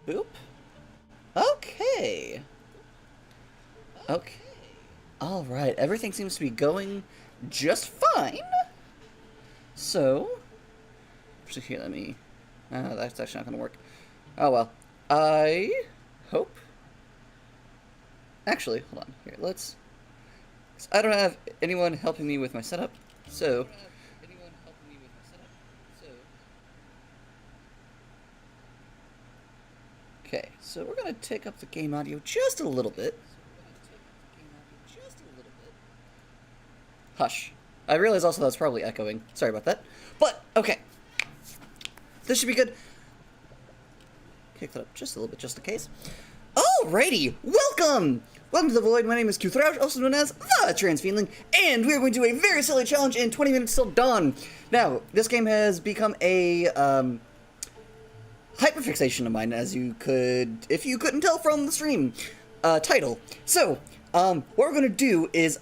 Boop. Okay. Okay. Alright, everything seems to be going just fine. So, actually, here, let me... that's actually not going to work. Oh, well. I hope... Actually, hold on. Here, let's... I don't have anyone helping me with my setup, so... Okay, so we're going to take up the game audio just a little bit. Hush. I realize also that's probably echoing. Sorry about that. But, okay. This should be good. Kick that up just a little bit, just in case. Alrighty! Welcome! Welcome to The Void. My name is Q3, also known as The Transfeeling, and we're going to do a very silly challenge in 20 minutes till dawn. Now, this game has become a, hyperfixation of mine, as you could, if you couldn't tell from the stream, title. So, what we're going to do is,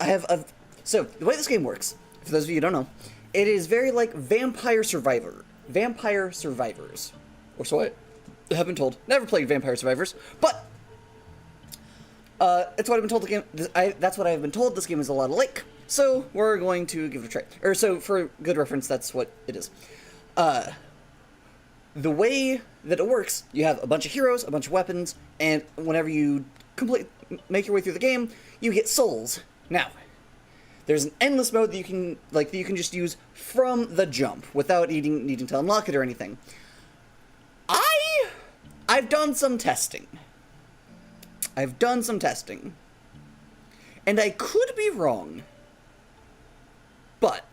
so, the way this game works, for those of you who don't know, it is very like Vampire Survivors. Or so I have been told. Never played Vampire Survivors, but it's what I've been told the game. That's what I've been told. This game is a lot alike, so we're going to give it a try. Or so, for good reference, that's what it is. The way that it works, you have a bunch of heroes, a bunch of weapons, and whenever you make your way through the game, you get souls. Now, there's an endless mode that you can just use from the jump without needing to unlock it or anything. I've done some testing. And I could be wrong. But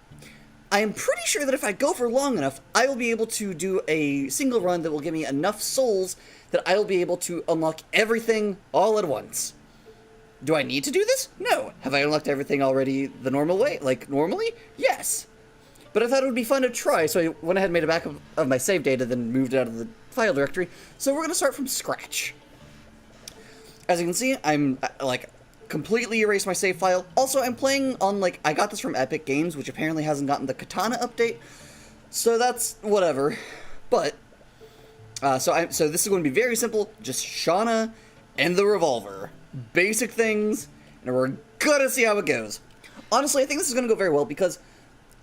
I am pretty sure that if I go for long enough, I will be able to do a single run that will give me enough souls that I will be able to unlock everything all at once. Do I need to do this? No. Have I unlocked everything already the normal way? Like, normally? Yes. But I thought it would be fun to try, so I went ahead and made a backup of my save data, then moved it out of the file directory. So we're going to start from scratch. As you can see, I'm, completely erased my save file. Also, I'm playing on, I got this from Epic Games, which apparently hasn't gotten the Katana update. So that's whatever. But, so this is going to be very simple. Just Shauna and the revolver. Basic things, and we're gonna see how it goes. Honestly, I think this is gonna go very well because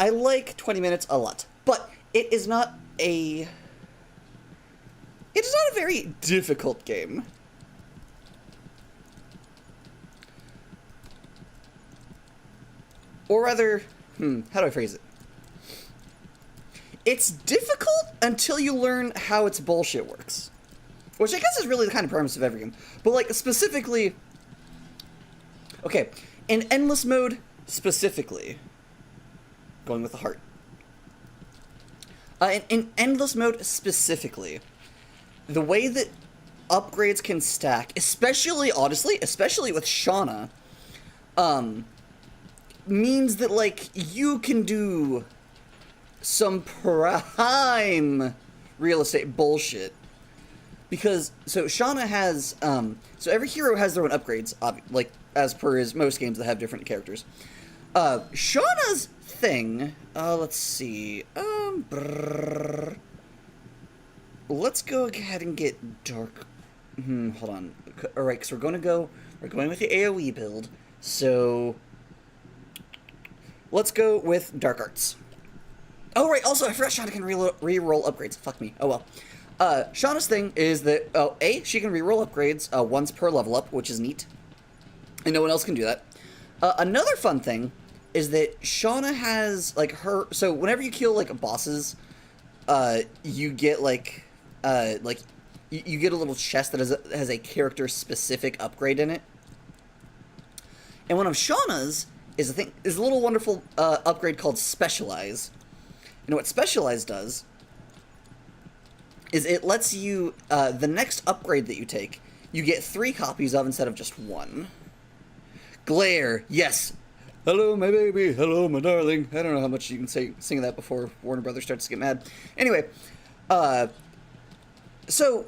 I like 20 minutes a lot, but it is not a very difficult game. Or rather, how do I phrase it? It's difficult until you learn how its bullshit works. Which I guess is really the kind of premise of every game. But, specifically... Okay, in Endless Mode, specifically... Going with the heart. In Endless Mode, specifically, the way that upgrades can stack, especially, honestly, especially with Shauna, means that, you can do some prime real estate bullshit. Because, so Shauna has, so every hero has their own upgrades, as per is most games that have different characters. Shauna's thing, let's see, Let's go ahead and get dark. Hold on. Alright, because we're going with the AoE build. So, let's go with Dark Arts. Oh, right, also, I forgot Shauna can re-roll upgrades. Fuck me. Oh, well. Shauna's thing is that, she can re-roll upgrades once per level up, which is neat. And no one else can do that. Another fun thing is that Shauna has, like, so whenever you kill, like, bosses, you get, you get a little chest that has a character-specific upgrade in it. And one of Shauna's is a little wonderful upgrade called Specialize. And what Specialize does is it lets you, the next upgrade that you take, you get 3 copies of instead of just 1. Glare, yes. Hello, my baby. Hello, my darling. I don't know how much you can sing that before Warner Brothers starts to get mad. Anyway, so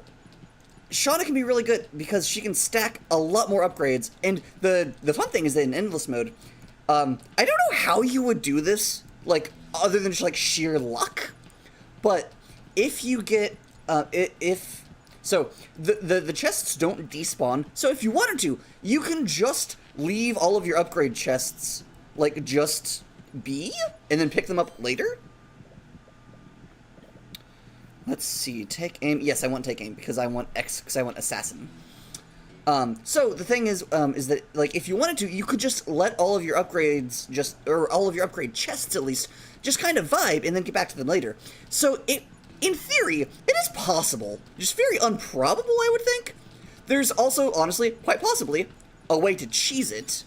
Shauna can be really good because she can stack a lot more upgrades. And the fun thing is that in Endless Mode, I don't know how you would do this, like, other than just, like, sheer luck. But if you get, so the chests don't despawn. So if you wanted to, you can just leave all of your upgrade chests, like, just be, and then pick them up later. Let's see, take aim. Yes, I want take aim because I want assassin. So the thing is that, like, if you wanted to, you could just let all of your upgrades or all of your upgrade chests at least, just kind of vibe and then get back to them later. So in theory, it is possible. Just very improbable, I would think. There's also, honestly, quite possibly, a way to cheese it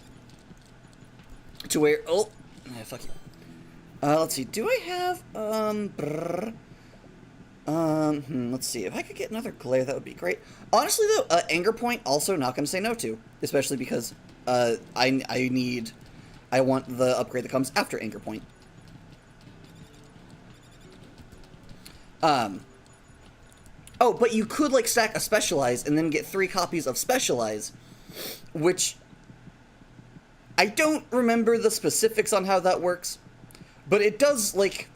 to where, fuck you. Let's see, do I have, let's see, if I could get another glare, that would be great. Honestly, though, Anger Point, also not going to say no to, especially because, I want the upgrade that comes after Anger Point. Oh, but you could, like, stack a Specialize and then get 3 copies of Specialize, which I don't remember the specifics on how that works, but it does, like,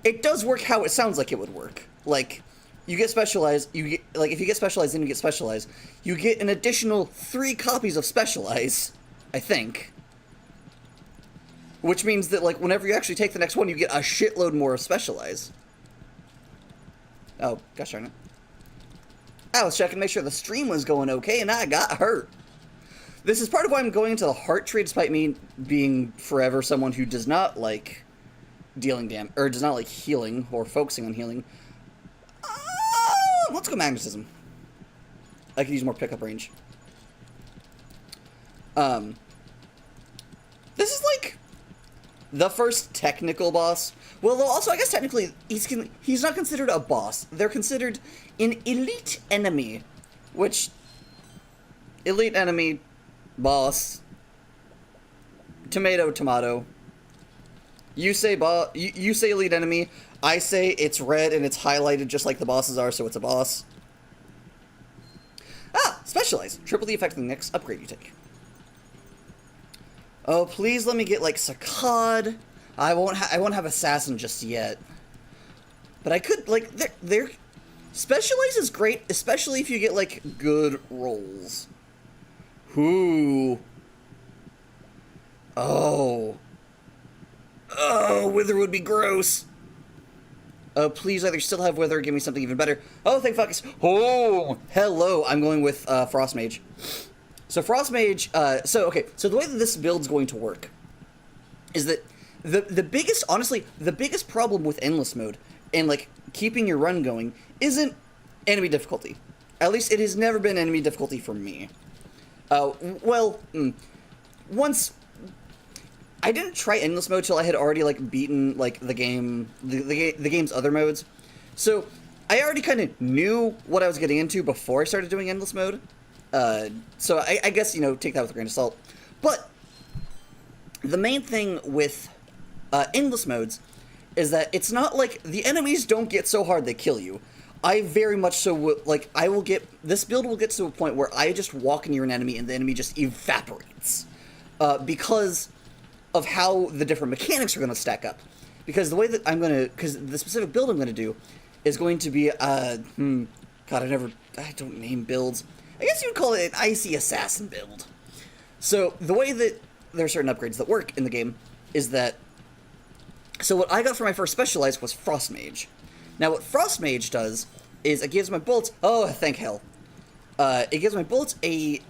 it does work how it sounds like it would work. Like, you get Specialize, you get, like, if you get Specialize and you get Specialize, you get an additional 3 copies of Specialize, I think. Which means that, like, whenever you actually take the next one, you get a shitload more of Specialize. Oh, gosh darn it. I was checking to make sure the stream was going okay, and I got hurt. This is part of why I'm going into the heart trade, despite me being forever someone who does not like dealing damage, or does not like healing, or focusing on healing. Let's go magnetism. I could use more pickup range. This is like the first technical boss. Well, also, I guess technically, he's not considered a boss. They're considered an elite enemy, which, elite enemy, boss, tomato, tomato. You say you say elite enemy, I say it's red and it's highlighted just like the bosses are, so it's a boss. Specialize. Triple the effect of the next upgrade you take. Oh, please let me get, like, Saccad. I won't have Assassin just yet. But I could, like, they're Specialize is great, especially if you get, like, good rolls. Ooh. Oh. Oh, Wither would be gross. Oh, please either still have Wither or give me something even better. Oh, thank fuck. Oh, hello. I'm going with Frost Mage. So Frost Mage, so the way that this build's going to work is that the biggest, honestly, the biggest problem with Endless Mode and, like, keeping your run going isn't enemy difficulty. At least it has never been enemy difficulty for me. Once, I didn't try Endless Mode till I had already, like, beaten, like, the game's other modes. So I already kind of knew what I was getting into before I started doing Endless Mode. So I guess, you know, take that with a grain of salt. But the main thing with Endless Modes is that it's not like the enemies don't get so hard they kill you. I very much so would, like, this build will get to a point where I just walk near an enemy and the enemy just evaporates. Because of how the different mechanics are going to stack up. because the way that because the specific build I'm gonna do is going to be, God, I don't name builds. I guess you would call it an icy assassin build. So the way that there are certain upgrades that work in the game is that, so what I got for my first specialized was Frost Mage. Now what Frost Mage does is it gives my bullets, oh thank hell, it gives my bullets a,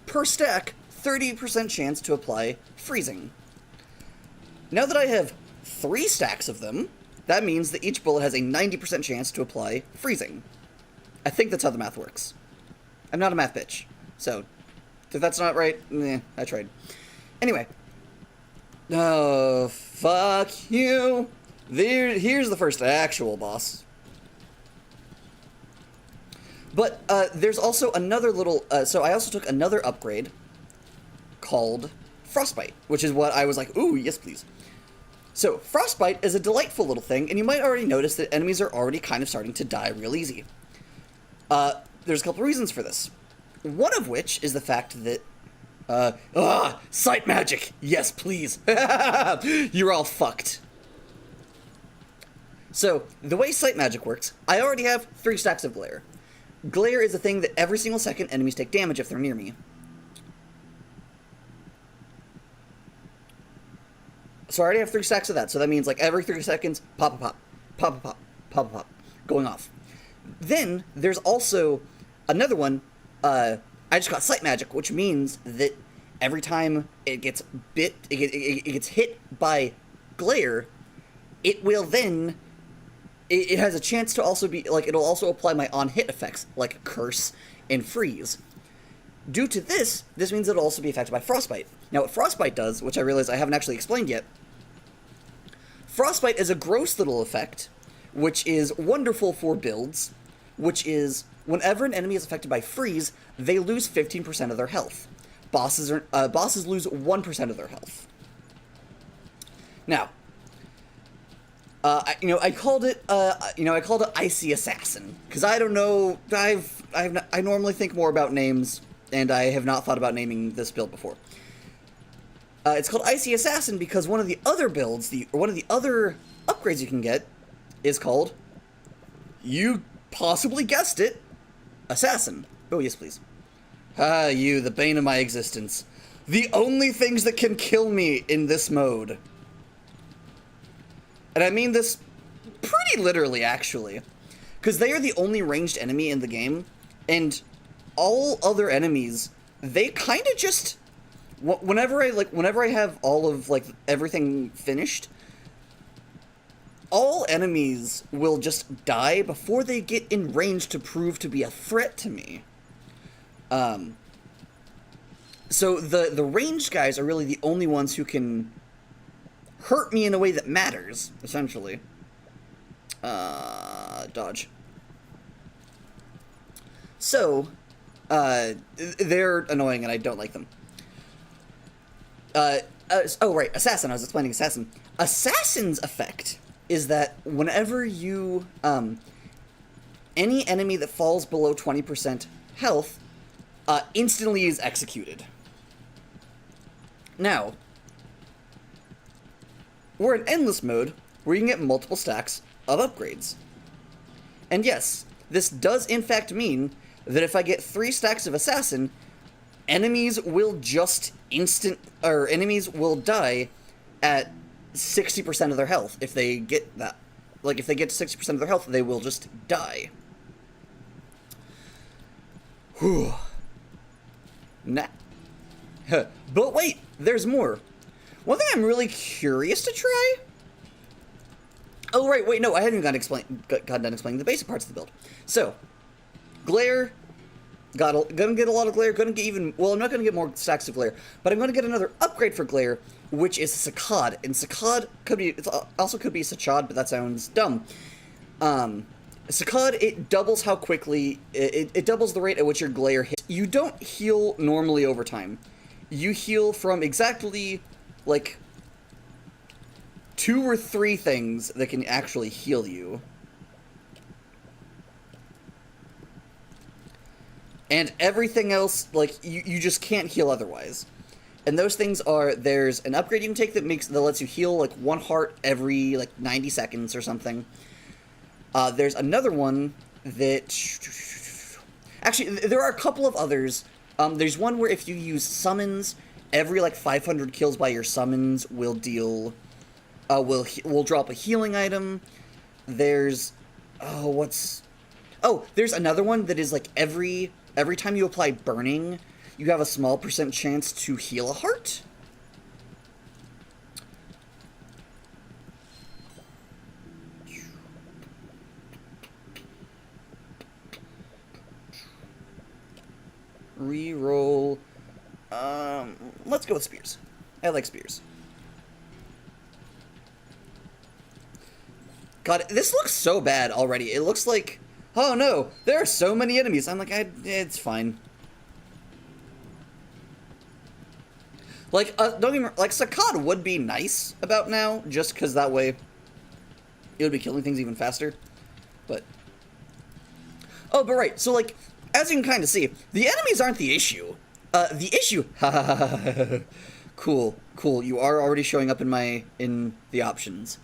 per stack, 30% chance to apply freezing. Now that I have 3 stacks of them, that means that each bullet has a 90% chance to apply freezing. I think that's how the math works. I'm not a math bitch, so if that's not right, I tried. Anyway. Oh, fuck you. Here's the first actual boss. But there's also another little, so I also took another upgrade called Frostbite, which is what I was like, ooh, yes please. So, Frostbite is a delightful little thing, and you might already notice that enemies are already kind of starting to die real easy. There's a couple reasons for this. One of which is the fact that, sight magic! Yes, please! You're all fucked. So, the way sight magic works, I already have 3 stacks of glare. Glare is a thing that every single second enemies take damage if they're near me. So I already have 3 stacks of that, so that means like every 3 seconds, pop, pop, pop, pop, pop, pop, pop, going off. Then there's also another one, I just got sight magic, which means that every time it gets it gets hit by glare, it will then, it has a chance to also be, like, it'll also apply my on-hit effects, like Curse and Freeze. Due to this means it'll also be affected by Frostbite. Now what Frostbite does, which I realize I haven't actually explained yet, Frostbite is a gross little effect, which is wonderful for builds, which is, whenever an enemy is affected by freeze, they lose 15% of their health. Bosses lose 1% of their health. Now, I called it Icy Assassin, because I don't know, I normally think more about names, and I have not thought about naming this build before. It's called Icy Assassin because one of the other builds, one of the other upgrades you can get is called, you possibly guessed it, Assassin. Oh, yes, please. Ah, you, the bane of my existence. The only things that can kill me in this mode. And I mean this pretty literally, actually. Because they are the only ranged enemy in the game, and all other enemies, they kind of just, whenever I have all of, like, everything finished, all enemies will just die before they get in range to prove to be a threat to me. So the ranged guys are really the only ones who can hurt me in a way that matters, essentially. Dodge. So, they're annoying and I don't like them. Oh, right, Assassin. I was explaining Assassin. Assassin's effect is that whenever you, any enemy that falls below 20% health, instantly is executed. Now, we're in endless mode, where you can get multiple stacks of upgrades. And yes, this does in fact mean that if I get 3 stacks of Assassin, enemies will just enemies will die at 60% of their health. If they get that, like, if they get to 60% of their health, they will just die. Whew. Nah. But wait, there's more. One thing I'm really curious to try... Oh, right, wait, no, I haven't even gotten done explaining the basic parts of the build. So, glare, gonna get a lot of glare, gonna get even... Well, I'm not gonna get more stacks of glare, but I'm gonna get another upgrade for glare, which is Saccade. And Saccade could be... It also could be Sachad, but that sounds dumb. Saccade, it doubles how quickly... It doubles the rate at which your glare hits. You don't heal normally over time. You heal from exactly, like, 2 or 3 things that can actually heal you. And everything else, like, you just can't heal otherwise. And those things are, there's an upgrade you can take that lets you heal like 1 heart every like 90 seconds or something. There's another one that, actually there are a couple of others. There's one where if you use summons, every like 500 kills by your summons will deal, will drop a healing item. There's, there's another one that is like every time you apply burning, you have a small % chance to heal a heart. Reroll. Let's go with spears. I like spears. God, this looks so bad already. It looks like, oh no, there are so many enemies. I'm like, it's fine. Like, don't get me wrong, like, Saccade would be nice about now, just because that way it would be killing things even faster. But, oh, but right, so, like, as you can kind of see, the enemies aren't the issue. The issue, cool, you are already showing up in the options.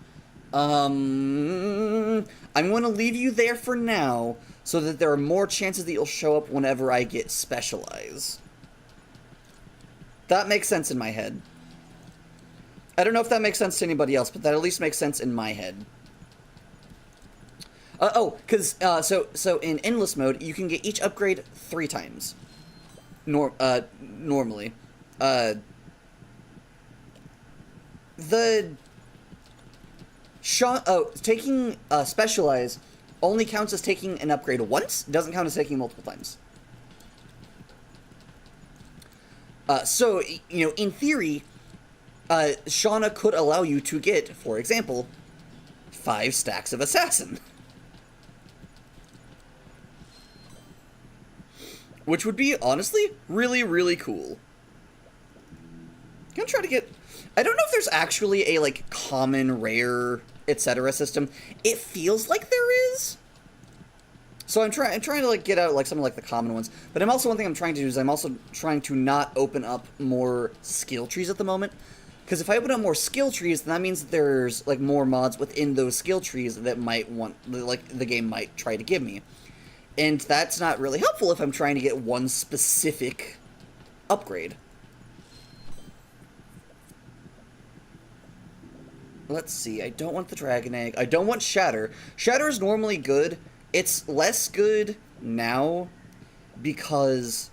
I'm going to leave you there for now, so that there are more chances that you'll show up whenever I get Specialize. That makes sense in my head. I don't know if that makes sense to anybody else, but that at least makes sense in my head. So in Endless Mode, you can get each upgrade 3 times. Normally. Taking Specialize only counts as taking an upgrade once, doesn't count as taking multiple times. So, you know, in theory, Shauna could allow you to get, for example, 5 stacks of Assassin. Which would be, honestly, really, really cool. I'm gonna try to get... I don't know if there's actually a, like, common, rare, etc. system. It feels like there is. So I'm trying to, like, get out, like, some of, like, the common ones. But one thing I'm trying to do is I'm also trying to not open up more skill trees at the moment. Because if I open up more skill trees, then that means that there's, like, more mods within those skill trees that might the game might try to give me. And that's not really helpful if I'm trying to get one specific upgrade. Let's see, I don't want the Dragon Egg. I don't want Shatter. Shatter is normally good. It's less good now because...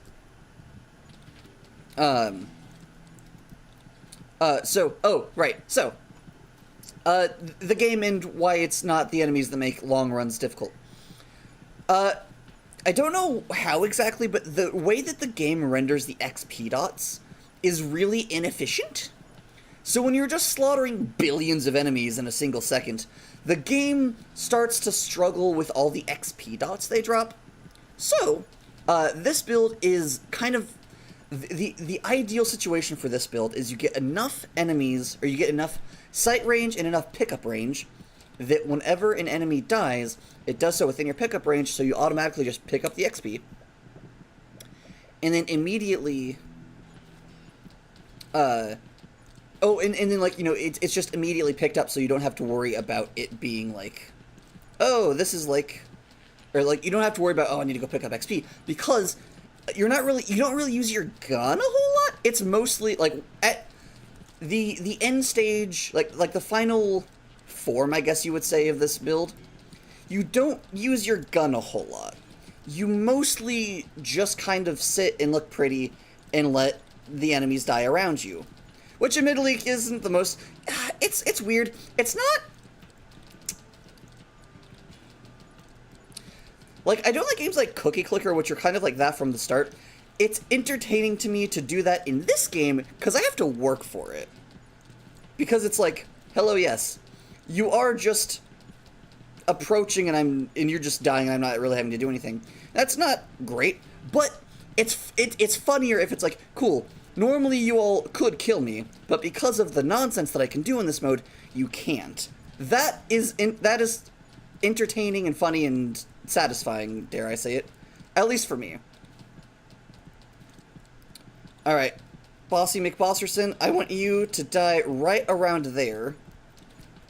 the game and why it's not the enemies that make long runs difficult. I don't know how exactly, but the way that the game renders the XP dots is really inefficient. So when you're just slaughtering billions of enemies in a single second, the game starts to struggle with all the XP dots they drop. So, this build is kind of... The ideal situation for this build is you get enough enemies, or you get enough sight range and enough pickup range, that whenever an enemy dies, it does so within your pickup range, so you automatically just pick up the XP. And then immediately... and then, like, you know, it's just immediately picked up, so you don't have to worry about it being, like, oh, this is, like... Or, like, you don't have to worry about, oh, I need to go pick up XP, because you don't really use your gun a whole lot. It's mostly, like, at the end stage, like the final form, I guess you would say, of this build, you don't use your gun a whole lot. You mostly just kind of sit and look pretty and let the enemies die around you. Which, admittedly, isn't the most... It's weird. It's not... Like, I don't like games like Cookie Clicker, which are kind of like that from the start. It's entertaining to me to do that in this game, because I have to work for it. Because it's like, hello, yes. You are just approaching and you're just dying and I'm not really having to do anything. That's not great, but it's funnier if it's like, cool, normally you all could kill me, but because of the nonsense that I can do in this mode, you can't. That is entertaining and funny and satisfying, dare I say it. At least for me. Alright. Bossy McBosserson, I want you to die right around there.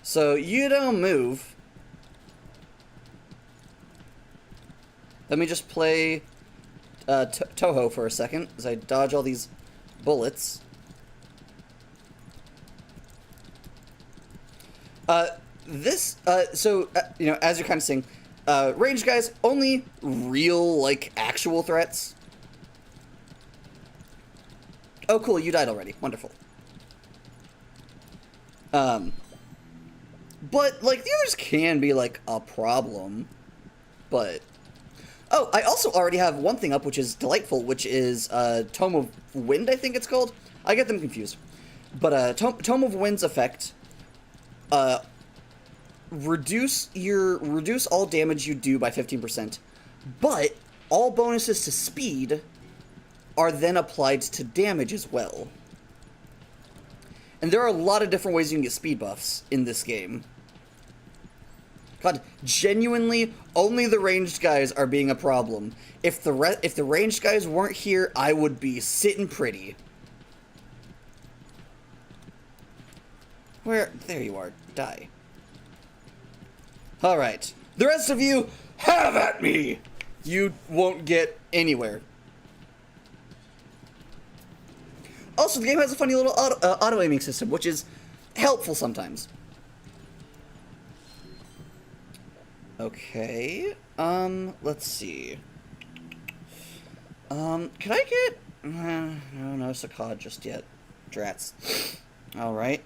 So you don't move. Let me just play Toho for a second as I dodge all these bullets. You know, as you're kind of saying, ranged guys, only real, like, actual threats. Oh, cool, you died already. Wonderful. But, like, the others can be, like, a problem. But... Oh, I also already have one thing up, which is delightful, which is, Tome of Wind, I think it's called. I get them confused. But, Tome of Wind's effect, reduce all damage you do by 15%, but all bonuses to speed are then applied to damage as well. And there are a lot of different ways you can get speed buffs in this game. God, genuinely, only the ranged guys are being a problem. If the ranged guys weren't here, I would be sitting pretty. Where? There you are. Die. Alright. The rest of you, have at me! You won't get anywhere. Also, the game has a funny little auto-aiming system, which is helpful sometimes. Okay, let's see. Can I get... no Saccade just yet. Drats. Alright.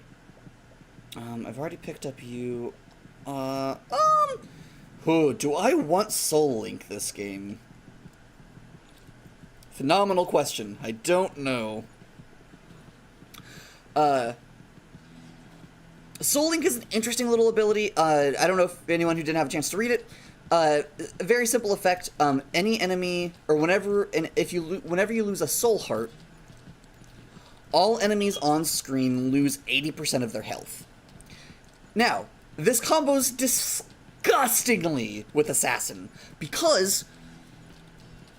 I've already picked up you. Do I want Soul Link this game? Phenomenal question. I don't know. Soul Link is an interesting little ability. I don't know if anyone who didn't have a chance to read it. A very simple effect. Any enemy, or whenever you lose a soul heart, all enemies on screen lose 80% of their health. Now, this combos disgustingly with Assassin, because,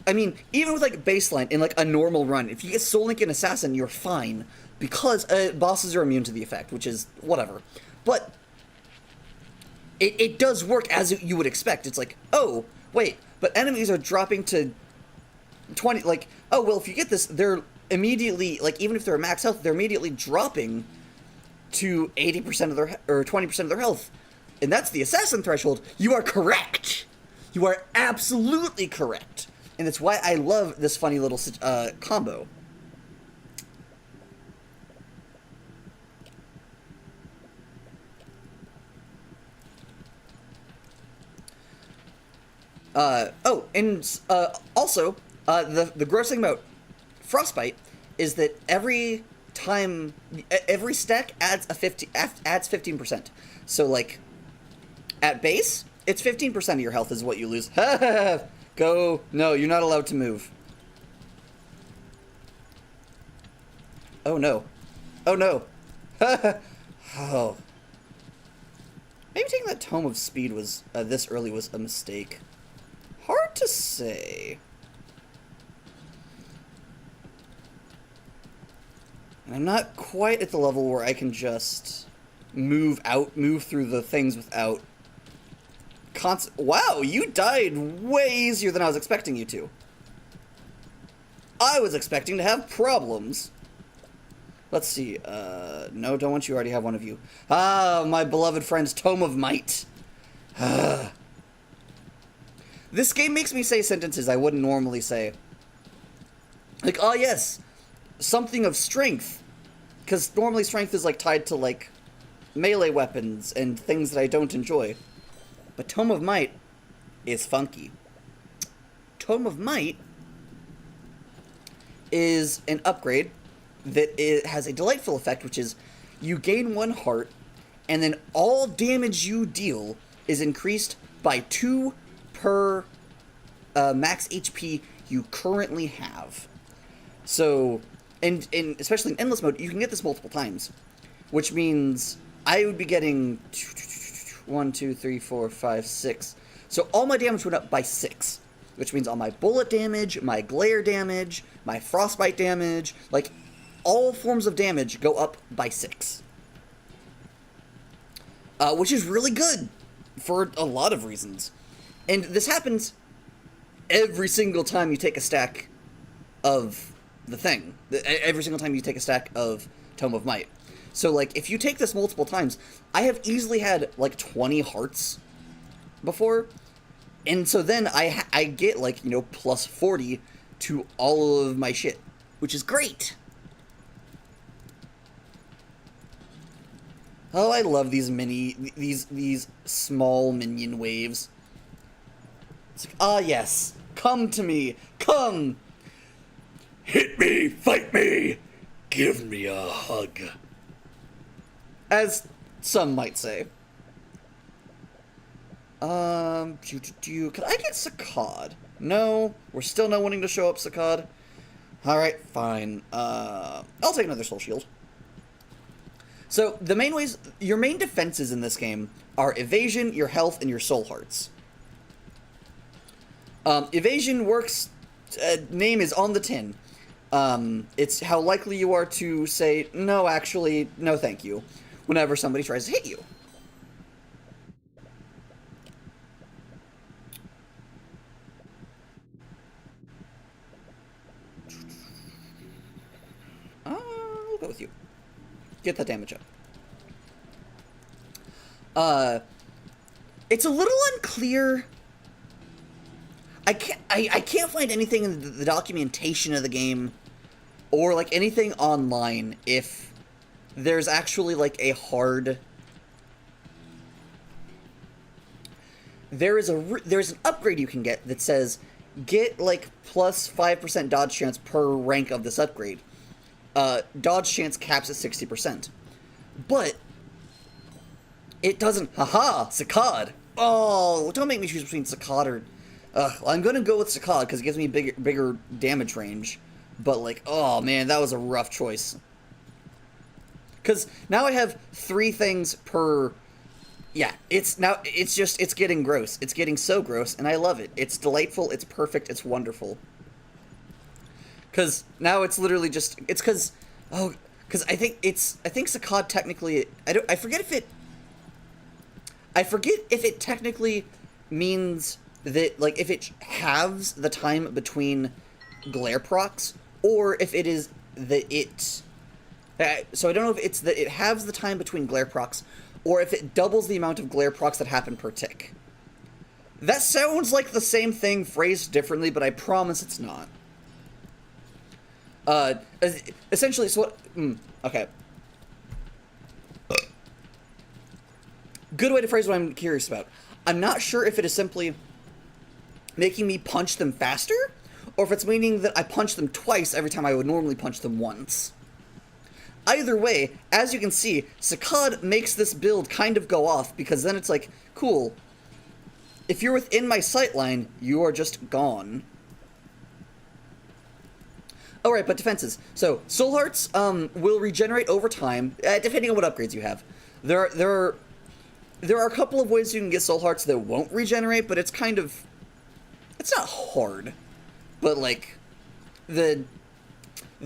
I mean, even with, like, baseline, in, like, a normal run, if you get Soul Link and Assassin, you're fine, because bosses are immune to the effect, which is whatever. But it does work as you would expect. It's like, oh, wait, but enemies are dropping to 20, like, oh, well, if you get this, they're immediately, like, even if they're max health, they're immediately dropping to 80% of their, or 20% of their health. And that's the Assassin threshold. You are correct. You are absolutely correct. And that's why I love this funny little combo. Also, the gross thing about Frostbite is that every stack adds 15%. So, like, at base, it's 15% of your health is what you lose. Go. No, you're not allowed to move. Oh, no. Oh, no. Oh. Maybe taking that Tome of Speed was this early was a mistake. Hard to say. And I'm not quite at the level where I can just move through the things without wow, you died way easier than I was expecting you to. I was expecting to have problems. Let's see, no, don't want you, already have one of you. Ah, my beloved friend's Tome of Might. This game makes me say sentences I wouldn't normally say. Like, oh yes, something of strength. Because normally strength is, like, tied to, like, melee weapons and things that I don't enjoy. But Tome of Might is funky. Tome of Might is an upgrade that it has a delightful effect, which is you gain 1 heart, and then all damage you deal is increased by 2 per max HP you currently have. So, and especially in Endless Mode, you can get this multiple times, which means I would be getting 1, 2, 3, 4, 5, 6. So all my damage went up by 6, which means all my bullet damage, my glare damage, my frostbite damage, like, all forms of damage go up by 6. Which is really good for a lot of reasons. And this happens every single time you take a stack of the thing. Every single time you take a stack of Tome of Might. So, like, if you take this multiple times, I have easily had, like, 20 hearts before. And so then I get, like, you know, plus 40 to all of my shit, which is great. Oh, I love these these small minion waves. It's like, ah, yes, come to me, come! Hit me, fight me, give me a hug. As some might say. Can I get Saccad? No, we're still not wanting to show up Saccad. Alright, fine. I'll take another Soul Shield. So, the main ways, your main defenses in this game are evasion, your health, and your soul hearts. Evasion works, name is on the tin. It's how likely you are to say, no, actually, no thank you, whenever somebody tries to hit you. I'll go with you. Get that damage up. It's a little unclear. I can't find anything in the documentation of the game, or like anything online, if there's actually like a hard. There's an upgrade you can get that says get like plus 5% dodge chance per rank of this upgrade. Dodge chance caps at 60%. But it doesn't. Haha, Saccad. Oh, don't make me choose between Saccad or. I'm gonna go with Saccad because it gives me bigger damage range. But like, oh man, that was a rough choice. Because now I have 3 things per. Yeah, it's getting gross. It's getting so gross, and I love it. It's delightful. It's perfect. It's wonderful. Because now it's literally just, it's because, because I think Saccad technically, I forget if it technically means that, like, if it halves the time between glare procs, or if it is that it, so I don't know if it's that it halves the time between glare procs, or if it doubles the amount of glare procs that happen per tick. That sounds like the same thing phrased differently, but I promise it's not. Essentially, so what, okay. Good way to phrase what I'm curious about. I'm not sure if it is simply making me punch them faster, or if it's meaning that I punch them twice every time I would normally punch them once. Either way, as you can see, Saccad makes this build kind of go off, because then it's like, cool, if you're within my sightline, you are just gone. Alright, but defenses. So, Soul Hearts will regenerate over time, depending on what upgrades you have. There are a couple of ways you can get Soul Hearts that won't regenerate, but it's kind of... It's not hard. But, like, the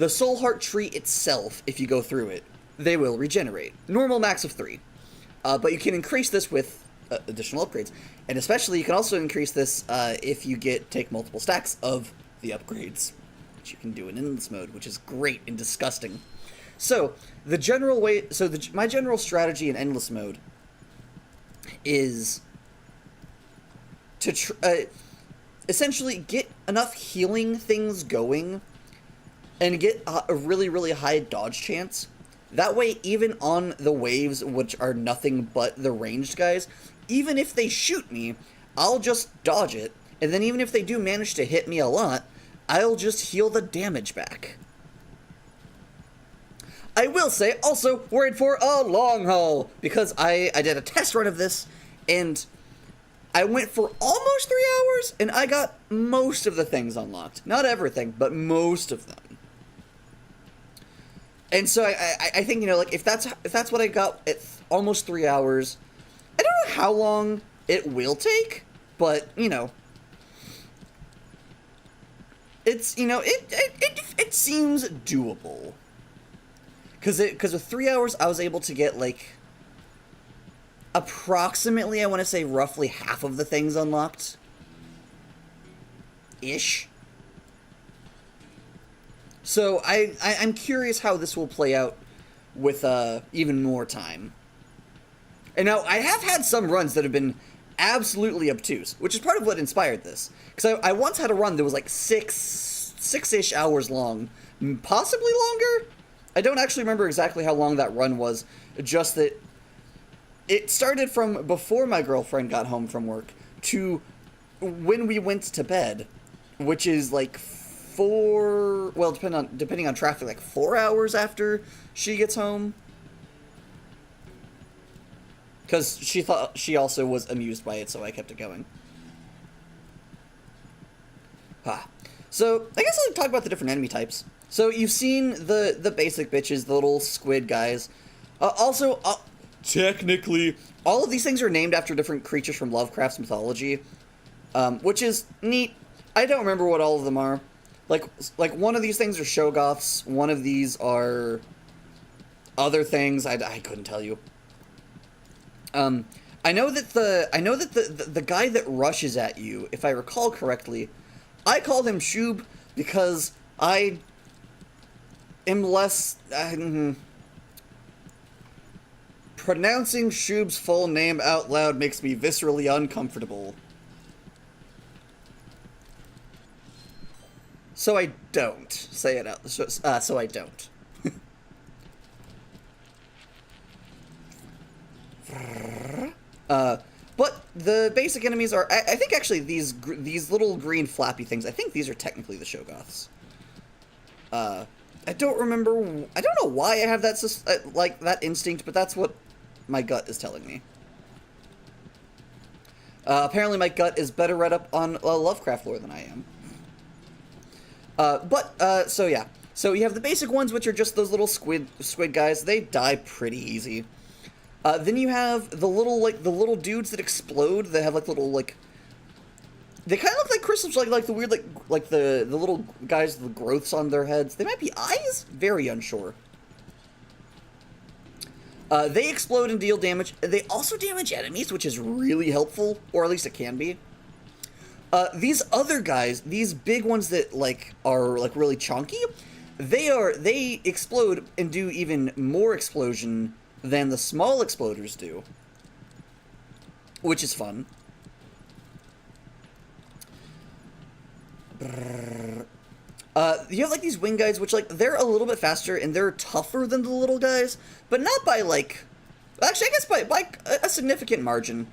Soul Heart tree itself, if you go through it, they will regenerate. Normal max of 3. But you can increase this with additional upgrades. And especially, you can also increase this if you take multiple stacks of the upgrades. You can do in endless mode, which is great and disgusting. So, my general strategy in endless mode is to essentially get enough healing things going and get a really, really high dodge chance. That way, even on the waves, which are nothing but the ranged guys, even if they shoot me, I'll just dodge it, and then even if they do manage to hit me a lot, I'll just heal the damage back. I will say, also, we're in for a long haul, because I did a test run of this, and I went for almost 3 hours, and I got most of the things unlocked. Not everything, but most of them. And so I think, you know, like, if that's what I got at almost 3 hours, I don't know how long it will take, but, you know, it's, you know, it seems doable. Because with 3 hours, I was able to get, like, approximately, I want to say, roughly half of the things unlocked. Ish. So I'm curious how this will play out with even more time. And now, I have had some runs that have been absolutely obtuse, which is part of what inspired this. Because I once had a run that was like six-ish hours long, possibly longer? I don't actually remember exactly how long that run was, just that it started from before my girlfriend got home from work to when we went to bed, which is like depending on traffic, like 4 hours after she gets home. Because she thought she also was amused by it, so I kept it going. So, I guess I'll talk about the different enemy types. So, you've seen the basic bitches, the little squid guys. Technically, all of these things are named after different creatures from Lovecraft's mythology, which is neat. I don't remember what all of them are. Like one of these things are Shoggoths, one of these are other things, I couldn't tell you. I know that the guy that rushes at you, if I recall correctly, I called him Shub because I am less... pronouncing Shub's full name out loud makes me viscerally uncomfortable. So I don't say it out. So I don't. But the basic enemies are, I think actually these little green flappy things, I think these are technically the Shoggoths. I don't remember, I don't know why I have that, like, that instinct, but that's what my gut is telling me. Apparently my gut is better read up on Lovecraft lore than I am. So yeah. So you have the basic ones, which are just those little squid guys. They die pretty easy. Then you have the little dudes that explode. They have, like, little, like... They kind of look like crystals, like the weird, like the little guys with the growths on their heads. They might be eyes? Very unsure. They explode and deal damage. They also damage enemies, which is really helpful, or at least it can be. These other guys, these big ones that, like, are, like, really chunky, they explode and do even more explosion than the small exploders do, which is fun. You have, like, these wing guys, which, like, they're a little bit faster and they're tougher than the little guys, but not by, like, actually, I guess by a significant margin.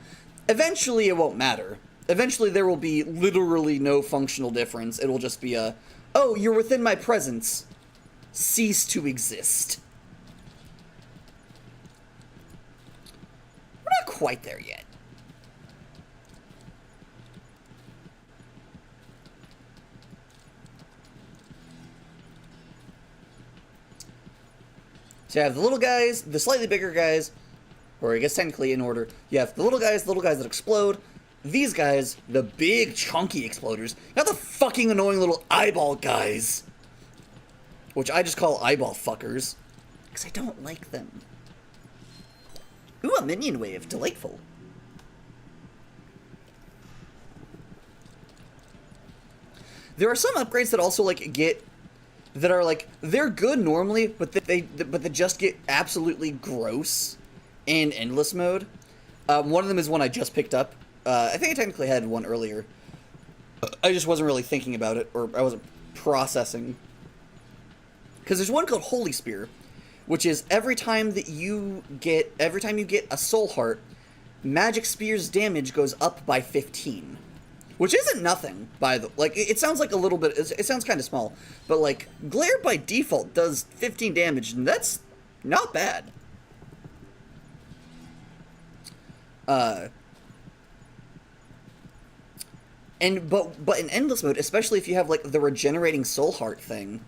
Eventually, it won't matter. Eventually, there will be literally no functional difference. It'll just be oh, you're within my presence. Cease to exist. We're not quite there yet. So you have the little guys, the slightly bigger guys, or I guess technically in order. You have the little guys that explode. These guys, the big chunky exploders, not the fucking annoying little eyeball guys, which I just call eyeball fuckers, because I don't like them. Ooh, a minion wave, delightful. There are some upgrades that also, like, that are, like, they're good normally, but they just get absolutely gross in endless mode. One of them is one I just picked up. I think I technically had one earlier. I just wasn't really thinking about it, or I wasn't processing. Because there's one called Holy Spear, which is every time you get a soul heart, Magic Spear's damage goes up by 15. Which isn't nothing, like, it sounds like a little bit, it sounds kind of small, but, like, Glare by default does 15 damage, and that's not bad. But in endless mode, especially if you have, like, the regenerating soul heart thing,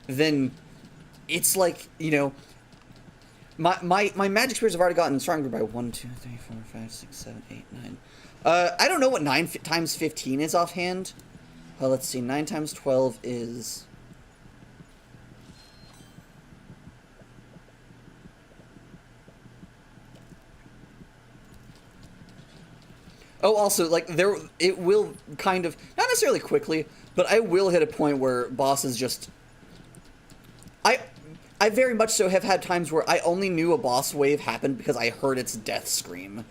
then it's like, you know, my magic spears have already gotten stronger by 1, 2, 3, 4, 5, 6, 7, 8, 9. I don't know what 9 times 15 is offhand. Let's see, 9 times 12 is... Oh, also, like, it will kind of, not necessarily quickly, but I will hit a point where bosses just, I, I very much so have had times where I only knew a boss wave happened because I heard its death scream.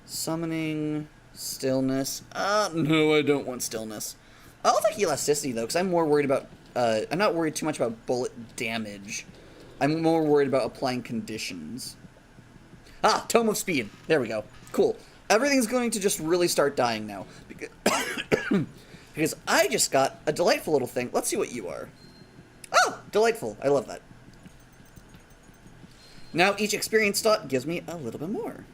Summoning, stillness, no, I don't want stillness. I'll take elasticity, though, because I'm more worried about, I'm not worried too much about bullet damage. I'm more worried about applying conditions. Ah, Tome of Speed. There we go. Cool. Everything's going to just really start dying now. Because I just got a delightful little thing. Let's see what you are. Oh, delightful. I love that. Now each experience dot gives me a little bit more.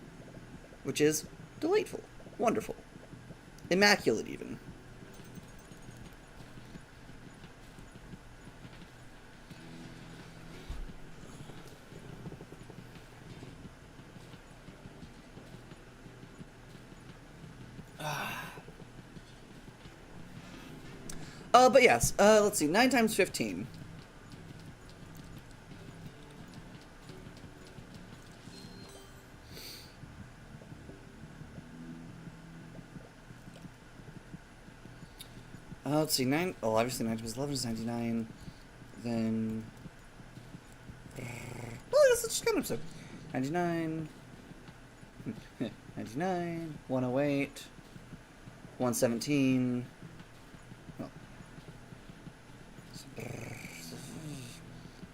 Which is delightful. Wonderful. Immaculate, even. But yes, let's see, 9 times 15. Let's see, 9, oh, obviously 9 times 11 is 99, then, well, let's just count episode. 99, 99, 108, 117,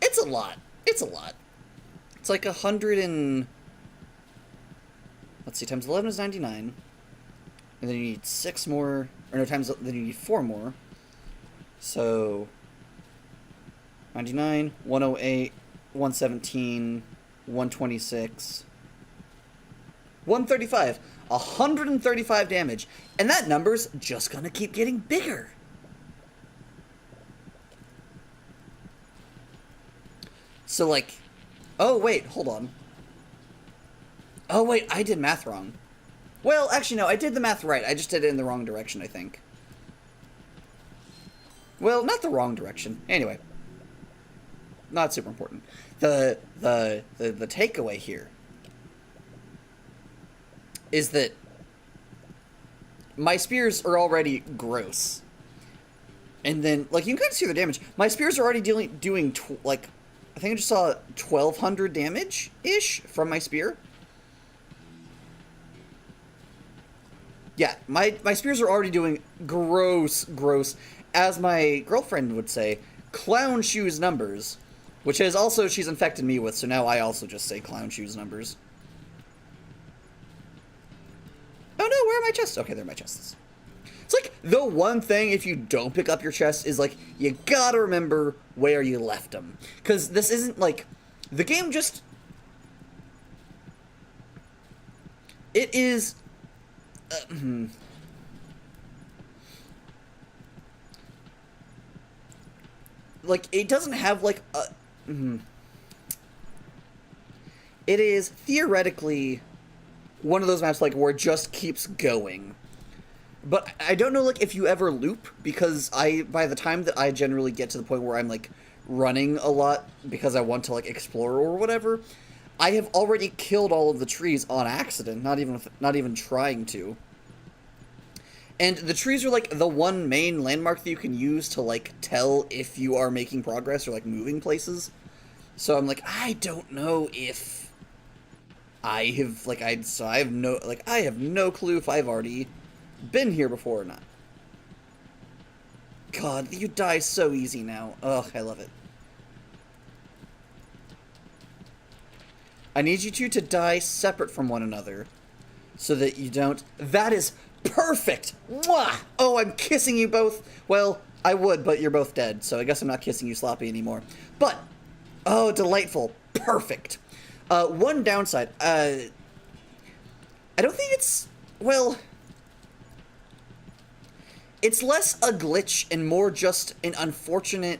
it's a lot. It's a lot. It's like 100 and... Let's see, times 11 is 99. And then you need 6 more... Or no, times... Then you need 4 more. So... 99, 108, 117, 126... 135. 135 damage. And that number's just gonna keep getting bigger. So, like, oh, wait, hold on. Oh, wait, I did math wrong. Well, actually, no, I did the math right. I just did it in the wrong direction, I think. Well, not the wrong direction. Anyway. Not super important. The takeaway here is that my spears are already gross. And then, like, you can kind of see the damage. My spears are already doing like... I think I just saw 1,200 damage-ish from my spear. Yeah, my spears are already doing gross, as my girlfriend would say, clown shoes numbers. Which is also, she's infected me with, so now I also just say clown shoes numbers. Oh no, where are my chests? Okay, there are my chests. It's like, the one thing, if you don't pick up your chest, is like, you gotta remember where you left them. Because this isn't like, the game just... It is... Like, it doesn't have like a... It is theoretically one of those maps like where it just keeps going. But I don't know, like, if you ever loop, because by the time that I generally get to the point where I'm, like, running a lot because I want to, like, explore or whatever, I have already killed all of the trees on accident, not even trying to. And the trees are, like, the one main landmark that you can use to, like, tell if you are making progress or, like, moving places. So I'm like, I don't know if I have, like, I have no clue if I've already been here before or not. God, you die so easy now. Ugh, I love it. I need you two to die separate from one another so that you don't... That is perfect! Mwah! Oh, I'm kissing you both. Well, I would, but you're both dead, so I guess I'm not kissing you sloppy anymore. But, oh, delightful. Perfect. One downside. I don't think it's... Well... It's less a glitch and more just an unfortunate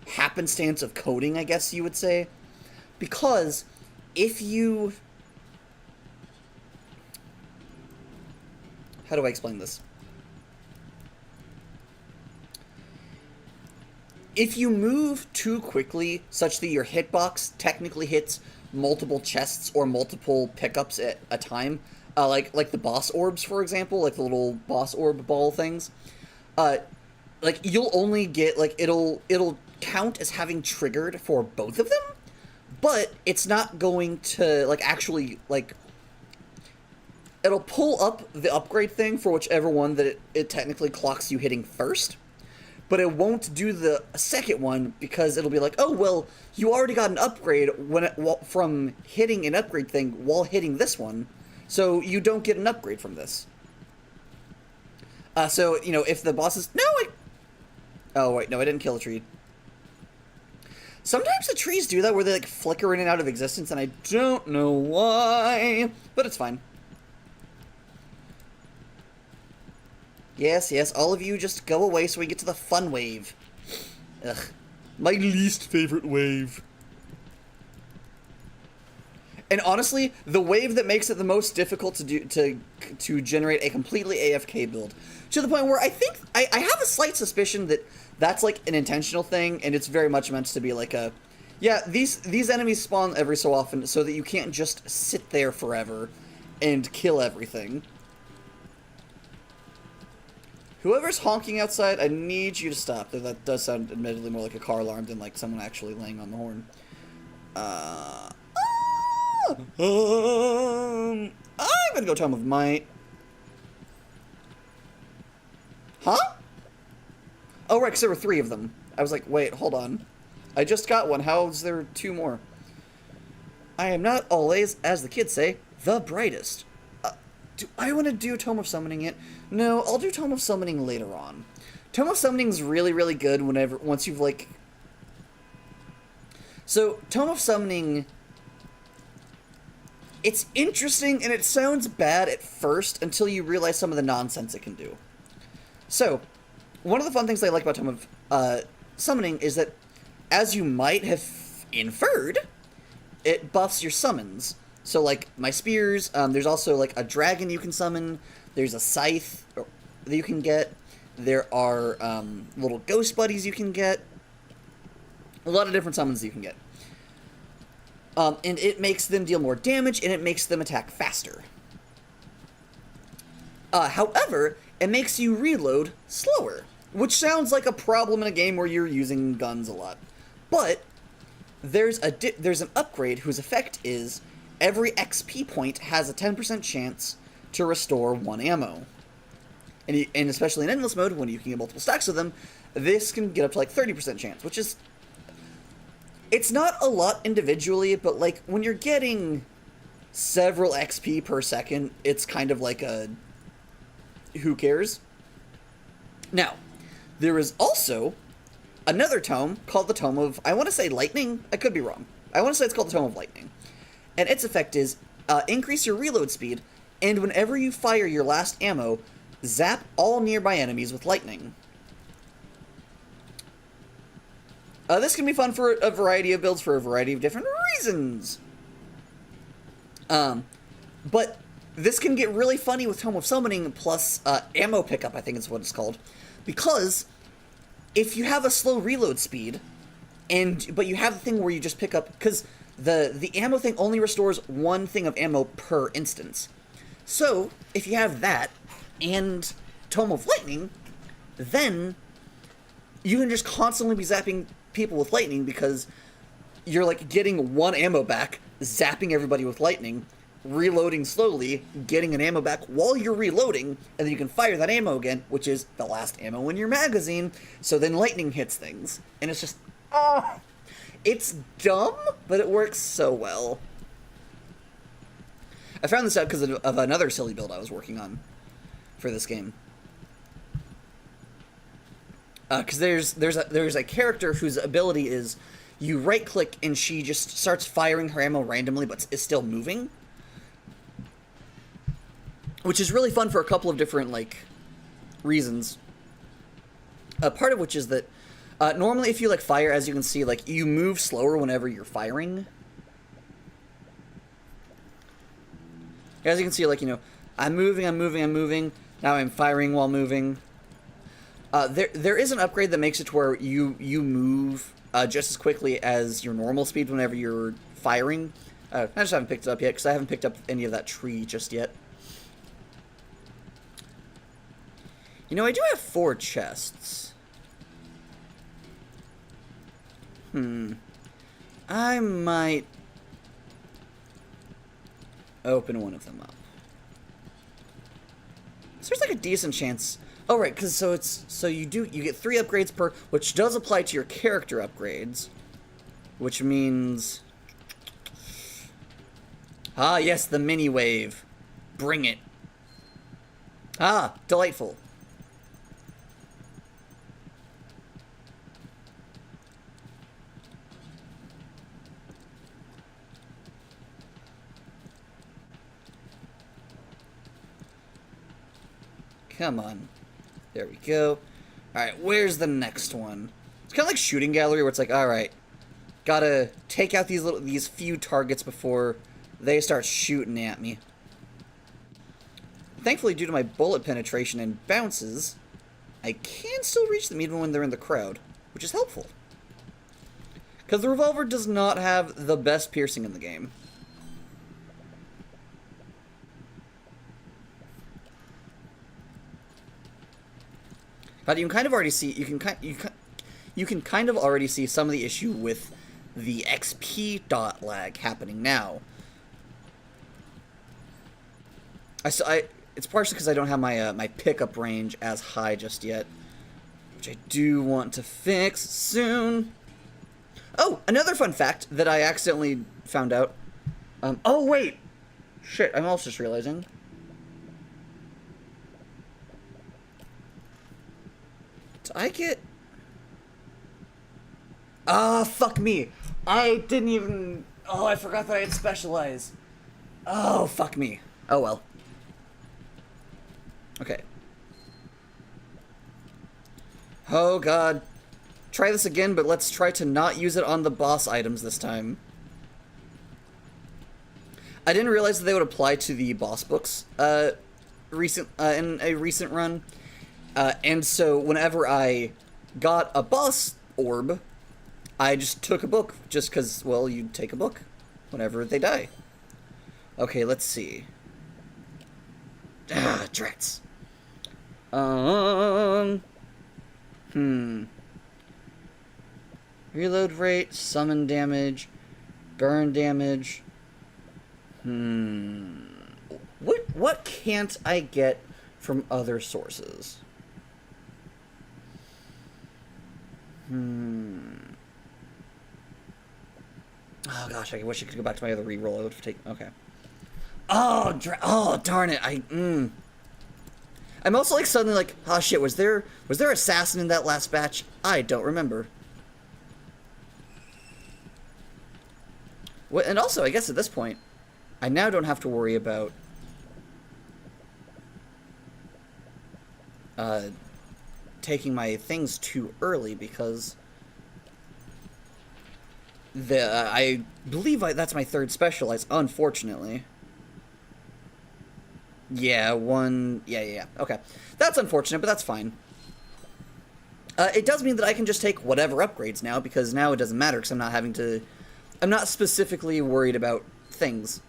happenstance of coding, I guess you would say. Because if you... How do I explain this? If you move too quickly, such that your hitbox technically hits multiple chests or multiple pickups at a time. Like the boss orbs, for example, like the little boss orb ball things. Like you'll only get like it'll count as having triggered for both of them, but it's not going to like actually like it'll pull up the upgrade thing for whichever one that it technically clocks you hitting first, but it won't do the second one because it'll be like, oh well, you already got an upgrade from hitting an upgrade thing while hitting this one, so you don't get an upgrade from this. So you know if the boss is oh wait, no, I didn't kill a tree. Sometimes the trees do that where they like flicker in and out of existence, and I don't know why, but it's fine. Yes, yes, all of you just go away so we get to the fun wave. Ugh. My least favorite wave. And honestly, the wave that makes it the most difficult to generate a completely AFK build. To the point where I think, I have a slight suspicion that that's like an intentional thing, and it's very much meant to be like a, yeah, these enemies spawn every so often so that you can't just sit there forever and kill everything. Whoever's honking outside, I need you to stop. That does sound admittedly more like a car alarm than like someone actually laying on the horn. I'm gonna go Tome of Might. Huh? Oh, right, because there were 3 of them. I was like, wait, hold on. I just got one. How is there 2 more? I am not always, as the kids say, the brightest. Do I want to do Tome of Summoning yet? No, I'll do Tome of Summoning later on. Tome of Summoning is really, really good once you've, like... So, Tome of Summoning... It's interesting, and it sounds bad at first until you realize some of the nonsense it can do. So, one of the fun things I like about Tome of Summoning is that, as you might have inferred, it buffs your summons. So, like, my spears, there's also, like, a dragon you can summon, there's a scythe that you can get, there are little ghost buddies you can get, a lot of different summons you can get. And it makes them deal more damage, and it makes them attack faster. However, it makes you reload slower, which sounds like a problem in a game where you're using guns a lot. But there's an upgrade whose effect is every XP point has a 10% chance to restore 1 ammo. And especially in Endless Mode, when you can get multiple stacks of them, this can get up to like 30% chance, which is... It's not a lot individually, but like when you're getting several XP per second, it's kind of like a... who cares? Now, there is also another tome called the Tome of... I want to say Lightning? I could be wrong. I want to say it's called the Tome of Lightning. And its effect is increase your reload speed, and whenever you fire your last ammo, zap all nearby enemies with lightning. This can be fun for a variety of builds for a variety of different reasons. But this can get really funny with Tome of Summoning plus ammo pickup, I think is what it's called. Because if you have a slow reload speed, but you have the thing where you just pick up... Because the ammo thing only restores 1 thing of ammo per instance. So, if you have that, and Tome of Lightning, then you can just constantly be zapping people with lightning because you're, like, getting 1 ammo back, zapping everybody with lightning, reloading slowly, getting an ammo back while you're reloading, and then you can fire that ammo again, which is the last ammo in your magazine, so then lightning hits things. And it's just... oh! It's dumb, but it works so well. I found this out because of another silly build I was working on for this game. Because there's a character whose ability is you right-click and she just starts firing her ammo randomly, but is still moving. Which is really fun for a couple of different, like, reasons. Part of which is that normally if you, like, fire, as you can see, like, you move slower whenever you're firing. As you can see, like, you know, I'm moving, now I'm firing while moving. There is an upgrade that makes it to where you move just as quickly as your normal speed whenever you're firing, I just haven't picked it up yet, because I haven't picked up any of that tree just yet. You know, I do have 4 chests. I might open one of them up. So there's like a decent chance. Oh, right, because so you get 3 upgrades per, which does apply to your character upgrades, which means, ah, yes, the mini wave, bring it. Ah, delightful. Come on. There we go. Alright, where's the next one? It's kind of like shooting gallery, where it's like, alright, gotta take out these few targets before they start shooting at me. Thankfully, due to my bullet penetration and bounces, I can still reach them even when they're in the crowd, which is helpful. Because the revolver does not have the best piercing in the game. But you can kind of already see, you can kind of already see some of the issue with the XP dot lag happening now. It's partially because I don't have my my pickup range as high just yet, which I do want to fix soon. Oh, another fun fact that I accidentally found out. Oh wait, shit! I'm also just realizing. Did I get? Ah, fuck me! I didn't even. Oh, I forgot that I had specialize. Oh, fuck me. Oh well. Okay. Oh god. Try this again, but let's try to not use it on the boss items this time. I didn't realize that they would apply to the boss books in a recent run. And so whenever I got a boss orb, I just took a book, just because, well, you take a book whenever they die. Okay, let's see. Ah, drats. Reload rate, summon damage, burn damage. What can't I get from other sources? Oh gosh, I wish I could go back to my other reroll. I would have taken. Okay. Oh, darn it! I'm also like suddenly like, oh shit, was there assassin in that last batch? I don't remember. Well, and also, I guess at this point, I now don't have to worry about taking my things too early, because I believe that's my 3rd specialize, unfortunately. Yeah, yeah. Okay. That's unfortunate, but that's fine. It does mean that I can just take whatever upgrades now, because now it doesn't matter, because I'm not specifically worried about things.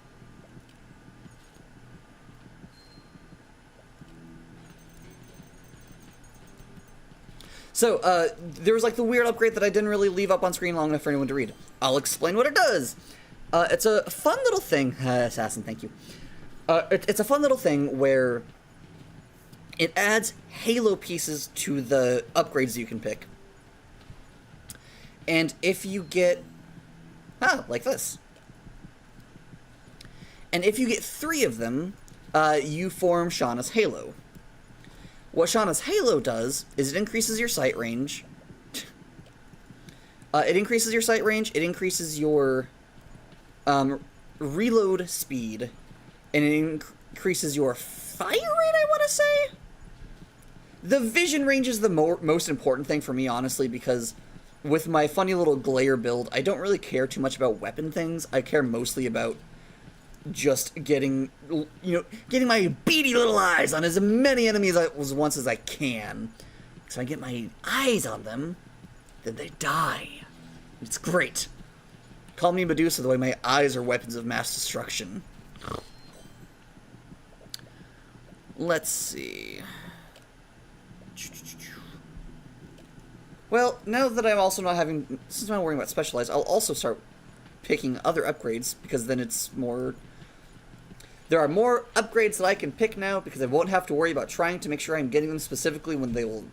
So, there was like the weird upgrade that I didn't really leave up on screen long enough for anyone to read. I'll explain what it does. It's a fun little thing. Assassin, thank you. It's a fun little thing where it adds halo pieces to the upgrades you can pick. And if you get... like this. And if you get 3 of them, you form Shauna's Halo. What Shauna's Halo does is it increases your sight range. It increases your sight range, it increases your reload speed, and it increases your fire rate, I want to say? The vision range is the most important thing for me, honestly, because with my funny little glare build, I don't really care too much about weapon things. I care mostly about just getting my beady little eyes on as many enemies once as I can. So I get my eyes on them, then they die. It's great. Call me Medusa the way my eyes are weapons of mass destruction. Let's see. Well, now that I'm also not having... Since I'm not worrying about Specialized, I'll also start picking other upgrades, because then it's more... There are more upgrades that I can pick now, because I won't have to worry about trying to make sure I'm getting them specifically when they will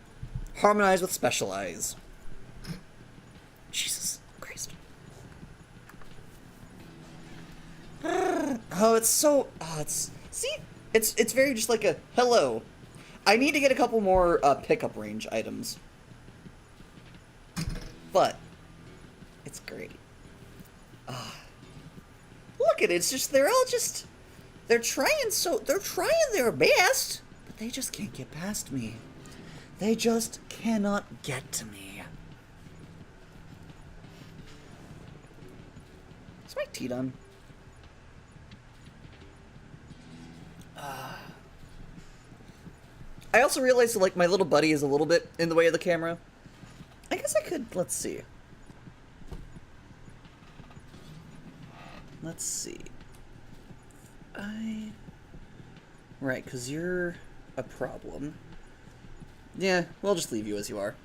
harmonize with Specialize. Jesus Christ. Oh, it's so... it's... See? It's very just like a, hello. I need to get a couple more pickup range items. But, it's great. Look at it, it's just, they're trying their best, but they just can't get past me. They just cannot get to me. Is my tea done? I also realized that, like, my little buddy is a little bit in the way of the camera. I guess I could, let's see. Let's see. Right, because you're a problem. Yeah, we'll just leave you as you are.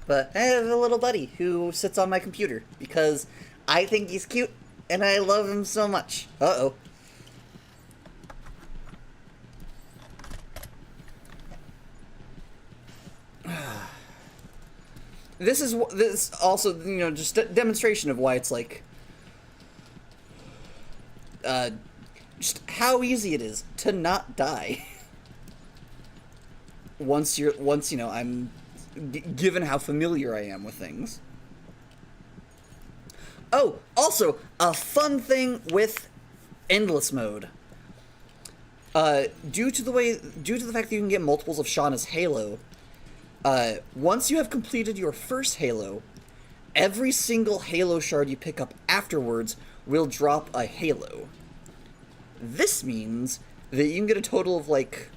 But I have a little buddy who sits on my computer because I think he's cute and I love him so much. Uh-oh. This also, you know, just a demonstration of why it's like, just how easy it is to not die. once, you know, I'm given how familiar I am with things. Oh, also, a fun thing with endless mode. Due to the fact that you can get multiples of Shauna's Halo, once you have completed your first Halo, every single Halo shard you pick up afterwards will drop a Halo. This means that you can get a total of, like,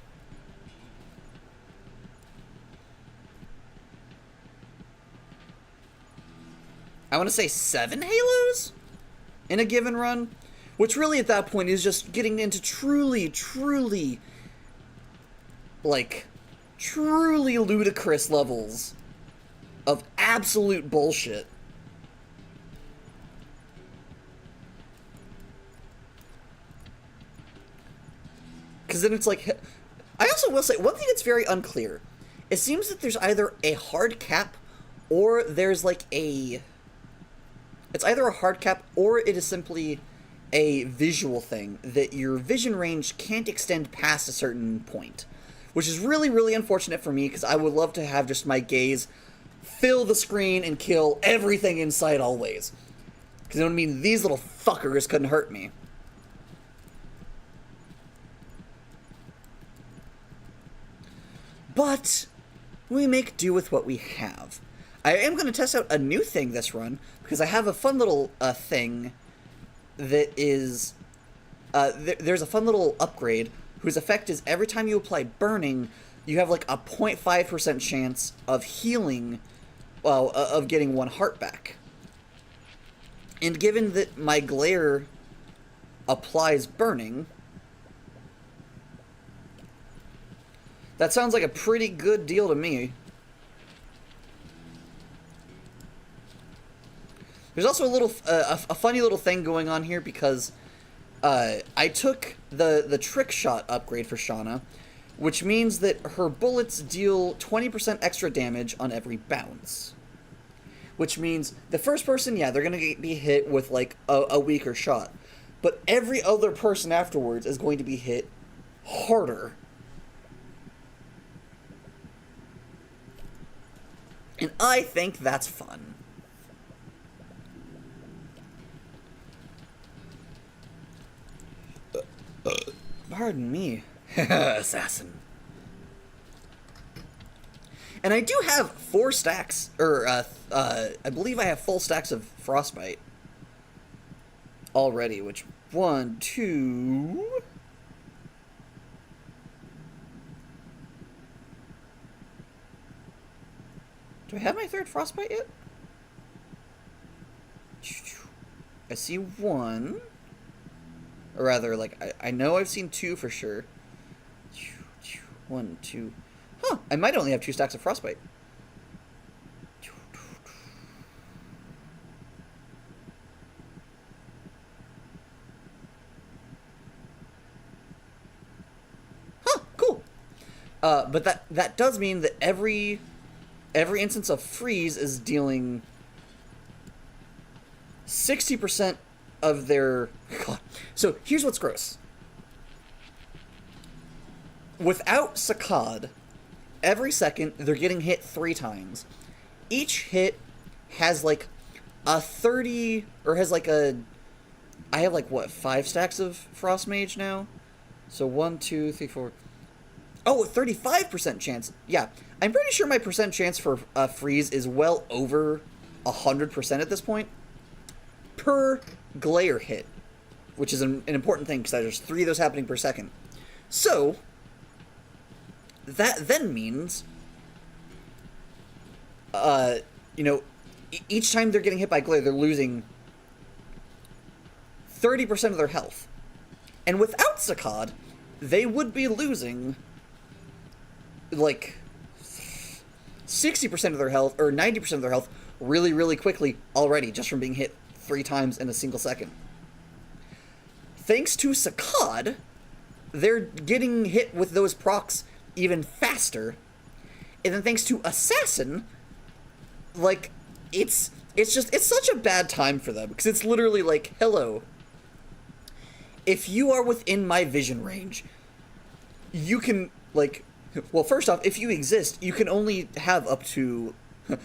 I want to say 7 Halos in a given run, which really at that point is just getting into truly ludicrous levels of absolute bullshit. Because then it's like, I also will say, one thing that's very unclear, it seems that there's either a hard cap or there's like it's either a hard cap or it is simply a visual thing, that your vision range can't extend past a certain point. Which is really unfortunate for me, because I would love to have just my gaze fill the screen and kill everything in sight always. Because you know what I mean? These little fuckers couldn't hurt me. But we make do with what we have. I am going to test out a new thing this run, because I have a fun little thing that is... there's a fun little upgrade whose effect is every time you apply burning, you have like a 0.5% chance of healing, well, of getting 1 heart back. And given that my glare applies burning, that sounds like a pretty good deal to me. There's also a little, a funny little thing going on here, because I took the trick shot upgrade for Shauna, which means that her bullets deal 20% extra damage on every bounce. Which means the first person, yeah, they're going to be hit with like a weaker shot. But every other person afterwards is going to be hit harder. And I think that's fun. Pardon me, assassin. And I do have 4 stacks, or, I believe I have full stacks of Frostbite already, which, 1, 2... Do I have my third frostbite yet? I see one. Or rather, like, I know I've seen two for sure. 1, 2. Huh, I might only have 2 stacks of frostbite. Huh, cool. But that does mean that every instance of freeze is dealing 60% of their... God. So here's what's gross. Without Saccade, every second they're getting hit 3 times. Each hit has like a 30, or has like a... I have like, what, 5 stacks of Frost Mage now? So 1, 2, 3, 4... Oh, a 35% chance. Yeah, I'm pretty sure my percent chance for freeze is well over 100% at this point. Per glare hit. Which is an important thing, because there's 3 of those happening per second. So, that then means, you know, each time they're getting hit by glare, they're losing 30% of their health. And without Saccade, they would be losing, like, 60% of their health, or 90% of their health, really, really quickly already, just from being hit 3 times in a single second. Thanks to Saccade, they're getting hit with those procs even faster. And then thanks to Assassin, like, it's such a bad time for them, because it's literally like, hello, if you are within my vision range, you can, like, well, first off, if you exist, you can only have up to,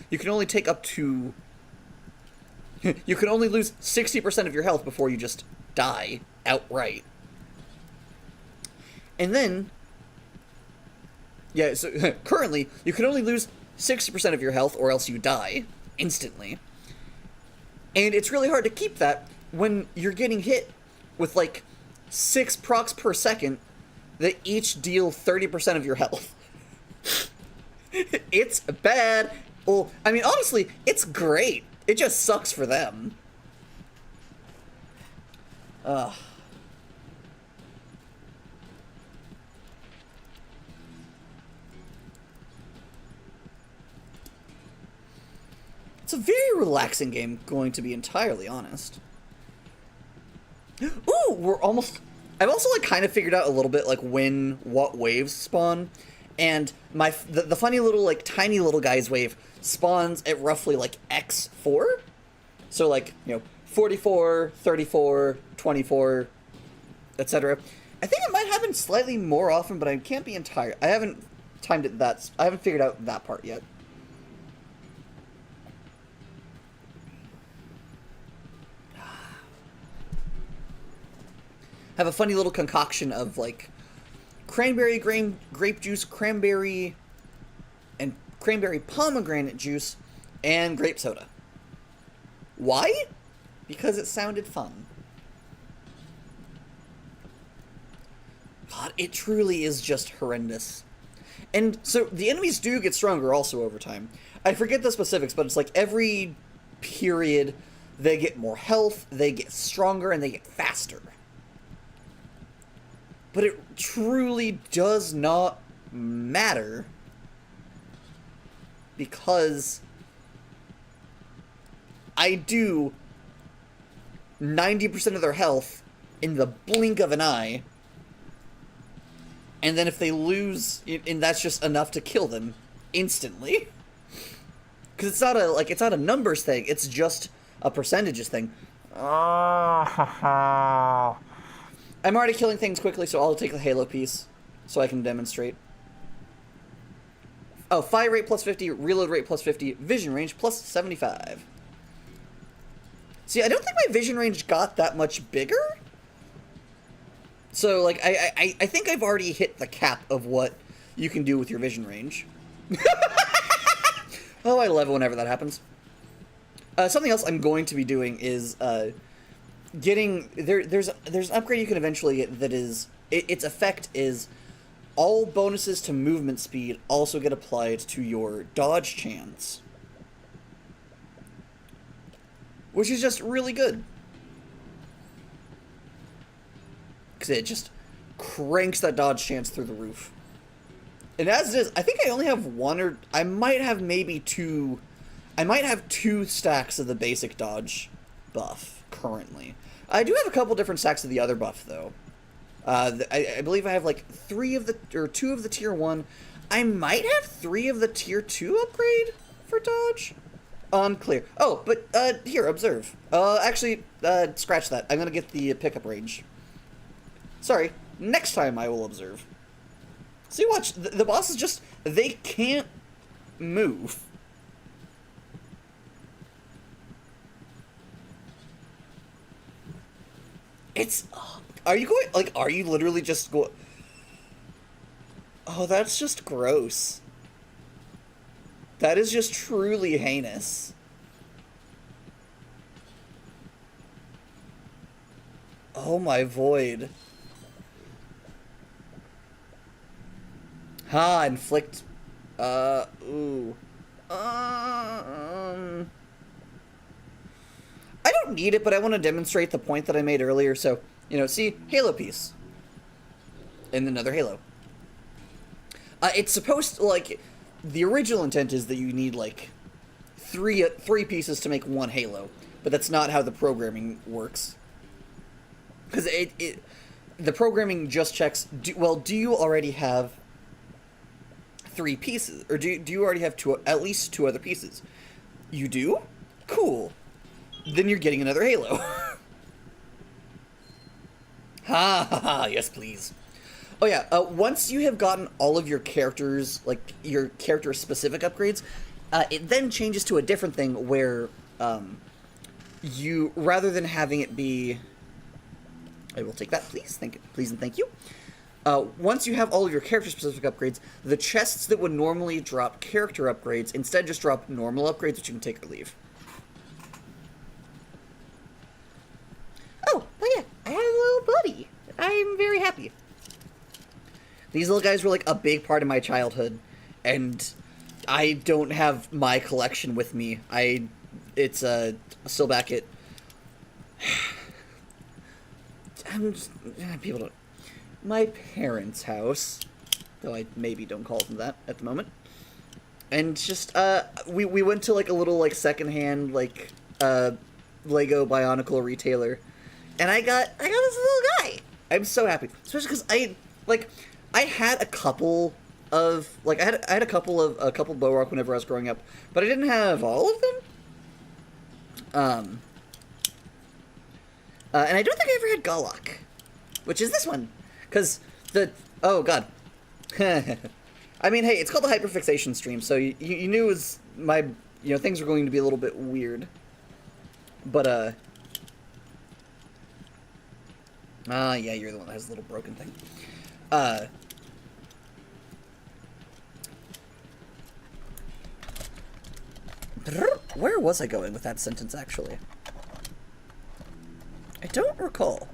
you can only take up to, you can only lose 60% of your health before you just die outright. And then, yeah, so currently, you can only lose 60% of your health or else you die instantly. And it's really hard to keep that when you're getting hit with, like, 6 procs per second that each deal 30% of your health. It's bad. Well, I mean, honestly, it's great. It just sucks for them. Ugh. It's a very relaxing game, going to be entirely honest. Ooh, we're almost... I've also, like, kind of figured out a little bit, like, what waves spawn. And the funny little, like, tiny little guy's wave spawns at roughly, like, X4. So, like, you know, 44, 34, 24, etc. I think it might happen slightly more often, but I can't be entire. I haven't timed it that... I haven't figured out that part yet. Have a funny little concoction of, like, cranberry grape juice, cranberry pomegranate juice, and grape soda. Why? Because it sounded fun. God, it truly is just horrendous. And so the enemies do get stronger also over time. I forget the specifics, but it's like every period they get more health, they get stronger, and they get faster. But it truly does not matter, because I do 90% of their health in the blink of an eye, and then if they lose, and that's just enough to kill them instantly. Because it's not a numbers thing, it's just a percentages thing. I'm already killing things quickly, so I'll take the Halo piece, so I can demonstrate. Oh, fire rate plus 50, reload rate plus 50, vision range plus 75. See, I don't think my vision range got that much bigger. So, like, I think I've already hit the cap of what you can do with your vision range. Oh, I love it whenever that happens. Something else I'm going to be doing is, there's an upgrade you can eventually get that is, its effect is all bonuses to movement speed also get applied to your dodge chance. which is just really good. Because it just cranks that dodge chance through the roof. And as it is, I think I only have one or... I might have maybe two... I might have 2 stacks of the basic dodge buff currently. I do have a couple different stacks of the other buff, though. I believe I have, like, 2 of the tier 1. I might have 3 of the tier 2 upgrade for dodge. Unclear. Oh, but, here, observe. Actually, scratch that. I'm gonna get the pickup range. Sorry. Next time I will observe. See, watch. The bosses just... They can't move. It's... Are you going... Like, are you literally just going... Oh, that's just gross. That is just truly heinous. Oh, my void. Ha, inflict... ooh. I don't need it, but I want to demonstrate the point that I made earlier, so, you know, see, Halo piece. And another Halo. It's supposed to, like, the original intent is that you need, like, three pieces to make 1 Halo, but that's not how the programming works. Because the programming just checks, do you already have 3 pieces? Or do you already have at least 2 other pieces? You do? Cool. Then you're getting another Halo. Ha ha ha, yes please. Oh yeah, once you have gotten all of your characters, like, your character-specific upgrades, it then changes to a different thing where, you, rather than having it be... I will take that, please. Please and thank you. Once you have all of your character-specific upgrades, the chests that would normally drop character upgrades instead just drop normal upgrades, which you can take or leave. Oh, yeah, I have a little buddy. I'm very happy. These little guys were, like, a big part of my childhood, and I don't have my collection with me. It's still back at... people don't... My parents' house, though I maybe don't call them that at the moment. And just, we went to, like, a little, like, secondhand, like, Lego Bionicle retailer, and I got this little guy. I'm so happy, especially because I had a couple of, like, I had a couple of Bowark whenever I was growing up, but I didn't have all of them. And I don't think I ever had Galak, which is this one, because oh god. I mean, hey, it's called the Hyperfixation stream, so you knew it was things were going to be a little bit weird. But, yeah, you're the one that has the little broken thing. Where was I going with that sentence, actually? I don't recall.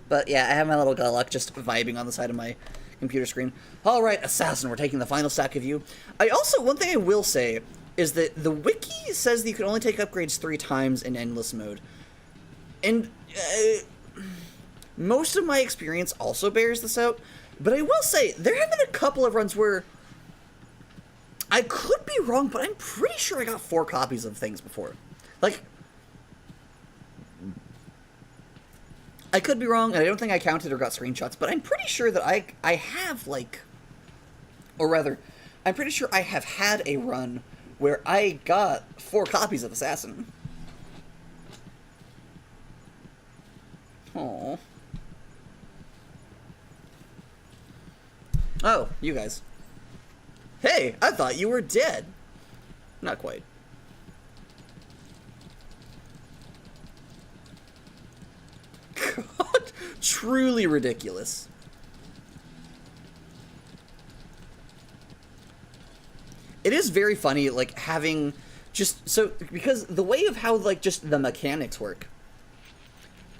But, yeah, I have my little Galak just vibing on the side of my computer screen. Alright, Assassin, we're taking the final stack of you. One thing I will say is that the wiki says that you can only take upgrades 3 times in endless mode. And, most of my experience also bears this out, but I will say, there have been a couple of runs where I could be wrong, but I'm pretty sure I got 4 copies of things before. Like, I could be wrong, and I don't think I counted or got screenshots, but I'm pretty sure that I have, like... Or rather, I'm pretty sure I have had a run where I got 4 copies of Assassin. Aww. Oh, you guys. Hey, I thought you were dead. Not quite. God, truly ridiculous. It is very funny, like, having just, so, because the way of how, like, just the mechanics work,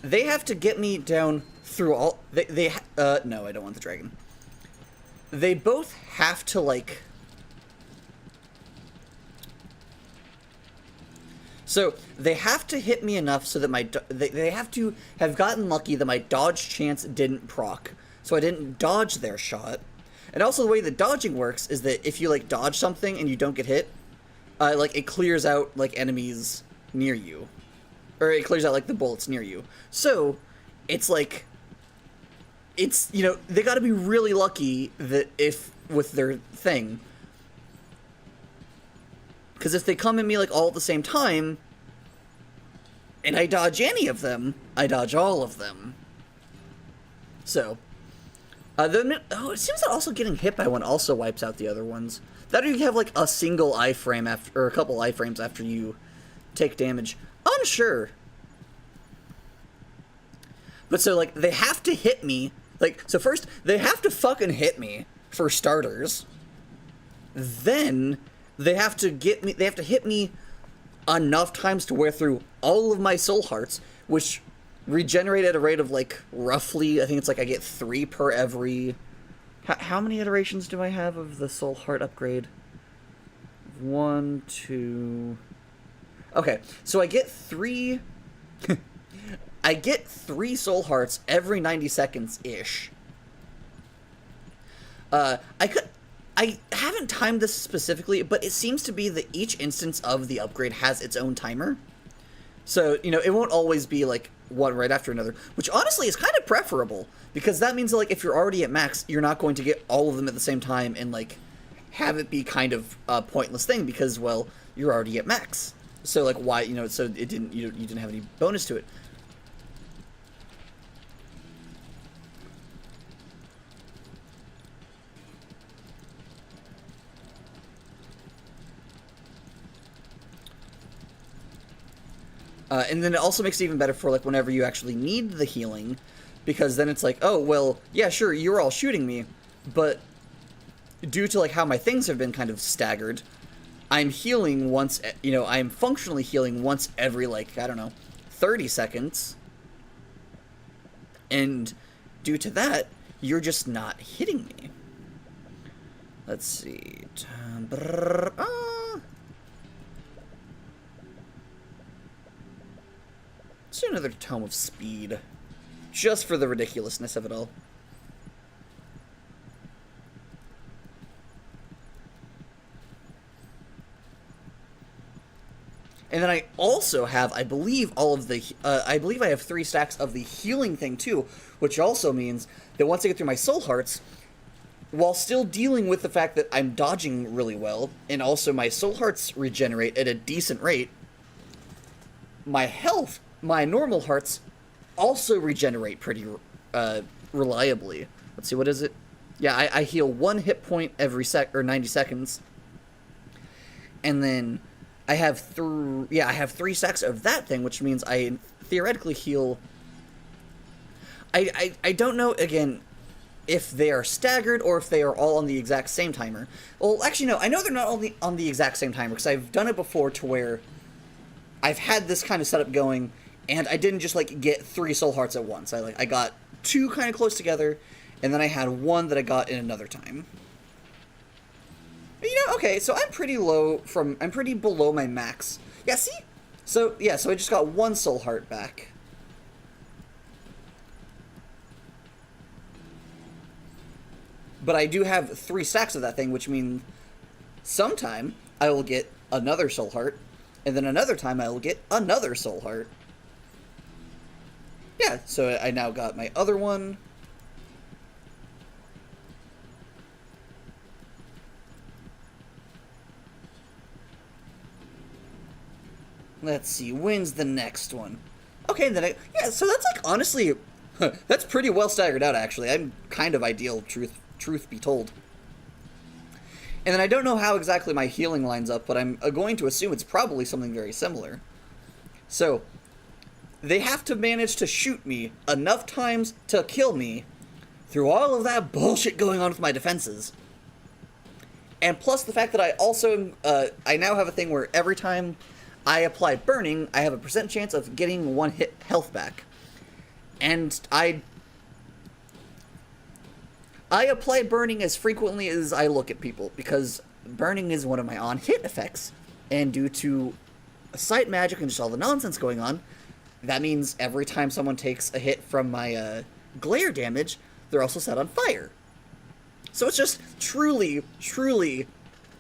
they have to get me down through all, no, I don't want the dragon. They both have to, like, So they have to hit me enough so that they have to have gotten lucky that my dodge chance didn't proc. So I didn't dodge their shot. And also the way that dodging works is that if you like dodge something and you don't get hit, like it clears out like enemies near you. Or it clears out like the bullets near you. So it's like, it's, you know, they gotta be really lucky that if, with their thing. Because if they come at me like all at the same time, and I dodge any of them, I dodge all of them. So, it seems that also getting hit by one also wipes out the other ones. That or you have like a single iframe after, or a couple iframes after you take damage. Unsure. But so like they have to hit me. Like, so first they have to fucking hit me for starters. Then they have to get me. They have to hit me enough times to wear through all of my soul hearts, which regenerate at a rate of like roughly, I think it's like I get 3 per every. How many iterations do I have of the soul heart upgrade? 1, 2. Okay, so I get 3. I get 3 soul hearts every 90 seconds ish. I haven't timed this specifically, but it seems to be that each instance of the upgrade has its own timer. So, you know, it won't always be like one right after another, which honestly is kind of preferable, because that means that, like, if you're already at max, you're not going to get all of them at the same time and, like, have it be kind of a pointless thing, because, well, you're already at max. So, like, why, you know, so it didn't, you didn't have any bonus to it. And then it also makes it even better for, like, whenever you actually need the healing, because then it's like, oh, well, yeah, sure, you're all shooting me, but due to, like, how my things have been kind of staggered, I'm healing once, you know, I'm functionally healing once every, like, I don't know, 30 seconds, and due to that, you're just not hitting me. Let's see. Let's do another Tome of Speed, just for the ridiculousness of it all. And then I also have, I believe, all of the, I believe I have 3 stacks of the healing thing too, which also means that once I get through my soul hearts, while still dealing with the fact that I'm dodging really well, and also my soul hearts regenerate at a decent rate, my health, my normal hearts, also regenerate pretty reliably. Let's see, what is it? Yeah, I heal 1 hit point every 90 seconds. And then I have 3 stacks of that thing, which means I theoretically heal. I don't know, again, if they are staggered or if they are all on the exact same timer. Well, actually, no, I know they're not on the exact same timer, because I've done it before to where I've had this kind of setup going, and I didn't just, like, get 3 soul hearts at once. I got 2 kind of close together, and then I had 1 that I got in another time. You know, okay, so I'm pretty I'm pretty below my max. Yeah, see? So, yeah, so I just got 1 soul heart back. But I do have 3 stacks of that thing, which means sometime I will get another soul heart, and then another time I will get another soul heart. Yeah, so I now got my other one. Let's see, when's the next one? Okay, then yeah, so that's, like, honestly, that's pretty well staggered out, actually. I'm kind of ideal, truth be told. And then I don't know how exactly my healing lines up, but I'm going to assume it's probably something very similar. So, they have to manage to shoot me enough times to kill me through all of that bullshit going on with my defenses. And plus the fact that I also, I now have a thing where every time I apply burning, I have a % chance of getting 1 hit health back. And I apply burning as frequently as I look at people, because burning is one of my on-hit effects. And due to sight magic and just all the nonsense going on, that means every time someone takes a hit from my glare damage, they're also set on fire. So it's just truly, truly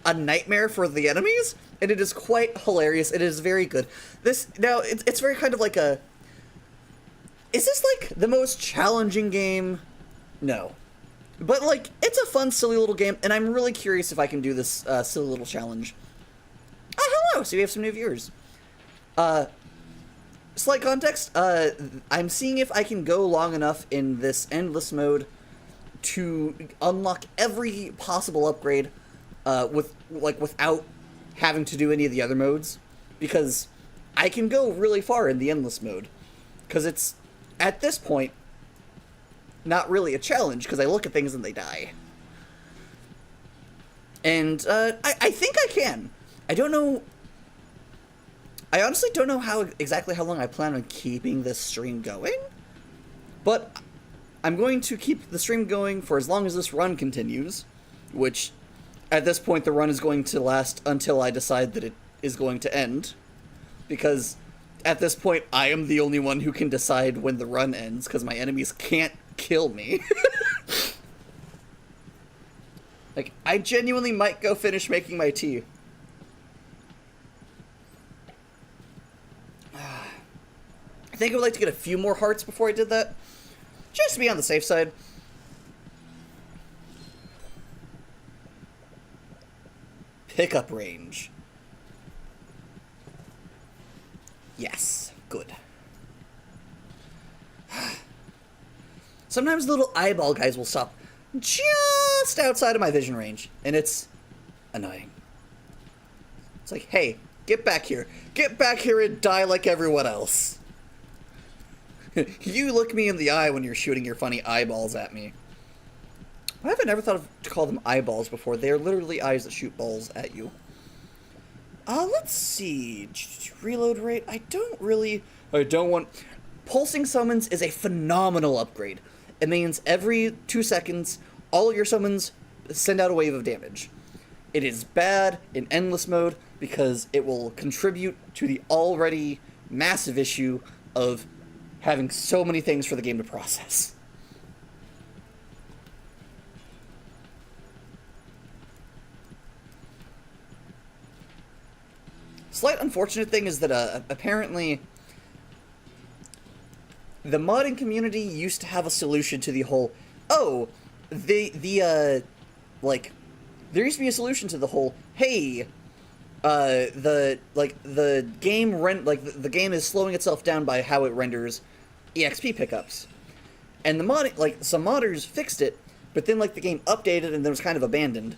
a nightmare for the enemies, and it is quite hilarious. It is very good. It's very kind of like a... Is this, like, the most challenging game? No. But, like, it's a fun, silly little game, and I'm really curious if I can do this silly little challenge. Oh, hello! So we have some new viewers. Slight context, I'm seeing if I can go long enough in this endless mode to unlock every possible upgrade without having to do any of the other modes, because I can go really far in the endless mode, because it's, at this point, not really a challenge, because I look at things and they die. And I think I can. I don't know. I honestly don't know exactly how long I plan on keeping this stream going, but I'm going to keep the stream going for as long as this run continues, which at this point the run is going to last until I decide that it is going to end, because at this point I am the only one who can decide when the run ends, because my enemies can't kill me. Like, I genuinely might go finish making my tea. I think I would like to get a few more hearts before I did that, just to be on the safe side. Pickup range. Yes, good. Sometimes little eyeball guys will stop just outside of my vision range, and it's annoying. It's like, hey, get back here. Get back here and die like everyone else. You look me in the eye when you're shooting your funny eyeballs at me. Why have I never thought to call them eyeballs before? They are literally eyes that shoot balls at you. Let's see. Reload rate. I don't want... Pulsing summons is a phenomenal upgrade. It means every 2 seconds, all your summons send out a wave of damage. It is bad in endless mode because it will contribute to the already massive issue of having so many things for the game to process. Slight unfortunate thing is that apparently the modding community used to have a solution to the whole, there used to be a solution to the whole, hey, the game is slowing itself down by how it renders EXP pickups. And some modders fixed it, but then, the game updated and then was kind of abandoned.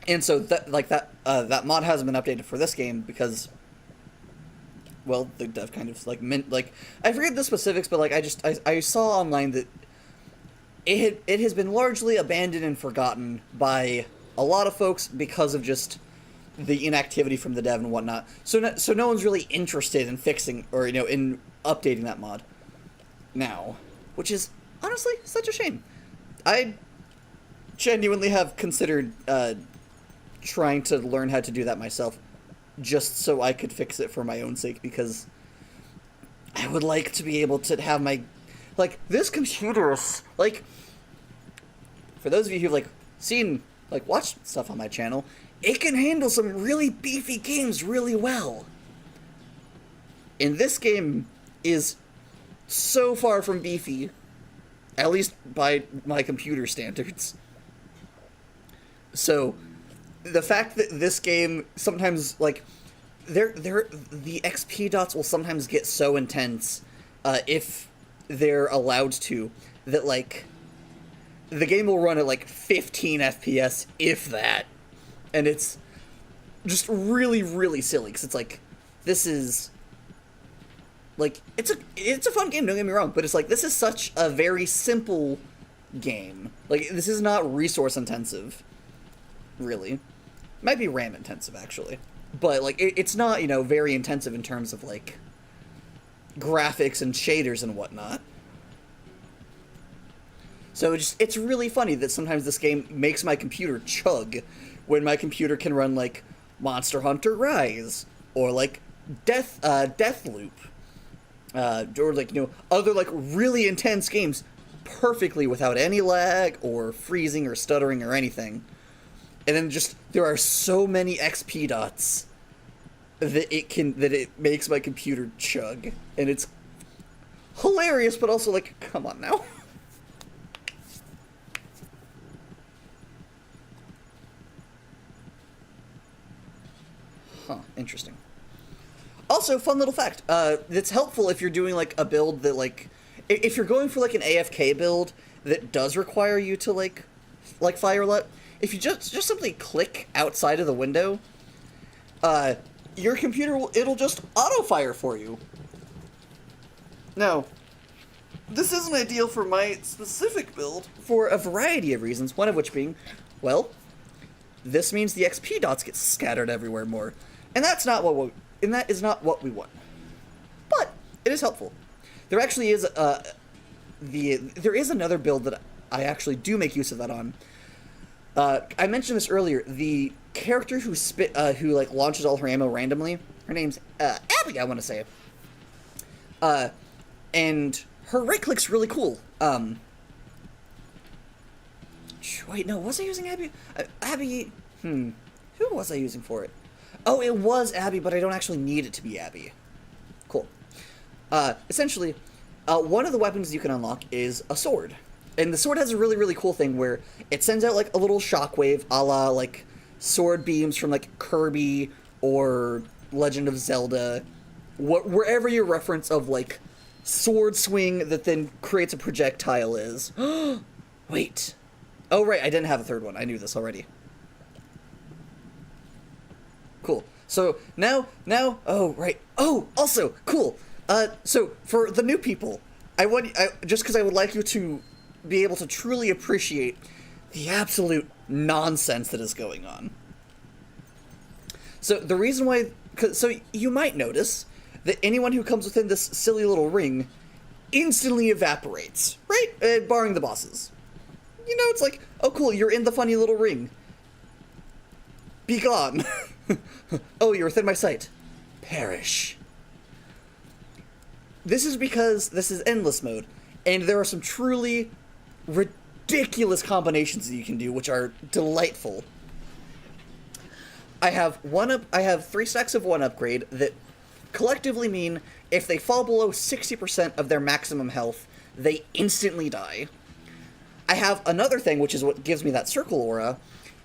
And so that mod hasn't been updated for this game because, well, the dev kind of, I forget the specifics, but, I saw online that it has been largely abandoned and forgotten by a lot of folks because of just the inactivity from the dev and whatnot. So no one's really interested in fixing, or, in updating that mod now, which is honestly such a shame. I genuinely have considered trying to learn how to do that myself, just so I could fix it for my own sake, because I would like to be able to have my, this computer is, for those of you who've, seen, watched stuff on my channel, it can handle some really beefy games really well. And this game is so far from beefy, at least by my computer standards. So, the fact that this game sometimes, the XP dots will sometimes get so intense, if they're allowed to, that, the game will run at, 15 FPS, if that. And it's just really, really silly, because it's this is, it's a fun game, don't get me wrong, but it's this is such a very simple game. This is not resource intensive, really. Might be RAM intensive, actually. But, it's not, very intensive in terms of, graphics and shaders and whatnot. So it's really funny that sometimes this game makes my computer chug when my computer can run, Monster Hunter Rise, or like Deathloop, or like, you know, other like really intense games perfectly without any lag or freezing or stuttering or anything. And then just there are so many XP dots that it makes my computer chug, and it's hilarious, but also like, come on now. Huh, interesting. Also, fun little fact, it's helpful if you're doing like a build that like, if you're going for like an AFK build that does require you to like fire let, if you just simply click outside of the window, your computer it'll just auto fire for you. Now, this isn't ideal for my specific build for a variety of reasons, one of which being, well, this means the XP dots get scattered everywhere more, and that is not what we want. But it is helpful. There actually is there is another build that I actually do make use of that on. I mentioned this earlier. The character who like launches all her ammo randomly. Her name's Abby, I want to say. And her right click's really cool. Wait, no, was I using Abby? Abby. Who was I using for it? Oh, it was Abby, but I don't actually need it to be Abby. Cool. Essentially, one of the weapons you can unlock is a sword. And the sword has a really, really cool thing where it sends out, like, a little shockwave a la, like, sword beams from, like, Kirby or Legend of Zelda. Wherever your reference of, like, sword swing that then creates a projectile is. Wait. Oh, right, I didn't have a third one. I knew this already. Cool. So, now, oh, right. Oh, also, cool. So, for the new people, just because I would like you to be able to truly appreciate the absolute nonsense that is going on. So, the reason why... So, you might notice that anyone who comes within this silly little ring instantly evaporates, right? Barring the bosses. You know, it's like, oh, cool, you're in the funny little ring. Be gone. Oh, you're within my sight. Perish. This is because this is endless mode, and there are some truly ridiculous combinations that you can do, which are delightful. I have 3 stacks of 1 upgrade that collectively mean if they fall below 60% of their maximum health, they instantly die. I have another thing, which is what gives me that circle aura,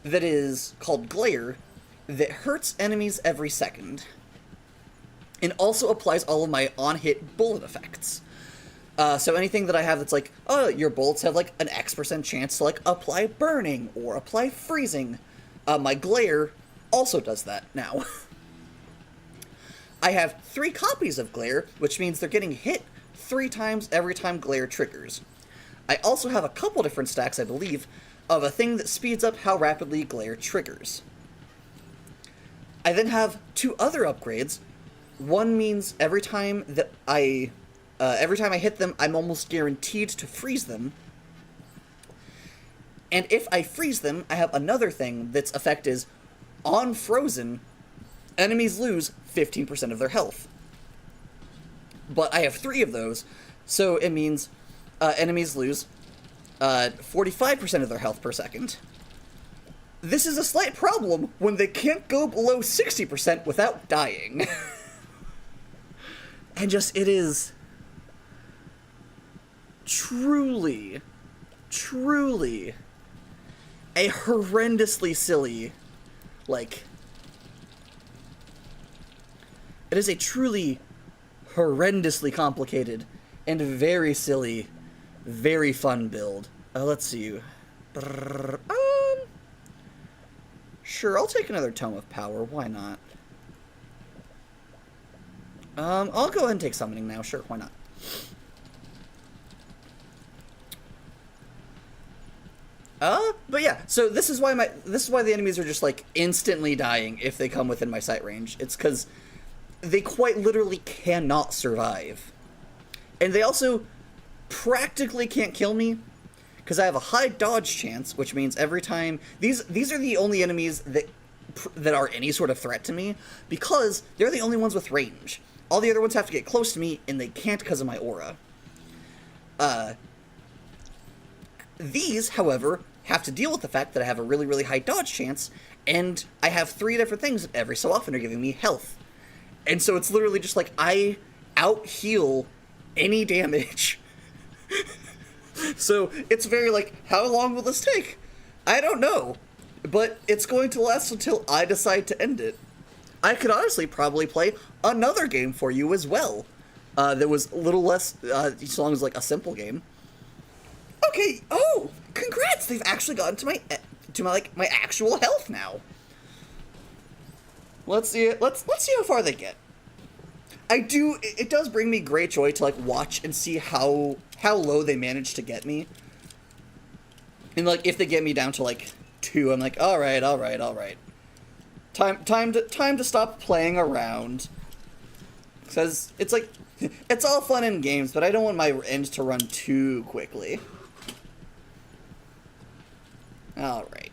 that is called Glare, that hurts enemies every second, and also applies all of my on-hit bullet effects. So anything that I have that's like, oh, your bullets have like an X% chance to like apply burning or apply freezing, my Glare also does that now. I have 3 copies of Glare, which means they're getting hit 3 times every time Glare triggers. I also have a couple different stacks, I believe, of a thing that speeds up how rapidly Glare triggers. I then have 2 other upgrades. One means every time I hit them, I'm almost guaranteed to freeze them. And if I freeze them, I have another thing that's effect is, on frozen, enemies lose 15% of their health. But I have 3 of those, so it means enemies lose 45% of their health per second. This is a slight problem when they can't go below 60% without dying. And just, it is truly a horrendously silly, like, it is a truly horrendously complicated and very silly, very fun build. Let's see. Sure, I'll take another Tome of Power. Why not? I'll go ahead and take Summoning now. Sure, why not? But yeah, so this is why the enemies are just like instantly dying if they come within my sight range. It's because they quite literally cannot survive. And they also practically can't kill me because I have a high dodge chance, which means every time these are the only enemies that that are any sort of threat to me, because they're the only ones with range. All the other ones have to get close to me, and they can't because of my aura. These, however, have to deal with the fact that I have a really, really high dodge chance, and I have 3 different things that every so often are giving me health. And so it's literally just like, I out-heal any damage. So it's very like, how long will this take? I don't know. But it's going to last until I decide to end it. I could honestly probably play another game for you as well. That was a little less, as long as like a simple game. Okay, oh, congrats! They've actually gotten to my actual health now. Let's see it. Let's see how far they get. It does bring me great joy to like watch and see how low they manage to get me. And like if they get me down to like 2, I'm like, all right. Time to stop playing around. Because it's like, it's all fun in games, but I don't want my end to run too quickly. Alright.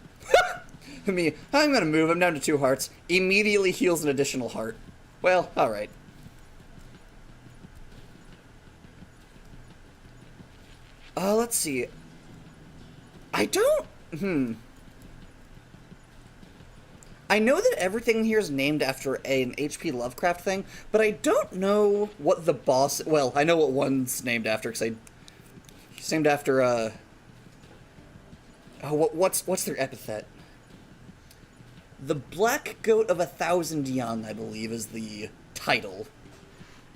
I'm gonna move. I'm down to 2 hearts. Immediately heals an additional heart. Well, alright. Let's see. I know that everything here is named after an H.P. Lovecraft thing, but I don't know what the boss... Well, I know what one's named after, because it's named after, what's their epithet? The Black Goat of 1,000 Young, I believe, is the title.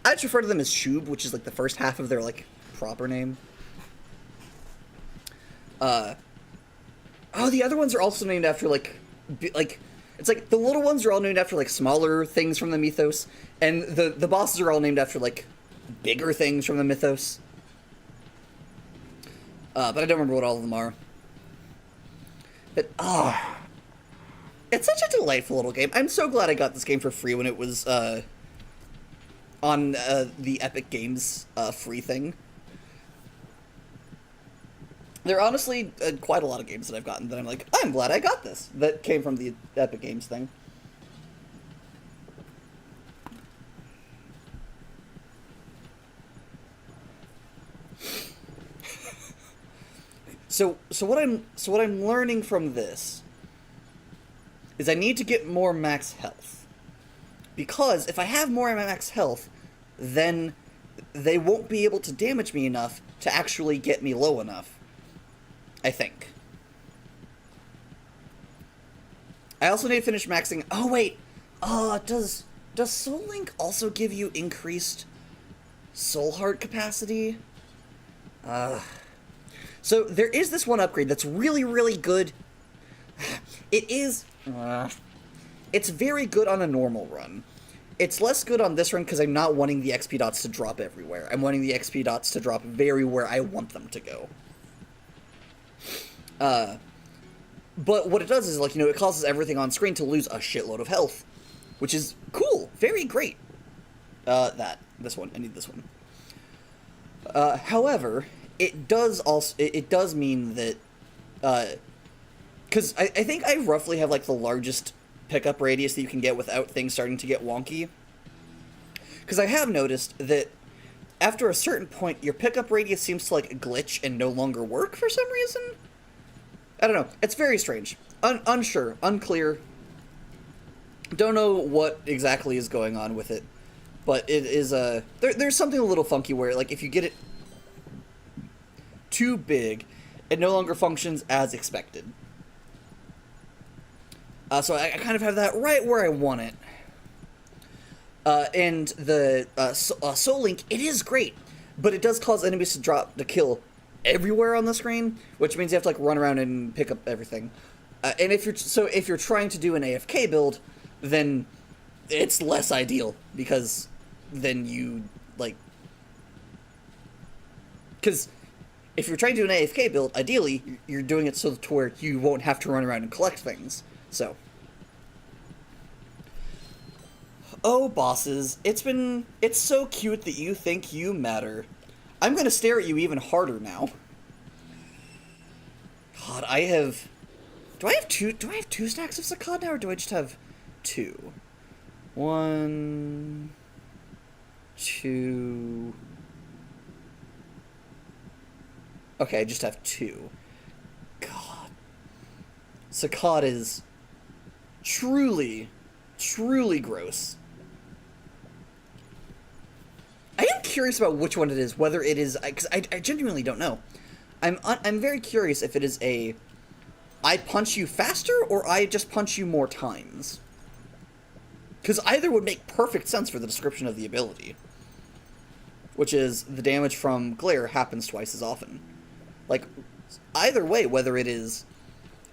I just refer to them as Shub, which is, like, the first half of their, like, proper name. Oh, the other ones are also named after, like... It's like, the little ones are all named after, like, smaller things from the mythos, and the bosses are all named after, like, bigger things from the mythos. But I don't remember what all of them are. But, it's such a delightful little game. I'm so glad I got this game for free when it was, on, the Epic Games, free thing. There are honestly quite a lot of games that I've gotten that I'm like, I'm glad I got this. That came from the Epic Games thing. So what I'm learning from this is I need to get more max health. Because if I have more max health, then they won't be able to damage me enough to actually get me low enough. I think. I also need to finish maxing... Oh, wait! Does Soul Link also give you increased soul heart capacity? So, there is this one upgrade that's really, really good. It is... it's very good on a normal run. It's less good on this run because I'm not wanting the XP dots to drop everywhere. I'm wanting the XP dots to drop very where I want them to go. But what it does is, like, it causes everything on screen to lose a shitload of health. Which is cool. Very great. This one. I need this one. However, it does mean that, because I think I roughly have, like, the largest pickup radius that you can get without things starting to get wonky. Because I have noticed that after a certain point, your pickup radius seems to, like, glitch and no longer work for some reason. I don't know. It's very strange. Unsure. Unclear. Don't know what exactly is going on with it. But it is, there's something a little funky where, like, if you get it too big, it no longer functions as expected. So I kind of have that right where I want it. And the Soul Link, it is great, but it does cause enemies to kill everywhere on the screen, which means you have to, like, run around and pick up everything. And if you're trying to do an AFK build, then it's less ideal, because then you, like... Because if you're trying to do an AFK build, ideally, you're doing it so to where you won't have to run around and collect things. So... Oh, bosses, it's so cute that you think you matter. I'm gonna stare at you even harder now. God, I have Do I have two stacks of Saccad now, or do I just have two? 1, 2. Okay, I just have 2. God. Saccad is truly, truly gross. I am curious about which one it is, whether it is, because I genuinely don't know. I'm very curious if it is a, I punch you faster, or I just punch you more times. Because either would make perfect sense for the description of the ability. Which is, the damage from glare happens twice as often. Like, either way, whether it is,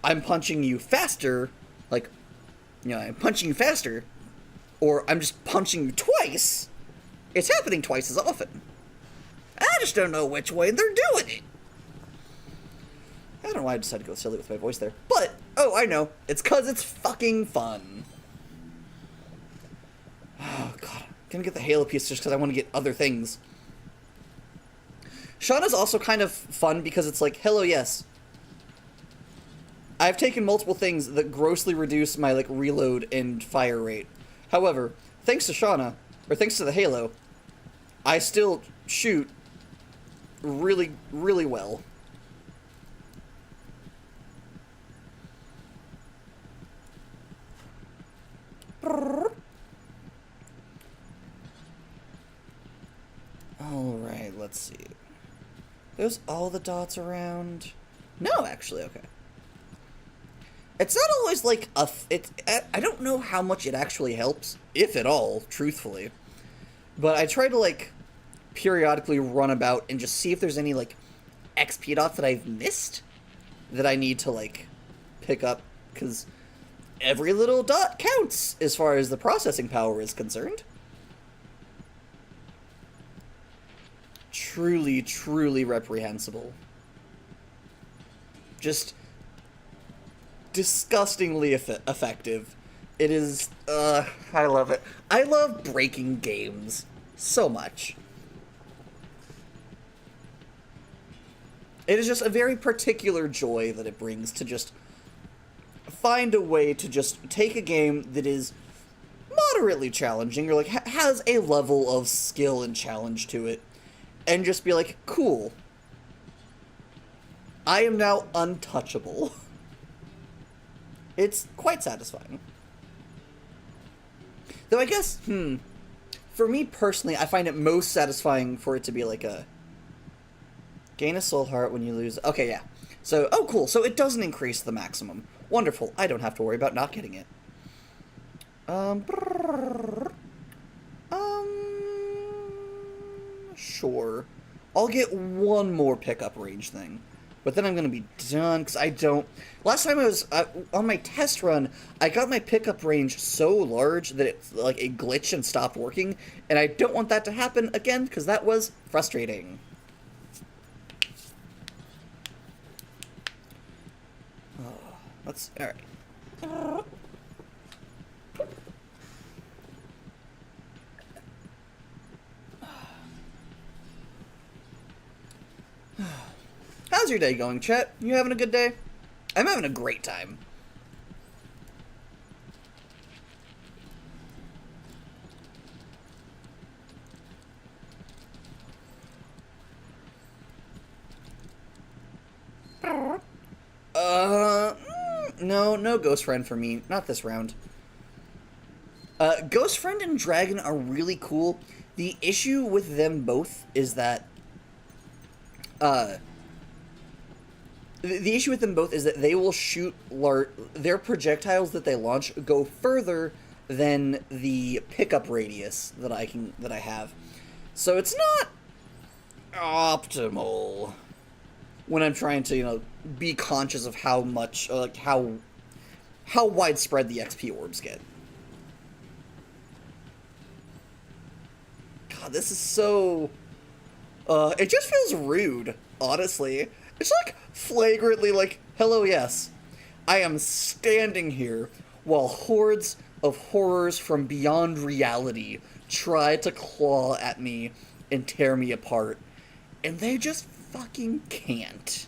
I'm punching you faster, like, you know, I'm punching you faster, or I'm just punching you twice, it's happening twice as often. I just don't know which way they're doing it. I don't know why I decided to go silly with my voice there. But, oh, I know. It's because it's fucking fun. Oh, God. I'm gonna get the Halo piece just because I want to get other things. Shauna's also kind of fun because it's like, hello, yes. I've taken multiple things that grossly reduce my, like, reload and fire rate. However, thanks to Shauna, or thanks to the Halo, I still shoot really, really well. Alright, let's see. There's all the dots around. No, actually, okay. It's not always like I don't know how much it actually helps, if at all, truthfully. But I try to, like, periodically run about and just see if there's any, like, XP dots that I've missed that I need to, like, pick up, because every little dot counts as far as the processing power is concerned. Truly, truly reprehensible. Just disgustingly effective. It is, I love it. I love breaking games so much. It is just a very particular joy that it brings to just find a way to just take a game that is moderately challenging, or like has a level of skill and challenge to it, and just be like, cool. I am now untouchable. It's quite satisfying. Though I guess, for me personally, I find it most satisfying for it to be like a gain a soul heart when you lose. Okay, yeah. So, oh cool, so it doesn't increase the maximum. Wonderful, I don't have to worry about not getting it. Sure. I'll get one more pickup range thing. But then I'm going to be done, because I don't... Last time I was... on my test run, I got my pickup range so large that it, like, it glitched and stopped working, and I don't want that to happen again, because that was frustrating. Oh, let's... Alright. How's your day going, Chet? You having a good day? I'm having a great time. No Ghost Friend for me. Not this round. Ghost Friend and Dragon are really cool. The issue with them both is that, the issue with them both is that they will shoot their projectiles that they launch go further than the pickup radius that I have. So it's not optimal when I'm trying to, you know, be conscious of how much, like, how widespread the XP orbs get. God, this is so... it just feels rude, honestly. It's, like, flagrantly like, hello, yes. I am standing here while hordes of horrors from beyond reality try to claw at me and tear me apart. And they just fucking can't.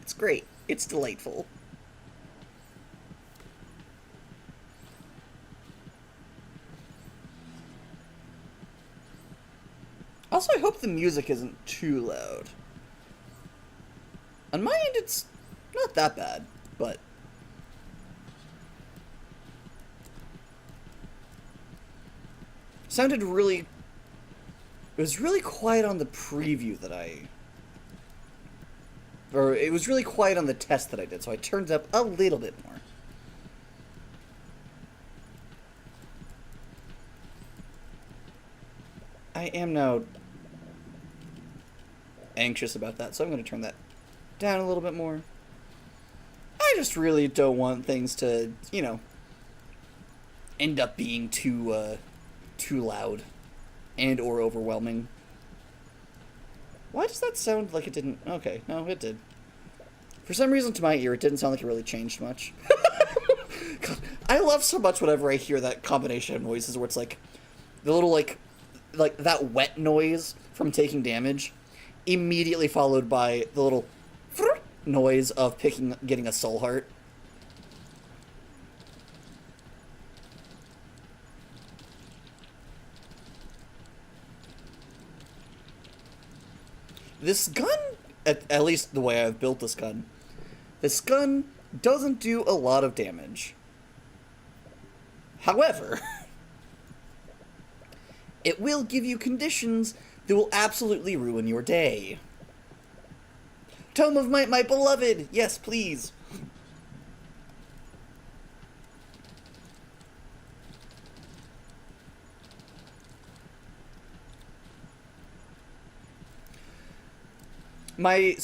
It's great. It's delightful. Also, I hope the music isn't too loud. On my end, it's not that bad, but... Sounded really... It was really quiet on the preview that I... Or it was really quiet on the test that I did, so I turned it up a little bit more. I am now anxious about that, so I'm going to turn that down a little bit more. I just really don't want things to, you know, end up being too loud and or overwhelming. Why does that sound like it didn't? Okay, no, it did. For some reason, to my ear, it didn't sound like it really changed much. God, I love so much whenever I hear that combination of noises where it's like the little like that wet noise from taking damage, immediately followed by the little noise of getting a soul heart. This gun, at least the way I've built this gun doesn't do a lot of damage. However, it will give you conditions that will absolutely ruin your day. Tome of Might, my beloved! Yes, please. My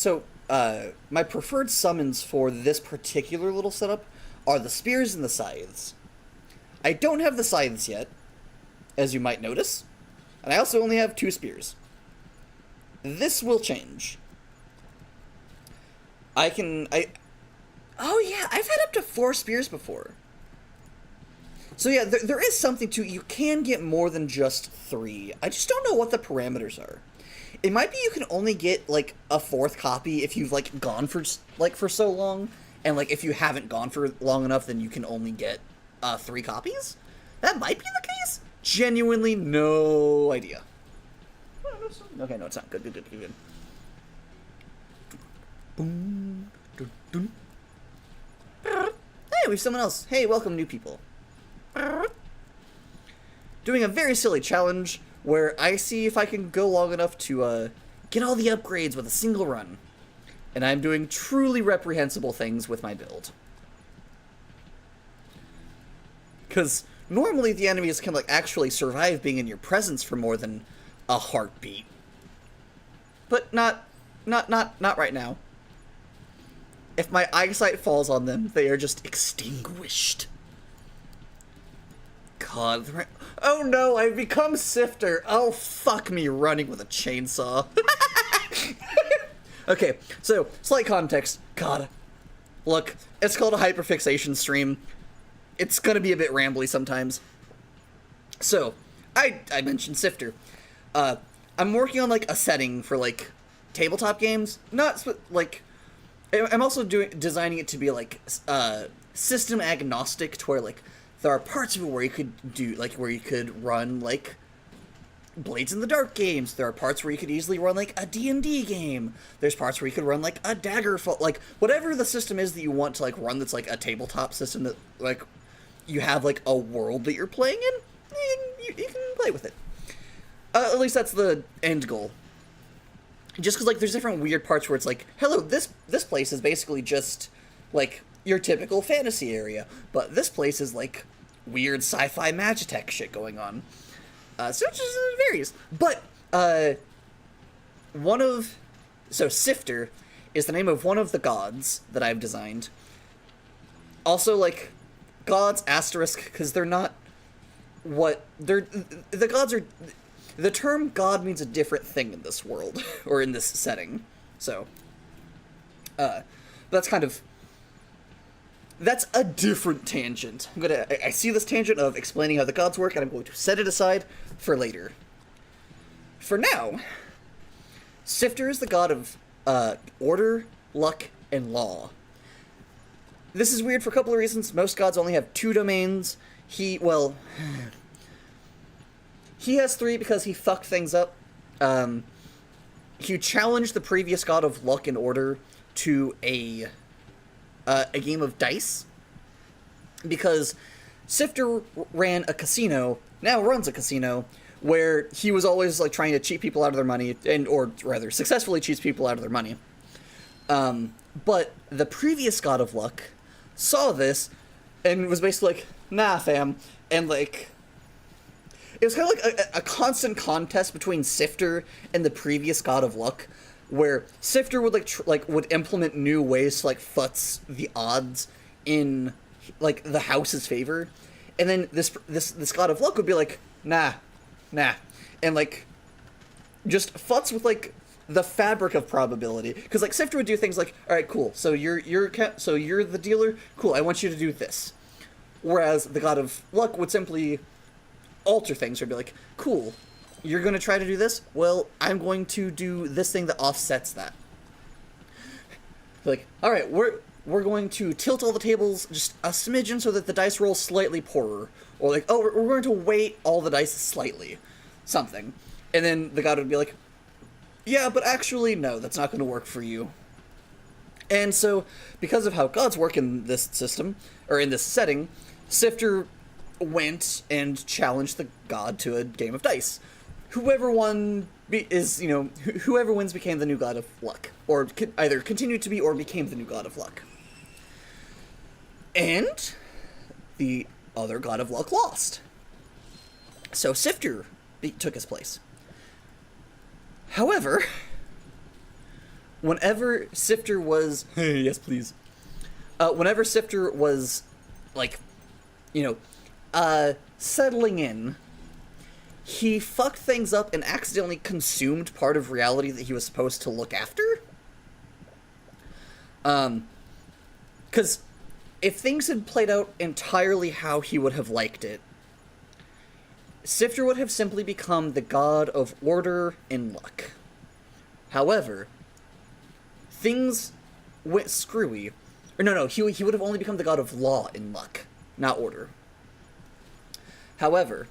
preferred summons for this particular little setup are the spears and the scythes. I don't have the scythes yet, as you might notice, and I also only have 2 spears. This will change. Oh yeah, I've had up to 4 spears before. So yeah, there is something to, you can get more than just 3. I just don't know what the parameters are. It might be you can only get, like, a 4th copy if you've, like, gone for so long, and, like, if you haven't gone for long enough, then you can only get, 3 copies? That might be the case? Genuinely no idea. Okay, no, it's not. Good. Boom. Dun. Hey, we have someone else. Hey, welcome, new people. Doing a very silly challenge where I see if I can go long enough to get all the upgrades with a single run. And I'm doing truly reprehensible things with my build. Because normally the enemies can, like, actually survive being in your presence for more than a heartbeat. But not right now. If my eyesight falls on them, they are just extinguished. God, oh no, I've become Sifter. Oh, fuck me running with a chainsaw. Okay, so, slight context. God. Look, it's called a hyperfixation stream. It's gonna be a bit rambly sometimes. So, I mentioned Sifter. I'm working on, like, a setting for, like, tabletop games. Not, like... I'm also designing it to be, like, system agnostic, to where, like, there are parts of it where you could do, like, where you could run, like, Blades in the Dark games. There are parts where you could easily run, like, a D&D game. There's parts where you could run, like, a Daggerfall. Like, whatever the system is that you want to, like, run that's, like, a tabletop system that, like, you have, like, a world that you're playing in, you can play with it. At least that's the end goal. Just because, like, there's different weird parts where it's like, hello, this place is basically just, like, your typical fantasy area, but this place is, like, weird sci-fi magitech shit going on. So it just varies. But, Sifter is the name of one of the gods that I've designed. Also, like, gods asterisk, because they're not the gods are... The term God means a different thing in this world, or in this setting, so, that's a different tangent. I see this tangent of explaining how the gods work, and I'm going to set it aside for later. For now, Sifter is the god of, order, luck, and law. This is weird for a couple of reasons. Most gods only have 2 domains. Well, he has 3 because he fucked things up. He challenged the previous god of luck and order to a game of dice, because Sifter ran a casino, now runs a casino, where he was always like trying to cheat people out of their money, or rather successfully cheats people out of their money. But the previous god of luck saw this and was basically like, nah, fam, and like, it was kind of like a constant contest between Sifter and the previous god of luck, where Sifter would would implement new ways to like futz the odds in like the house's favor, and then this god of luck would be like, nah, and like just futz with like the fabric of probability, because like Sifter would do things like, all right, cool, so you're the dealer, cool, I want you to do this, whereas the god of luck would simply alter things, or be like, cool, you're going to try to do this? Well, I'm going to do this thing that offsets that. Like, all right, we're going to tilt all the tables just a smidgen so that the dice roll slightly poorer. Or like, oh, we're going to weight all the dice slightly. Something. And then the god would be like, yeah, but actually, no, that's not going to work for you. And so, because of how gods work in this system, or in this setting, Sifter went and challenged the god to a game of dice. Whoever won whoever wins became the new god of luck, or either continued to be or became the new god of luck. And the other god of luck lost. So Sifter took his place. However, whenever Sifter was yes, please. Whenever Sifter was like, settling in, he fucked things up and accidentally consumed part of reality that he was supposed to look after. Because if things had played out entirely how he would have liked it, Sifter would have simply become the god of order and luck. However, things went screwy. Or no, he would have only become the god of law and luck, not order. However,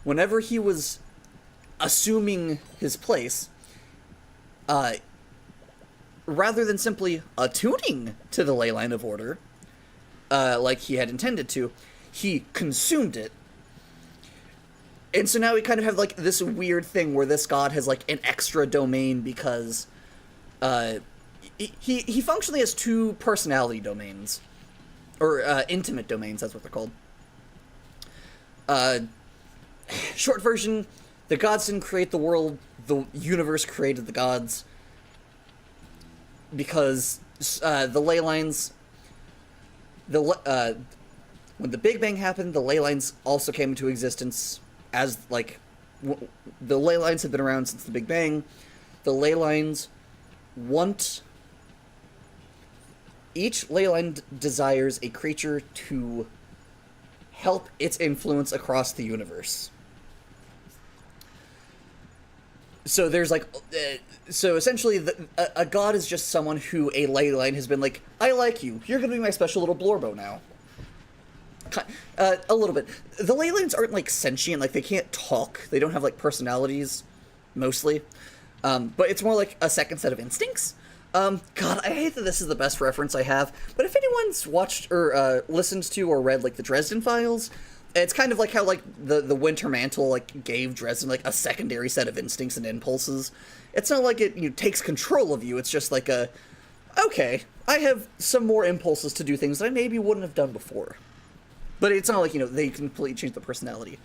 whenever he was assuming his place, rather than simply attuning to the ley line of order, like he had intended to, he consumed it. And so now we kind of have like this weird thing where this god has like an extra domain because he functionally has 2 personality domains, or intimate domains, that's what they're called. Short version, the gods didn't create the world, the universe created the gods, because the ley lines, when the Big Bang happened, the ley lines also came into existence as, like, the ley lines have been around since the Big Bang. The ley lines each ley line desires a creature to help its influence across the universe. So there's like, so essentially a god is just someone who a ley line has been like, I like you, you're gonna be my special little blorbo now. A little bit. The ley lines aren't like sentient, like they can't talk, they don't have like personalities, mostly. But it's more like a second set of instincts. God, I hate that this is the best reference I have, but if anyone's watched or listened to or read like the Dresden Files, it's kind of like how like the Winter Mantle like gave Dresden like a secondary set of instincts and impulses. It's not like it takes control of you, it's just like okay, I have some more impulses to do things that I maybe wouldn't have done before. But it's not like, they completely change the personality.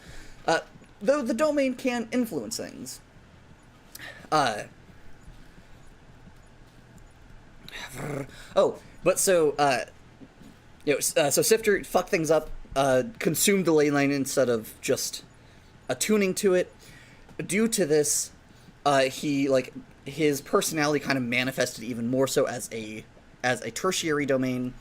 Though the domain can influence things. So Sifter fucked things up, consumed the ley line instead of just attuning to it. Due to this, his personality kind of manifested even more so as a tertiary domain.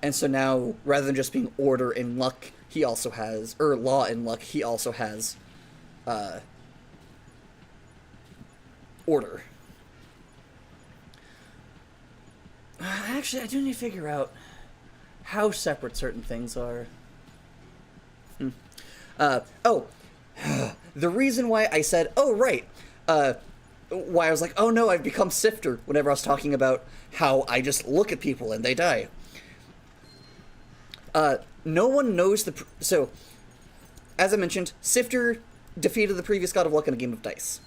And so now, rather than just being order and luck, he also has, or law and luck, he also has order. Actually, I do need to figure out how separate certain things are. Oh, the reason why I said, oh, right, why I was like, oh no, I've become Sifter whenever I was talking about how I just look at people and they die. No one knows so, as I mentioned, Sifter defeated the previous God of Luck in a game of dice.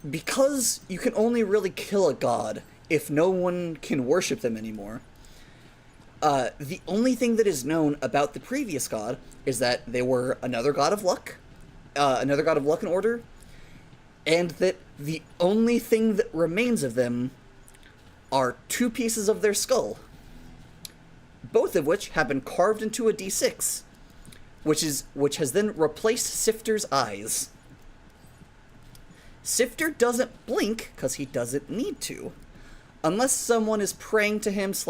Because you can only really kill a god if no one can worship them anymore, the only thing that is known about the previous god is that they were another god of luck in order, and that the only thing that remains of them are 2 pieces of their skull, both of which have been carved into a D6, which has then replaced Sifter's eyes. Sifter doesn't blink because he doesn't need to, unless someone is praying to him /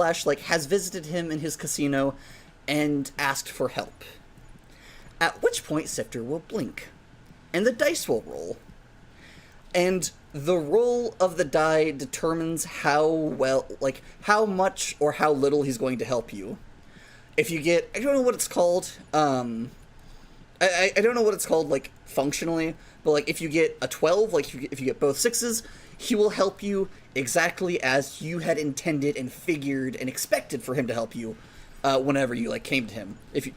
has visited him in his casino and asked for help. At which point Sifter will blink, and the dice will roll. And the roll of the die determines how much or how little he's going to help you. If you get, I don't know what it's called, I don't know what it's called, functionally, but, if you get a 12, if you get both 6s, he will help you exactly as you had intended and figured and expected for him to help you, whenever you, came to him. If you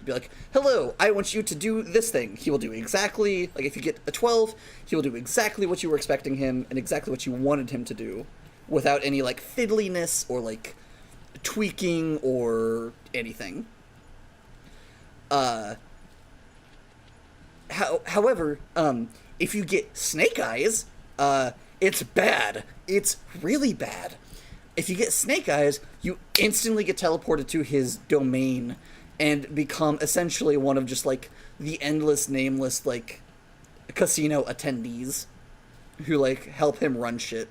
be like, hello, I want you to do this thing. He will do exactly, if you get a 12, he will do exactly what you were expecting him and exactly what you wanted him to do, without any, fiddliness or, tweaking or anything. However, if you get snake eyes, it's bad. It's really bad. If you get snake eyes, you instantly get teleported to his domain and become essentially one of just, the endless, nameless, casino attendees who, help him run shit.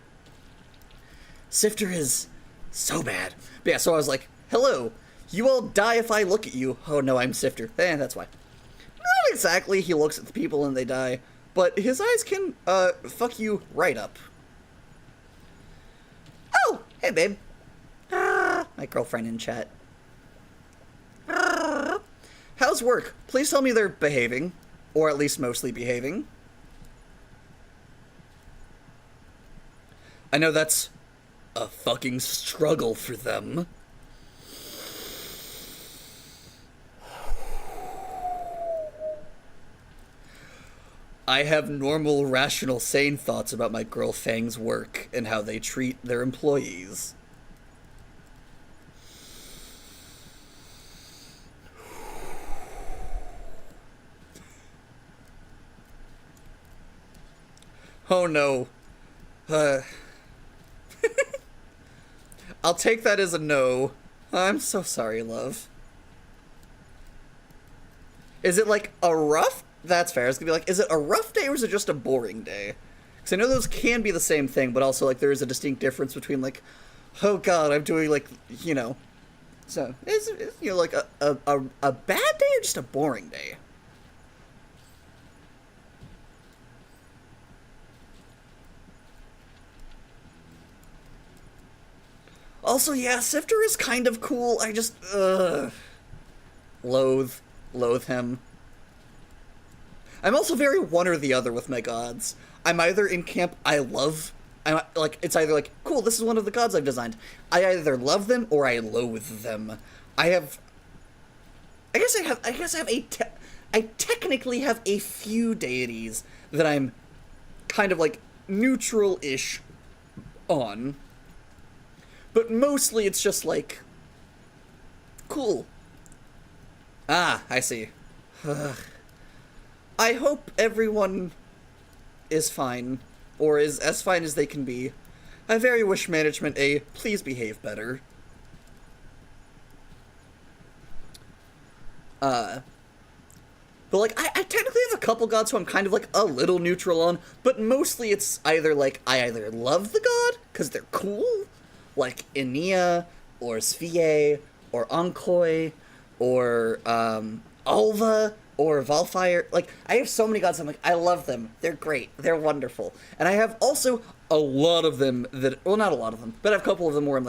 Sifter is so bad. But yeah, so I was like, hello, you all die if I look at you. Oh no, I'm Sifter. That's why. Not exactly, he looks at the people and they die, but his eyes can, fuck you right up. Oh, hey babe. My girlfriend in chat. How's work? Please tell me they're behaving, or at least mostly behaving. I know that's a fucking struggle for them. I have normal, rational, sane thoughts about my girl Fang's work and how they treat their employees. Oh no. I'll take that as a no. I'm so sorry, love. Is it a rough? That's fair. It's gonna be is it a rough day or is it just a boring day? Because I know those can be the same thing, but also there is a distinct difference between oh god, I'm doing so is a bad day or just a boring day? Also, yeah, Sifter is kind of cool. I just loathe him. I'm also very one or the other with my gods. I'm either in camp it's either cool, this is one of the gods I've designed. I either love them or I loathe them. I technically have a few deities that I'm kind of neutral-ish on. But mostly it's just cool. Ah, I see. I hope everyone is fine, or is as fine as they can be. I very wish management please behave better. But I technically have a couple gods who I'm kind of a little neutral on, but mostly it's either I either love the god, because they're cool, Enia, or Svier, or Onkoi, or Alva, or Valfire. I have so many gods, I'm I love them. They're great. They're wonderful. And I have also a lot of them that, well, not a lot of them, but I have a couple of them where I'm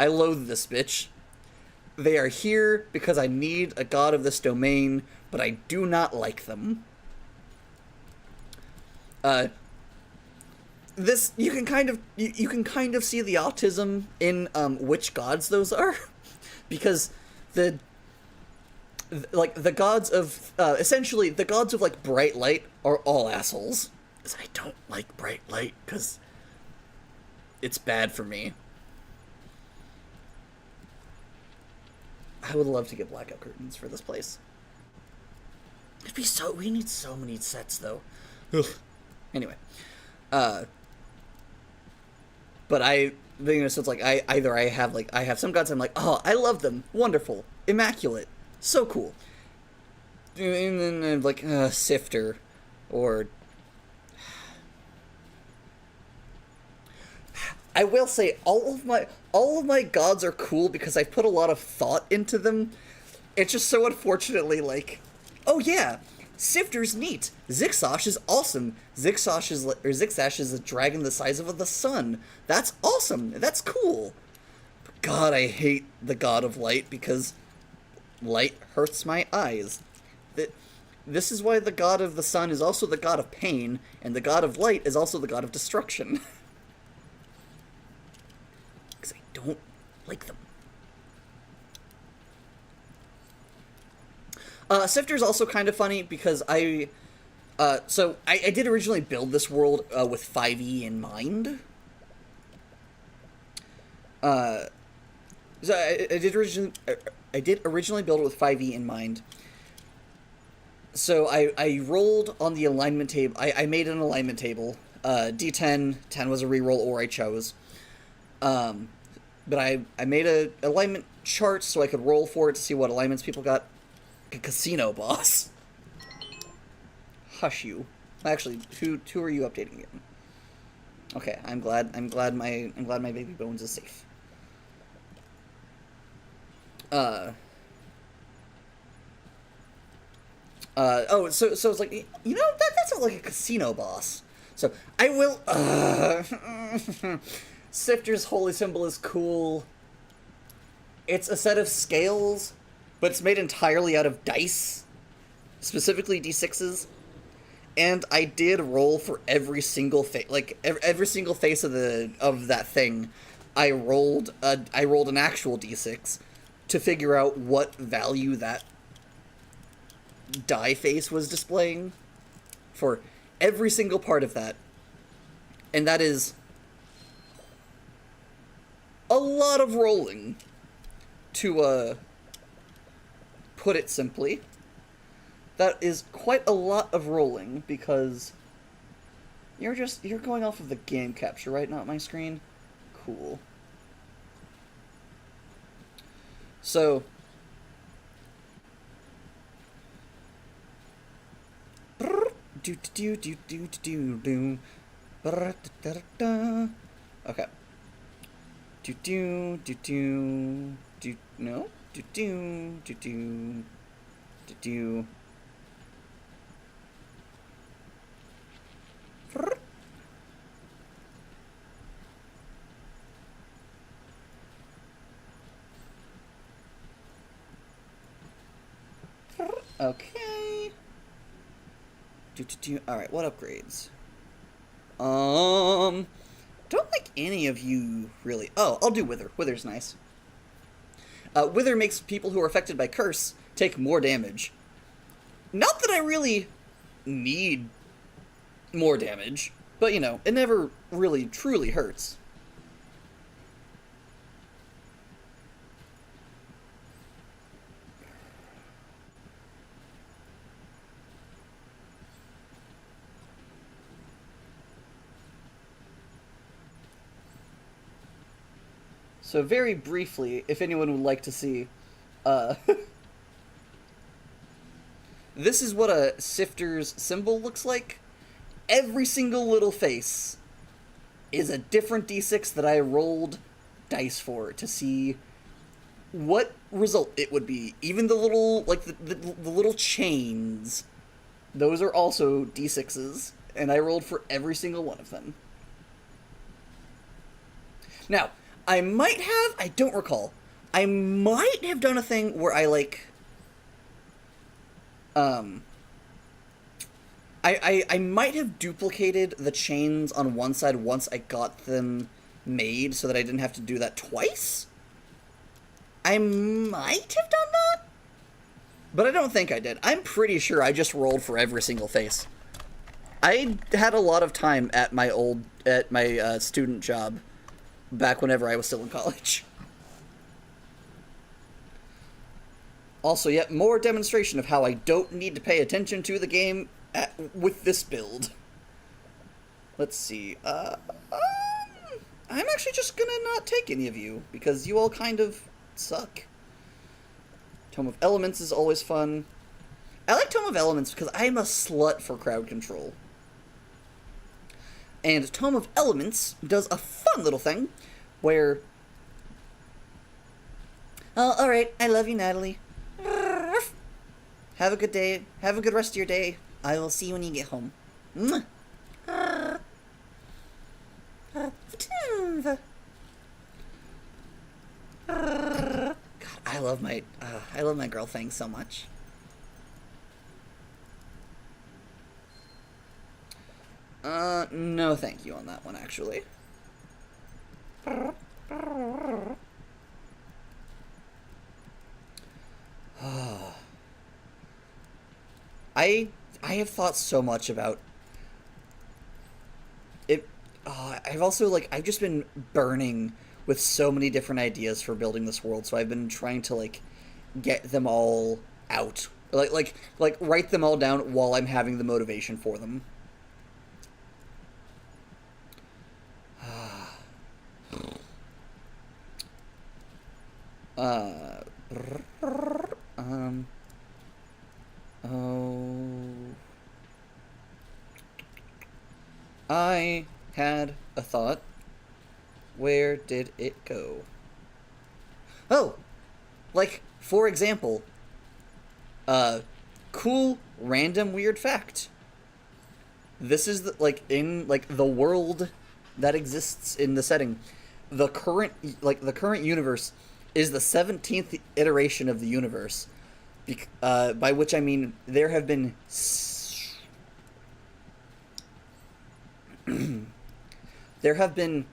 I loathe this bitch. They are here because I need a god of this domain, but I do not like them. This, you can kind of see the autism in which gods those are, because the gods of essentially the gods of like bright light are all assholes. I don't like bright light because it's bad for me. I would love to get blackout curtains for this place. It'd be so. We need so many sets though. Ugh. Anyway, but so it's like I have some gods I'm like, oh, I love them, wonderful, immaculate, so cool, and then like Sifter, or I will say all of my gods are cool because I've put a lot of thought into them. It's just so unfortunately like, oh yeah, Sifter's neat. Zixosh is awesome. Zixosh is a dragon the size of the sun. That's awesome. That's cool. But God, I hate the god of light because light hurts my eyes. This is why the god of the sun is also the god of pain, and the god of light is also the god of destruction. Because I don't like them. Sifter's also kind of funny because I did originally build this world with 5e in mind. So I did originally build it with 5e in mind. So I rolled on the alignment table. I made an alignment table. D10, 10 was a reroll, or I chose. But I made a alignment chart so I could roll for it to see what alignments people got. A casino boss. Hush you. Actually, who are you updating again? Okay, I'm glad my baby Bones is safe. So it's like, you know, that's not like a casino boss. So I will Sifter's holy symbol is cool. It's a set of scales, but it's made entirely out of dice, specifically d6s. And I did roll for every single every single face of that thing. I rolled an actual d6 to figure out what value that die face was displaying for every single part of that. And that is a lot of rolling, to put it simply. That is quite a lot of rolling, because you're going off of the game capture, right? Not my screen? Cool. So okay. No. Okay. Alright, what upgrades? Don't like any of you, really. Oh, I'll do Wither. Wither's nice. Wither makes people who are affected by curse take more damage. Not that I really need more damage, but, you know, it never really truly hurts. So very briefly, if anyone would like to see, this is what a Sifter's symbol looks like. Every single little face is a different d6 that I rolled dice for to see what result it would be. Even the little, like, the little chains, those are also d6s, and I rolled for every single one of them. Now, I might have, I don't recall. I might have done a thing where I, like, I might have duplicated the chains on one side once I got them made so that I didn't have to do that twice? I might have done that? But I don't think I did. I'm pretty sure I just rolled for every single face. I had a lot of time at my student job back whenever I was still in college. Also, yet more demonstration of how I don't need to pay attention to the game with this build. Let's see. I'm actually just gonna not take any of you, because you all kind of suck. Tome of Elements is always fun. I like Tome of Elements because I'm a slut for crowd control. And Tome of Elements does a fun little thing where... Oh, alright, I love you, Natalie. Have a good day. Have a good rest of your day. I will see you when you get home. God, I love my girl thing so much. No thank you on that one, actually. I have thought so much about it. I've also, like, I've just been burning with so many different ideas for building this world, so I've been trying to, like, get them all out. Like write them all down while I'm having the motivation for them. I had a thought. Where did it go? Oh! Like, for example, cool, random, weird fact. This is, in the world that exists in the setting. The current universe is the 17th iteration of the universe. By which I mean there have been... there have been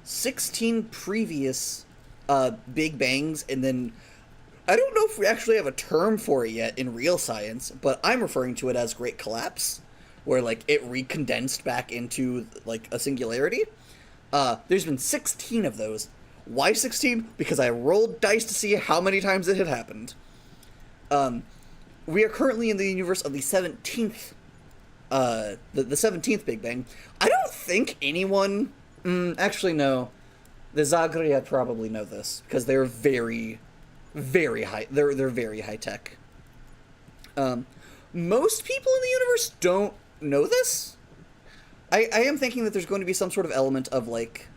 16 previous Big Bangs, and then I don't know if we actually have a term for it yet in real science, but I'm referring to it as Great Collapse, where, like, it recondensed back into, like, a singularity. There's been 16 of those. Why 16? Because I rolled dice to see how many times it had happened. We are currently in the universe of the 17th, the 17th Big Bang. I don't think anyone... actually, no. The Zagria probably know this, because they're very, very high... They're very high-tech. Most people in the universe don't know this. I am thinking that there's going to be some sort of element of, like,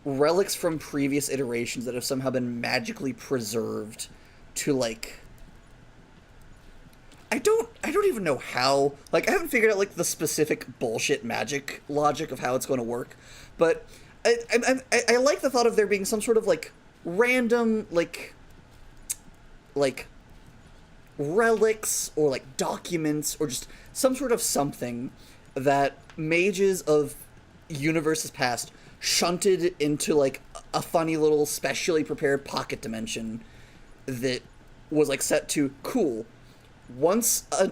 relics from previous iterations that have somehow been magically preserved to, like... I don't even know how. Like, I haven't figured out, like, the specific bullshit magic logic of how it's going to work. But I like the thought of there being some sort of, like, random, like, relics or, like, documents or just some sort of something that mages of universes past shunted into, like, a funny little specially prepared pocket dimension that was, like, set to cool. Once a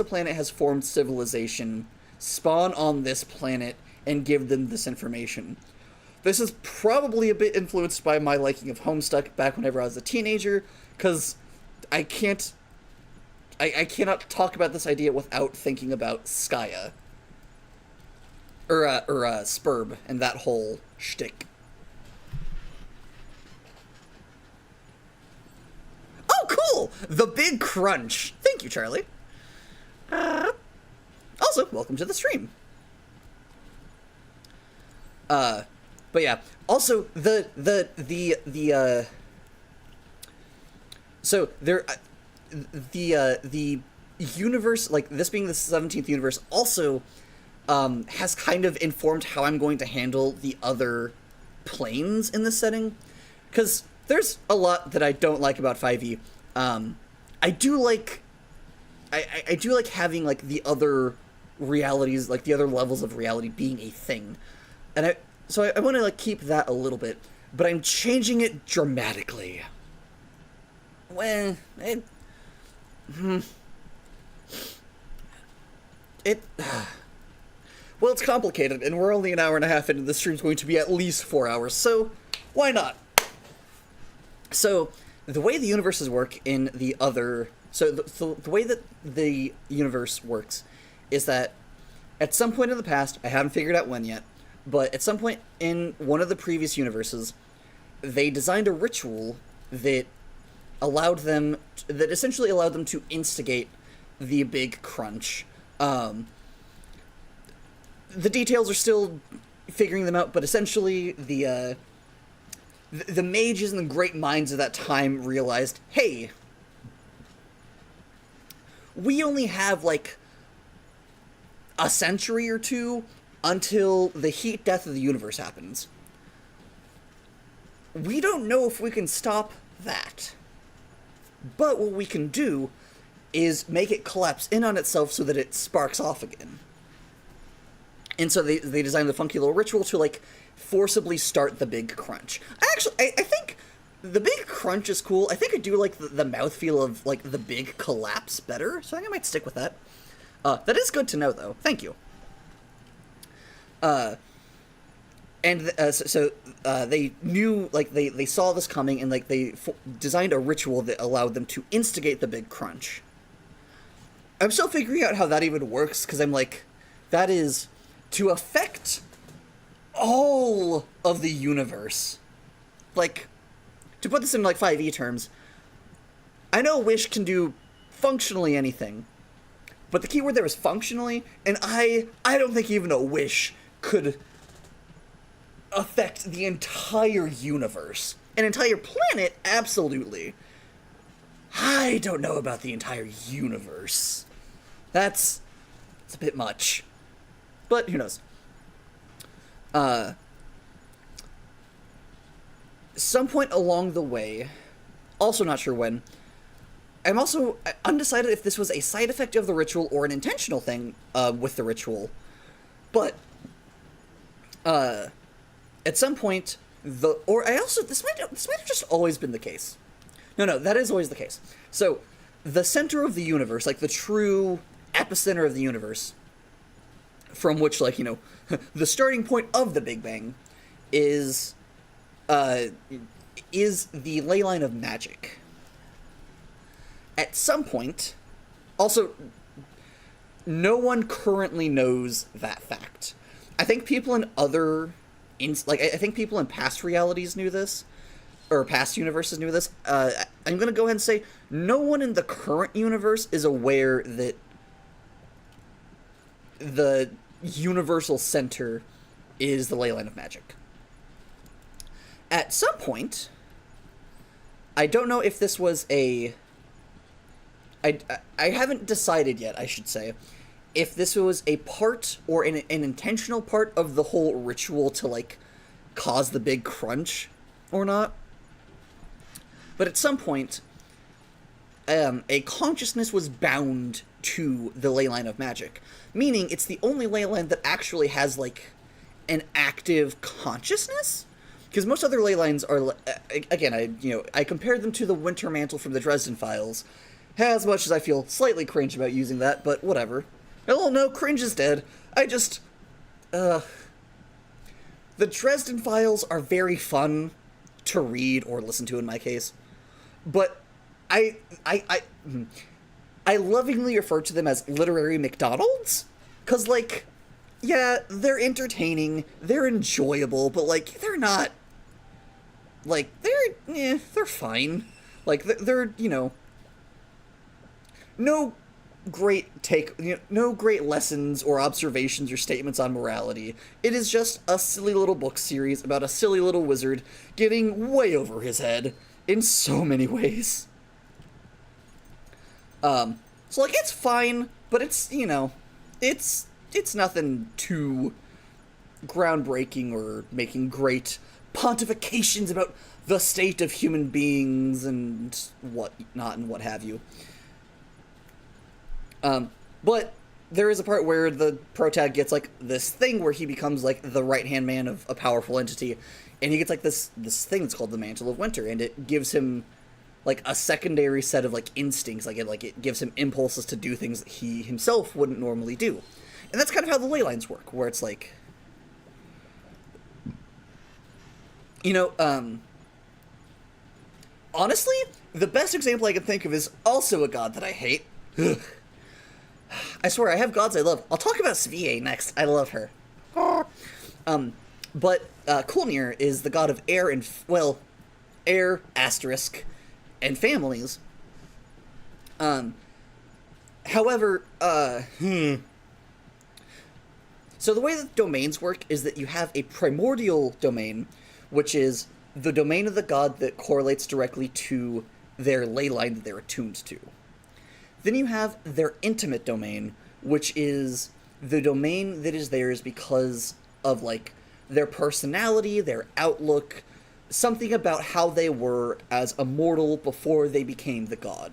planet has formed civilization, spawn on this planet and give them this information. This is probably a bit influenced by my liking of Homestuck back whenever I was a teenager, because I cannot talk about this idea without thinking about Skaya. Or Spurb and that whole shtick. Oh, cool! The Big Crunch. Thank you, Charlie. Also, welcome to the stream. But yeah. Also, so there, the universe, like this being the 17th universe, also has kind of informed how I'm going to handle the other planes in this setting, because there's a lot that I don't like about 5e. I do like having like the other realities, like the other levels of reality being a thing, and I want to like keep that a little bit, but I'm changing it dramatically. Well, well, it's complicated, and we're only an hour and a half into the stream's going to be at least 4 hours, so why not? So, the way the universes work in the other... So, the way that the universe works is that at some point in the past, I haven't figured out when yet, but at some point in one of the previous universes, they designed a ritual that essentially allowed them to instigate the big crunch. The details are still figuring them out, but essentially the mages and the great minds of that time realized, hey, we only have like a century or two until the heat death of the universe happens. We don't know if we can stop that. But what we can do is make it collapse in on itself so that it sparks off again. And so they designed the funky little ritual to, like, forcibly start the big crunch. I think the big crunch is cool. I think I do like the mouthfeel of, like, the big collapse better, so I think I might stick with that. That is good to know, though. Thank you. They knew, like, they saw this coming, and, like, they designed a ritual that allowed them to instigate the big crunch. I'm still figuring out how that even works, because I'm like, that is to affect all of the universe. Like, to put this in, like, 5e terms, I know Wish can do functionally anything, but the keyword there is functionally, and I don't think even a Wish could affect the entire universe. An entire planet, absolutely. I don't know about the entire universe. It's a bit much. But who knows? Some point along the way, also not sure when, I'm also undecided if this was a side effect of the ritual or an intentional thing with the ritual. But at some point, this might have just always been the case. No, that is always the case. So, the center of the universe, like the true epicenter of the universe, from which, like, you know, the starting point of the Big Bang is the ley line of magic. At some point, also, no one currently knows that fact. I think people in I think people in past realities knew this, or past universes knew this. I'm gonna go ahead and say no one in the current universe is aware that the universal center is the ley line of magic. At some point, I don't know if this was I haven't decided yet, I should say, if this was a part or an intentional part of the whole ritual to, like, cause the big crunch or not. But at some point, a consciousness was bound to the ley line of magic, meaning it's the only ley line that actually has, like, an active consciousness. Because most other ley lines are, again, I compared them to the Winter Mantle from the Dresden Files, as much as I feel slightly cringe about using that, but whatever. Oh no, cringe is dead. The Dresden Files are very fun to read or listen to in my case, but I lovingly refer to them as literary McDonald's, cause, like, yeah, they're entertaining, they're enjoyable, but, like, they're not, like, they're fine. Like, they're, you know, no great lessons or observations or statements on morality. It is just a silly little book series about a silly little wizard getting way over his head in so many ways. So, like, it's fine, but it's, you know, it's nothing too groundbreaking or making great pontifications about the state of human beings and whatnot and what have you. But there is a part where the protag gets like this thing where he becomes like the right-hand man of a powerful entity, and he gets like this thing that's called the Mantle of Winter, and it gives him like a secondary set of like instincts, it gives him impulses to do things that he himself wouldn't normally do. And that's kind of how the ley lines work, where it's like, honestly, the best example I can think of is also a god that I hate. I swear, I have gods I love. I'll talk about Svea next. I love her. But Kulnir is the god of air and, air, asterisk, and families. However, so the way that domains work is that you have a primordial domain, which is the domain of the god that correlates directly to their ley line that they're attuned to. Then you have their intimate domain, which is the domain that is theirs because of, like, their personality, their outlook, something about how they were as a mortal before they became the god.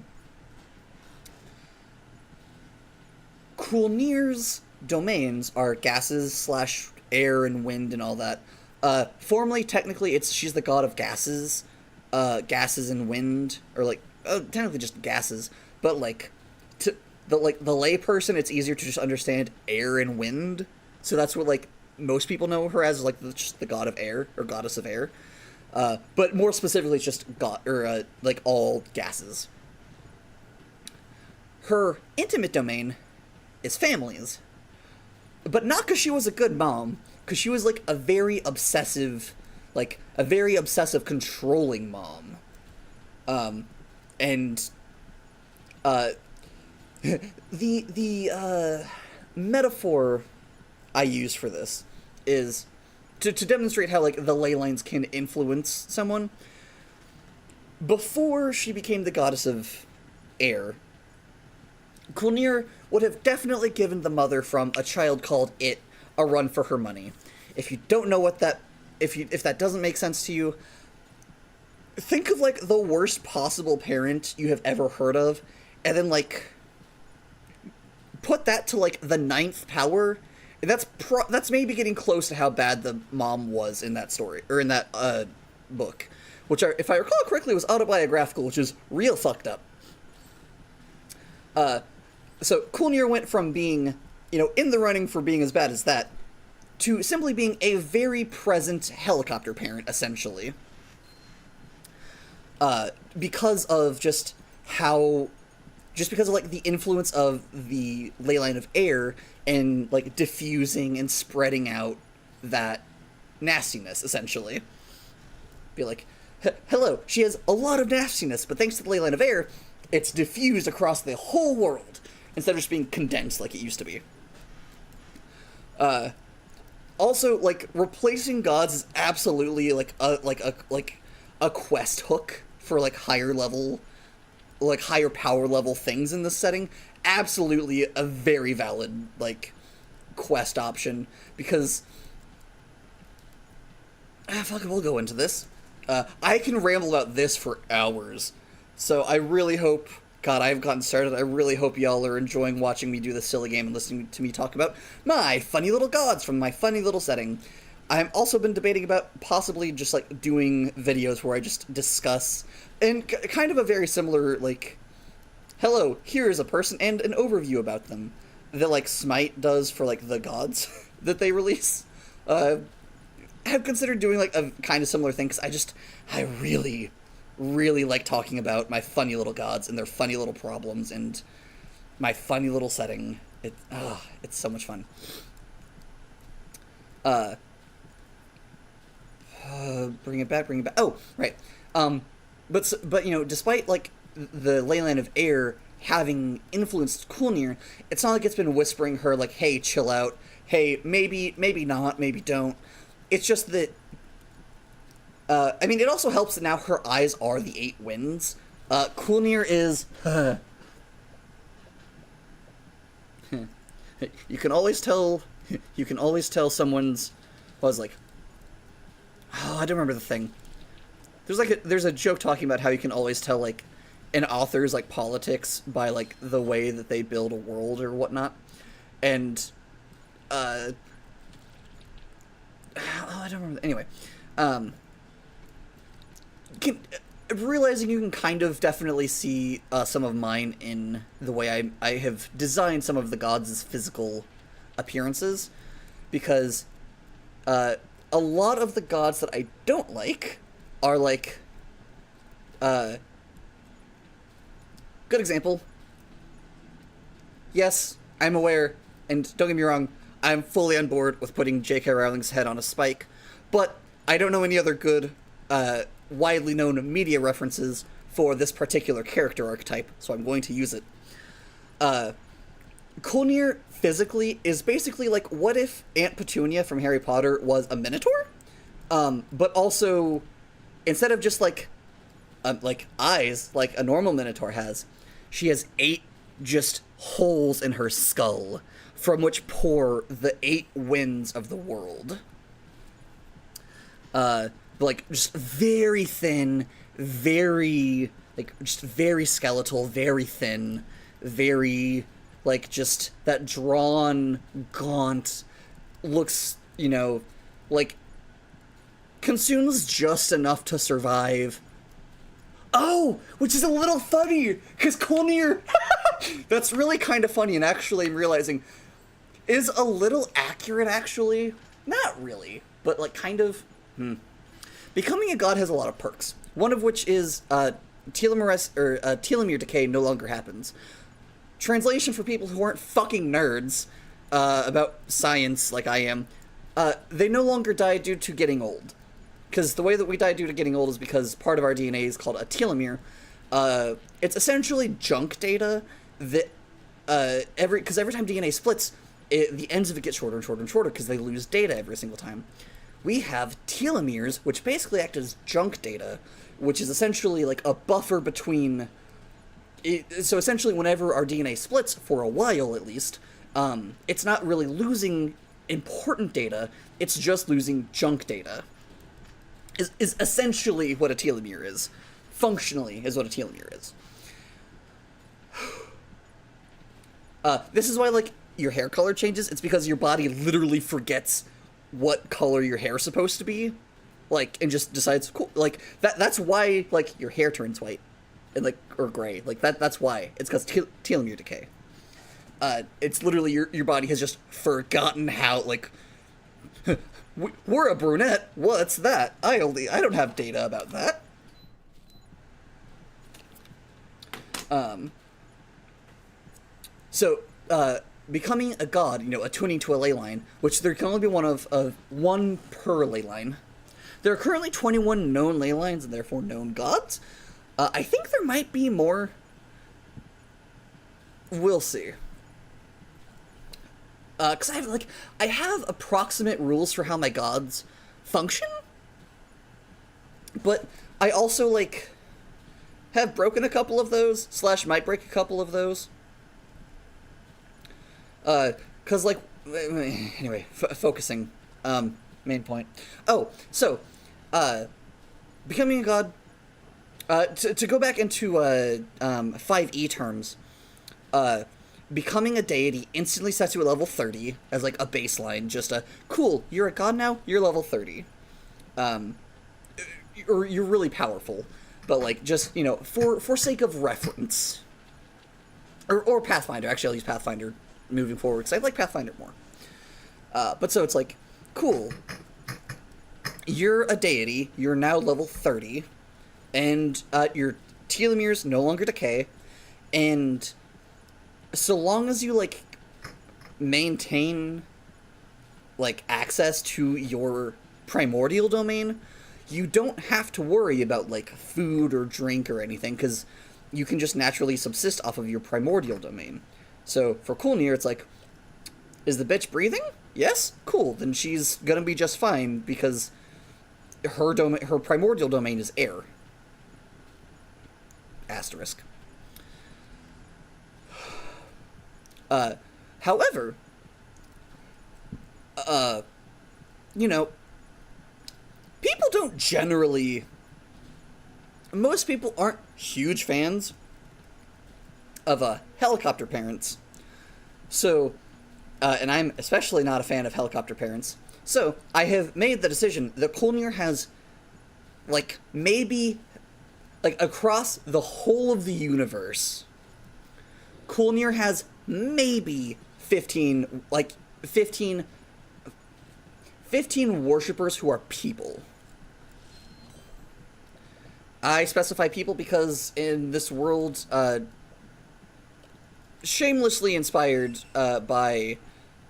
Kulnir's domains are gases / air and wind and all that. Formally, technically, she's the god of gases, gases and wind, or like technically just gases. But like, to the lay person, it's easier to just understand air and wind. So that's what like most people know her as, like just the god of air or goddess of air. But more specifically, it's just god or like all gases. Her intimate domain is families. But not because she was a good mom, because she was, like, a very obsessive, controlling mom. The metaphor I use for this is to demonstrate how, like, the ley lines can influence someone. Before she became the goddess of air, Kulnir would have definitely given the mother from A Child Called It a run for her money. If you don't know what that... If that doesn't make sense to you, think of, like, the worst possible parent you have ever heard of, and then, like, put that to, like, the 9th power, and that's maybe getting close to how bad the mom was in that story, or in that, book. Which, if I recall correctly, was autobiographical, which is real fucked up. So Kulnir went from being, in the running for being as bad as that, to simply being a very present helicopter parent, essentially. Because of like, the influence of the ley line of air and, like, diffusing and spreading out that nastiness, essentially. Be like, hello, she has a lot of nastiness, but thanks to the ley line of air, it's diffused across the whole world, instead of just being condensed like it used to be. Also, like, replacing gods is absolutely, like, a quest hook for, like, higher power level things in this setting. Absolutely a very valid, like, quest option, because... fuck it, we'll go into this. I can ramble about this for hours. So I really hope... God, I've gotten started. I really hope y'all are enjoying watching me do this silly game and listening to me talk about my funny little gods from my funny little setting. I've also been debating about possibly just, like, doing videos where I just discuss... And kind of a very similar, like... Hello, here is a person and an overview about them. That, like, Smite does for, like, the gods that they release. I have considered doing, like, a kind of similar thing, because I really like talking about my funny little gods and their funny little problems and my funny little setting. It's so much fun. Bring it back. Oh, right. But despite, like, the ley line of air having influenced Kulnir, it's not like it's been whispering her, like, hey, chill out. Hey, maybe not, maybe don't. It's just that it also helps that now her eyes are the 8 winds. Kulnir is... You can always tell someone's... Oh, I don't remember the thing. There's a joke talking about how you can always tell like an author's like politics by like the way that they build a world or whatnot, and oh, I don't remember. Anyway, realizing you can kind of definitely see some of mine in the way I have designed some of the gods' physical appearances, because a lot of the gods that I don't like are like, good example. Yes, I'm aware, and don't get me wrong, I'm fully on board with putting J.K. Rowling's head on a spike, but I don't know any other good, widely known media references for this particular character archetype, so I'm going to use it. Kulnir physically is basically like, what if Aunt Petunia from Harry Potter was a Minotaur? But also, instead of just like eyes like a normal Minotaur has, she has 8 just holes in her skull from which pour the 8 winds of the world. Like just very thin, very like just very skeletal, very thin, very like just that drawn, gaunt, looks, you know, like consumes just enough to survive. Oh, which is a little funny, because Kulnir, that's really kind of funny, and actually I'm realizing is a little accurate, actually. Not really, but like kind of, Becoming a god has a lot of perks, one of which is telomere decay no longer happens. Translation for people who aren't fucking nerds about science like I am, they no longer die due to getting old. Because the way that we die due to getting old is because part of our DNA is called a telomere. It's essentially junk data that every time DNA splits, the ends of it get shorter and shorter and shorter because they lose data every single time. We have telomeres, which basically act as junk data, which is essentially like a buffer between... So essentially whenever our DNA splits, for a while at least, it's not really losing important data, it's just losing junk data. Is essentially what a telomere is. Functionally is what a telomere is. This is why, like, your hair color changes. It's because your body literally forgets what color your hair is supposed to be. Like, and just decides, cool, like, that's why, like, your hair turns white. And, like, or gray. Like, that's why. It's because telomere decay. It's literally your body has just forgotten how, like... We're a brunette. What's that? I don't have data about that. So, becoming a god, you know, attuning to a ley line, which there can only be one per ley line. There are currently 21 known ley lines and therefore known gods. I think there might be more. We'll see. Because I have approximate rules for how my gods function, but I also, like, have broken a couple of those, / might break a couple of those. Because, like, anyway, focusing, main point. Oh, so, becoming a god, to go back into, 5e terms, becoming a deity instantly sets you at level 30 as, like, a baseline. Just cool, you're a god now, you're level 30. Or you're really powerful. But, like, just, you know, for sake of reference. Or Pathfinder. Actually, I'll use Pathfinder moving forward, because I like Pathfinder more. But so it's like, cool. You're a deity, you're now level 30, and your telomeres no longer decay, and... so long as you, like, maintain, like, access to your primordial domain, you don't have to worry about, like, food or drink or anything, because you can just naturally subsist off of your primordial domain. So, for Kulnir, it's like, is the bitch breathing? Yes? Cool, then she's gonna be just fine, because her primordial domain is air. Asterisk. However, you know, people don't generally... Most people aren't huge fans of helicopter parents. So, and I'm especially not a fan of helicopter parents. So, I have made the decision that Kulnir has, like, maybe, like, across the whole of the universe, Kulnir has maybe 15 worshippers who are people. I specify people because in this world, shamelessly inspired by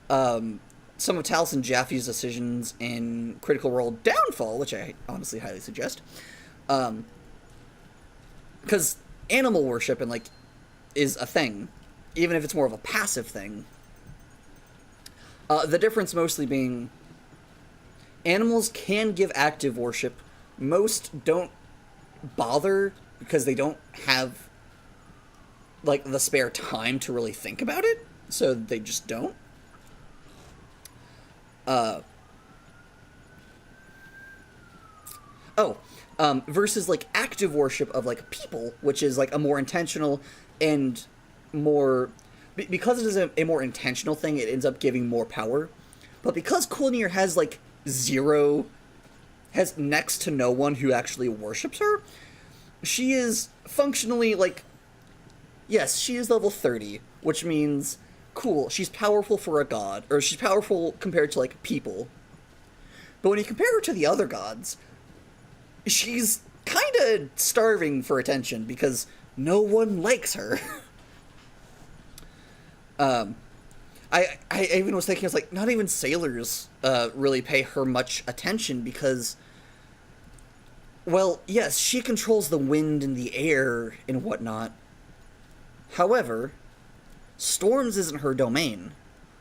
some of Taliesin Jaffe's decisions in Critical Role Downfall, which I honestly highly suggest, because animal worship and, like, is a thing, even if it's more of a passive thing. The difference mostly being animals can give active worship. Most don't bother because they don't have, like, the spare time to really think about it, so they just don't. Versus, like, active worship of, like, people, which is, like, a more intentional and more... Because it is a more intentional thing, it ends up giving more power. But because Kulnir has, like, has next to no one who actually worships her, she is functionally, like... Yes, she is level 30, which means, cool, she's powerful for a god, or she's powerful compared to, like, people. But when you compare her to the other gods, she's kinda starving for attention, because no one likes her. I even was thinking, I was like, not even sailors really pay her much attention, because, well, yes, she controls the wind and the air and whatnot. However, storms isn't her domain.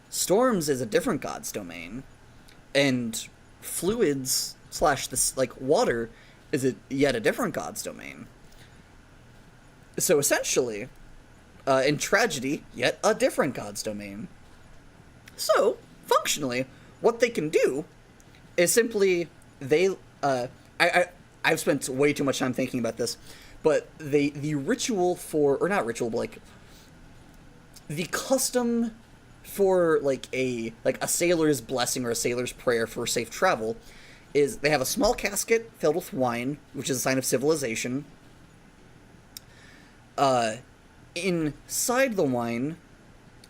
Storms is a different god's domain. And fluids / this, like, water is yet a different god's domain. So essentially, in tragedy, yet a different god's domain. So, functionally, what they can do is simply, I've spent way too much time thinking about this, but the ritual for, or not ritual, but, like, the custom for, like, a sailor's blessing or a sailor's prayer for safe travel is they have a small casket filled with wine, which is a sign of civilization. Inside the wine,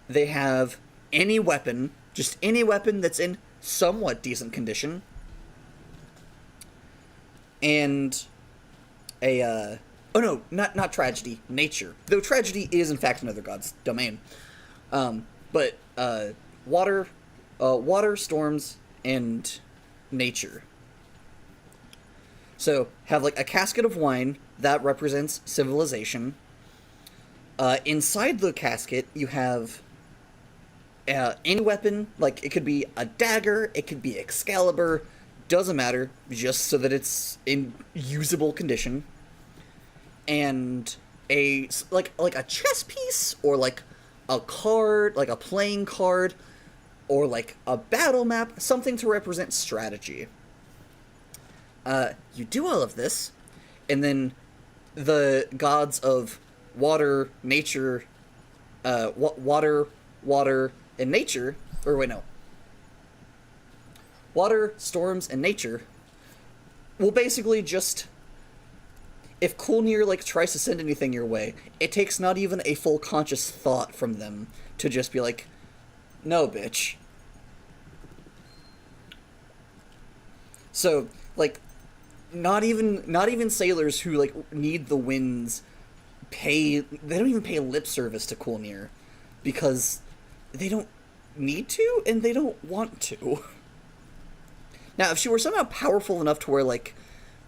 they have any weapon, just any weapon that's in somewhat decent condition, and not tragedy, nature. Though tragedy is, in fact, another god's domain. But water, storms, and nature. So, have, like, a casket of wine that represents civilization. Inside the casket, you have any weapon, like, it could be a dagger, it could be Excalibur, doesn't matter, just so that it's in usable condition. And a chess piece, or, like, a card, like a playing card, or, like, a battle map, something to represent strategy. You do all of this, and then the gods of water, nature, water, and nature, or wait, no. Water, storms, and nature will basically just... If Kulnir, like, tries to send anything your way, it takes not even a full conscious thought from them to just be like, no, bitch. So, like, not even sailors who, like, need the winds they don't even pay lip service to Kulnir, because they don't need to, and they don't want to. Now, if she were somehow powerful enough to where, like,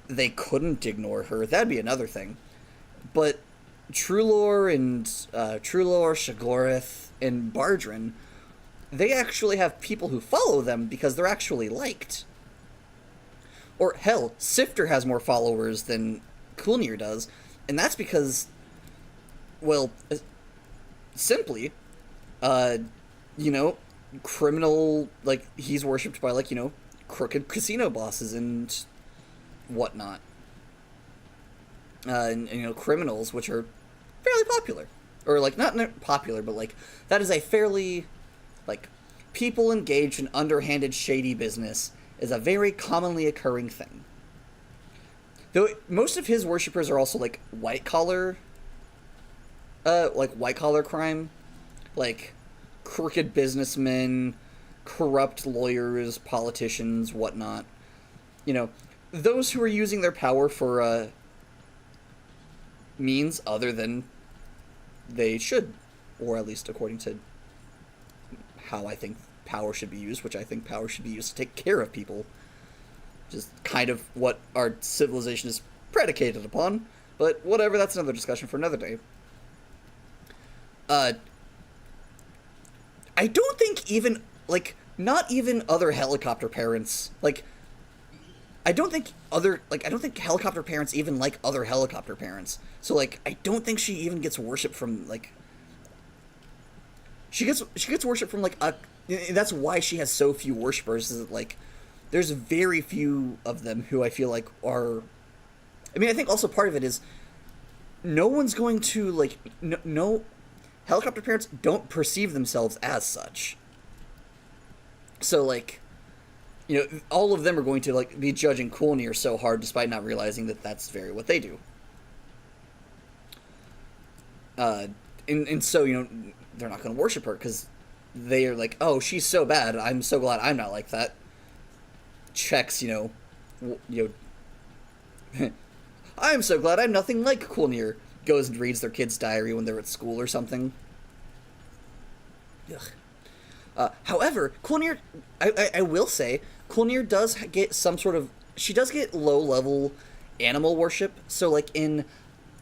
they couldn't ignore her, that'd be another thing. But Trulor, Shagorith, and Bardrin, they actually have people who follow them because they're actually liked. Or, hell, Sifter has more followers than Kulnir does, and that's because, well, simply, criminal, like, he's worshipped by, like, crooked casino bosses and whatnot. And criminals, which are fairly popular. Or, like, not popular, but, like, that is a fairly, like, people engaged in underhanded, shady business is a very commonly occurring thing. Though most of his worshippers are also, like, white-collar crime. Like, crooked businessmen, corrupt lawyers, politicians, whatnot. Those who are using their power for, means other than they should, or at least according to how I think power should be used, which I think power should be used to take care of people, which is kind of what our civilization is predicated upon, but whatever, that's another discussion for another day. I don't think even, like, not even other helicopter parents, like, I don't think helicopter parents even like other helicopter parents. So, like, I don't think she even gets worship from, like, she gets worship from, like, that's why she has so few worshippers, is that, like, there's very few of them who I feel like are, I mean, I think also part of it is no one's going to, like, no helicopter parents don't perceive themselves as such. So, like, all of them are going to, like, be judging Coolnear so hard despite not realizing that that's very what they do. And so, they're not going to worship her because they are like, oh, she's so bad. I'm so glad I'm not like that. Checks, I'm so glad I'm nothing like Coolnear. Goes and reads their kid's diary when they're at school or something. Ugh. However, Coolnear, I will say, Coolnear does get some sort of, she does get low-level animal worship, so, like, in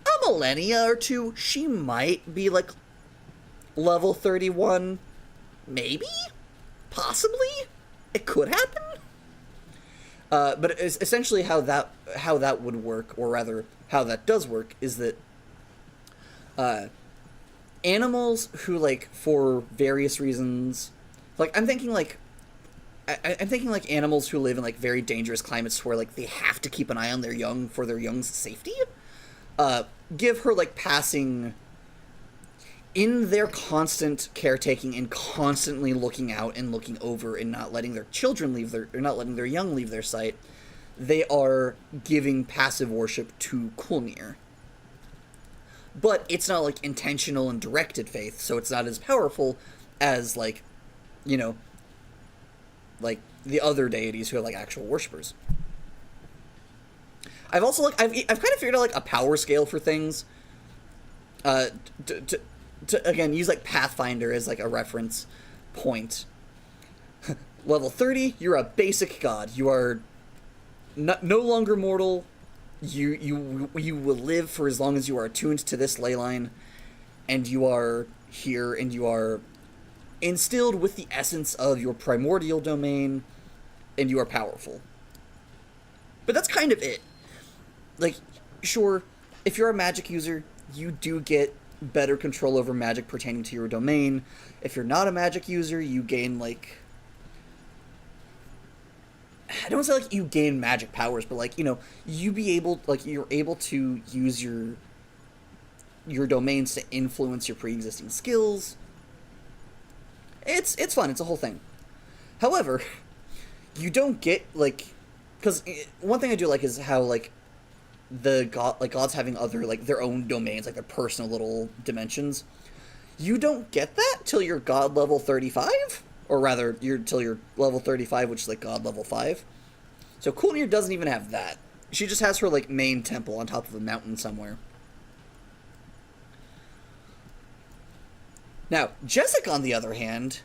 a millennia or two, she might be, like, level 31, maybe? Possibly? It could happen? But it's essentially how that would work, or rather, how that does work, is that, animals who, like, for various reasons, like, I'm thinking, like, animals who live in, like, very dangerous climates where, like, they have to keep an eye on their young for their young's safety, give her, like, passing, in their constant caretaking and constantly looking out and looking over and not letting their children not letting their young leave their sight, they are giving passive worship to Coolnear. But it's not, like, intentional and directed faith, so it's not as powerful as, like, like, the other deities who have, like, actual worshippers. I've also, like, I've kind of figured out, like, a power scale for things. To again, use, like, Pathfinder as, like, a reference point. Level 30, you're a basic god. You are no longer mortal. You will live for as long as you are attuned to this ley line, and you are here, and you are instilled with the essence of your primordial domain, and you are powerful. But that's kind of it. Like, sure, if you're a magic user, you do get better control over magic pertaining to your domain. If you're not a magic user, you gain, like, I don't say, like, you gain magic powers, but, like, you're able to use your domains to influence your pre-existing skills. It's fun. It's a whole thing. However, you don't get, like, because one thing I do like is how, like, gods having other, like, their own domains, like, their personal little dimensions. You don't get that till you're god level 35? Or rather, till you're level 35, which is, like, god level 5. So Coolnear doesn't even have that. She just has her, like, main temple on top of a mountain somewhere. Now, Jezek, on the other hand,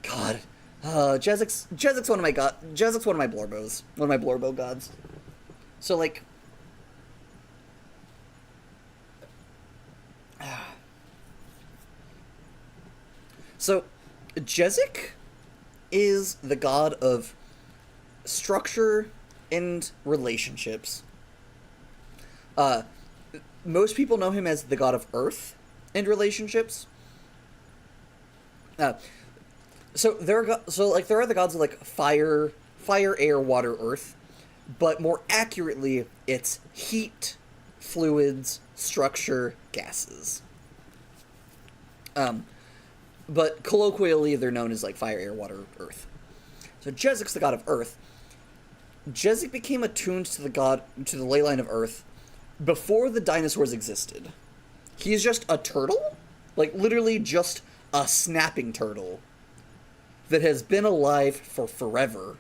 God, Jezek's one of my Blorbos, one of my Blorbo gods. So, like, so Jezek is the god of structure and relationships. Most people know him as the god of earth and relationships. So there are the gods of, like, fire, air, water, earth. but more accurately, it's heat, fluids, structure, gases. But colloquially, they're known as like fire, air, water, earth. So Jezik's the god of earth. Jezik became attuned to the ley line of earth before the dinosaurs existed. He's just a turtle, like literally just a snapping turtle that has been alive for forever,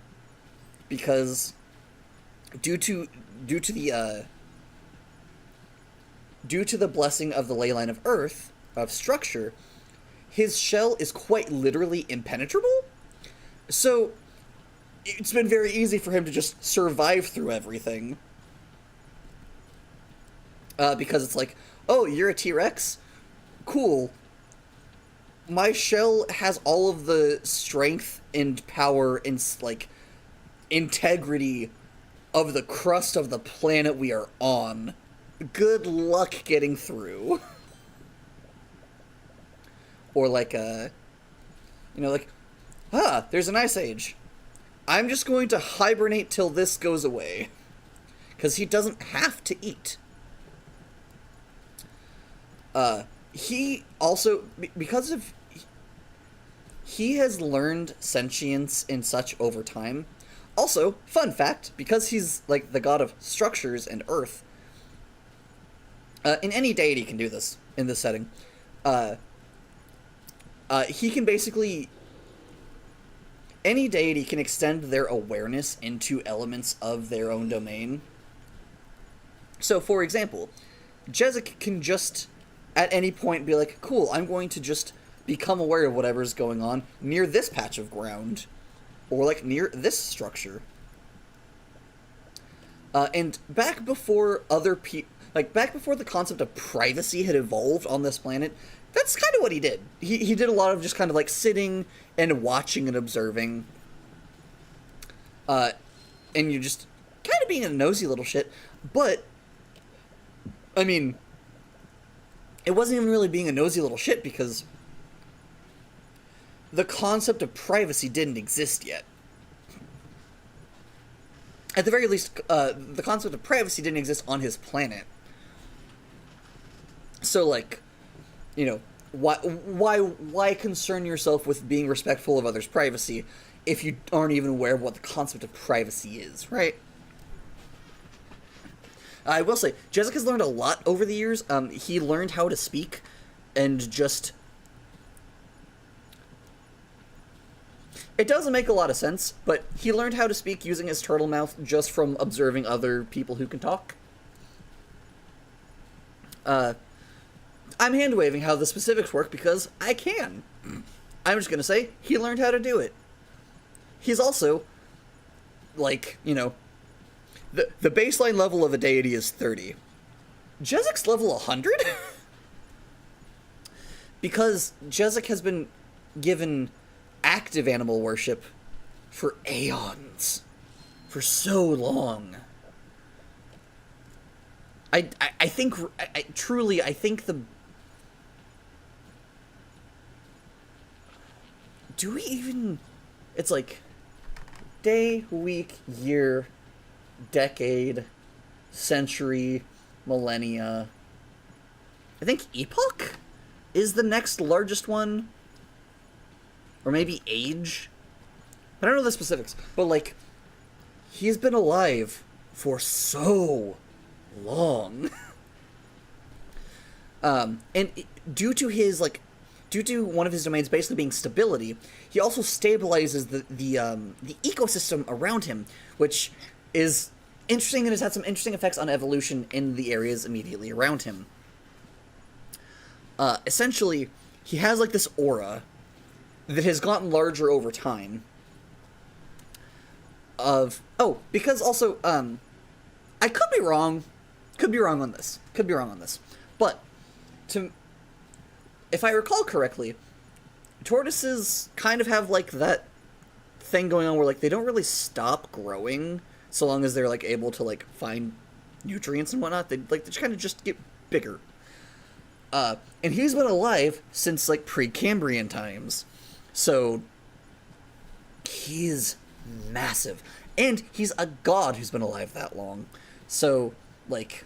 because due to the blessing of the ley line of earth, of structure, his shell is quite literally impenetrable. So it's been very easy for him to just survive through everything. Because it's like, oh, you're a T-Rex? Cool. My shell has all of the strength and power and, like, integrity of the crust of the planet we are on. Good luck getting through. Or like, there's an ice age. I'm just going to hibernate till this goes away. Because he doesn't have to eat. He also, because of, he has learned sentience and such over time. Also, fun fact, because he's, like, the god of structures and earth, and any deity can do this in this setting, he can basically, any deity can extend their awareness into elements of their own domain. So, for example, Jezik can just, at any point, be like, cool, I'm going to just become aware of whatever's going on near this patch of ground, or, like, near this structure. And back before back before the concept of privacy had evolved on this planet, that's kind of what he did. He did a lot of just kind of, like, sitting and watching and observing. And you're just kind of being a nosy little shit. But, I mean, it wasn't even really being a nosy little shit, because the concept of privacy didn't exist yet. At the very least, the concept of privacy didn't exist on his planet. So, like, you know, why concern yourself with being respectful of others' privacy if you aren't even aware of what the concept of privacy is, right? I will say, Jezik has learned a lot over the years. He learned how to speak, and just, it doesn't make a lot of sense, but he learned how to speak using his turtle mouth just from observing other people who can talk. I'm hand-waving how the specifics work because I can. I'm just gonna say, he learned how to do it. He's also, like, you know, the baseline level of a deity is 30. Jezik's level 100? Because Jezik has been given active animal worship for aeons. For so long. I think the... Do we even... It's like day, week, year, decade, century, millennia. I think epoch is the next largest one. Or maybe age. I don't know the specifics. But, like, he's been alive for so long. And due to one of his domains basically being stability, he also stabilizes the ecosystem around him, which is interesting and has had some interesting effects on evolution in the areas immediately around him. Essentially, he has, like, this aura that has gotten larger over time. Because also, I could be wrong. Could be wrong on this. But, if I recall correctly, tortoises kind of have, like, that thing going on where, like, they don't really stop growing so long as they're, like, able to, like, find nutrients and whatnot. They just kind of just get bigger. And he's been alive since, like, Precambrian times. So, he's massive. And he's a god who's been alive that long. So, like,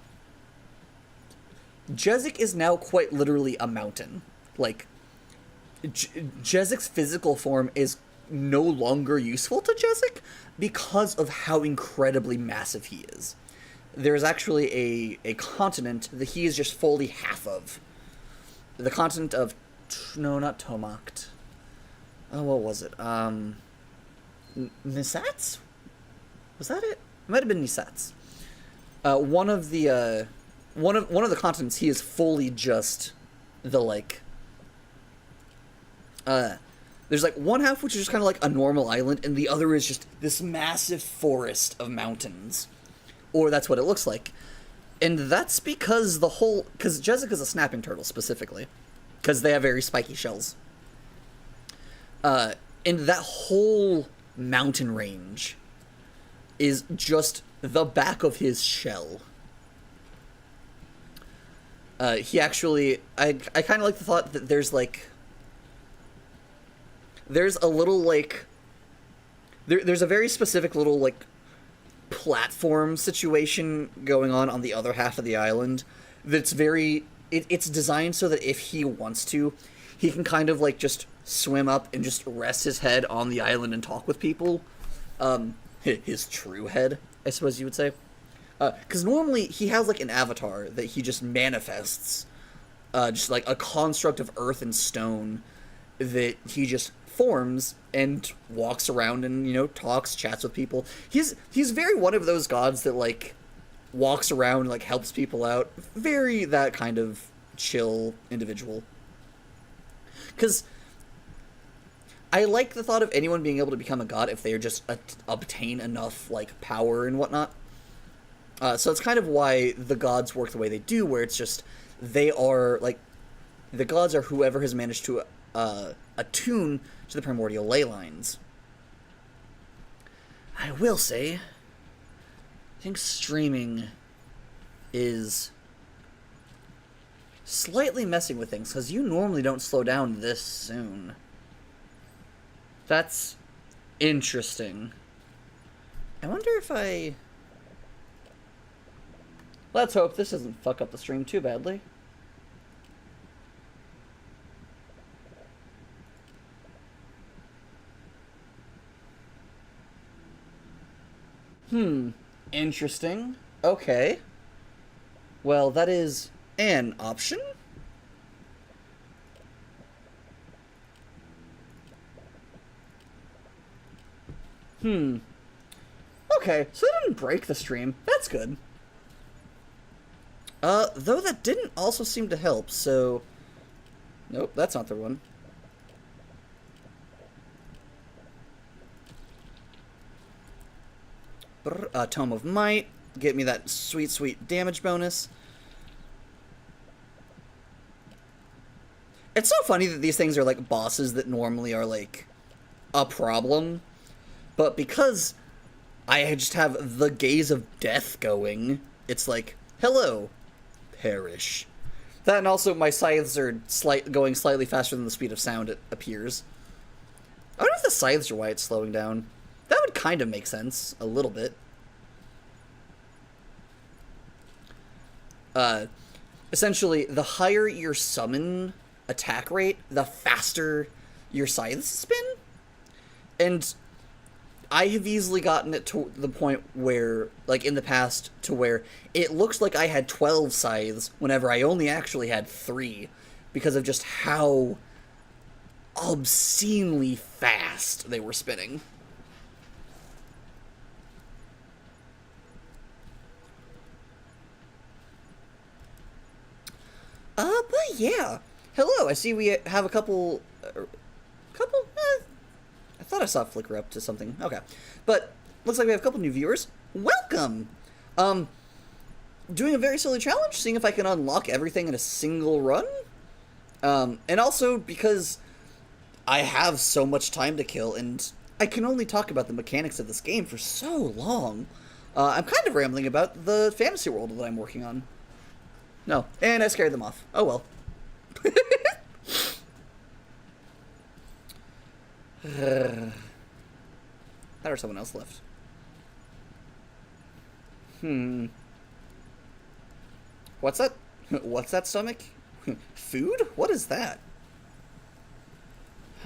Jezik is now quite literally a mountain. Like, Jezik's physical form is no longer useful to Jezik because of how incredibly massive he is. There's actually a continent that he is just fully half of. The continent of... No, not Tomact. Oh, what was it? Nisats? Was that it? It might have been Nisats. One of the continents, he is fully just the, like... there's, like, one half which is just kind of like a normal island, and the other is just this massive forest of mountains. Or that's what it looks like. And that's because because Jezik is a snapping turtle, specifically. Because they have very spiky shells. And that whole mountain range is just the back of his shell. He actually... I kind of like the thought that there's, like... There's a little, like... There's a very specific little, like, platform situation going on the other half of the island that's very... It's designed so that if he wants to, he can kind of, like, just swim up and just rest his head on the island and talk with people. His true head, I suppose you would say. Because normally he has, like, an avatar that he just manifests. Just, like, a construct of earth and stone that he just forms and walks around and, you know, talks, chats with people. He's very one of those gods that, like, walks around and, like, helps people out. Very that kind of chill individual. Because I like the thought of anyone being able to become a god if they just obtain enough, like, power and whatnot. So it's kind of why the gods work the way they do, where it's just, they are, like, the gods are whoever has managed to attune to the primordial ley lines. I will say, I think streaming is slightly messing with things, because you normally don't slow down this soon. That's interesting. I wonder if I... Let's hope this doesn't fuck up the stream too badly. Interesting. Okay. Well, that is an option. Okay, so that didn't break the stream. That's good. Though that didn't also seem to help, so... Nope, that's not the one. Tome of Might. Get me that sweet, sweet damage bonus. It's so funny that these things are, like, bosses that normally are, like, a problem. But because I just have the gaze of death going, it's like, hello, perish. That, and also my scythes are going slightly faster than the speed of sound, it appears. I wonder if the scythes are why it's slowing down. That would kind of make sense, a little bit. Essentially, the higher your summon attack rate, the faster your scythes spin. And I have easily gotten it to the point where, like, in the past, to where it looks like I had 12 scythes whenever I only actually had 3, because of just how obscenely fast they were spinning. But yeah. Hello, I see we have a couple... I thought I saw it flicker up to something. Okay. But, looks like we have a couple new viewers. Welcome! Doing a very silly challenge, seeing if I can unlock everything in a single run. And also, because I have so much time to kill, and I can only talk about the mechanics of this game for so long, I'm kind of rambling about the fantasy world that I'm working on. No, and I scared them off. Oh well. That or someone else left. Hmm. What's that? What's that stomach? Food? What is that?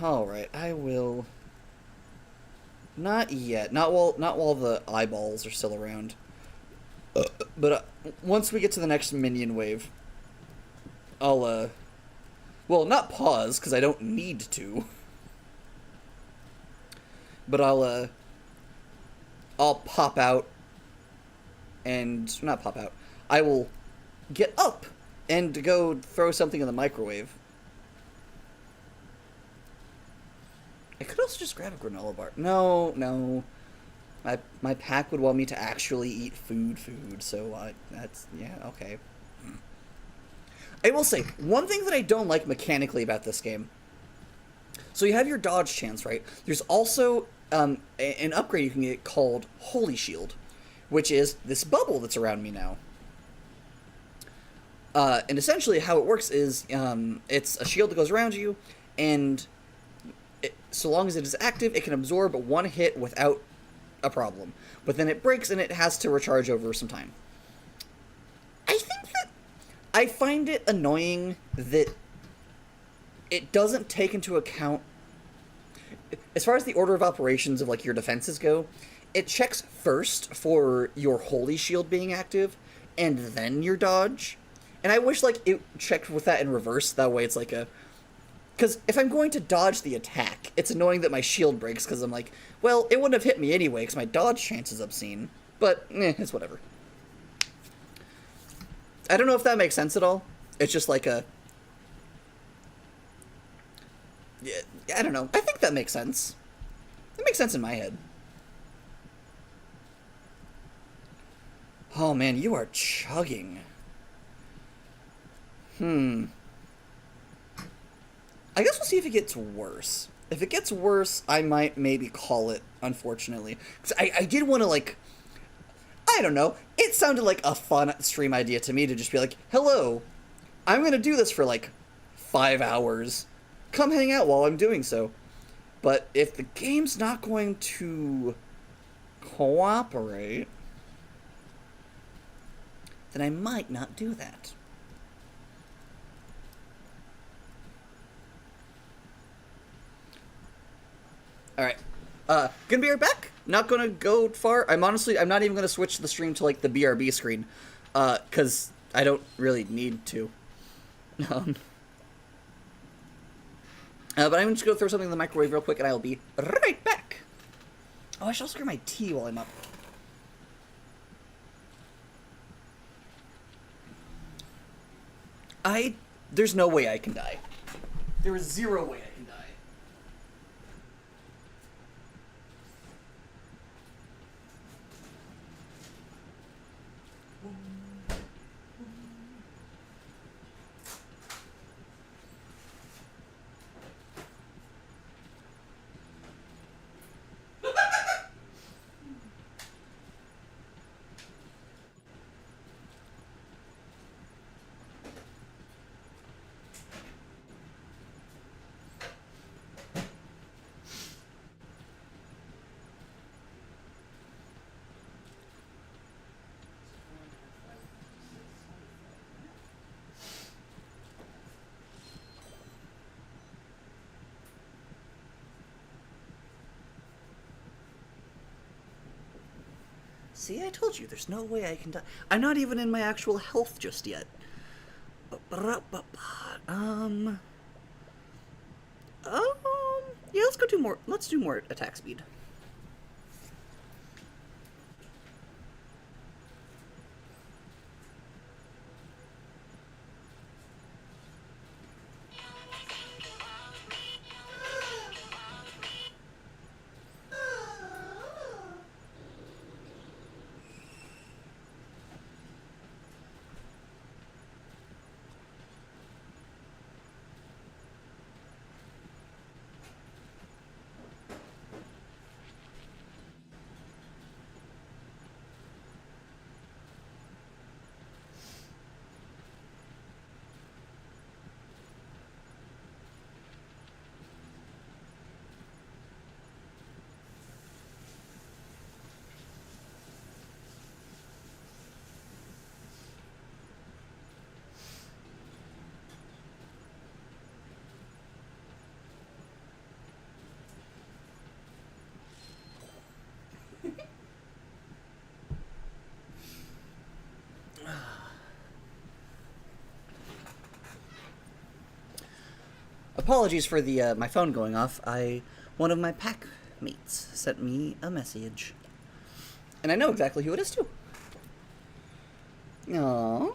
Alright, I will... Not yet. Not while the eyeballs are still around. But once we get to the next minion wave, I'll, well, not pause, because I don't need to. But I'll pop out, and... Not pop out. I will get up and go throw something in the microwave. I could also just grab a granola bar. No, no. My pack would want me to actually eat food, so that's... Yeah, okay. I will say, one thing that I don't like mechanically about this game... So you have your dodge chance, right? There's also an upgrade you can get called Holy Shield, which is this bubble that's around me now. And essentially how it works is it's a shield that goes around you, and so long as it is active, it can absorb one hit without a problem. But then it breaks and it has to recharge over some time. I think that I find it annoying that it doesn't take into account, as far as the order of operations of like your defenses go, it checks first for your Holy Shield being active, and then your dodge. And I wish like it checked with that in reverse, that way it's like a... Because if I'm going to dodge the attack, it's annoying that my shield breaks, because I'm like, well, it wouldn't have hit me anyway, because my dodge chance is obscene. But, it's whatever. I don't know if that makes sense at all. It's just like a... Yeah, I don't know. I think that makes sense. It makes sense in my head. Oh man, you are chugging. I guess we'll see if it gets worse. If it gets worse, I might maybe call it, unfortunately. Because I did want to, like... I don't know. It sounded like a fun stream idea to me to just be like, hello, I'm going to do this for, like, 5 hours. Come hang out while I'm doing so. But if the game's not going to cooperate, then I might not do that. Alright. Gonna be right back. Not gonna go far. I'm not even gonna switch the stream to, like, the BRB screen. Cause I don't really need to. But I'm just gonna throw something in the microwave real quick, and I will be right back. Oh, I should also grab my tea while I'm up. There's no way I can die. There is zero way I can die. See, I told you, there's no way I can die. I'm not even in my actual health just yet. Yeah, let's do more attack speed. apologies for the my phone going off. One of my pack mates sent me a message, and I know exactly who it is too. Aww.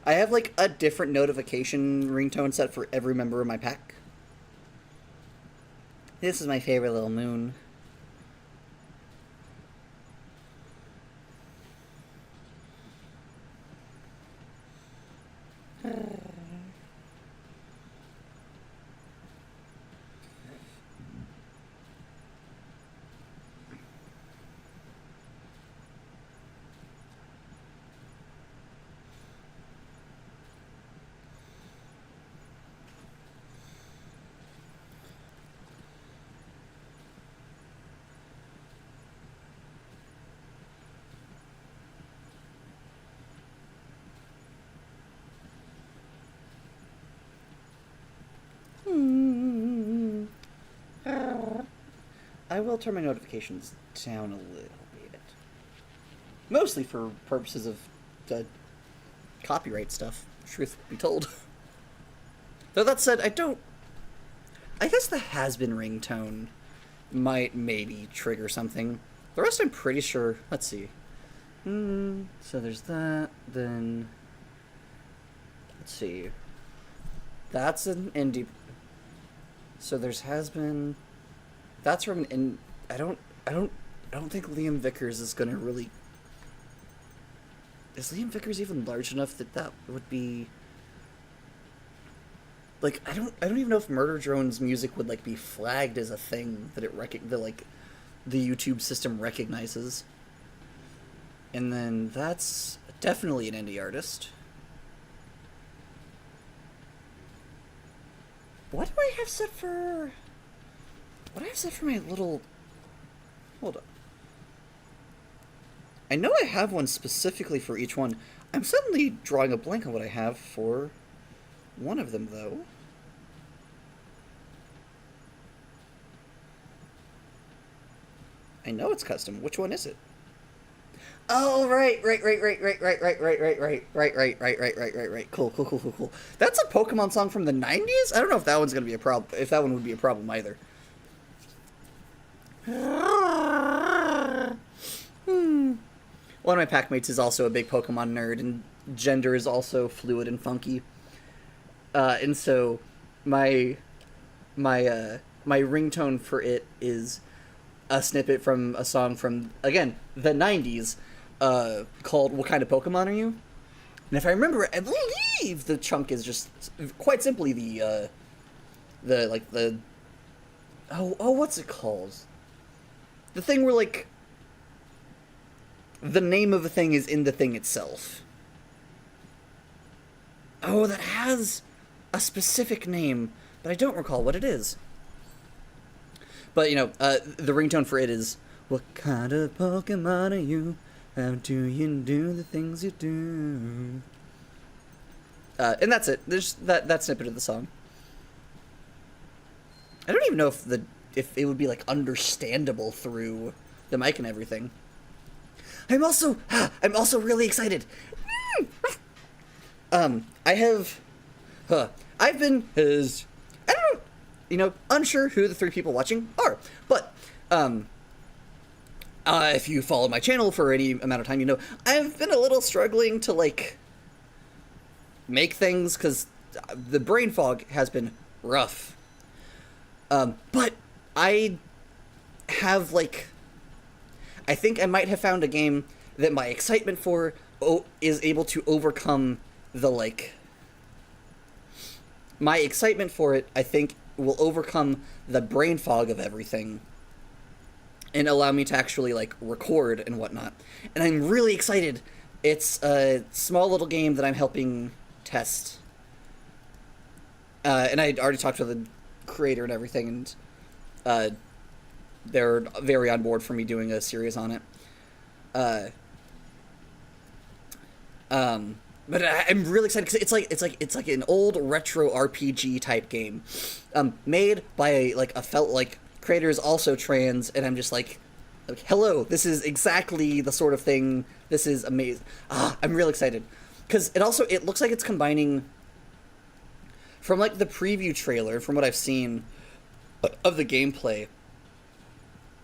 I have like a different notification ringtone set for every member of my pack. This is my favorite little moon. I will turn my notifications down a little bit. Mostly for purposes of copyright stuff, truth be told. Though that said, I guess the has-been ringtone might maybe trigger something. The rest I'm pretty sure. Let's see. So there's that, then... Let's see. That's an indie... So there's has-been... That's from an I don't think Liam Vickers is gonna really... Is Liam Vickers even large enough that would be... Like, I don't even know if Murder Drone's music would, like, be flagged as a thing that the YouTube system recognizes. And then that's definitely an indie artist. What do I have set for... What do I have set for my little... Hold on. I know I have one specifically for each one. I'm suddenly drawing a blank on what I have for one of them, though. I know it's custom. Which one is it? Oh, right. Cool. That's a Pokemon song from the 90s? I don't know if that one's gonna be a problem, if that one would be a problem either. One of my packmates is also a big Pokemon nerd, and gender is also fluid and funky. And so my ringtone for it is a snippet from a song from, again, the 90s, called What Kind of Pokemon Are You? And if I remember, I believe the chunk is just quite simply what's it called? The thing where, like, the name of a thing is in the thing itself. Oh, that has a specific name, but I don't recall what it is. But, the ringtone for it is, what kind of Pokemon are you? How do you do the things you do? And that's it. There's that snippet of the song. I don't even know if it would be, like, understandable through the mic and everything. I'm also really excited. I've been unsure who the three people watching are, but if you follow my channel for any amount of time, I've been a little struggling to, like, make things, because the brain fog has been rough. But I have, like, I think I might have found a game that my excitement for is able to overcome the, like... My excitement for it, I think, will overcome the brain fog of everything and allow me to actually, like, record and whatnot. And I'm really excited. It's a small little game that I'm helping test. And I already talked to the creator and everything, and they're very on board for me doing a series on it. But I'm really excited because it's like an old retro RPG type game, made by creator is also trans, and I'm just like, hello, this is exactly the sort of thing. This is amazing. I'm really excited because it looks like it's combining from like the preview trailer, from what I've seen of the gameplay,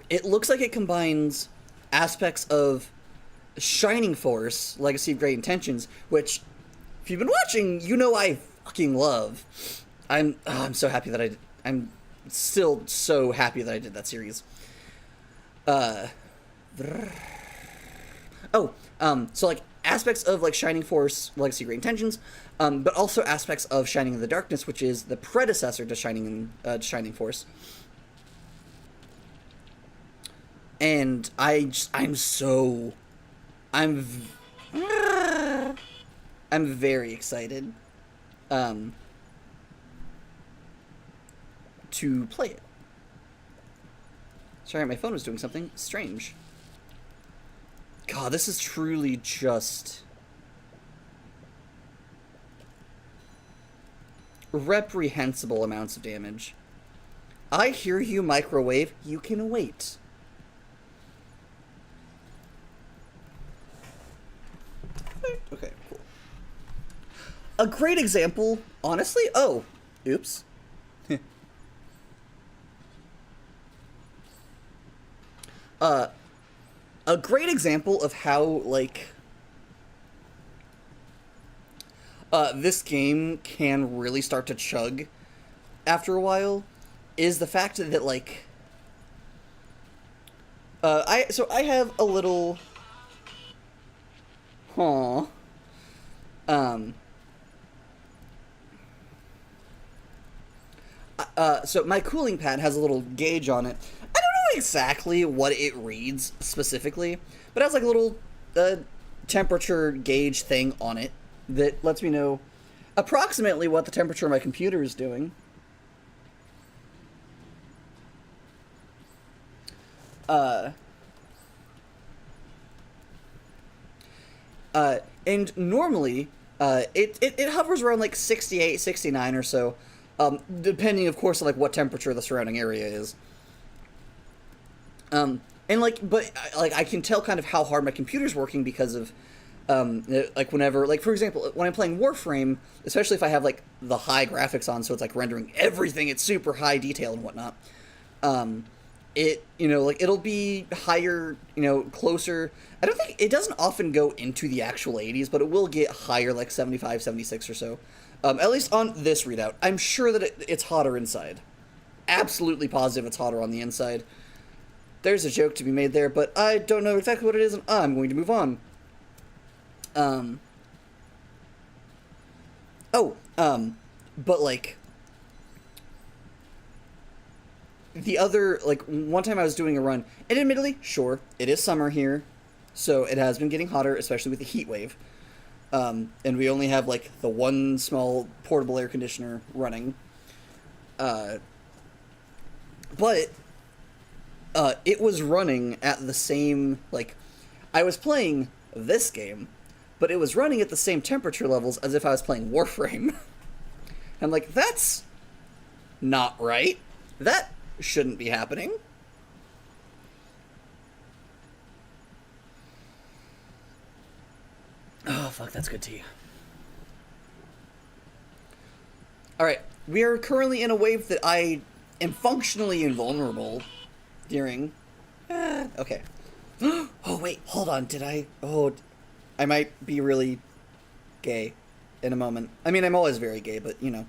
it looks like it combines aspects of Shining Force, Legacy of Great Intentions, which, if you've been watching, you know I fucking love. I'm so happy that I'm still so happy that I did that series. So like aspects of like Shining Force, Legacy of Great Intentions, but also aspects of Shining in the Darkness, which is the predecessor to Shining Force. And I'm very excited to play it. Sorry, my phone was doing something strange. God, this is truly just reprehensible amounts of damage. I hear you, microwave. You can wait. Okay, cool. A great example, honestly. Oh, oops. A great example of how, like, this game can really start to chug after a while is the fact that, like, I have a little, so my cooling pad has a little gauge on it. I don't know exactly what it reads specifically, but it has like a little temperature gauge thing on it that lets me know approximately what the temperature of my computer is doing. And normally, it hovers around like 68, 69 or so, depending, of course, on like what temperature the surrounding area is. And like, but like I can tell kind of how hard my computer's working because of, like whenever, like for example, when I'm playing Warframe, especially if I have like the high graphics on, so it's like rendering everything at super high detail and whatnot. It, you know, like it'll be higher, you know, closer. I don't think it doesn't often go into the actual 80s, but it will get higher, like 75, 76 or so. At least on this readout. I'm sure that it's hotter inside. Absolutely positive it's hotter on the inside. There's a joke to be made there, but I don't know exactly what it is, and I'm going to move on. But like, the other, like, one time I was doing a run, and admittedly, sure, it is summer here, so it has been getting hotter, especially with the heat wave. And we only have, like, the one small portable air conditioner running. But it was running at the same, like, I was playing this game, but it was running at the same temperature levels as if I was playing Warframe. I'm like, that's not right. That shouldn't be happening. Oh, fuck, that's good tea. Alright, we are currently in a wave that I am functionally invulnerable during. Okay. Oh, wait, hold on, did I? Oh, I might be really gay in a moment. I mean, I'm always very gay, but, you know.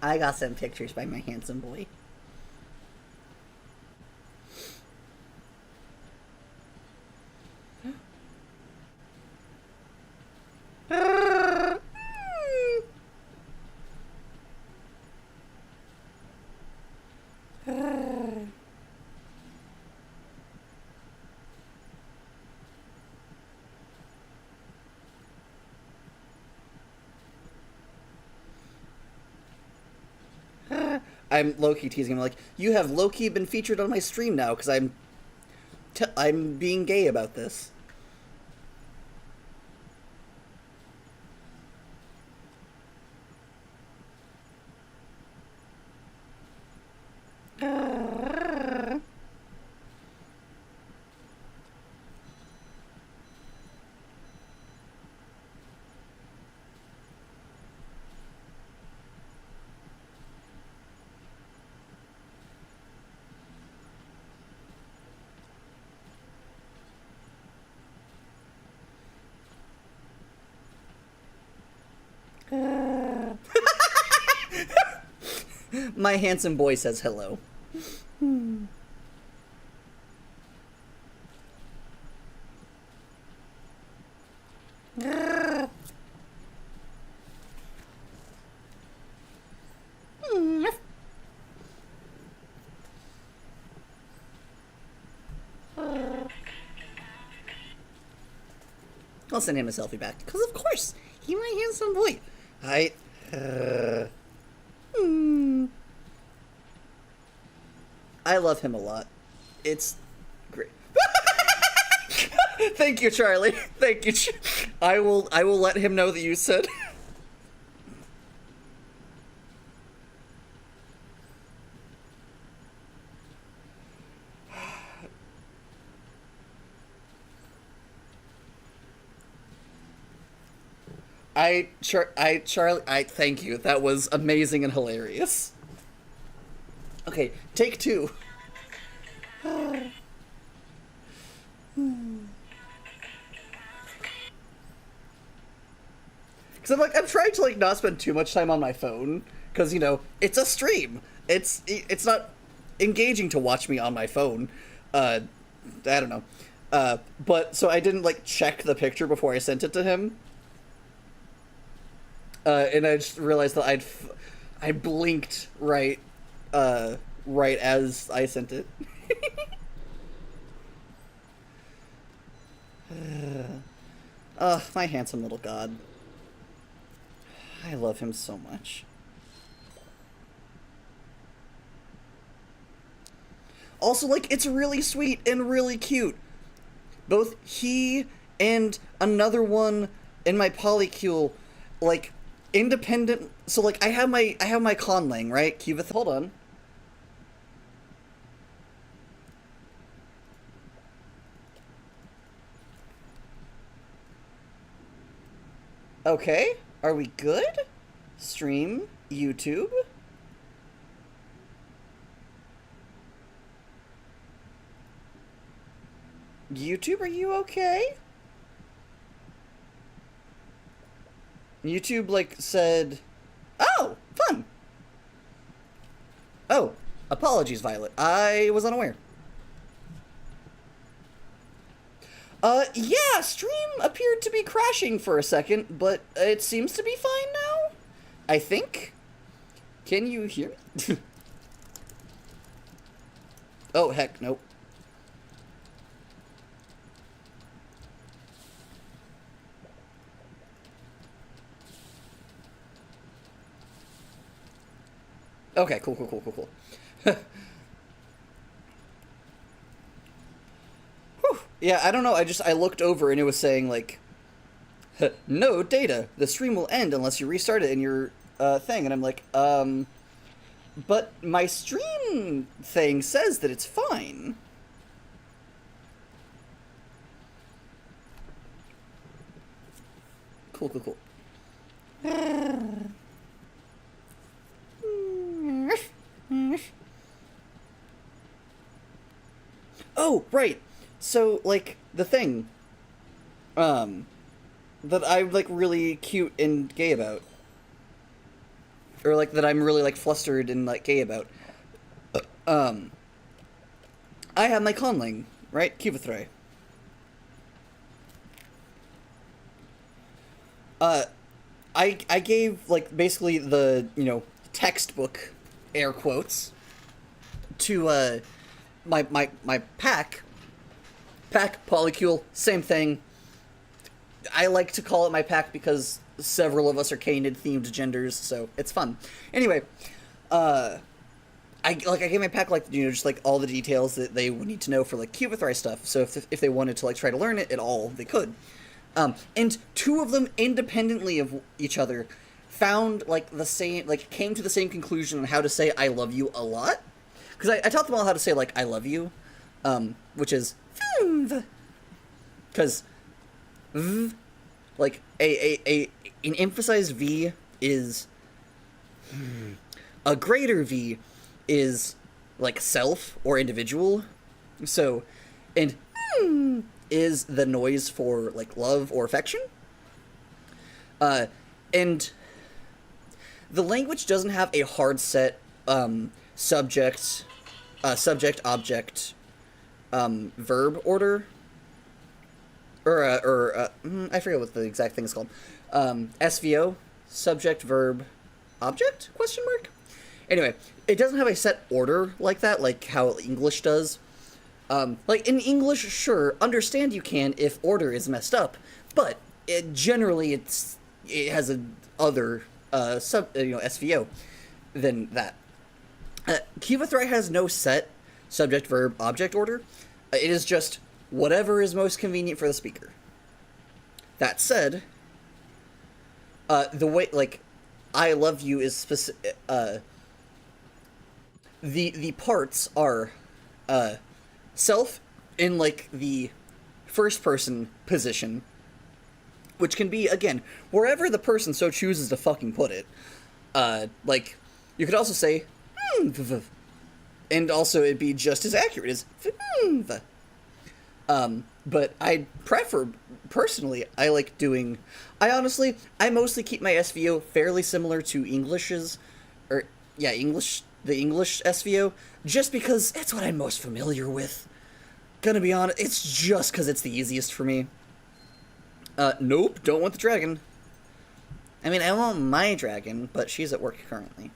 I got some pictures by my handsome boy. I'm low-key teasing him, like, you have low-key been featured on my stream now, because I'm being gay about this. My handsome boy says hello. I'll send him a selfie back, because of course, he's my handsome boy. I love him a lot. It's great. Thank you, Charlie. Thank you. I will let him know that you said. Charlie, thank you. That was amazing and hilarious. Okay, take two. Because I'm trying to, like, not spend too much time on my phone. Because, you know, it's a stream. It's not engaging to watch me on my phone. I don't know. But, so I didn't, like, check the picture before I sent it to him. And I just realized that I blinked right as I sent it. My handsome little god. I love him so much. Also, like, it's really sweet and really cute. Both he and another one in my polycule, like, independent. So, like, I have my conlang, right? Cuvith, hold on. Okay, are we good? Stream, YouTube. YouTube, are you okay? YouTube, like, said, oh, fun. Oh, apologies, Violet. I was unaware. Yeah, stream appeared to be crashing for a second, but it seems to be fine now, I think. Can you hear me? Oh, heck, nope. Okay, cool. Yeah, I don't know, I looked over and it was saying, like, no data, the stream will end unless you restart it in your, thing, and I'm like, but my stream thing says that it's fine. Cool. Oh, right. So, like, the thing, that I'm, like, really cute and gay about, or, like, that I'm really, like, flustered and, like, gay about, I have my conlang, right? Cuvithray. I gave, like, basically the, you know, textbook, air quotes, to, my pack, polycule, same thing. I like to call it my pack because several of us are Canid-themed genders, so it's fun. Anyway, I gave my pack, like, you know, just, like, all the details that they would need to know for, like, Cuvithray stuff, so if they wanted to, like, try to learn it at all, they could. And two of them, independently of each other, found, like, the same, like, came to the same conclusion on how to say I love you a lot. Because I taught them all how to say, like, I love you, which is, because, like, an emphasized V is, a greater V is, like, self or individual, so, and is the noise for, like, love or affection, and the language doesn't have a hard set subject, subject, object, verb order, I forget what the exact thing is called. SVO, subject, verb, object? Question mark. Anyway, it doesn't have a set order like that, like how English does. Like in English, sure, understand you can if order is messed up, but generally it has a other SVO than that. Cuba Threat has no set subject, verb, object order. It is just whatever is most convenient for the speaker. That said, the way, like, I love you is specific. The parts are self in, like, the first person position, which can be, again, wherever the person so chooses to fucking put it. Like, you could also say, and also it'd be just as accurate as, but I prefer, personally, I like doing, I mostly keep my SVO fairly similar to English's, the English SVO, just because it's what I'm most familiar with. Gonna be honest, it's just because it's the easiest for me. Nope, don't want the dragon. I mean, I want my dragon, but she's at work currently.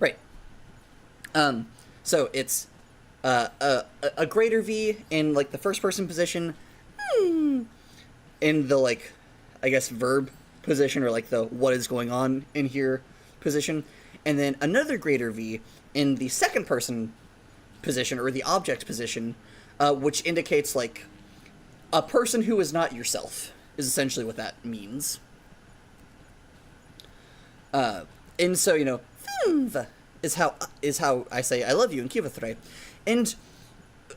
Right. So it's a greater V in, like, the first person position, in the, like, I guess verb position, or like the what is going on in here position, and then another greater V in the second person position, or the object position, which indicates, like, a person who is not yourself, is essentially what that means. And so, is how I say I love you in Kivathre. And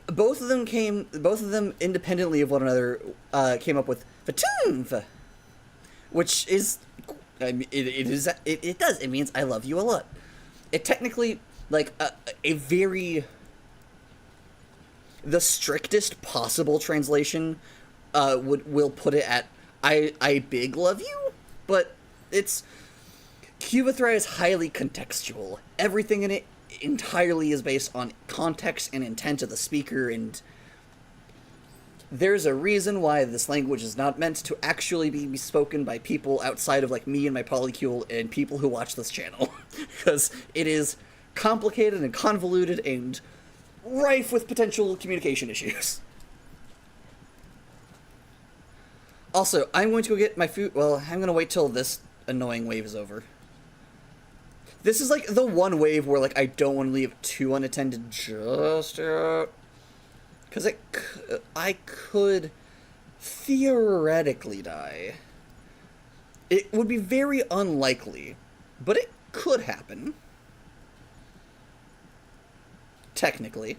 both of them independently of one another, came up with Vatumva, which is, it means I love you a lot. It technically, like, a very, the strictest possible translation, will put it at, I big love you, but it's, Cubathra is highly contextual. Everything in it entirely is based on context and intent of the speaker, and there's a reason why this language is not meant to actually be spoken by people outside of, like, me and my polycule and people who watch this channel. Because it is complicated and convoluted and rife with potential communication issues. Also, I'm going to go get my food. Well, I'm going to wait till this annoying wave is over. This is, like, the one wave where, like, I don't want to leave too unattended just yet. Because I could theoretically die. It would be very unlikely, but it could happen. Technically.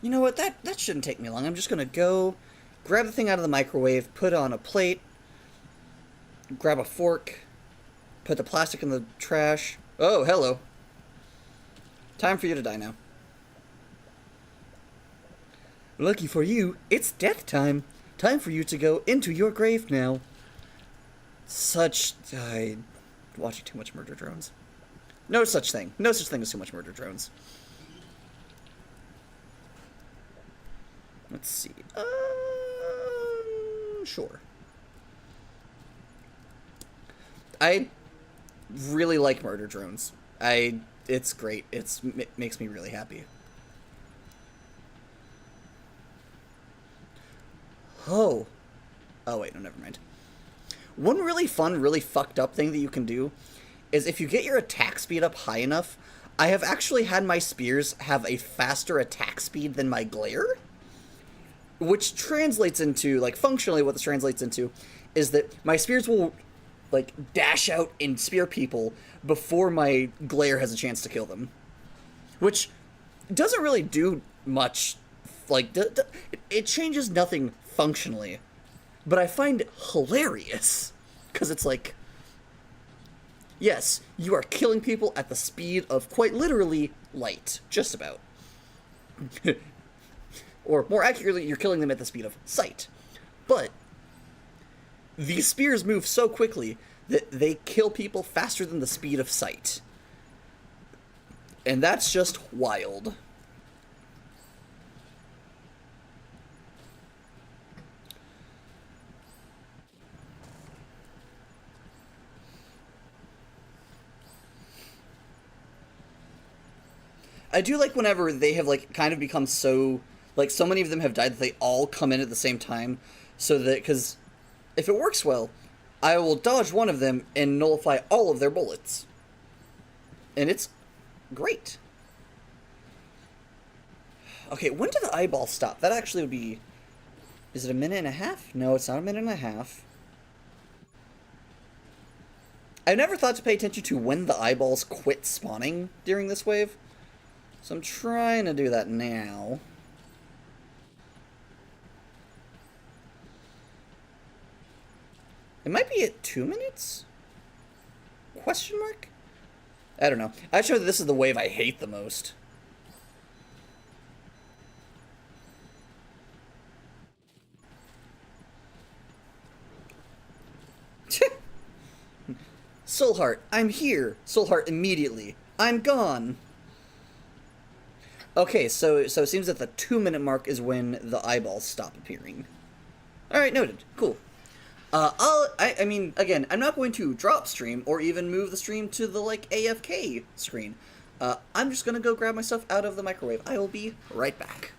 You know what, that shouldn't take me long. I'm just gonna go grab the thing out of the microwave, put it on a plate, grab a fork, put the plastic in the trash. Oh, hello. Time for you to die now. Lucky for you, it's death time. Time for you to go into your grave now. Watching too much Murder Drones. No such thing. No such thing as too much Murder Drones. Let's see. Sure. I really like Murder Drones. It's great. It makes me really happy. Oh wait, no, never mind. One really fun, really fucked up thing that you can do is if you get your attack speed up high enough, I have actually had my spears have a faster attack speed than my glare, which translates into, like, functionally what this translates into is that my spears will, like, dash out and spear people before my glare has a chance to kill them. Which doesn't really do much, like, it changes nothing functionally. But I find it hilarious, because it's like, yes, you are killing people at the speed of, quite literally, light. Just about. Or more accurately, you're killing them at the speed of sight. But these spears move so quickly that they kill people faster than the speed of sight. And that's just wild. I do like whenever they have, like, kind of become so, like, so many of them have died that they all come in at the same time, so that, because if it works well, I will dodge one of them and nullify all of their bullets. And it's great. Okay, when do the eyeballs stop? That actually would be... Is it a minute and a half? No, it's not a minute and a half. I've never thought to pay attention to when the eyeballs quit spawning during this wave. So I'm trying to do that now. It might be at 2 minutes? Question mark? I don't know. I show that this is the wave I hate the most. Soulheart, I'm here. Soulheart immediately. I'm gone. Okay, so it seems that the 2-minute mark is when the eyeballs stop appearing. Alright, noted. Cool. I mean, again, I'm not going to drop stream or even move the stream to the, like, AFK screen. I'm just gonna go grab myself out of the microwave. I will be right back.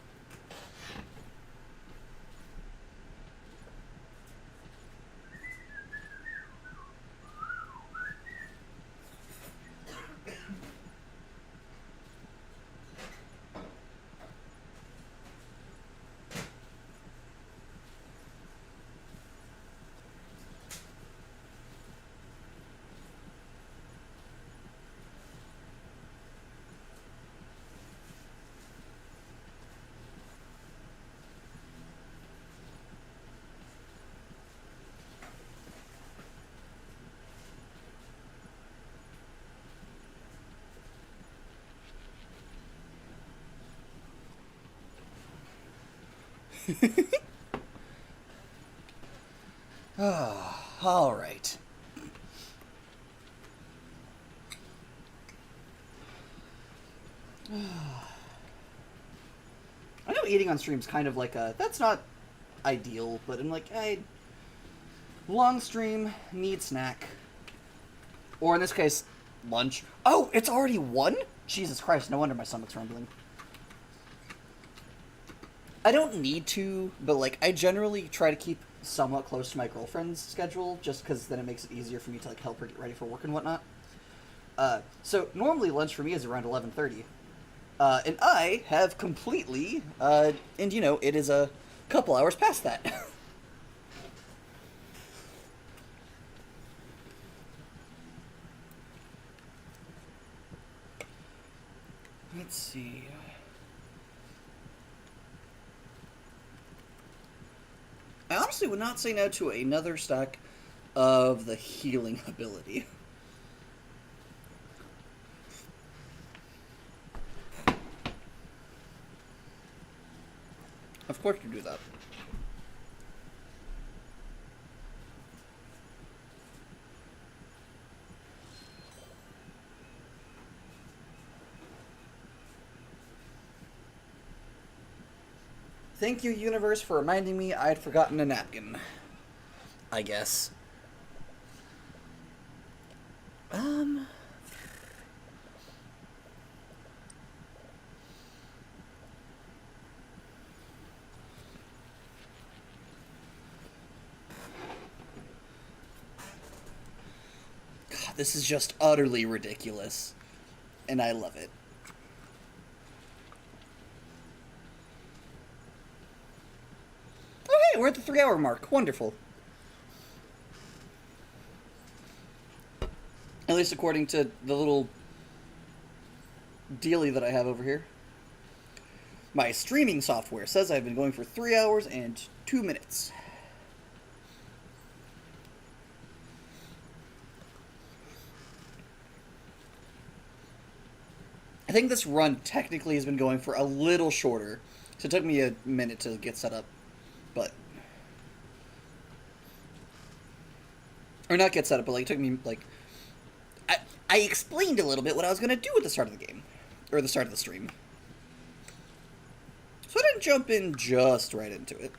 Alright. I know eating on stream's kind of like a... That's not ideal, but I'm like, long stream, need snack. Or in this case, lunch. Oh, it's already 1? Jesus Christ, no wonder my stomach's rumbling. I don't need to, but, like, I generally try to keep somewhat close to my girlfriend's schedule, just because then it makes it easier for me to, like, help her get ready for work and whatnot. So normally lunch for me is around 11:30. And I have completely, and you know, it is a couple hours past that. Let's see. I honestly would not say no to another stack of the healing ability. Of course you do that. Thank you, universe, for reminding me I'd forgotten a napkin. I guess. God, this is just utterly ridiculous. And I love it. Okay, we're at the 3-hour mark. Wonderful. At least according to the little dealie that I have over here. My streaming software says I've been going for 3 hours and 2 minutes. I think this run technically has been going for a little shorter, So it took me a minute to get set up, but or not get set up, but like it took me like I I explained a little bit what I was gonna do at the start of the game, or the start of the stream. So I didn't jump in just right into it.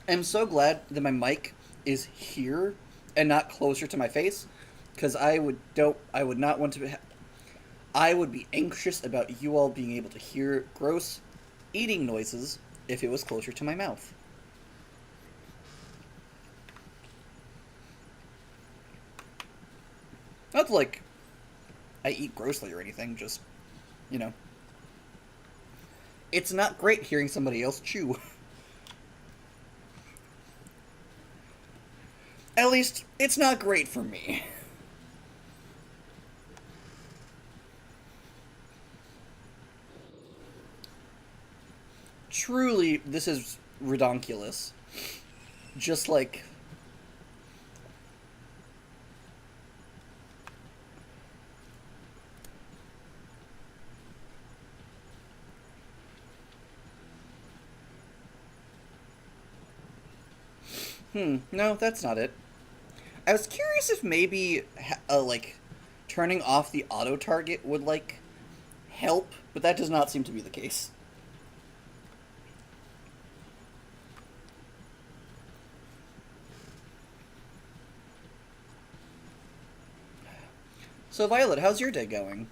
I'm so glad that my mic is here and not closer to my face, because I would not want to. I would be anxious about you all being able to hear gross eating noises if it was closer to my mouth. Not like I eat grossly or anything, just, you know. It's not great hearing somebody else chew. At least, it's not great for me. Truly, this is redonkulous. Just like... no, that's not it. I was curious if maybe, like, turning off the auto-target would, like, help, but that does not seem to be the case. So, Violet, how's your day going?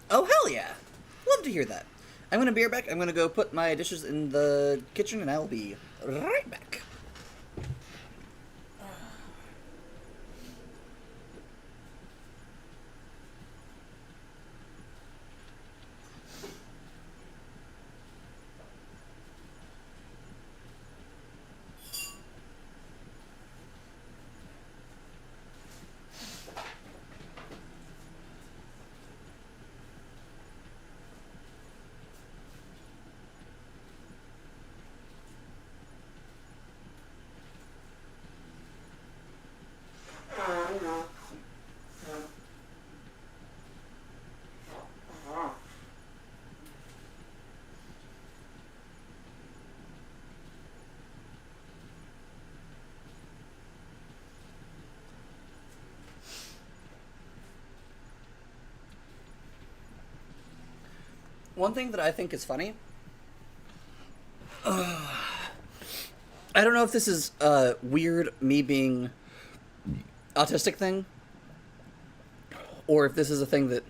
Oh, hell yeah! Love to hear that. I'm gonna be right back. I'm gonna go put my dishes in the kitchen, and I'll be right back. One thing that I think is funny, I don't know if this is weird, me being autistic thing, or if this is a thing that,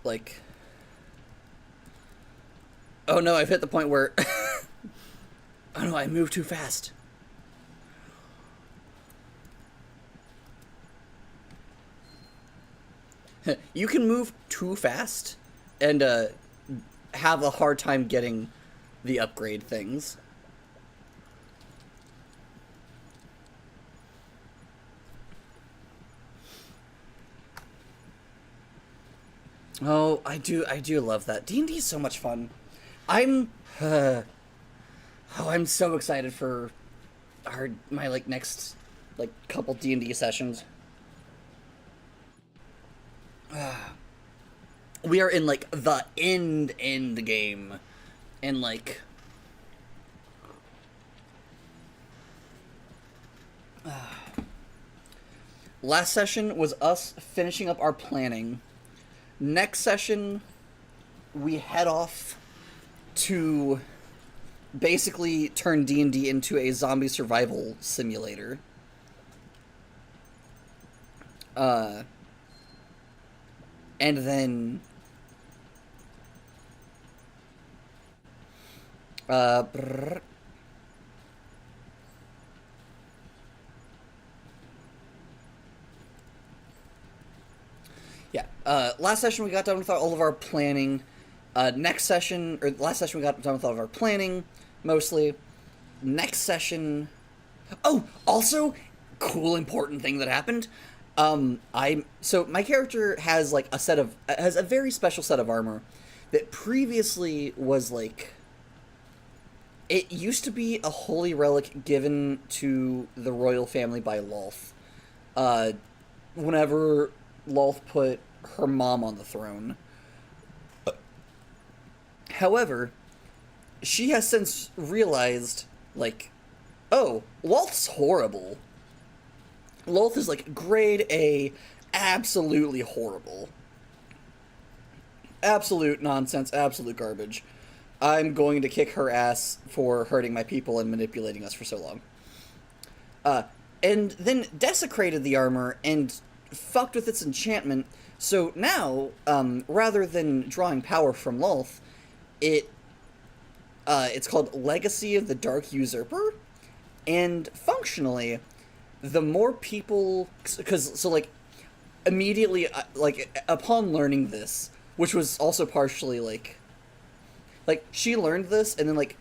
like, oh no, I've hit the point where, oh no, I moved too fast. You can move too fast and have a hard time getting the upgrade things. Oh, I do love that. D&D is so much fun. I'm, I'm so excited for my like next like couple D&D sessions. We are in like the end game, and like Last session was us finishing up our planning. Next session, we head off to basically turn D&D into a zombie survival simulator. And then... last session we got done with all of our planning. Last session we got done with all of our planning, mostly. Next session... Oh, also, cool important thing that happened. So my character has, like, has a very special set of armor that previously was, like... It used to be a holy relic given to the royal family by Lolth. Whenever Lolth put her mom on the throne. However, she has since realized, like, oh, Lolth's horrible. Lolth is, like, grade A, absolutely horrible. Absolute nonsense, absolute garbage. I'm going to kick her ass for hurting my people and manipulating us for so long. And then desecrated the armor and fucked with its enchantment. So now, rather than drawing power from Lolth, it's called Legacy of the Dark Usurper. And functionally, the more people... immediately, upon learning this, which was also partially, like, she learned this, and then, like,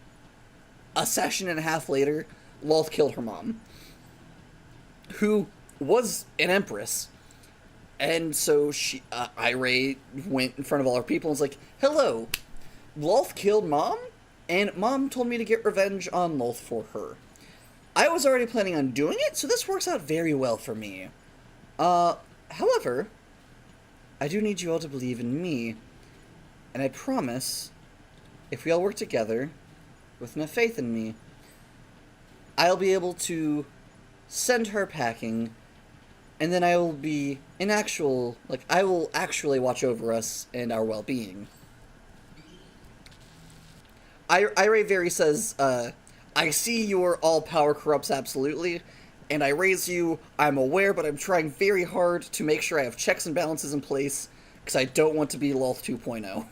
a session and a half later, Lolth killed her mom, who was an empress. And so Irate went in front of all her people and was like, hello, Lolth killed Mom, and Mom told me to get revenge on Lolth for her. I was already planning on doing it, so this works out very well for me. However, I do need you all to believe in me, and I promise... if we all work together, with enough faith in me, I'll be able to send her packing, and then I will be I will actually watch over us and our well-being. Very says, I see your all power corrupts absolutely, and I raise you, I'm aware, but I'm trying very hard to make sure I have checks and balances in place, because I don't want to be Lolth 2.0.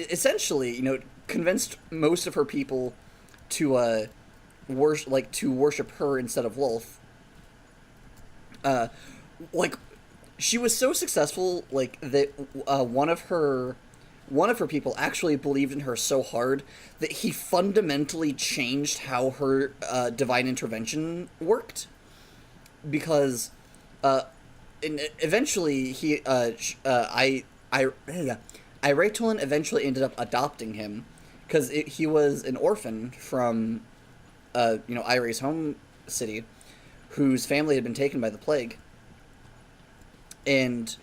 Essentially, convinced most of her people to worship her instead of Lolth. She was so successful, that one of her people actually believed in her so hard that he fundamentally changed how her divine intervention worked, because and eventually Iratolin eventually ended up adopting him, because he was an orphan from Irae's home city, whose family had been taken by the plague, and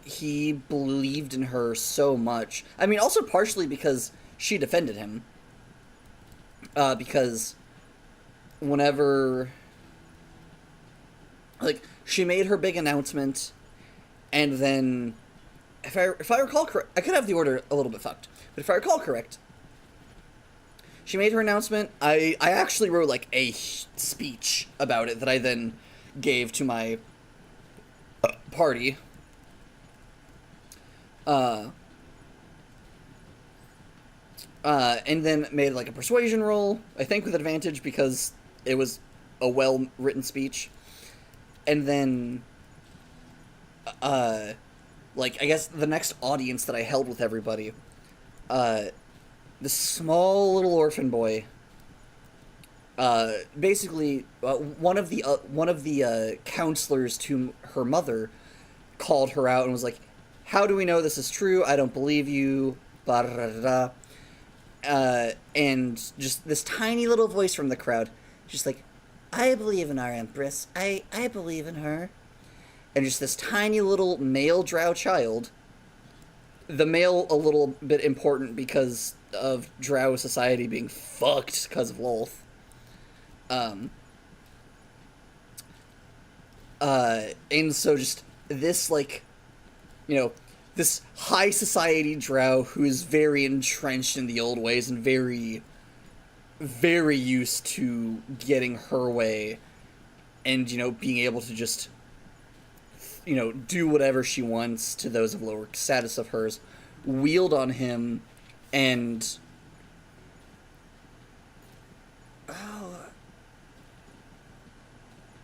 he believed in her so much. I mean, also partially because she defended him, because whenever she made her big announcement, and then, if I recall correct, I could have the order a little bit fucked, but if I recall correct, she made her announcement. I actually wrote, a speech about it that I then gave to my party. And then made, a persuasion roll, I think with advantage, because it was a well-written speech. And then, I guess the next audience that I held with everybody, this small little orphan boy, basically, one of the counselors to her mother called her out and was like, how do we know this is true? I don't believe you, blah, blah, blah, blah. And just this tiny little voice from the crowd, just like, I believe in our Empress. I believe in her. And just this tiny little male drow child. The male a little bit important because of Drow society being fucked because of Lolth. And so just this, like, this high society Drow who is very entrenched in the old ways and very, very used to getting her way and, being able to just, do whatever she wants to those of lower status of hers, wield on him, and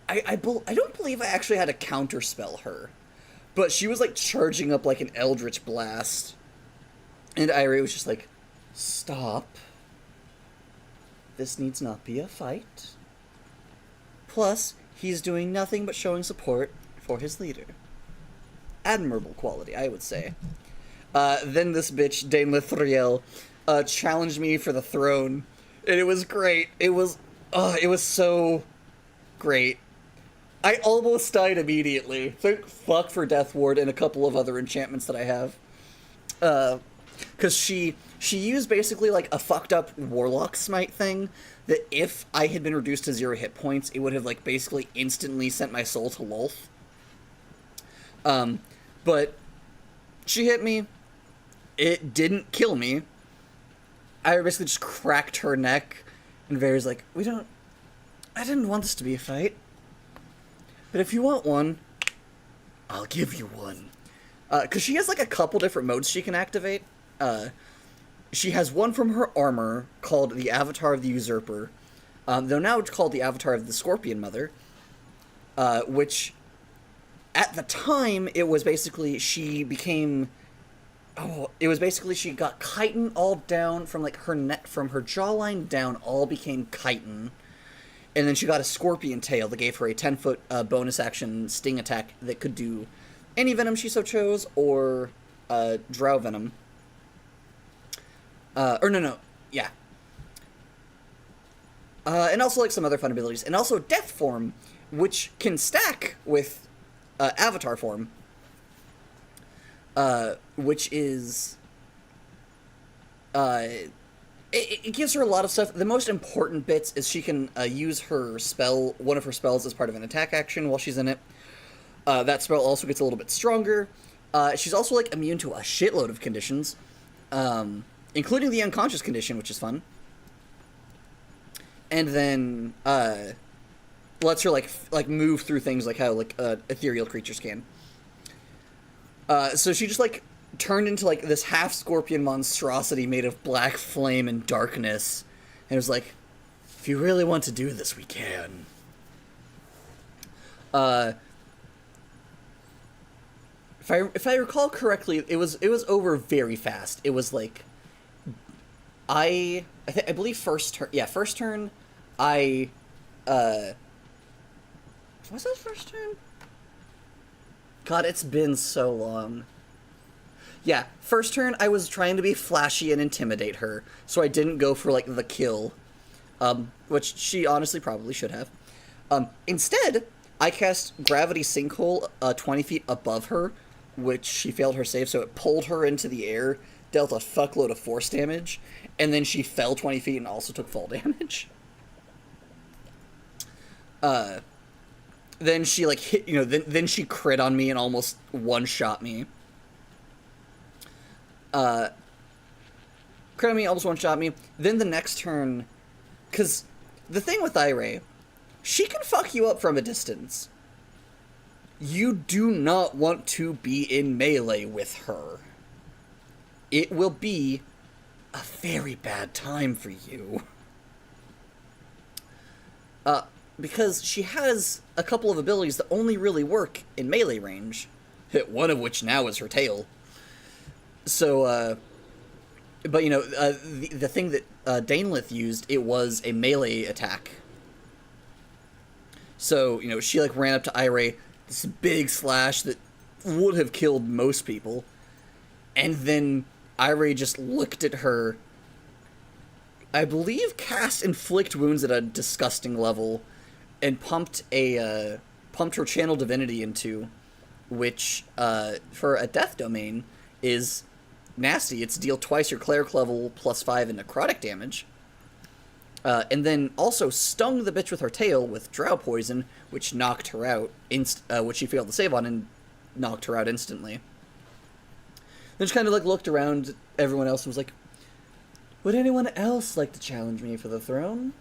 I don't believe I actually had to counterspell her, but she was like charging up like an eldritch blast, and Irie was just like, "Stop. This needs not be a fight. Plus, he's doing nothing but showing support for his leader." Admirable quality, I would say. Then this bitch, Dane Lithriel, challenged me for the throne, and it was great. It was so great. I almost died immediately. Thank fuck for Death Ward and a couple of other enchantments that I have. Because she used basically like a fucked up Warlock Smite thing that if I had been reduced to 0 hit points, it would have like basically instantly sent my soul to Lolth. But she hit me. It didn't kill me. I basically just cracked her neck, and Vera's like, I didn't want this to be a fight. But if you want one, I'll give you one. Because she has like a couple different modes she can activate. She has one from her armor called the Avatar of the Usurper. Though now it's called the Avatar of the Scorpion Mother. Which, at the time, it was basically she became... it was basically she got chitin all down from like her neck, from her jawline down, all became chitin. And then she got a scorpion tail that gave her a 10-foot bonus action sting attack that could do any venom she so chose, or drow venom. Yeah. And also like some other fun abilities. And also death form, which can stack with avatar form. Which is... It gives her a lot of stuff. The most important bits is she can use her spell, one of her spells, as part of an attack action while she's in it. That spell also gets a little bit stronger. She's also like immune to a shitload of conditions, including the unconscious condition, which is fun. And then lets her like move through things like how like ethereal creatures can. So she just like turned into like this half scorpion monstrosity made of black flame and darkness, and it was like, if you really want to do this, we can. If I recall correctly, it was over very fast. It was like, I believe first turn, was that first turn? God, it's been so long. Yeah, first turn I was trying to be flashy and intimidate her, so I didn't go for, like, the kill, which she honestly probably should have. Instead, I cast Gravity Sinkhole 20 feet above her, which she failed her save, so it pulled her into the air, dealt a fuckload of force damage, and then she fell 20 feet and also took fall damage. Then she, like, hit, then she crit on me and almost one-shot me. Crit on me, almost one-shot me. Then the next turn, because the thing with Irie, she can fuck you up from a distance. You do not want to be in melee with her. It will be a very bad time for you. Because she has a couple of abilities that only really work in melee range. One of which now is her tail. So, but the thing that Danelith used, it was a melee attack. So, she like ran up to Irie, this big slash that would have killed most people, and then Irie just looked at her, I believe cast Inflict Wounds at a disgusting level, and pumped her Channel Divinity into, which, for a death domain, is nasty. It's deal twice your cleric level +5 in necrotic damage. And then also stung the bitch with her tail with drow poison, which knocked her out, which she failed to save on and knocked her out instantly. Then she kind of like looked around at everyone else and was like, would anyone else like to challenge me for the throne?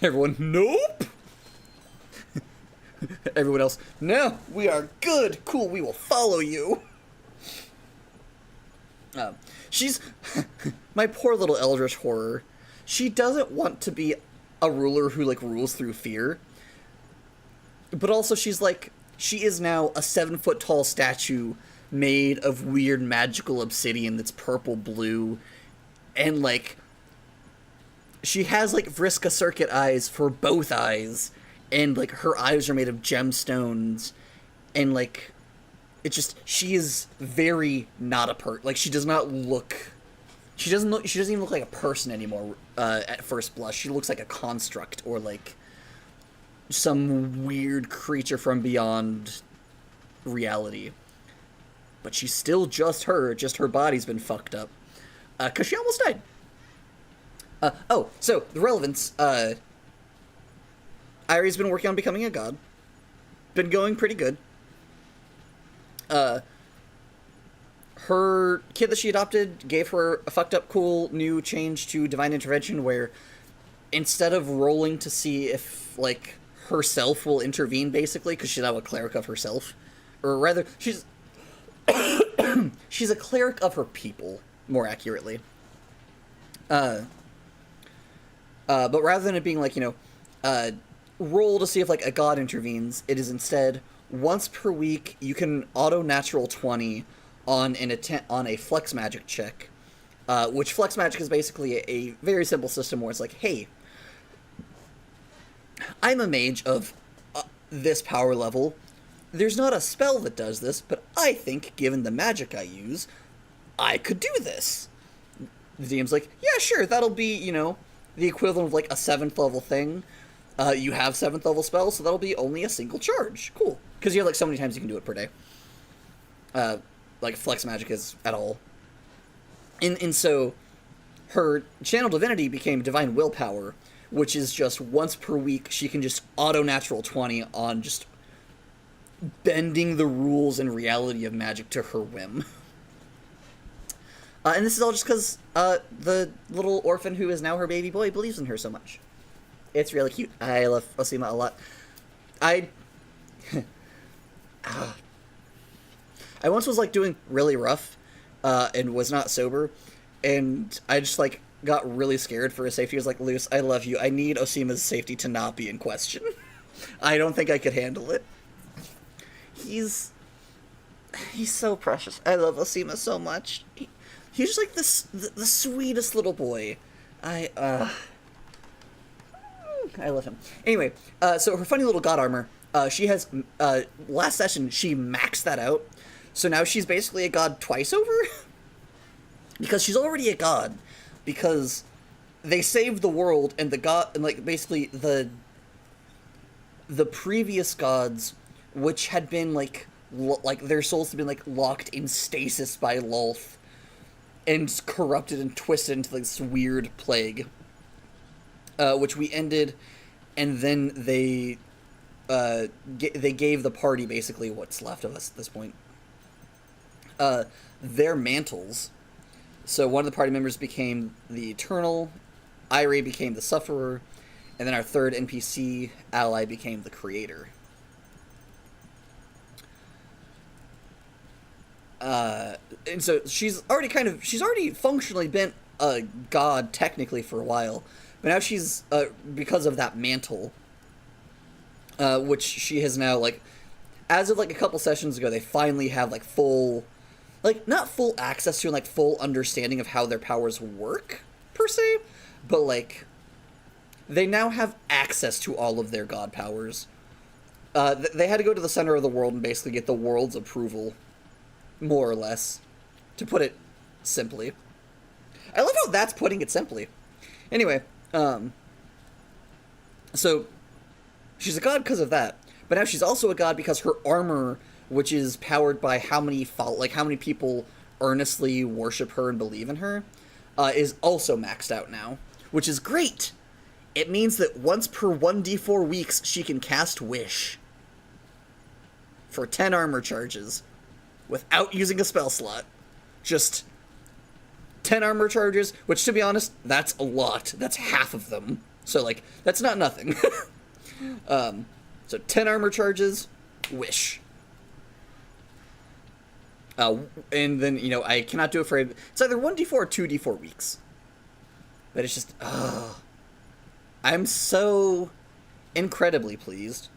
Everyone, nope! Everyone else, no, we are good, cool, we will follow you. She's, my poor little eldritch horror, she doesn't want to be a ruler who, like, rules through fear. But also she's, like, she is now a 7-foot-tall statue made of weird magical obsidian that's purple-blue. And, like, she has, like, Vriska circuit eyes for both eyes. And, like, her eyes are made of gemstones. And, like, it just, she is very not a like, she does not look... She doesn't even look like a person anymore, at first blush. She looks like a construct, or like some weird creature from beyond reality. But she's still just her body's been fucked up. 'Cause she almost died. So, the relevance, Irie's been working on becoming a god. Been going pretty good. Her kid that she adopted gave her a fucked up cool new change to Divine Intervention where instead of rolling to see if, like, herself will intervene, basically, because she's now a cleric of herself, or rather, she's she's a cleric of her people, more accurately. But rather than it being, like, you know, roll to see if, like, a god intervenes, it is instead, once per week, you can auto natural 20 on a flex magic check, which flex magic is basically a very simple system where it's like, hey, I'm a mage of this power level. There's not a spell that does this, but I think, given the magic I use, I could do this. The DM's like, yeah, sure, that'll be, you know, the equivalent of, like, a 7th level thing. You have 7th level spells, so that'll be only a single charge. Cool. Because you have, like, so many times you can do it per day. Like, flex magic is at all. And so, her channel divinity became divine willpower, which is just once per week, she can just auto natural 20 on just bending the rules and reality of magic to her whim. And this is all just because the little orphan who is now her baby boy believes in her so much. It's really cute. I love Osima a lot. I once was, like, doing really rough, and was not sober, and I just, like, got really scared for his safety. I was like, Luce, I love you. I need Osima's safety to not be in question. I don't think I could handle it. He's so precious. I love Osima so much. He's just, like, the sweetest little boy. I love him. Anyway, so her funny little god armor, she has, last session, she maxed that out. So now she's basically a god twice over? Because she's already a god. Because they saved the world, and the god, and, like, basically the previous gods, which had been, like, their souls had been, like, locked in stasis by Lolth, and corrupted and twisted into, like, this weird plague. Which we ended, and then they gave the party, basically, what's left of us at this point. Their mantles. So one of the party members became the Eternal, Irie became the Sufferer, and then our third NPC ally became the Creator. And so she's already functionally been a god technically for a while, but now she's, because of that mantle, which she has now, like, as of, like, a couple sessions ago, they finally have, like, full, like, not full access to, like, full understanding of how their powers work, per se, but, like, they now have access to all of their god powers. They had to go to the center of the world and basically get the world's approval, more or less, to put it simply. I love how that's putting it simply. Anyway, so she's a god because of that, but now she's also a god because her armor, which is powered by how many people earnestly worship her and believe in her, is also maxed out now, which is great. It means that once per 1d4 weeks, she can cast Wish for 10 armor charges without using a spell slot. Just 10 armor charges, which, to be honest, that's a lot. That's half of them. So, like, that's not nothing. So 10 armor charges, Wish. And then, you know, I cannot do it for... It's either 1d4 or 2d4 weeks. But it's just... I'm so incredibly pleased.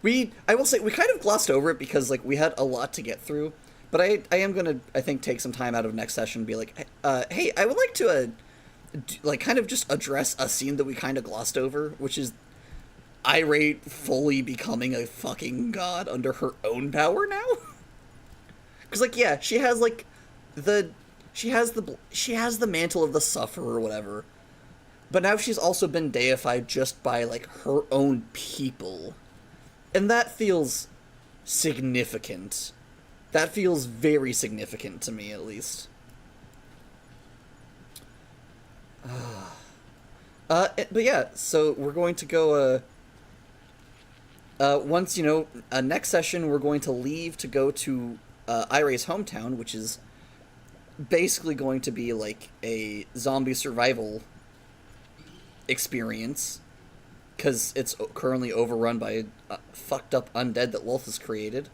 I will say, we kind of glossed over it because, like, we had a lot to get through. But I am going to, I think, take some time out of next session and be like, hey, I would like to, like, kind of just address a scene that we kind of glossed over, which is Irate fully becoming a fucking god under her own power now. Because, like, yeah, she has, like, she has the mantle of the sufferer or whatever. But now she's also been deified just by, like, her own people. And that feels significant. That feels very significant to me, at least. But yeah, so we're going to go, once, you know, next session, we're going to leave to go to, Irae's hometown, which is basically going to be, like, a zombie survival experience, because it's currently overrun by fucked up undead that Lolth has created.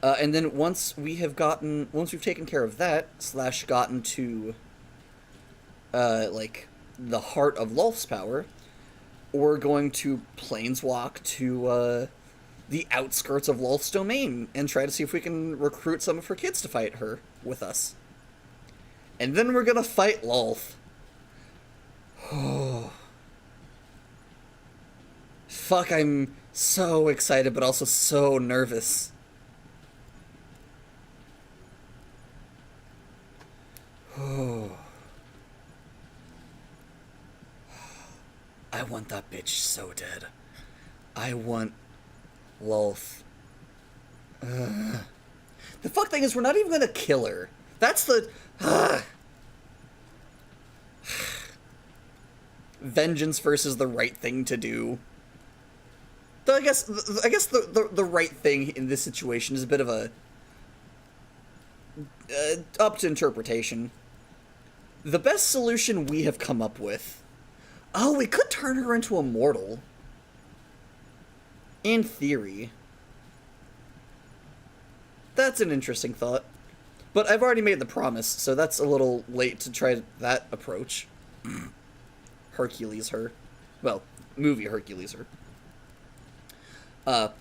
And then once we've taken care of that, / gotten to, like, the heart of Lolth's power, we're going to planeswalk to, the outskirts of Lolth's domain and try to see if we can recruit some of her kids to fight her with us. And then we're gonna fight Lolth. Oh. Fuck, I'm so excited, but also so nervous. Oh. I want that bitch so dead. I want Lolth. The fuck thing is, we're not even gonna kill her. That's the... Vengeance versus the right thing to do. Though I guess the right thing in this situation is a bit of a... up to interpretation. The best solution we have come up with... Oh, we could turn her into a mortal. In theory. That's an interesting thought. But I've already made the promise, so that's a little late to try that approach. Hercules her. Well, movie Hercules her.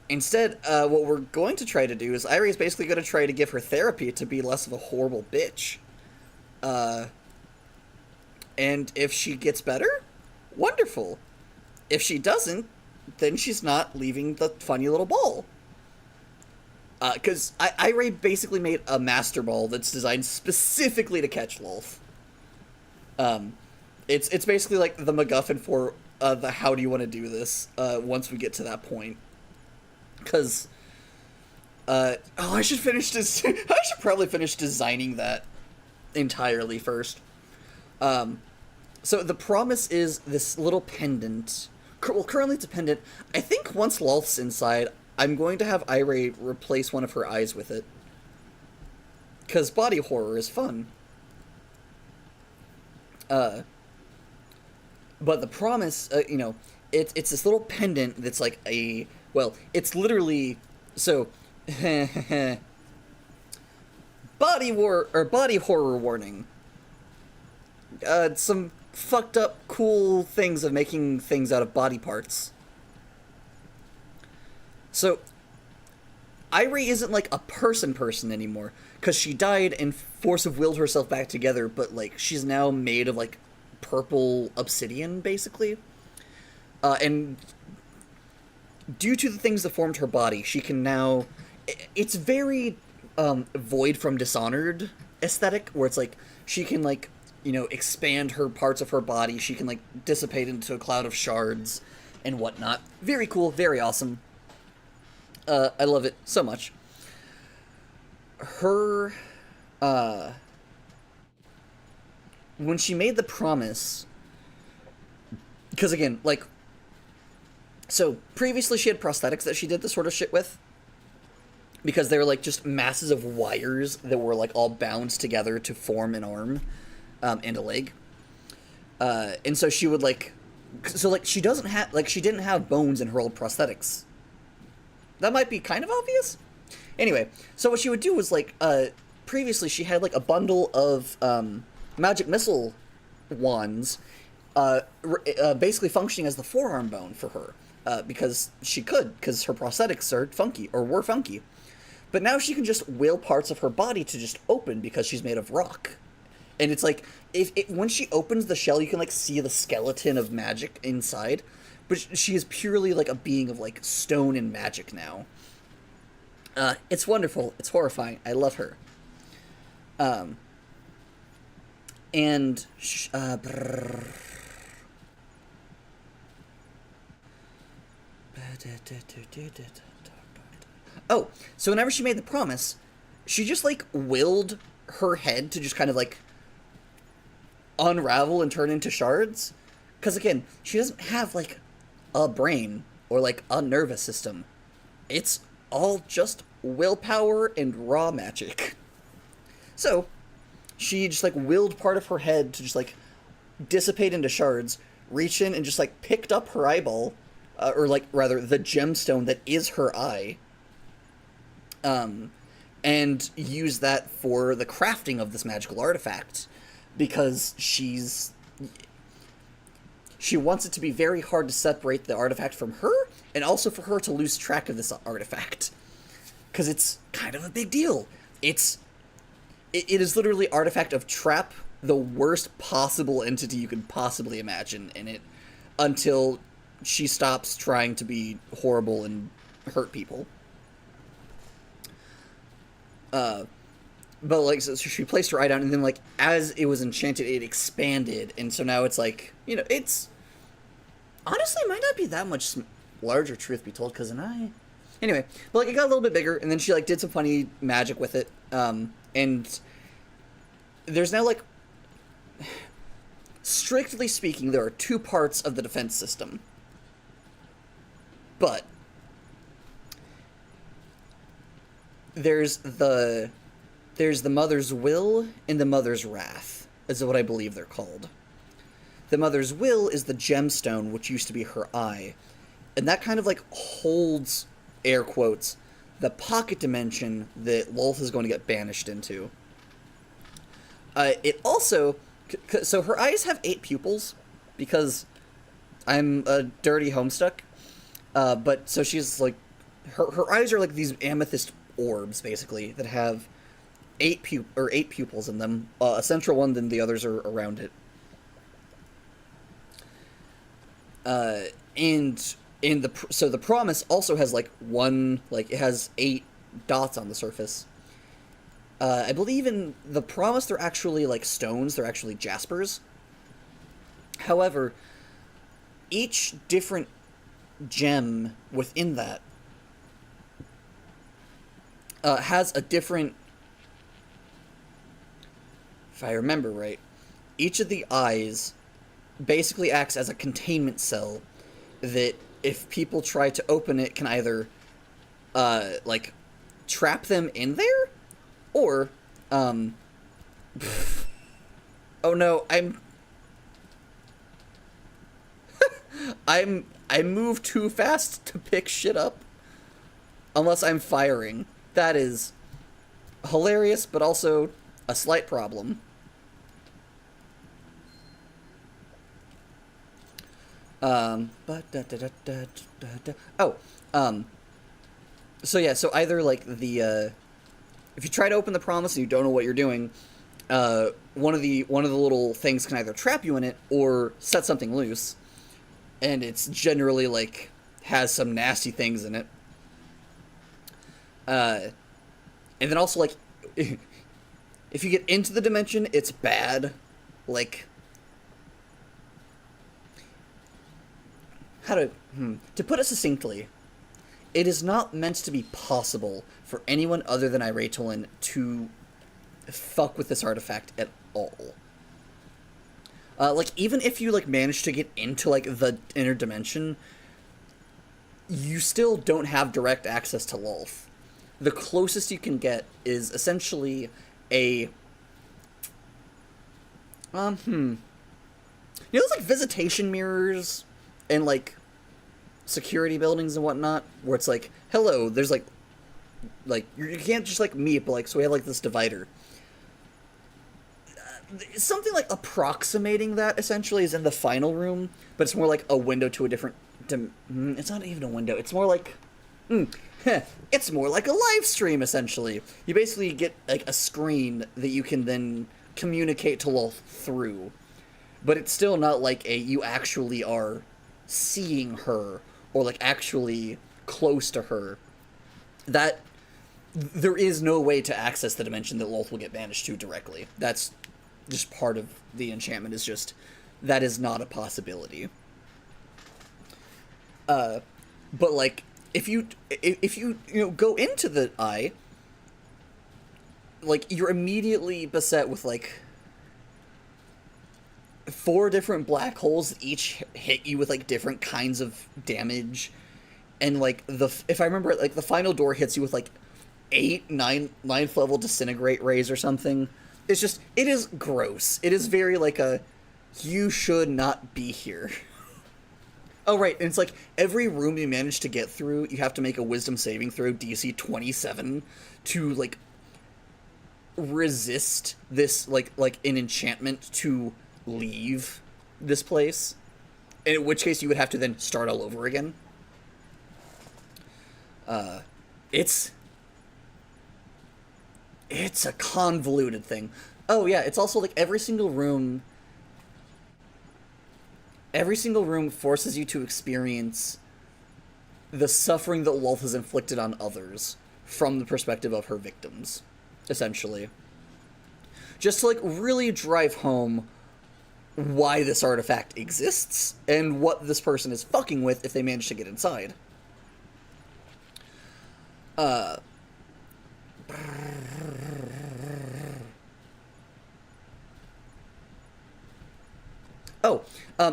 Instead, what we're going to try to do is Irie's basically going to try to give her therapy to be less of a horrible bitch. And if she gets better, wonderful. If she doesn't, then she's not leaving the funny little ball. Because Irie basically made a master ball that's designed specifically to catch Lolth. It's basically like the MacGuffin for the how do you want to do this once we get to that point. Because, I should probably finish designing that entirely first. So the promise is this little pendant. Well, currently it's a pendant. I think once Lolth's inside, I'm going to have Irie replace one of her eyes with it. Because body horror is fun. But the promise, you know, it's this little pendant that's like a... Well, it's literally... So... body horror warning. Some fucked up cool things of making things out of body parts. So, Irie isn't like a person anymore, because she died and force of willed herself back together, but like she's now made of like purple obsidian, basically. And due to the things that formed her body, she can now... It's very Void from Dishonored aesthetic, where it's like she can like, you know, expand her parts of her body. She can like dissipate into a cloud of shards and whatnot. Very cool, very awesome. I love it so much. her, when she made the promise, because again, like, so previously she had prosthetics that she did this sort of shit with, because they were like just masses of wires that were like all bound together to form an arm, and a leg. And so she would like, so like she doesn't have, like she didn't have bones in her old prosthetics. That might be kind of obvious. Anyway, so what she would do was like, previously she had like a bundle of magic missile wands, basically functioning as the forearm bone for her, because she could, because her prosthetics are funky, or were funky. But now she can just will parts of her body to just open because she's made of rock. And it's like, when she opens the shell, you can like see the skeleton of magic inside. But she is purely like a being of like stone and magic now. It's wonderful. It's horrifying. I love her. And oh, so whenever she made the promise, she just like willed her head to just kind of like unravel and turn into shards. Because again, she doesn't have like a brain or like a nervous system. It's all just willpower and raw magic. So she just like willed part of her head to just like dissipate into shards, reach in and just like picked up her eyeball, or like rather the gemstone that is her eye, and use that for the crafting of this magical artifact, because she wants it to be very hard to separate the artifact from her, and also for her to lose track of this artifact, because it's kind of a big deal. It is literally artifact of trap, the worst possible entity you can possibly imagine in it, until she stops trying to be horrible and hurt people. But like, so she placed her eye down, and then like as it was enchanted, it expanded, and so now it's like, you know, it's honestly might not be that much larger, truth be told, because an eye. Anyway, but like it got a little bit bigger, and then she like did some funny magic with it, and there's now like, strictly speaking, there are two parts of the defense system, but there's the Mother's Will and the Mother's Wrath, is what I believe they're called. The Mother's Will is the gemstone, which used to be her eye, and that kind of like holds, air quotes, the pocket dimension that Lolth is going to get banished into. It also, so her eyes have 8 pupils, because I'm a dirty homestuck, but so she's like, her eyes are like these amethyst orbs, basically, that have 8 pupils in them, a central one, then the others are around it. And so the promise also has like one, like it has 8 dots on the surface. I believe in the promise they're actually like stones, they're actually jaspers. However, each different gem within that has a different, if I remember right, each of the eyes basically acts as a containment cell that if people try to open it can either like trap them in there, or oh no, I move too fast to pick shit up unless I'm firing. That is hilarious, but also a slight problem. So yeah, so either like the if you try to open the promise and you don't know what you're doing, one of the little things can either trap you in it or set something loose, and it's generally like has some nasty things in it. And then also like if you get into the dimension, it's bad. Like, to put it succinctly, it is not meant to be possible for anyone other than Iratolin to fuck with this artifact at all. Like, even if you, like, manage to get into, like, the inner dimension, you still don't have direct access to Lolth. The closest you can get is essentially a... You know those, like, visitation mirrors and, like, security buildings and whatnot? Where it's like, hello, there's, like, you can't just, like, meet, but, like, so we have, like, this divider. Something like approximating that, essentially, is in the final room, but it's more like a window to a different... it's not even a window. It's more like... it's more like a live stream, essentially. You basically get, like, a screen that you can then communicate to Lolth through. But it's still not like you actually are seeing her, or, like, actually close to her. That... There is no way to access the dimension that Lolth will get banished to directly. That's... just part of the enchantment, is just that is not a possibility. But like if you go into the eye, like you're immediately beset with like 4 different black holes that each hit you with like different kinds of damage, and like if I remember, like the final door hits you with like 9th level disintegrate rays or something. It's just, it is gross. It is very like you should not be here. Oh, right, and it's like, every room you manage to get through, you have to make a wisdom saving throw, DC 27, to, like, resist this, like an enchantment to leave this place. In which case, you would have to then start all over again. It's a convoluted thing. Oh, yeah, it's also, like, every single room forces you to experience the suffering that Lolth has inflicted on others from the perspective of her victims, essentially. Just to, like, really drive home why this artifact exists and what this person is fucking with if they manage to get inside.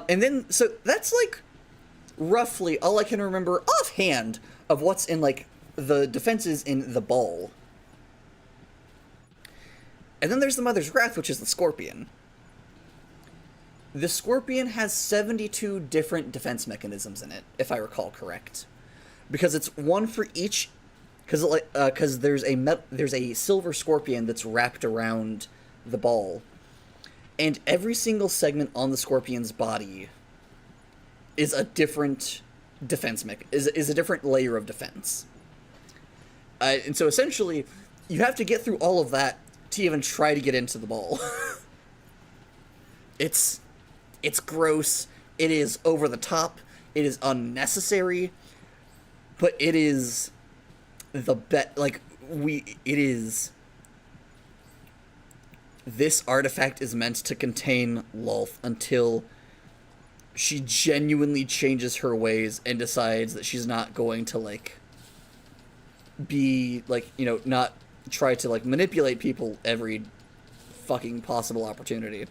And then, so that's, like, roughly all I can remember offhand of what's in, like, the defenses in the ball. And then there's the Mother's Wrath, which is the Scorpion. The Scorpion has 72 different defense mechanisms in it, if I recall correct. Because it's one for each... Because there's a silver scorpion that's wrapped around the ball. And every single segment on the Scorpion's body is a different defense is a different layer of defense. And so essentially, you have to get through all of that to even try to get into the ball. It's gross. It is over the top. It is unnecessary. But it is the it is... This artifact is meant to contain Lolth until she genuinely changes her ways and decides that she's not going to, like, be, like, not try to, like, manipulate people every fucking possible opportunity.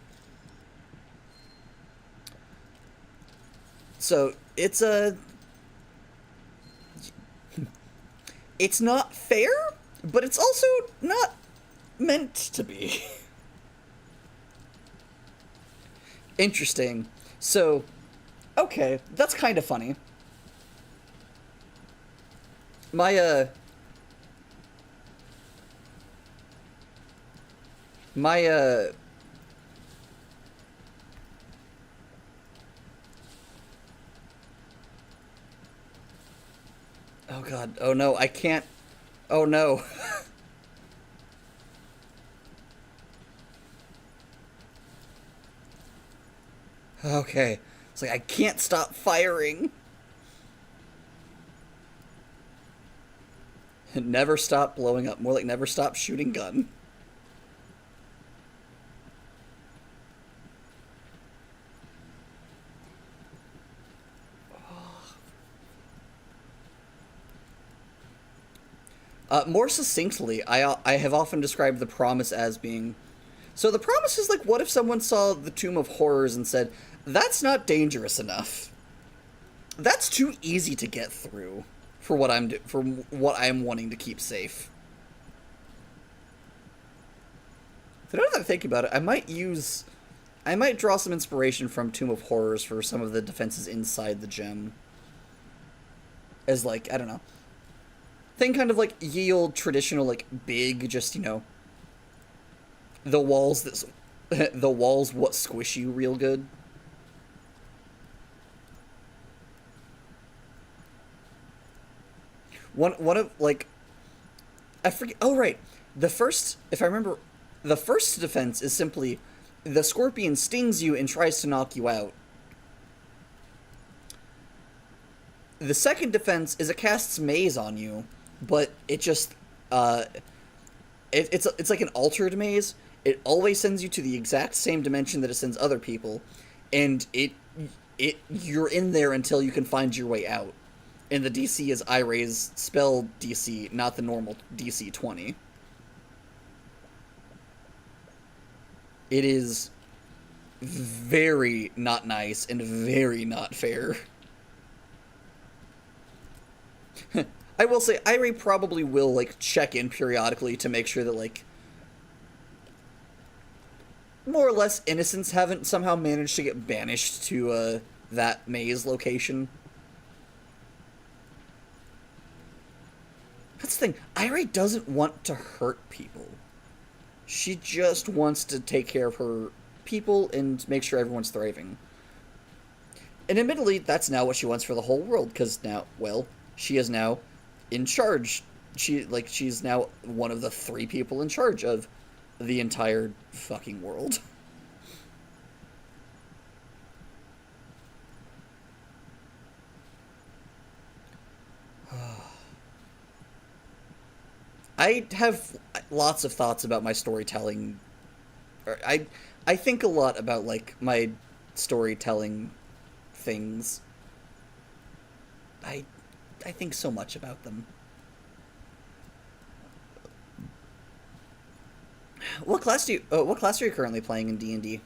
So, it's not fair, but it's also not meant to be. Interesting. So, okay, that's kind of funny. My oh god, oh no, I can't, oh no. Okay. It's like, I can't stop firing. Never stop blowing up. More like never stop shooting gun. More succinctly, I have often described the promise as being... So the promise is like, what if someone saw the Tomb of Horrors and said, that's not dangerous enough. That's too easy to get through for what I'm wanting to keep safe. So now that I think about it, I might draw some inspiration from Tomb of Horrors for some of the defenses inside the gem. As like, I don't know. Think kind of like ye old traditional, like, big, just, you know, the walls what squish you real good. One of, like, I forget, oh right, if I remember, the first defense is simply, the scorpion stings you and tries to knock you out. The second defense is it casts maze on you, but it just, it's like an altered maze. It always sends you to the exact same dimension that it sends other people, and you're in there until you can find your way out. And the DC is Iray's spell DC, not the normal DC 20. It is very not nice and very not fair. I will say, Iray probably will, like, check in periodically to make sure that, like, more or less innocents haven't somehow managed to get banished to, that maze location. That's the thing, Iray doesn't want to hurt people. She just wants to take care of her people and make sure everyone's thriving. And admittedly, that's now what she wants for the whole world, because now, well, she is now in charge. She's now one of the 3 people in charge of the entire fucking world. I have lots of thoughts about my storytelling. I think a lot about, like, my storytelling things. I think so much about them. What class are you currently playing in D&D?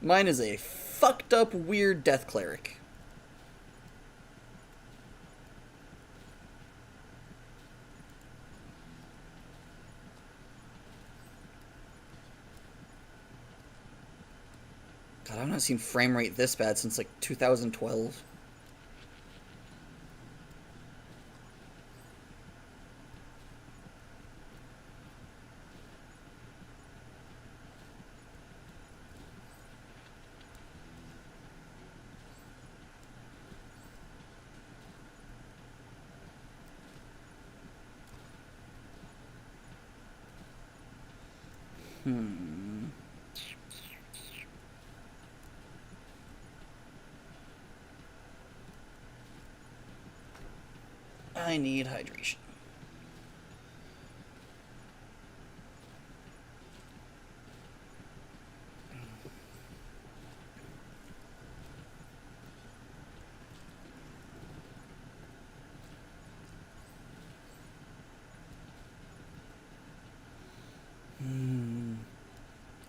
Mine is a fucked up weird death cleric. God, I've not seen frame rate this bad since, like, 2012. I need hydration.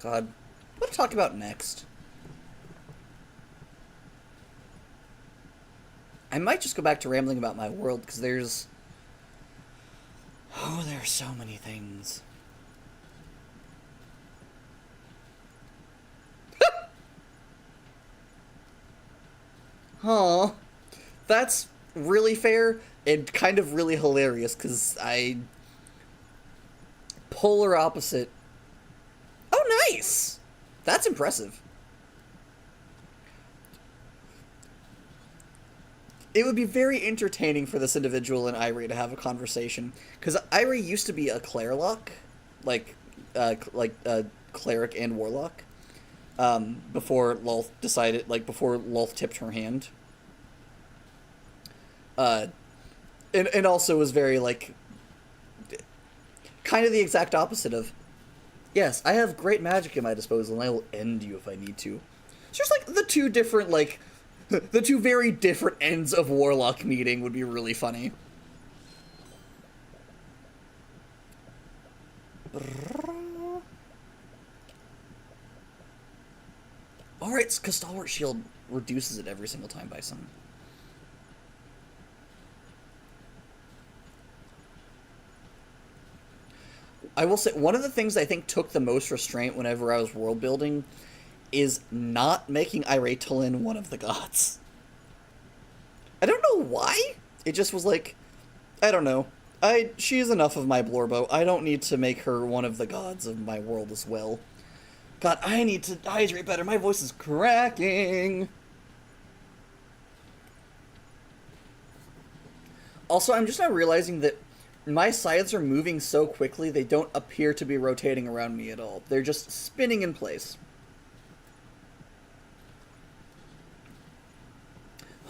God, what to talk about next? I might just go back to rambling about my world, because there's... Oh, there are so many things. Huh. That's really fair and kind of really hilarious, because polar opposite. Oh, nice! That's impressive. It would be very entertaining for this individual and Irie to have a conversation, because Irie used to be a Clairlock, cleric and warlock, before Lolth decided, before Lolth tipped her hand. And also was very, kind of the exact opposite of, yes, I have great magic at my disposal, and I will end you if I need to. It's just, the two different, The two very different ends of Warlock meeting would be really funny. Alright, because Stalwart Shield reduces it every single time by some. I will say, one of the things I think took the most restraint whenever I was world building is not making Iretalin one of the gods. I don't know why. It just was like, I don't know. She is enough of my Blorbo. I don't need to make her one of the gods of my world as well. God, I need to hydrate better. My voice is cracking. Also, I'm just now realizing that my scythes are moving so quickly they don't appear to be rotating around me at all. They're just spinning in place.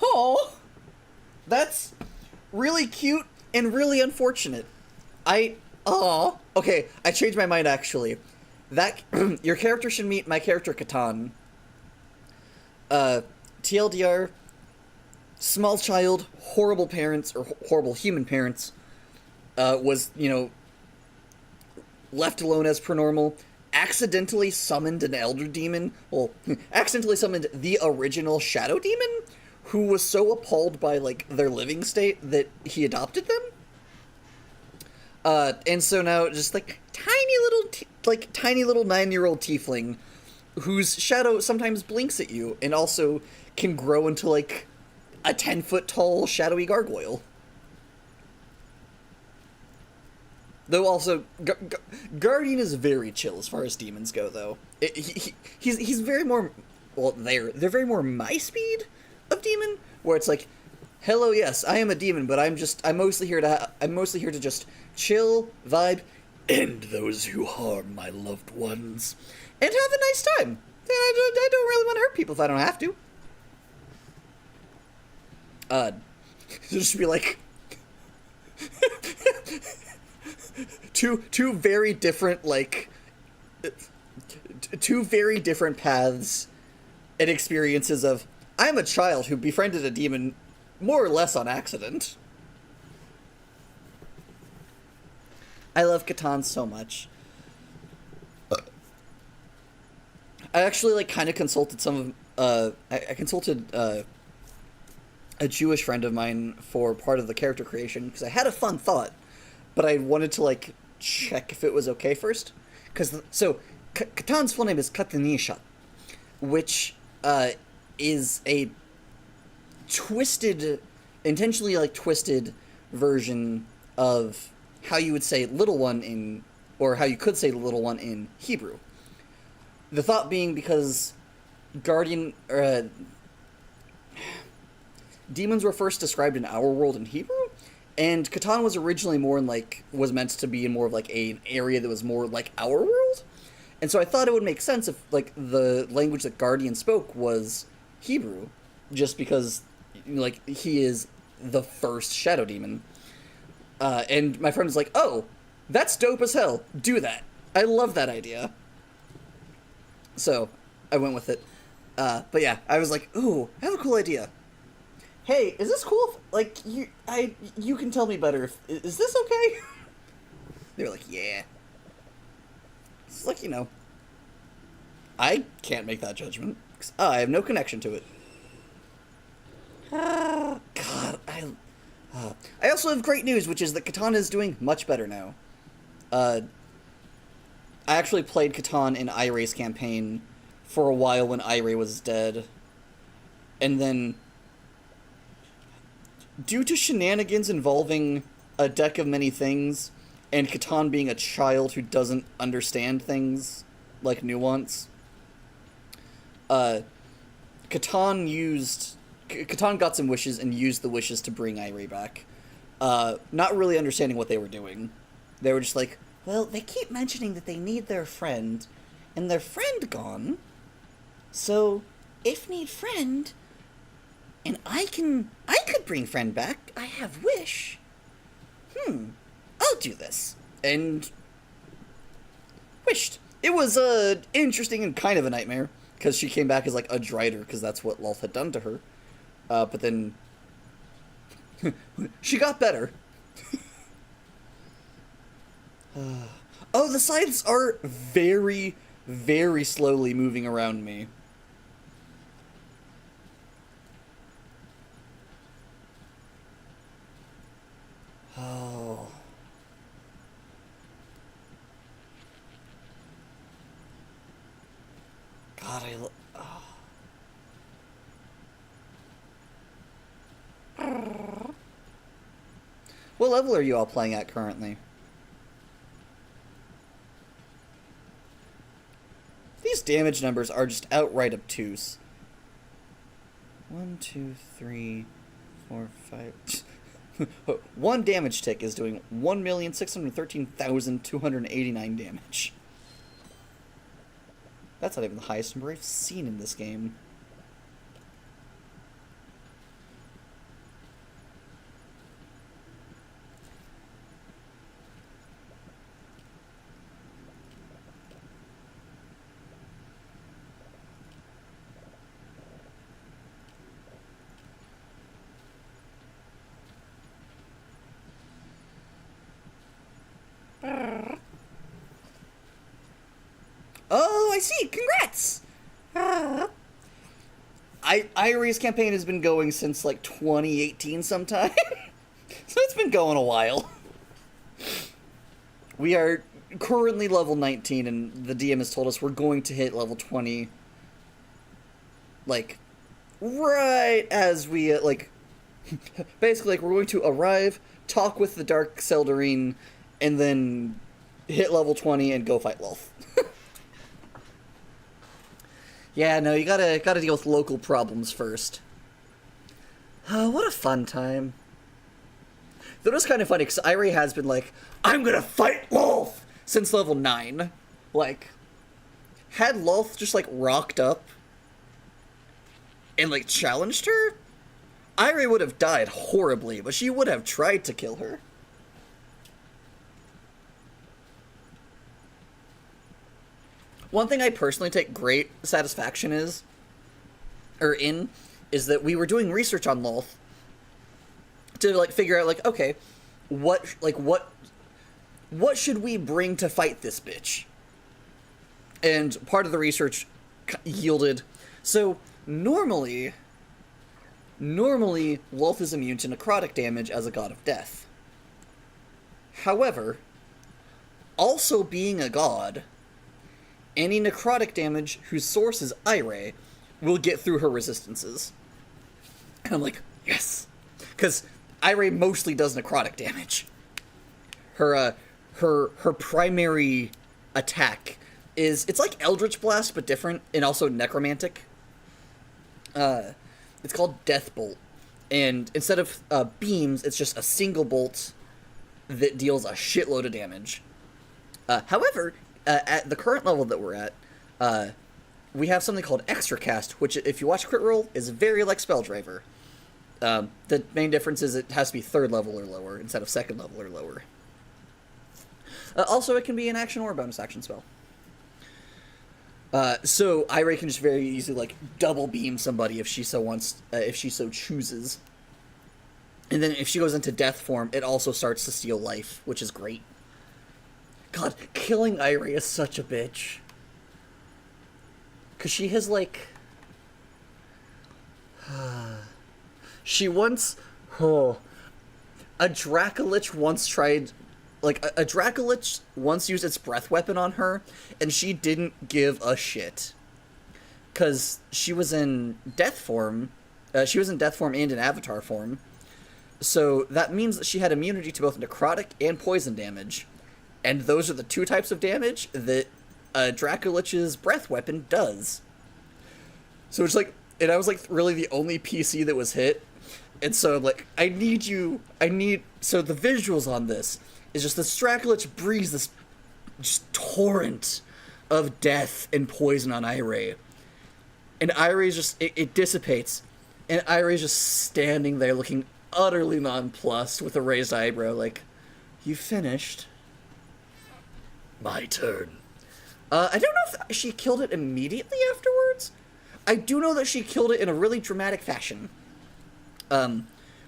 Oh, that's really cute and really unfortunate. Okay, I changed my mind actually. That, your character should meet my character Catan. TLDR, small child, horrible parents, or horrible human parents, was, left alone as per normal, accidentally summoned an elder demon, accidentally summoned the original shadow demon, who was so appalled by, their living state that he adopted them. And so now, just, tiny little 9-year-old tiefling, whose shadow sometimes blinks at you, and also can grow into, a 10-foot tall shadowy gargoyle. Though also, Guardian is very chill as far as demons go, though. He's very more, they're very more my speed of demon, where it's like, hello, yes, I am a demon, but I'm mostly here to just chill, vibe, end those who harm my loved ones, and have a nice time. I don't really want to hurt people if I don't have to. Just be like, two very different, two very different paths and experiences of, I'm a child who befriended a demon more or less on accident. I love Catan so much. I actually, kind of consulted some of, I consulted, a Jewish friend of mine for part of the character creation, because I had a fun thought, but I wanted to, check if it was okay first. Catan's full name is Katanisha, which, is a twisted, intentionally, twisted version of how you would say little one in, or how you could say little one in Hebrew. The thought being because demons were first described in our world in Hebrew, and Catan was originally more in, was meant to be in more of, an area that was more like our world. And so I thought it would make sense if, the language that Guardian spoke was Hebrew, just because, he is the first shadow demon. And my friend was like, oh, that's dope as hell. Do that. I love that idea. So, I went with it. But yeah, I was like, ooh, I have a cool idea. Hey, is this cool if, you can tell me better is this okay? They were like, yeah. It's I can't make that judgment, because I have no connection to it. God, I also have great news, which is that Catan is doing much better now. I actually played Catan in Iray's campaign for a while when Iray was dead. And then, due to shenanigans involving a deck of many things, and Catan being a child who doesn't understand things like nuance, Catan got some wishes and used the wishes to bring Iray back. Not really understanding what they were doing. They were just like, well, they keep mentioning that they need their friend, and their friend gone, so if need friend, and I could bring friend back, I have wish. I'll do this. And wished. It was, interesting and kind of a nightmare, because she came back as, a Drider, because that's what Lolth had done to her. But then she got better. Oh, the scythes are very, very slowly moving around me. Oh. God, What level are you all playing at currently? These damage numbers are just outright obtuse. 1, 2, 3, 4, 5. One damage tick is doing 1,613,289 damage. That's not even the highest number I've seen in this game. Oh, I see. Congrats! Irie's campaign has been going since, like, 2018 sometime. So it's been going a while. We are currently level 19, and the DM has told us we're going to hit level 20, like, right as we, basically, like, we're going to arrive, talk with the Dark Seldarine, and then hit level 20 and go fight Lolth. Yeah, no, you gotta deal with local problems first. Oh, what a fun time. Though it's kind of funny, because Irie has been like, I'm gonna fight Lolth! Since level 9. Like, had Lolth just, like, rocked up and, like, challenged her, Irie would have died horribly, but she would have tried to kill her. One thing I personally take great satisfaction is that we were doing research on Lolth to, like, figure out, like, okay, what should we bring to fight this bitch? And part of the research yielded, so normally Lolth is immune to necrotic damage as a god of death. However, also being a god, any necrotic damage whose source is Irie will get through her resistances. And I'm like, yes! Because Irie mostly does necrotic damage. Her primary attack is, it's like Eldritch Blast, but different, and also necromantic. It's called Death Bolt. And instead of beams, it's just a single bolt that deals a shitload of damage. However, at the current level that we're at, we have something called Extra Cast, which, if you watch Crit Roll, is very like Spelldriver. The main difference is it has to be 3rd level or lower instead of 2nd level or lower. Also, it can be an action or a bonus action spell. So Irie can just very easily, like, double beam somebody if she so wants, if she so chooses. And then if she goes into death form, it also starts to steal life, which is great. God, killing Irie is such a bitch. Because she has, like... she once... Oh, a Dracolich once tried... Like, a Dracolich once used its breath weapon on her, and she didn't give a shit. Because she was in death form. She was in death form and in avatar form. So that means that she had immunity to both necrotic and poison damage. And those are the 2 types of damage that a Dracolich's breath weapon does. So it's like, and I was like really the only PC that was hit. And so I'm like, so the visuals on this is just the Dracolich breathes this just torrent of death and poison on Irie. And Irie's just, it dissipates. And Irie's just standing there looking utterly nonplussed with a raised eyebrow like, you finished? My turn. I don't know if she killed it immediately afterwards. I do know that she killed it in a really dramatic fashion.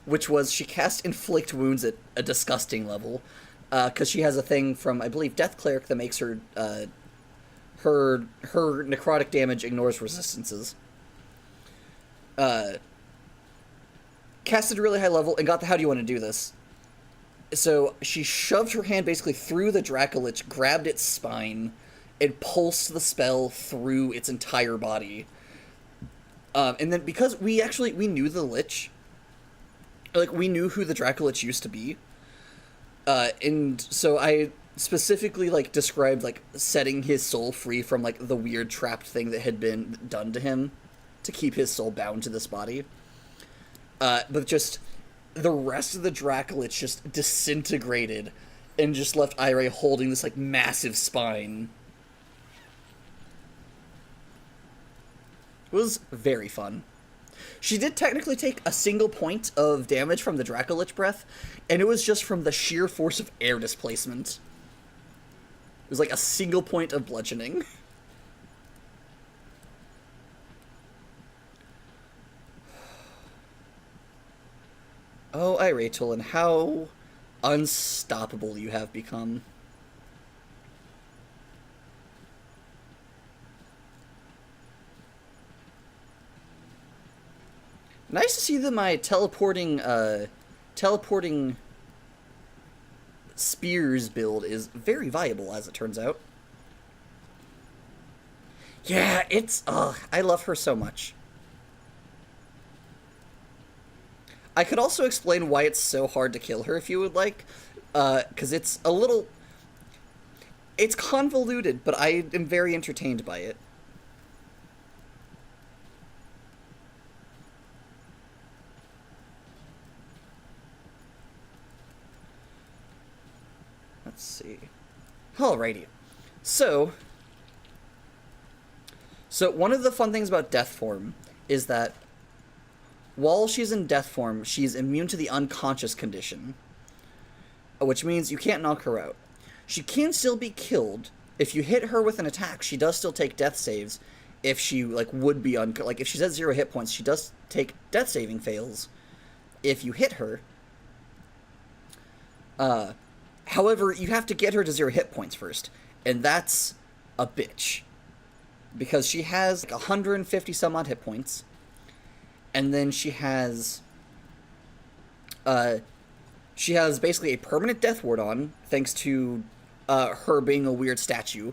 which was she cast Inflict Wounds at a disgusting level, because she has a thing from, I believe, Death Cleric that makes her, her necrotic damage ignores resistances. Casted a really high level and got the how do you want to do this? So she shoved her hand basically through the Dracolich, grabbed its spine, and pulsed the spell through its entire body. And then because we knew the Lich, like, we knew who the Dracolich used to be, and so I specifically, like, described, like, setting his soul free from, like, the weird trapped thing that had been done to him to keep his soul bound to this body. But just the rest of the Dracolich just disintegrated and just left Ira holding this, like, massive spine. It was very fun. She did technically take a single point of damage from the Dracolich breath, and it was just from the sheer force of air displacement. It was like a single point of bludgeoning. Oh, Iratolan, how unstoppable you have become. Nice to see that my teleporting spears build is very viable, as it turns out. Yeah, I love her so much. I could also explain why it's so hard to kill her if you would like, because it's convoluted, but I am very entertained by it. Let's see. Alrighty. So one of the fun things about Death Form is that while she's in Death Form, she's immune to the unconscious condition, which means you can't knock her out. She can still be killed. If you hit her with an attack, she does still take death saves. If she, like, would be if she's at 0 hit points, she does take death saving fails if you hit her. However, you have to get her to 0 hit points first, and that's a bitch. Because she has, like, 150 some odd hit points, and then she has basically a permanent death ward on, thanks to her being a weird statue.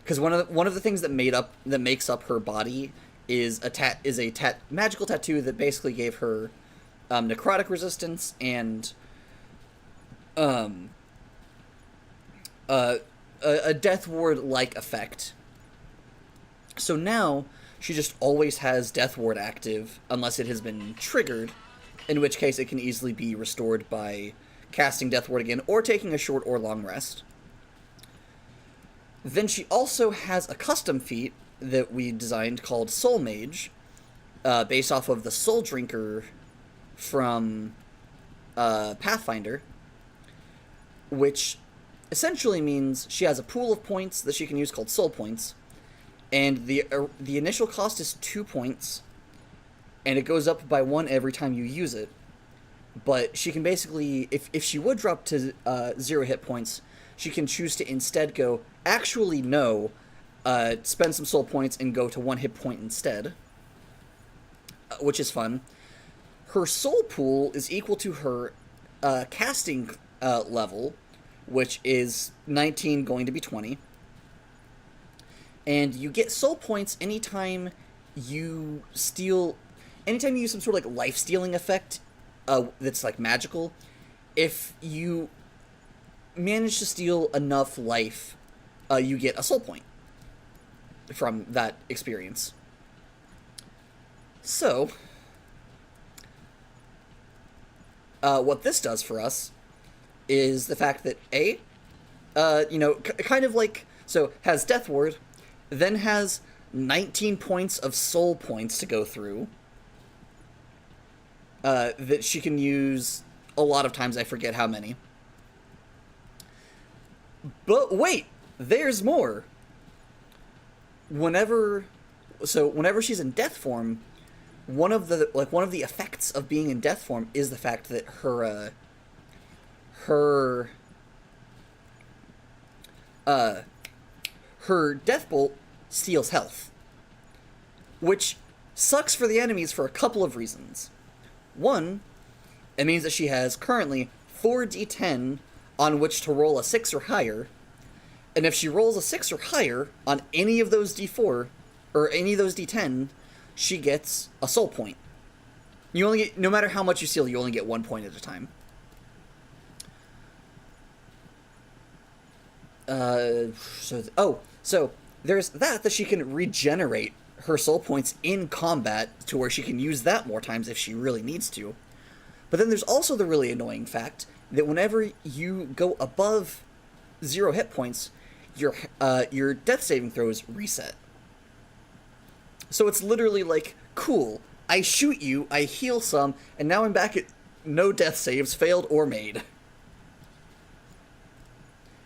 Because one of the things that makes up her body is a magical tattoo that basically gave her necrotic resistance and a death ward like effect. So now she just always has Death Ward active, unless it has been triggered, in which case it can easily be restored by casting Death Ward again, or taking a short or long rest. Then she also has a custom feat that we designed called Soul Mage, based off of the Soul Drinker from Pathfinder, which essentially means she has a pool of points that she can use called Soul Points, and the initial cost is 2 points, and it goes up by 1 every time you use it. But she can basically, if she would drop to 0 hit points, she can choose to instead go, actually no, spend some soul points and go to 1 hit point instead, which is fun. Her soul pool is equal to her casting level, which is 19 going to be 20. And you get soul points anytime you use some sort of, like, life-stealing effect that's, like, magical. If you manage to steal enough life, you get a soul point from that experience. So, what this does for us is the fact that, kind of like, so, has Death Ward, then has 19 points of soul points to go through, that she can use a lot of times. I forget how many. But wait, there's more. Whenever she's in Death Form, one of the effects of being in death form is the fact that her her death bolt steals health, which sucks for the enemies for a couple of reasons. One, it means that she has currently 4d10 on which to roll a 6 or higher, and if she rolls a 6 or higher on any of those d4 or any of those d10, she gets a soul point. You only get, no matter how much you steal, you only get 1 point at a time. So there's that she can regenerate her soul points in combat to where she can use that more times if she really needs to. But then there's also the really annoying fact that whenever you go above 0 hit points, your death saving throws reset. So it's literally like, cool, I shoot you, I heal some, and now I'm back at no death saves, failed or made.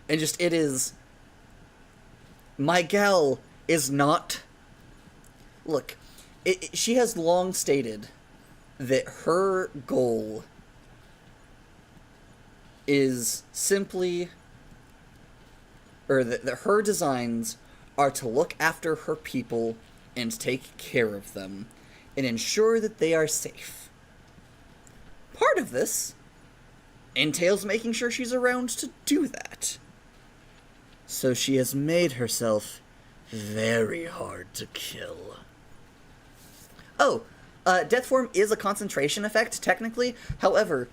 And just, it is... My gal is not... Look, she has long stated that her goal is simply... Or that her designs are to look after her people and take care of them, and ensure that they are safe. Part of this entails making sure she's around to do that. So she has made herself very hard to kill. Oh, death form is a concentration effect, technically. However,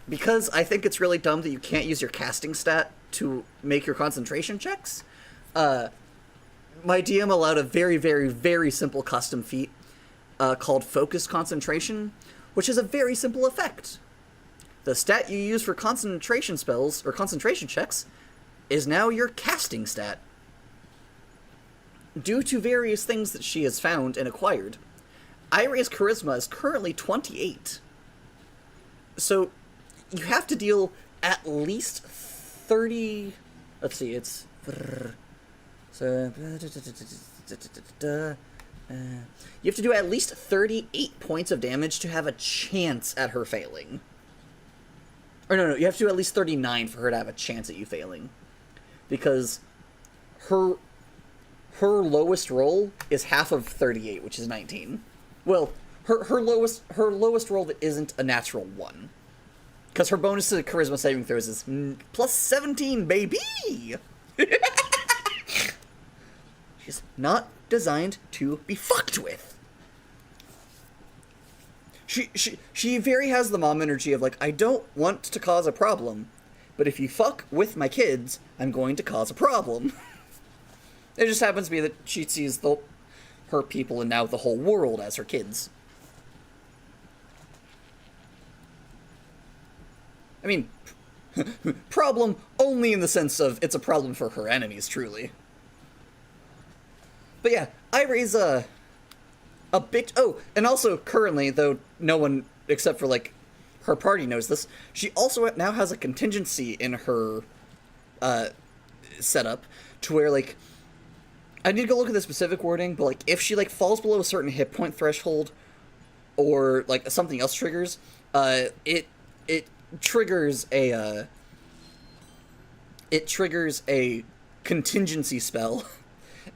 because I think it's really dumb that you can't use your casting stat to make your concentration checks, my DM allowed a very, very, very simple custom feat called Focused Concentration, which is a very simple effect. The stat you use for concentration spells, or concentration checks, is now your casting stat. Due to various things that she has found and acquired, Ire's charisma is currently 28. So, you have to deal at least 30... Let's see, it's... So, you have to do at least 38 points of damage to have a chance at her failing. Or no, you have to do at least 39 for her to have a chance at you failing. Because her lowest roll is half of 38, which is 19. Well, her lowest roll that isn't a natural 1. Because her bonus to the charisma saving throws is plus 17, baby! She's not designed to be fucked with. She very has the mom energy of like, I don't want to cause a problem, but if you fuck with my kids, I'm going to cause a problem. It just happens to be that she sees her people and now the whole world as her kids. I mean, problem only in the sense of it's a problem for her enemies, truly. But yeah, Ire's a bit... Oh, and also currently, though no one except for, like, her party knows this, she also now has a contingency in her setup to where, like... I need to go look at the specific wording, but, like, if she, like, falls below a certain hit point threshold or, like, something else triggers, it triggers a... It triggers a contingency spell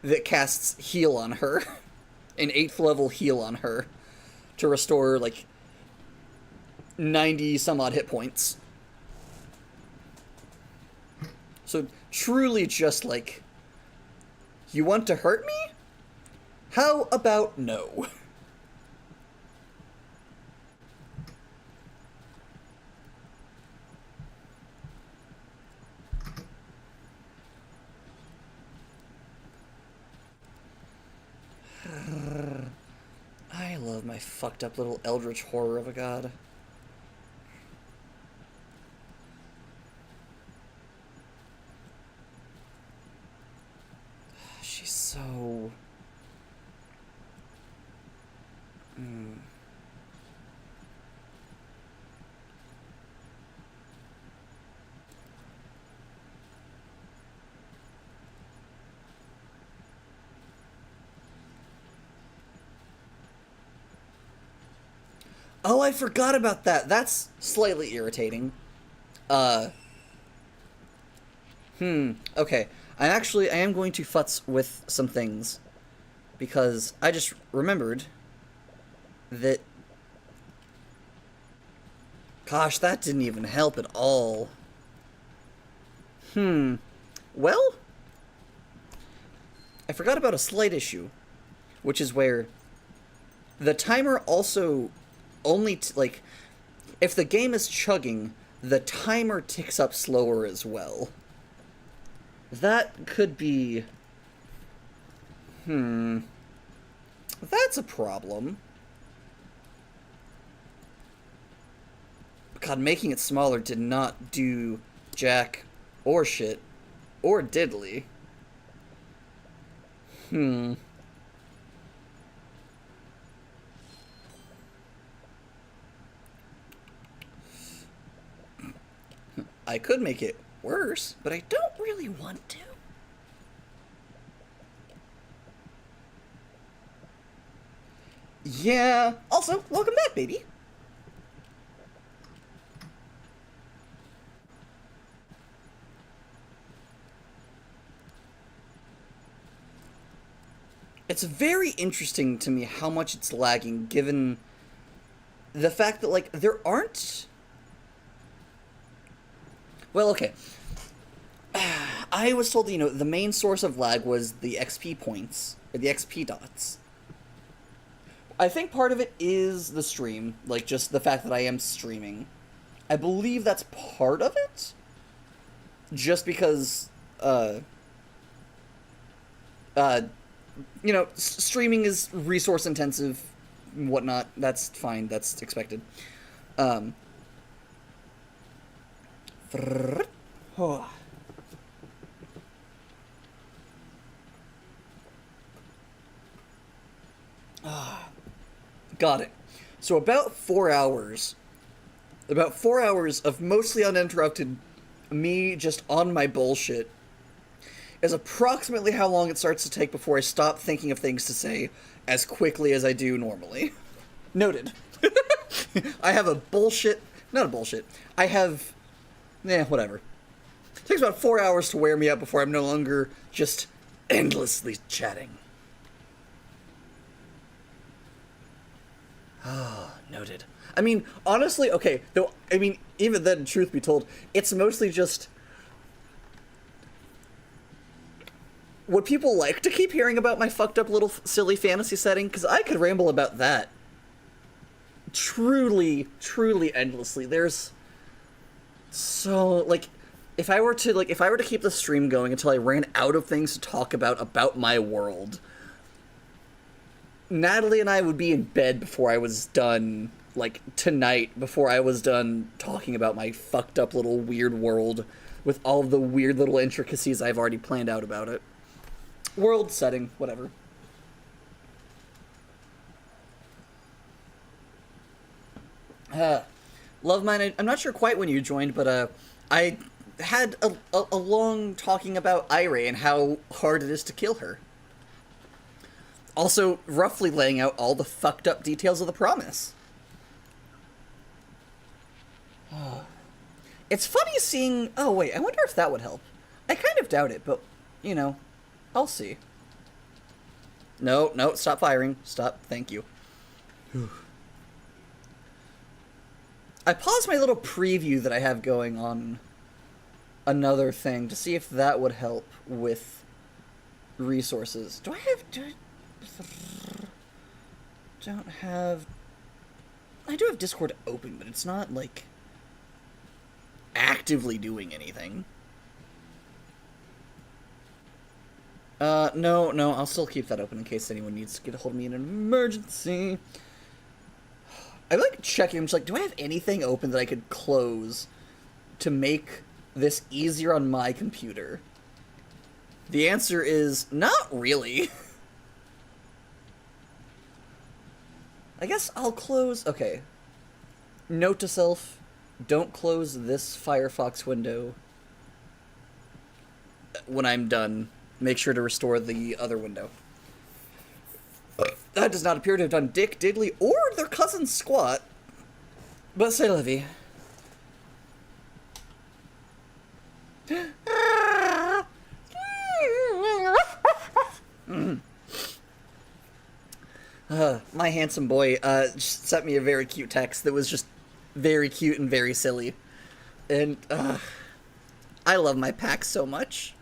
that casts heal on her. An 8th level heal on her. To restore, like, 90 some odd hit points. So, truly just, like, you want to hurt me? How about no? I love my fucked up little eldritch horror of a god. She's so... Oh, I forgot about that. That's slightly irritating. Uh, okay. I am going to futz with some things. Because I just remembered that... Gosh, that didn't even help at all. Well, I forgot about a slight issue, which is where the timer also only, like, if the game is chugging, the timer ticks up slower as well. That could be... That's a problem. God, making it smaller did not do jack or shit or diddly. I could make it worse, but I don't really want to. Yeah. Also, welcome back, baby. It's very interesting to me how much it's lagging, given the fact that, like, there aren't... Well, okay. I was told, you know, the main source of lag was the XP points, or the XP dots. I think part of it is the stream, like, just the fact that I am streaming. I believe that's part of it. Just because, you know, streaming is resource intensive and whatnot. That's fine. That's expected. Got it. So about 4 hours. About 4 hours of mostly uninterrupted me just on my bullshit is approximately how long it starts to take before I stop thinking of things to say as quickly as I do normally. Noted. I have a bullshit... Not a bullshit. I have... whatever. It takes about 4 hours to wear me out before I'm no longer just endlessly chatting. Noted. I mean, honestly, okay, though, I mean, even then, truth be told, it's mostly just... Would people like to keep hearing about my fucked up little silly fantasy setting? Because I could ramble about that truly, truly endlessly. There's so, like, if I were to keep the stream going until I ran out of things to talk about my world, Natalie and I would be in bed before I was done, like, tonight, before I was done talking about my fucked up little weird world with all the weird little intricacies I've already planned out about it. World setting, whatever. Love Mine, I'm not sure quite when you joined, but I had a long talking about Irie and how hard it is to kill her. Also, roughly laying out all the fucked up details of the promise. It's funny seeing... Oh, wait, I wonder if that would help. I kind of doubt it, but, you know, I'll see. No, stop firing. Stop, thank you. I paused my little preview that I have going on another thing to see if that would help with resources. Don't have... I do have Discord open, but it's not, like, actively doing anything. No, I'll still keep that open in case anyone needs to get a hold of me in an emergency. I like checking, I'm just like, do I have anything open that I could close to make this easier on my computer? The answer is, not really. I guess I'll close... Okay. Note to self, don't close this Firefox window when I'm done. Make sure to restore the other window. That does not appear to have done Dick, Diddley, or their cousin Squat. But say, Livy. My handsome boy just sent me a very cute text that was just very cute and very silly. And I love my pack so much.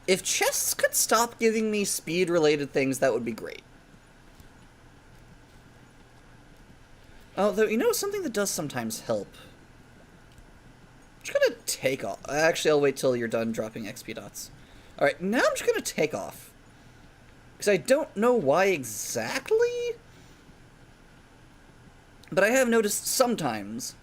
If chests could stop giving me speed-related things, that would be great. Although, you know, something that does sometimes help. I'm just gonna take off. Actually, I'll wait till you're done dropping XP dots. Alright, now I'm just gonna take off. Because I don't know why exactly, but I have noticed sometimes,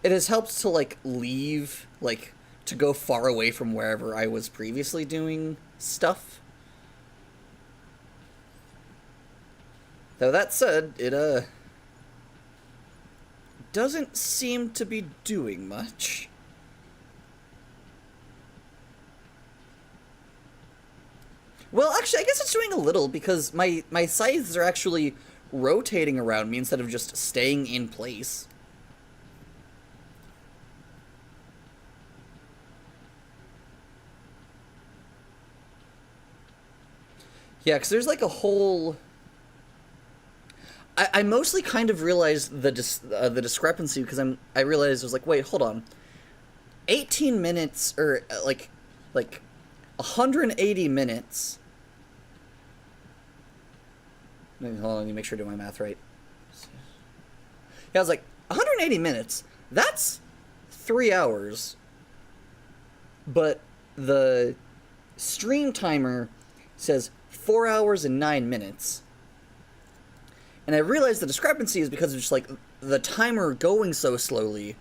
it has helped to, like, leave, like, to go far away from wherever I was previously doing stuff. Though that said, it, doesn't seem to be doing much. Well, actually, I guess it's doing a little, because my scythes are actually rotating around me instead of just staying in place. Yeah, because there's like a whole... I mostly kind of realized the discrepancy because I realized I was like, wait, hold on. 18 minutes, or like 180 minutes. Hold on, let me make sure I do my math right. Yeah, I was like, 180 minutes, that's 3 hours. But the stream timer says 4 hours and 9 minutes. And I realized the discrepancy is because of just, like, the timer going so slowly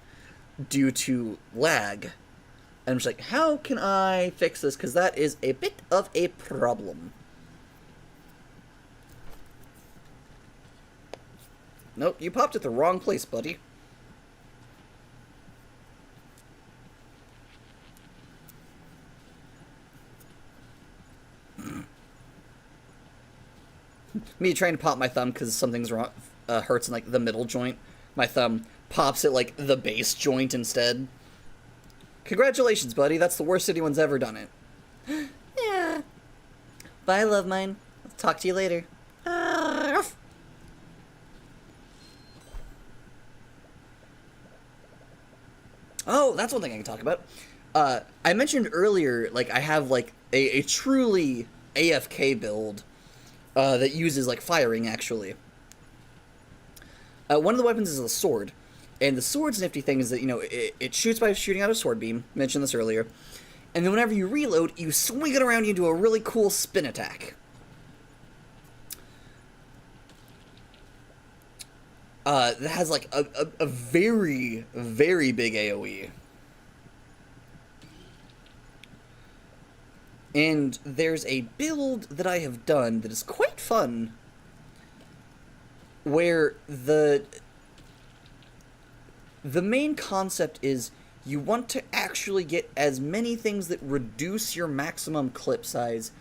due to lag. And I'm just like, how can I fix this? Because that is a bit of a problem. Nope, you popped at the wrong place, buddy. Me trying to pop my thumb because something's wrong, hurts in, like, the middle joint. My thumb pops at, like, the base joint instead. Congratulations, buddy. That's the worst anyone's ever done it. Yeah. Bye, love mine. I'll talk to you later. Oh, that's one thing I can talk about. I mentioned earlier, like, I have, like, a truly AFK build that uses, like, firing, actually. One of the weapons is a sword. And the sword's nifty thing is that, you know, it shoots by shooting out a sword beam. Mentioned this earlier. And then whenever you reload, you swing it around, you do a really cool spin attack. That has, like, a very, very big AoE. And there's a build that I have done that is quite fun, where the main concept is you want to actually get as many things that reduce your maximum clip size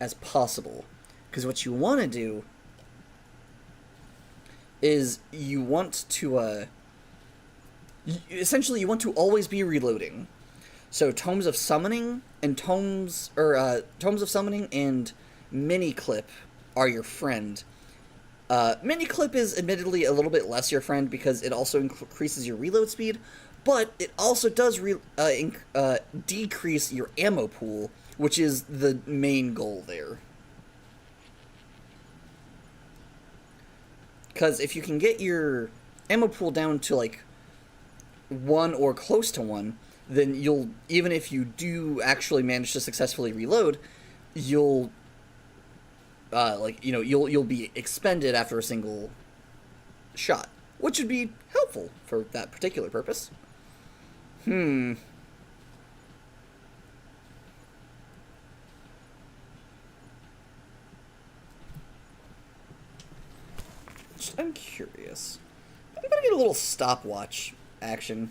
as possible. Because what you want to do is you want to, essentially you want to always be reloading. So Tomes of Summoning and Tomes of Summoning and Mini Clip are your friend. Mini Clip is admittedly a little bit less your friend because it also increases your reload speed, but it also does decrease your ammo pool, which is the main goal there. Because if you can get your ammo pool down to, like, 1 or close to 1, then you'll, even if you do actually manage to successfully reload, you'll, like, you know, you'll be expended after a single shot, which would be helpful for that particular purpose. I'm curious. I'm gonna get a little stopwatch action.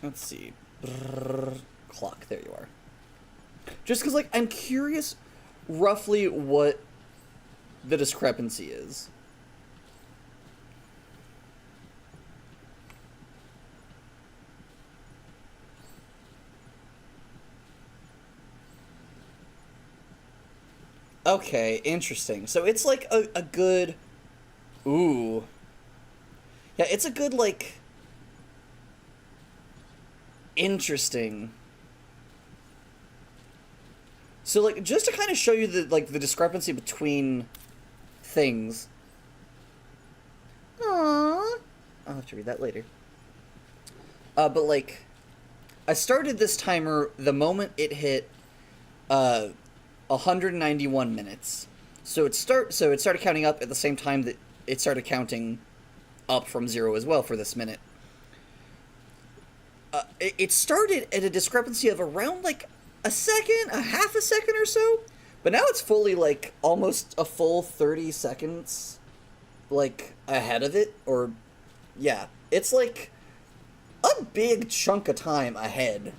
Let's see. Brrr, clock, there you are. Just because, like, I'm curious roughly what the discrepancy is. Okay, interesting. So it's like a good... Ooh. Yeah, it's a good, like... Interesting. So, like, just to kind of show you the, like, the discrepancy between things. Aww. I'll have to read that later. But, like, I started this timer the moment it hit, 191 minutes. So it started counting up at the same time that it started counting up from 0 as well for this minute. It started at a discrepancy of around, like, a second, a half a second or so, but now it's fully, like, almost a full 30 seconds, like, ahead of it, or, yeah, it's, like, a big chunk of time ahead.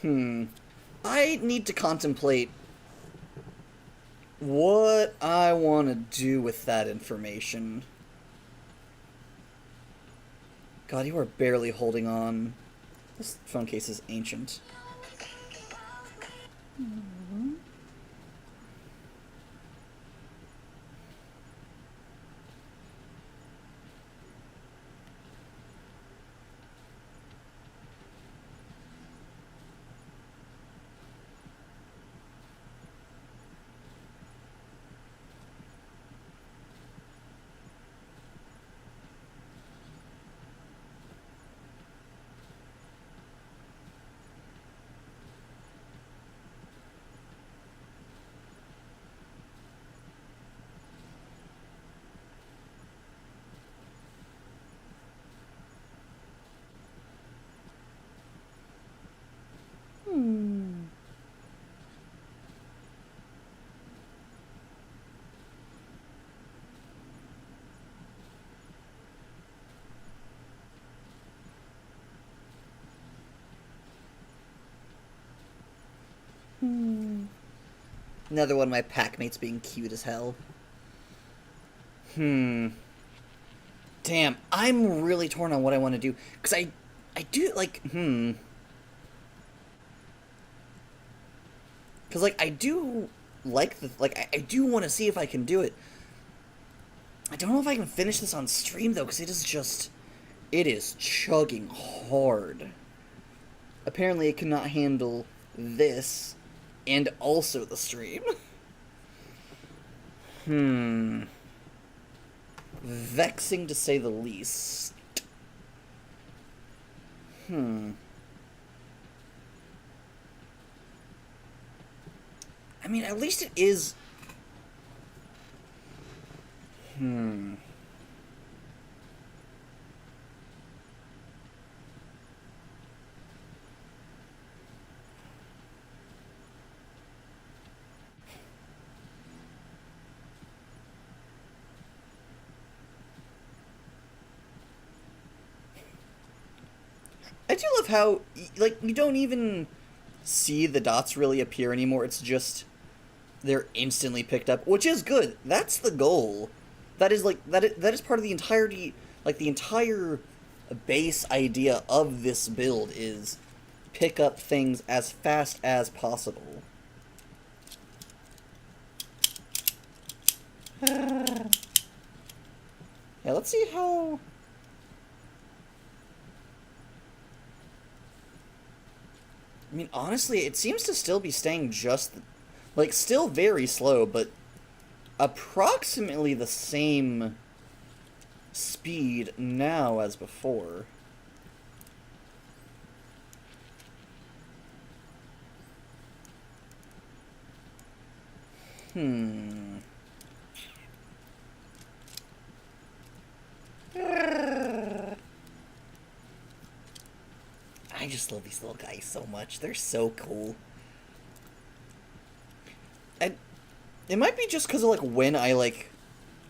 I need to contemplate what I want to do with that information. God, you are barely holding on. This phone case is ancient. Another one of my packmates being cute as hell. Damn, I'm really torn on what I want to do. Because I do, like, Because, like, I do like the, like, I do want to see if I can do it. I don't know if I can finish this on stream, though, because it is chugging hard. Apparently it cannot handle this and also the stream. Vexing to say the least. I mean, at least it is... I do love how, like, you don't even see the dots really appear anymore. It's just they're instantly picked up, which is good. That's the goal. That is, like, that is part of the entirety, like, the entire base idea of this build is pick up things as fast as possible. Yeah, let's see how... I mean, honestly, it seems to still be staying just... Like, still very slow, but approximately the same speed now as before. I just love these little guys so much. They're so cool. And it might be just because of, like, when I, like,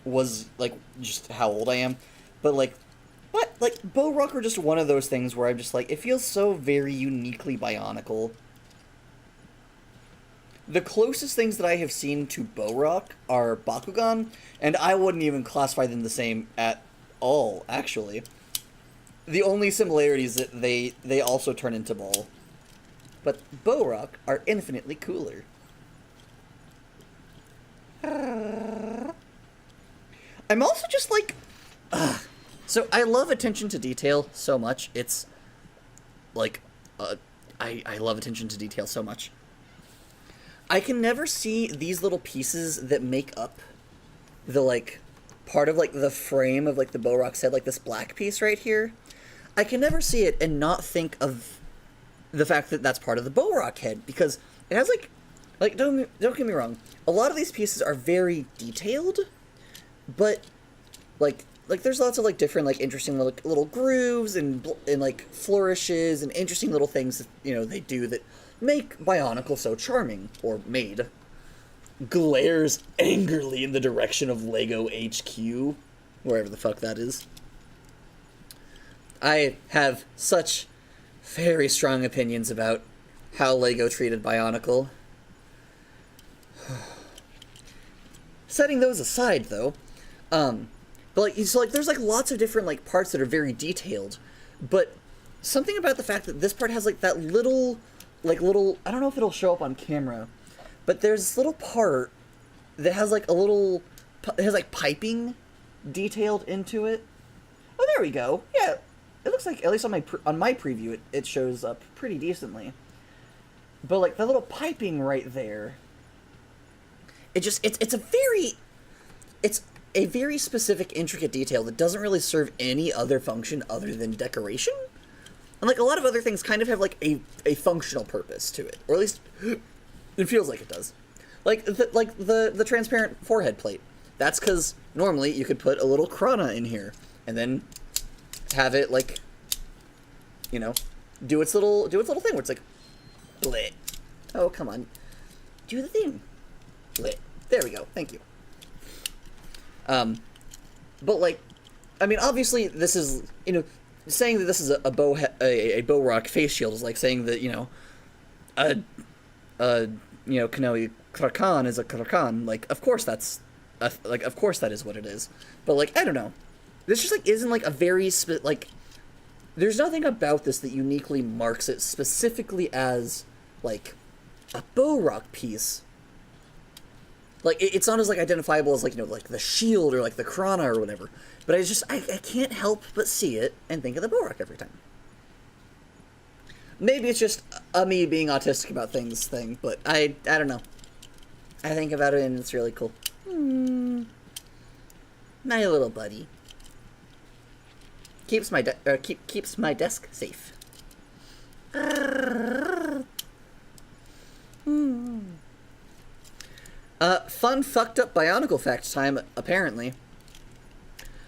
was, like, just how old I am. But, like, what? Like, Bow Rock are just one of those things where I'm just like, it feels so very uniquely Bionicle. The closest things that I have seen to Bow Rock are Bakugan, and I wouldn't even classify them the same at all, actually. The only similarity is that they also turn into Ball. But Bow Rock are infinitely cooler. I'm also just like... So I love attention to detail so much. It's like... I love attention to detail so much. I can never see these little pieces that make up the, like, part of, like, the frame of, like, the Bow Rock's head, like this black piece right here. I can never see it and not think of the fact that that's part of the Bow Rock head, because it has, like, don't get me wrong, a lot of these pieces are very detailed, but, like there's lots of, like, different, like, interesting little grooves and like, flourishes and interesting little things that, you know, they do that make Bionicle so charming, or made. Glares angrily in the direction of Lego HQ, wherever the fuck that is. I have such very strong opinions about how Lego treated Bionicle. Setting those aside, though, but, like, so, like, there's, like, lots of different, like, parts that are very detailed, but something about the fact that this part has, like, that little, I don't know if it'll show up on camera, but there's this little part that has, like, it has, like, piping detailed into it. Oh, there we go. Yeah, it looks like, at least on my preview, it shows up pretty decently. But, like, the little piping right there, it's a very specific, intricate detail that doesn't really serve any other function other than decoration. And, like, a lot of other things kind of have, like, a functional purpose to it. Or at least, it feels like it does. Like the transparent forehead plate. That's because normally you could put a little Krana in here, and then have it, like, you know, do its little thing where it's like, bleh. Oh, come on. Do the thing. Bleh. There we go. Thank you. But, like, I mean, obviously, this is, you know, saying that this is a Bow Rock face shield is like saying that, you know, Kanoe Krakan is a Krakan. Like, of course that's, of course that is what it is. But, like, I don't know. This just, like, isn't, like, a very, like, there's nothing about this that uniquely marks it specifically as, like, a Bow Rock piece. Like, it's not as, like, identifiable as, like, you know, like, the shield or, like, the Krana or whatever. But I can't help but see it and think of the Bow Rock every time. Maybe it's just a me being autistic about things thing, but I don't know. I think about it and it's really cool. My little buddy. Keeps my desk safe. Fun fucked up Bionicle fact time, apparently.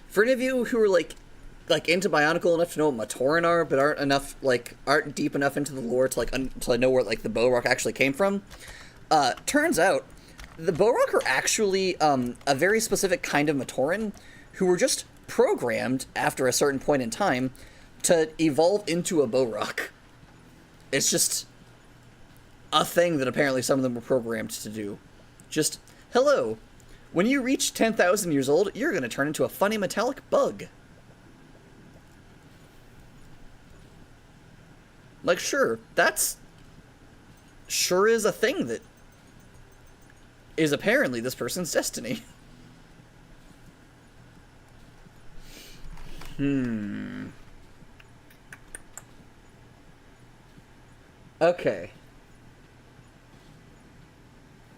For any of you who are, like into Bionicle enough to know what Matoran are, but aren't deep enough into the lore to know where, like, the Bow Rock actually came from, turns out the Bow Rock are actually a very specific kind of Matoran who were just programmed after a certain point in time to evolve into a Bow Rock. It's just a thing that apparently some of them were programmed to do. Just, hello, when you reach 10,000 years old, you're going to turn into a funny metallic bug. Like, sure, that's sure is a thing that is apparently this person's destiny. Okay.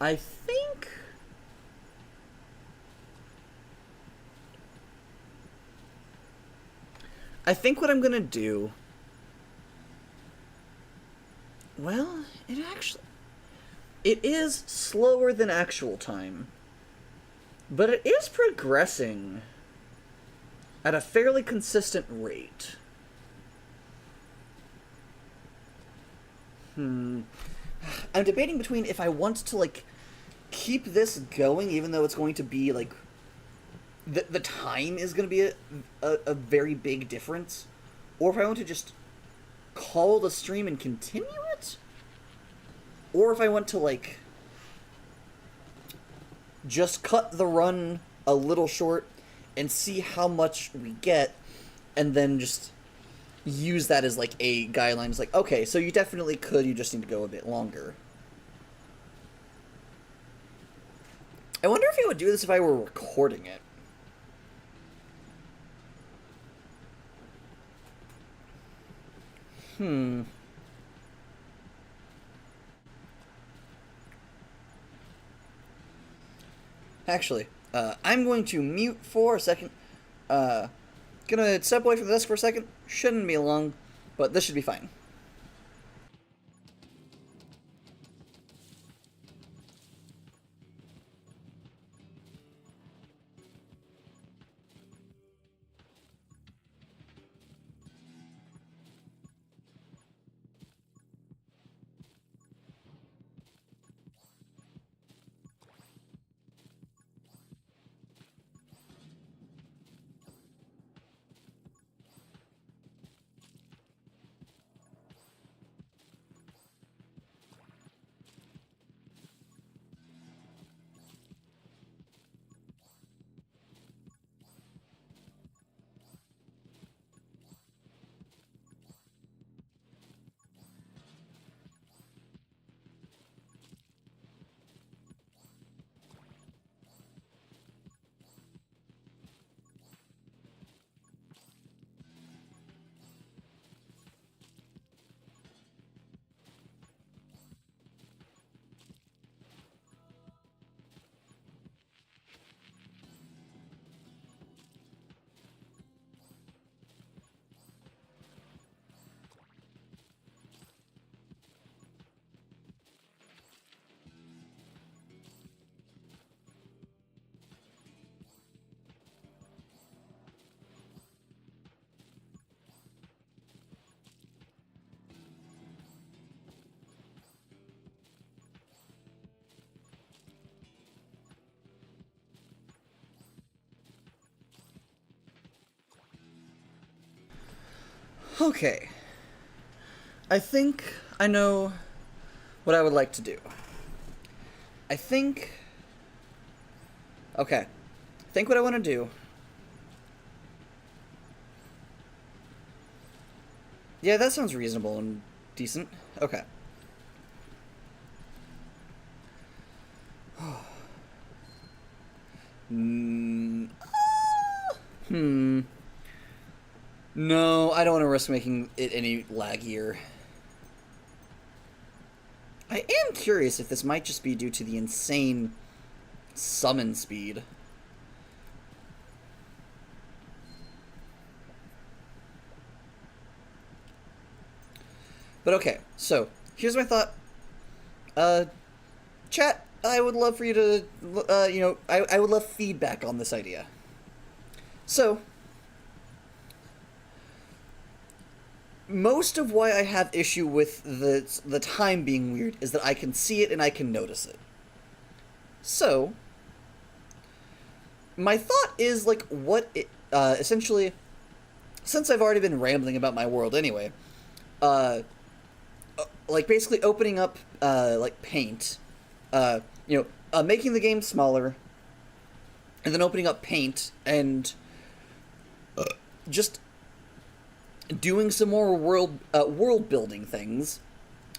I think what I'm gonna do... Well, it is slower than actual time. But it is progressing at a fairly consistent rate. I'm debating between if I want to, like, keep this going, even though it's going to be like the time is going to be a very big difference, or if I want to just call the stream and continue it, or if I want to like just cut the run a little short and see how much we get, and then just use that as like a guideline. It's like, okay, so you definitely could, you just need to go a bit longer. I wonder if he would do this if I were recording it. Actually, I'm going to mute for a second. Gonna step away from the desk for a second. Shouldn't be long, but this should be fine. Okay. I think I know what I would like to do. I think... Okay. I think what I want to do... Yeah, that sounds reasonable and decent. Okay. No, I don't want to risk making it any laggier. I am curious if this might just be due to the insane summon speed. But okay, so here's my thought. Chat, I would love for you to, I would love feedback on this idea. So, most of why I have issue with the time being weird is that I can see it and I can notice it. So, my thought is, like, what it, essentially, since I've already been rambling about my world anyway, like, basically opening up, like, Paint, making the game smaller, and then opening up Paint, and just doing some more world building things,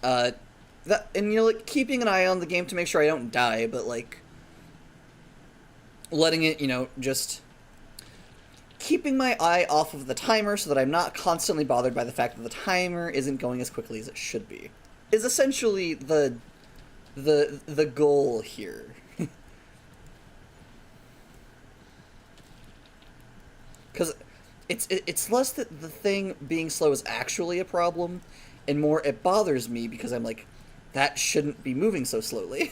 like, keeping an eye on the game to make sure I don't die, but, like, letting it, just keeping my eye off of the timer so that I'm not constantly bothered by the fact that the timer isn't going as quickly as it should be, is essentially the goal here. Because it's less that the thing being slow is actually a problem, and more it bothers me because I'm like, that shouldn't be moving so slowly.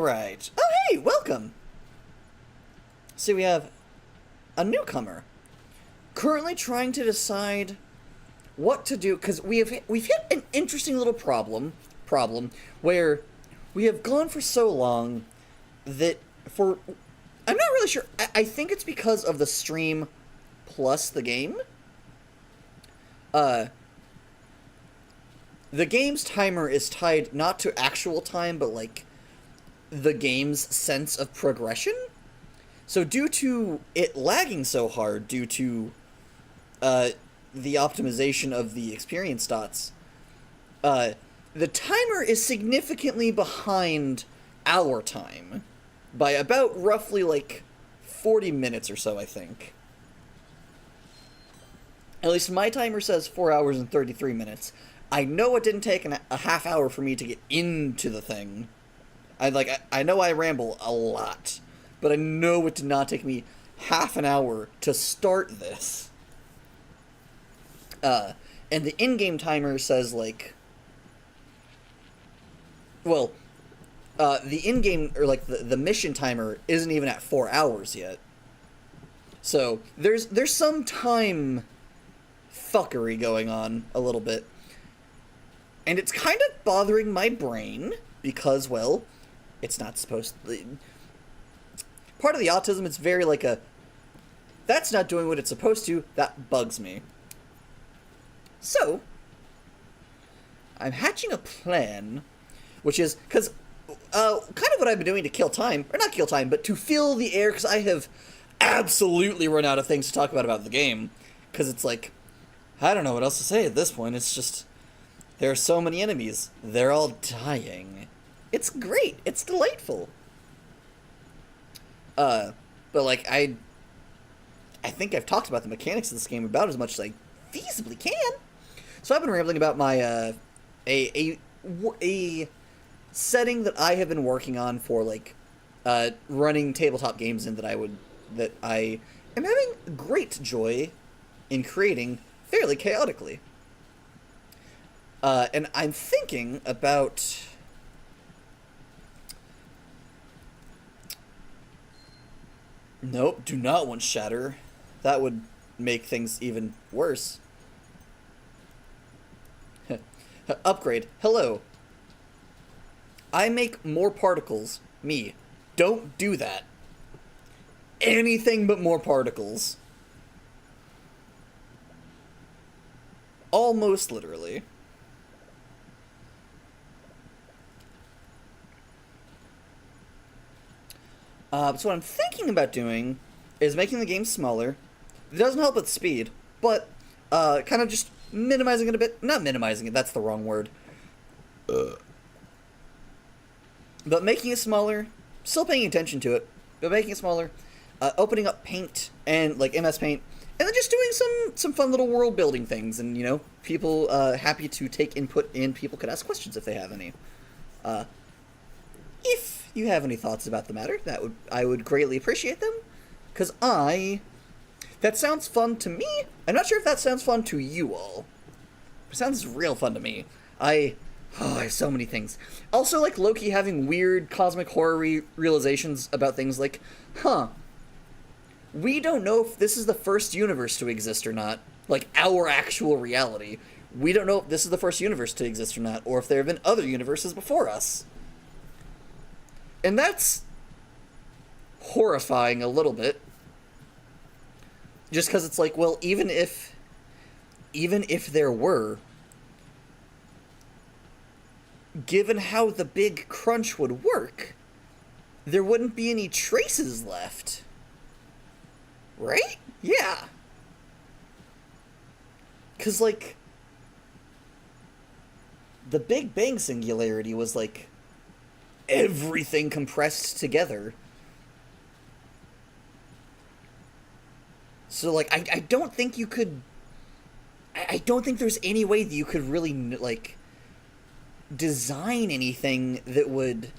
Alright. Oh, hey, welcome! So we have a newcomer. Currently trying to decide what to do, because we've hit an interesting little problem where we have gone for so long that I'm not really sure. I think it's because of the stream plus the game. The game's timer is tied not to actual time, but like the game's sense of progression. So due to it lagging so hard, due to the optimization of the experience dots, the timer is significantly behind our time by about roughly like 40 minutes or so, I think. At least my timer says 4 hours and 33 minutes. I know it didn't take a half hour for me to get into the thing. I know I ramble a lot, but I know it did not take me half an hour to start this. And the in-game timer says, like... Well, the in-game, or like the mission timer isn't even at 4 hours yet. So, there's some time fuckery going on a little bit. And it's kind of bothering my brain, because, well, it's not supposed to... Part of the autism, it's very like a... That's not doing what it's supposed to, that bugs me. So, I'm hatching a plan, which is, because, kind of what I've been doing to kill time, or not kill time, but to fill the air, because I have absolutely run out of things to talk about the game, because it's like, I don't know what else to say at this point, it's just, there are so many enemies, they're all dying. It's great, it's delightful. But like, I think I've talked about the mechanics of this game about as much as I feasibly can. So I've been rambling about my, a setting that I have been working on for, like, running tabletop games in that I am having great joy in creating fairly chaotically. And I'm thinking about... Nope, do not want shatter. That would make things even worse. Upgrade. Hello. I make more particles. Me. Don't do that. Anything but more particles. Almost literally. So what I'm thinking about doing is making the game smaller. It doesn't help with speed, but kind of just minimizing it a bit. Not minimizing it, that's the wrong word. But making it smaller, still paying attention to it, but making it smaller, opening up Paint and like MS Paint, and then just doing some fun little world building things, and you know, people happy to take input in. People could ask questions if they have any. If you have any thoughts about the matter, I would greatly appreciate them, because that sounds fun to me. I'm not sure if that sounds fun to you all. It sounds real fun to me. I have so many things. Also, like, Loki having weird cosmic horror realizations about things like, we don't know if this is the first universe to exist or not. Like, our actual reality. We don't know if this is the first universe to exist or not, or if there have been other universes before us. And that's horrifying a little bit. Just because it's like, well, even if there were, given how the big crunch would work, there wouldn't be any traces left. Right? Yeah. Because, like, the Big Bang singularity was, like, everything compressed together. So, like, I don't think you could... I don't think there's any way that you could really, like, design anything that would,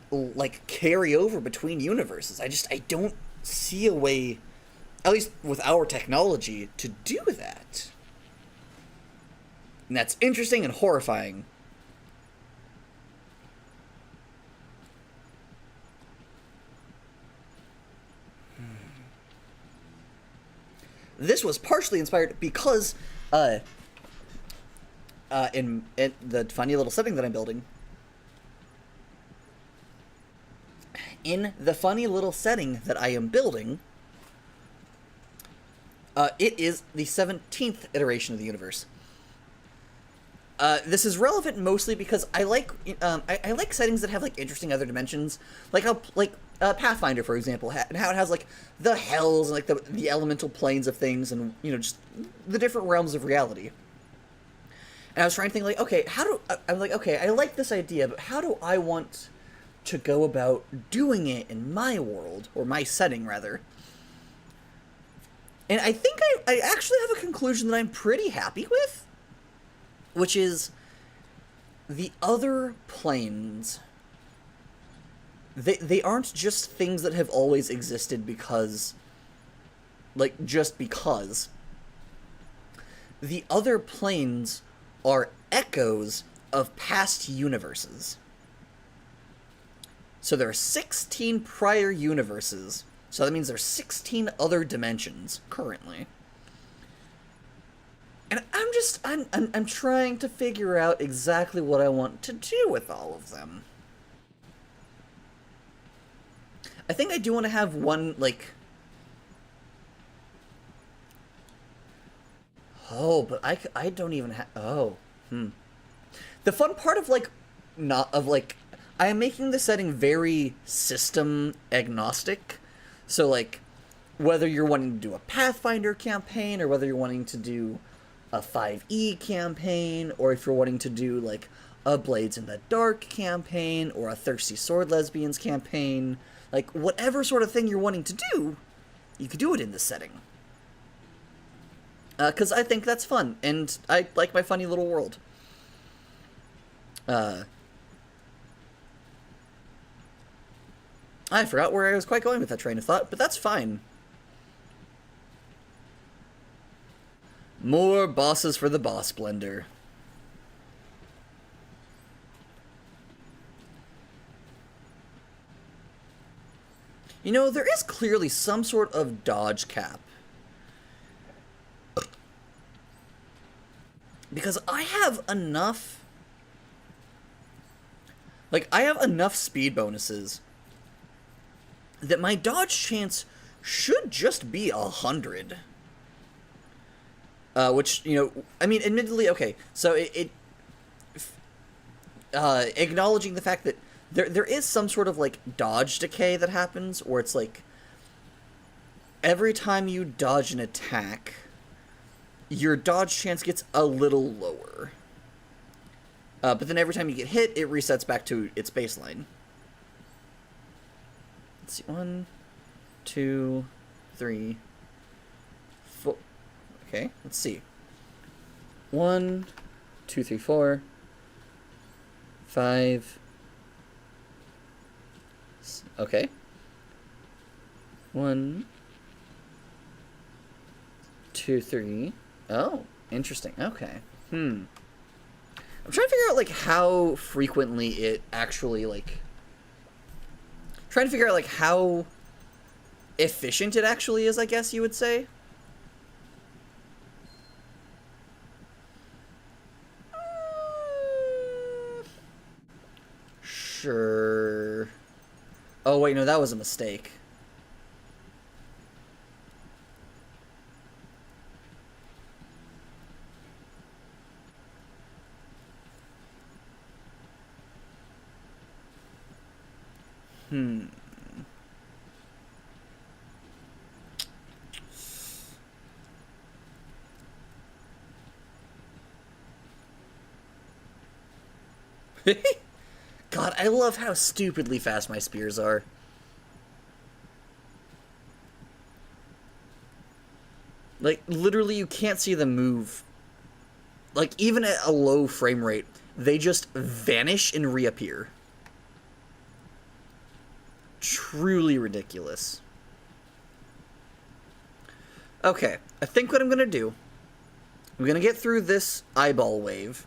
like, carry over between universes. I don't see a way, at least with our technology, to do that. And that's interesting and horrifying. this was partially inspired because in the funny little setting that I'm building, it is the 17th iteration of the universe. This is relevant mostly because I like settings that have like interesting other dimensions, like how Pathfinder, for example, and how it has like the hells and like the elemental planes of things, and just the different realms of reality. And I was trying to think like, okay, I'm like, okay, I like this idea, but how do I want to go about doing it in my world, or my setting rather? And I think I actually have a conclusion that I'm pretty happy with, which is the other planes. They aren't just things that have always existed because, like, just because. The other planes are echoes of past universes. So there are 16 prior universes. So that means there's 16 other dimensions currently. And I'm trying to figure out exactly what I want to do with all of them. I think I do want to have one, like... Oh, but I don't even have... Oh. The fun part of, like... I am making the setting very system agnostic. So, like, whether you're wanting to do a Pathfinder campaign, or whether you're wanting to do a 5e campaign, or if you're wanting to do, like, a Blades in the Dark campaign, or a Thirsty Sword Lesbians campaign, like, whatever sort of thing you're wanting to do, you could do it in this setting. Because I think that's fun, and I like my funny little world. I forgot where I was quite going with that train of thought, but that's fine. More bosses for the boss blender. There is clearly some sort of dodge cap. Because I have enough... Like, I have enough speed bonuses that my dodge chance should just be 100. Which, I mean, admittedly, okay, so acknowledging the fact that there is some sort of, like, dodge decay that happens, where it's, like, every time you dodge an attack, your dodge chance gets a little lower. But then every time you get hit, it resets back to its baseline. Let's see, 1, 2, 3, 4. Okay, let's see. 1, 2, 3, 4, 5. Okay. 1, 2, 3. Oh, interesting. Okay. I'm trying to figure out, like, how frequently it actually, like... Trying to figure out, like, how efficient it actually is, I guess you would say. Sure. Oh, wait, no, that was a mistake. God, I love how stupidly fast my spears are. Like, literally, you can't see them move. Like, even at a low frame rate, they just vanish and reappear. Truly ridiculous. Okay, I think what I'm gonna do, I'm gonna get through this eyeball wave.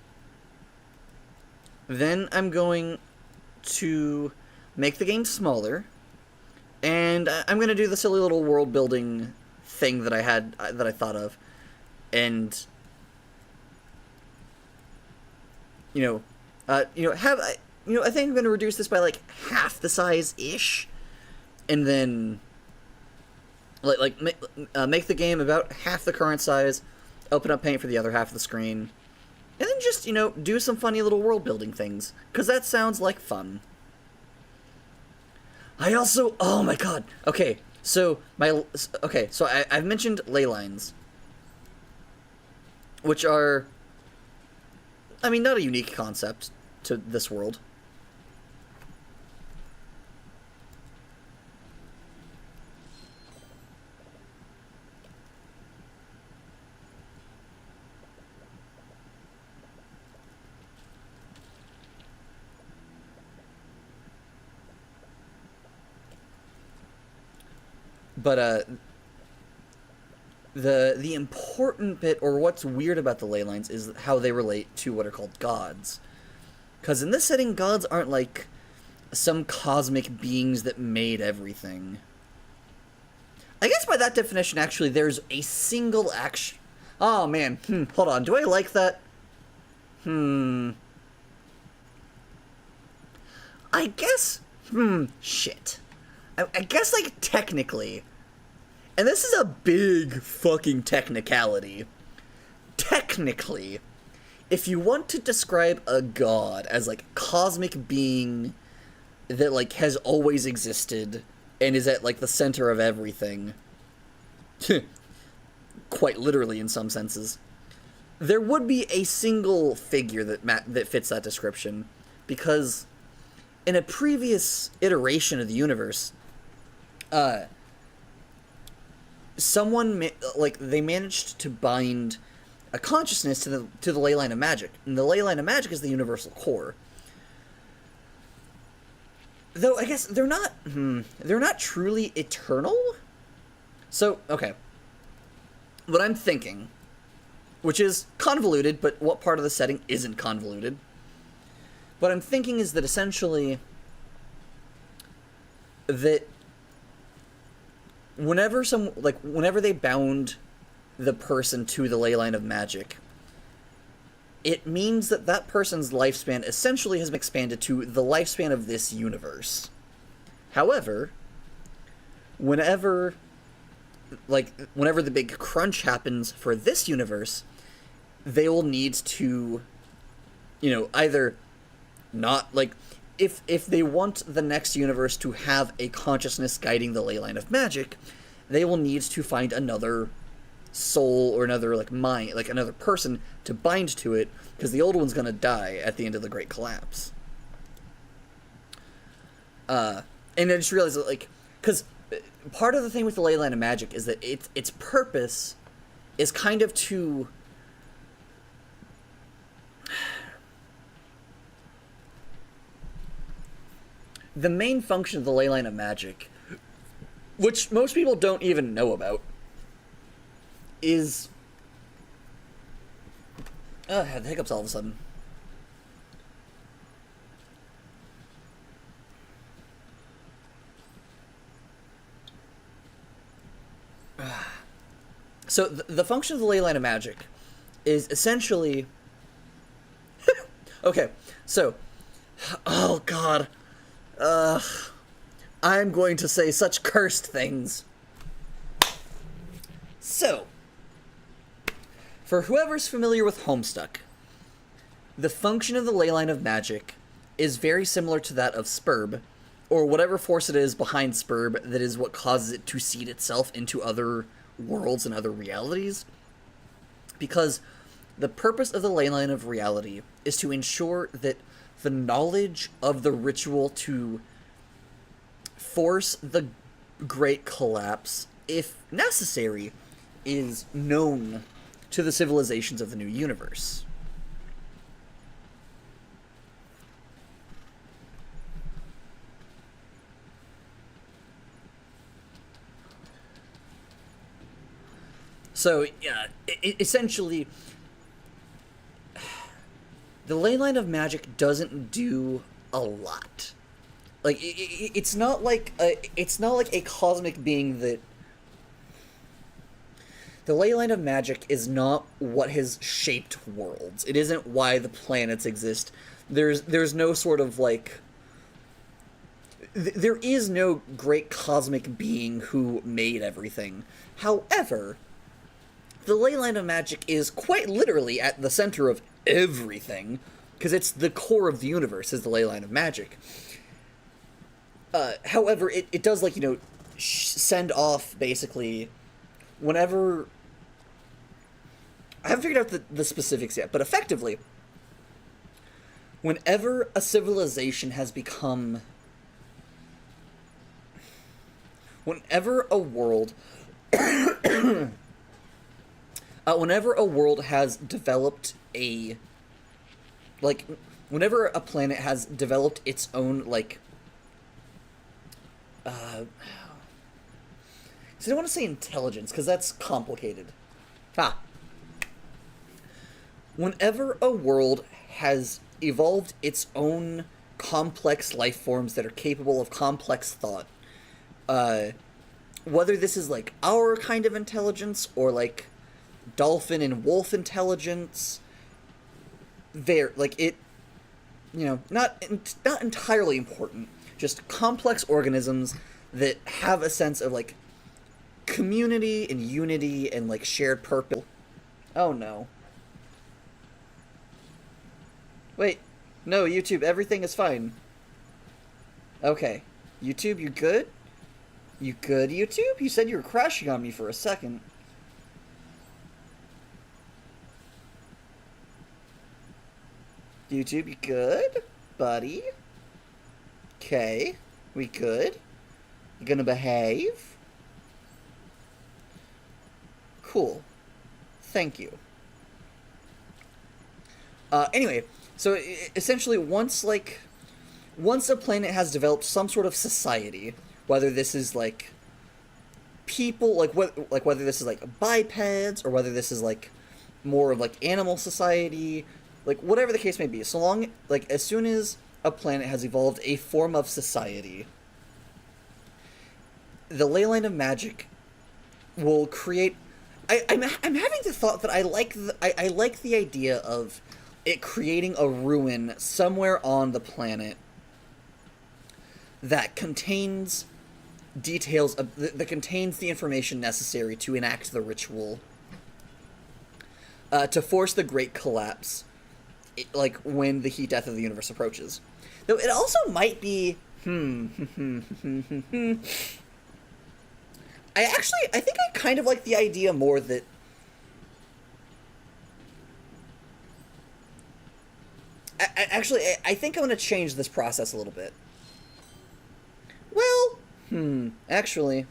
Then I'm going to make the game smaller. And I'm gonna do the silly little world building thing that I had that I thought of, and have I think I'm gonna reduce this by like half the size ish, and then make the game about half the current size, open up paint for the other half of the screen, and then just do some funny little world building things, because that sounds like fun. I also, oh my god, okay, so I've mentioned ley lines, which are, I mean, not a unique concept to this world. But the important bit, or what's weird about the ley lines, is how they relate to what are called gods. Because in this setting, gods aren't like some cosmic beings that made everything. I guess by that definition, actually, there's a single action. Oh man, hold on. Do I like that? I guess. Shit. I guess, like, technically, and this is a big fucking technicality, technically, if you want to describe a god as, like, cosmic being that, like, has always existed and is at, like, the center of everything, quite literally in some senses, there would be a single figure that fits that description, because in a previous iteration of the universe, they managed to bind a consciousness to the ley line of magic, and the ley line of magic is the universal core. Though I guess they're not truly eternal. So okay, what I'm thinking, which is convoluted, but what part of the setting isn't convoluted? What I'm thinking is that essentially that whenever they bound the person to the ley line of magic, it means that that person's lifespan essentially has been expanded to the lifespan of this universe. However, whenever the big crunch happens for this universe, they will need to, either not, like, if they want the next universe to have a consciousness guiding the ley line of magic, they will need to find another soul or another, like, mind, like another person to bind to it, because the old one's gonna die at the end of the Great Collapse. And I just realized that, like, because part of the thing with the ley line of magic is that its purpose is kind of to the main function of the ley line of magic, which most people don't even know about, is I had the hiccups all of a sudden. So the function of the ley line of magic is essentially okay, so oh god, I'm going to say such cursed things. So, for whoever's familiar with Homestuck, the function of the ley line of magic is very similar to that of Spurb, or whatever force it is behind Spurb that is what causes it to seed itself into other worlds and other realities. Because the purpose of the ley line of reality is to ensure that the knowledge of the ritual to force the Great Collapse, if necessary, is known to the civilizations of the new universe. So, yeah, essentially, the ley line of magic doesn't do a lot. Like, it's not like a cosmic being that the ley line of magic is not what has shaped worlds. It isn't why the planets exist. There's no sort of like there is no great cosmic being who made everything. However, the ley line of magic is quite literally at the center of everything, because it's the core of the universe, is the ley line of magic. However, it does, like, send off, basically, whenever... I haven't figured out the specifics yet, but effectively, whenever a civilization has become... Whenever a world has developed whenever a planet has developed its own, so I don't want to say intelligence, because that's complicated. Whenever a world has evolved its own complex life forms that are capable of complex thought, whether this is, our kind of intelligence, or, dolphin and wolf intelligence, not entirely important, just complex organisms that have a sense of, community and unity and, shared purpose. Oh, no. Wait. No, YouTube, everything is fine. Okay. YouTube, you good? You good, YouTube? You said you were crashing on me for a second. YouTube, you good? Buddy? Okay. We good? You gonna behave? Cool. Thank you. Anyway, so essentially once a planet has developed some sort of society, whether this is, people, whether this is, bipeds, or whether this is, more of, animal society, whatever the case may be, so long, as soon as a planet has evolved a form of society, the ley line of magic will create... I'm having the thought that I like the idea of it creating a ruin somewhere on the planet that contains details that contains the information necessary to enact the ritual, to force the Great Collapse, when the heat death of the universe approaches. Though it also might be... I think I kind of like the idea more that... I think I'm going to change this process a little bit. Well, actually...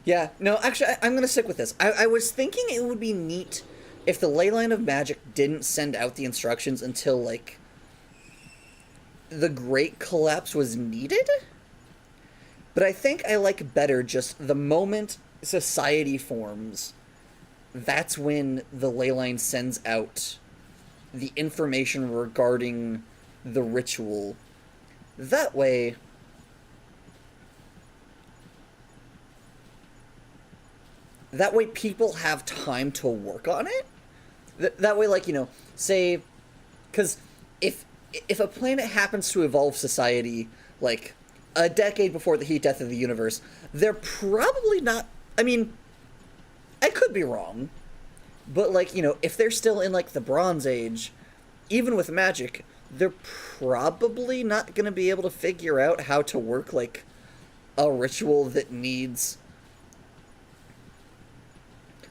Yeah, no, actually, I'm going to stick with this. I was thinking it would be neat if the ley line of magic didn't send out the instructions until, the Great Collapse was needed? But I think I like better just the moment society forms, that's when the ley line sends out the information regarding the ritual. That way... people have time to work on it. That way, say... Because if a planet happens to evolve society, a decade before the heat death of the universe, they're probably not... I mean, I could be wrong. But, if they're still in, the Bronze Age, even with magic, they're probably not going to be able to figure out how to work, a ritual that needs...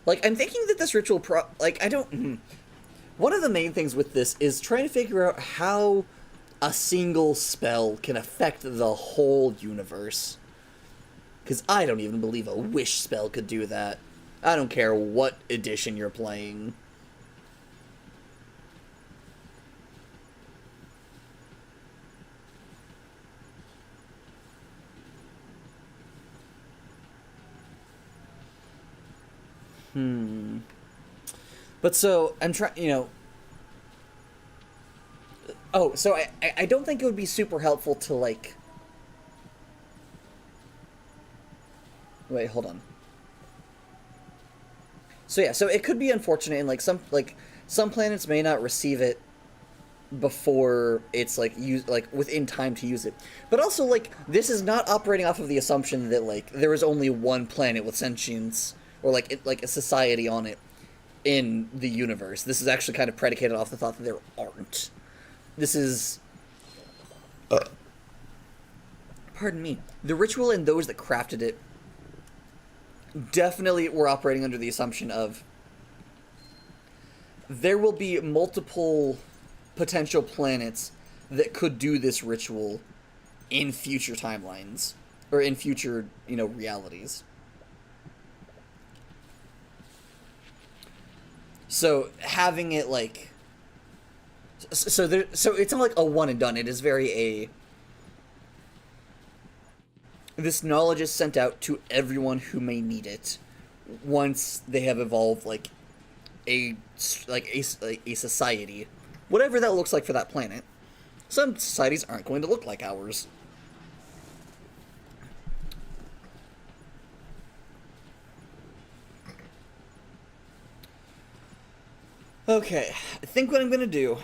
I'm thinking that this ritual one of the main things with this is trying to figure out how a single spell can affect the whole universe. Because I don't even believe a wish spell could do that. I don't care what edition you're playing. But so I'm trying, Oh, so I don't think it would be super helpful to like. Wait, hold on. So yeah, so it could be unfortunate, and some planets may not receive it before it's like use like within time to use it. But also like this is not operating off of the assumption that like there is only one planet with sentience or like a society on it in the universe. This is actually kind of predicated off the thought that there aren't. This is pardon me. The ritual and those that crafted it definitely were operating under the assumption of there will be multiple potential planets that could do this ritual in future timelines or in future, realities. So having it like so it's not like a one and done. It is very a this knowledge is sent out to everyone who may need it once they have evolved a a society, whatever that looks like for that planet. Some societies aren't going to look like ours. Okay, I think what I'm gonna do.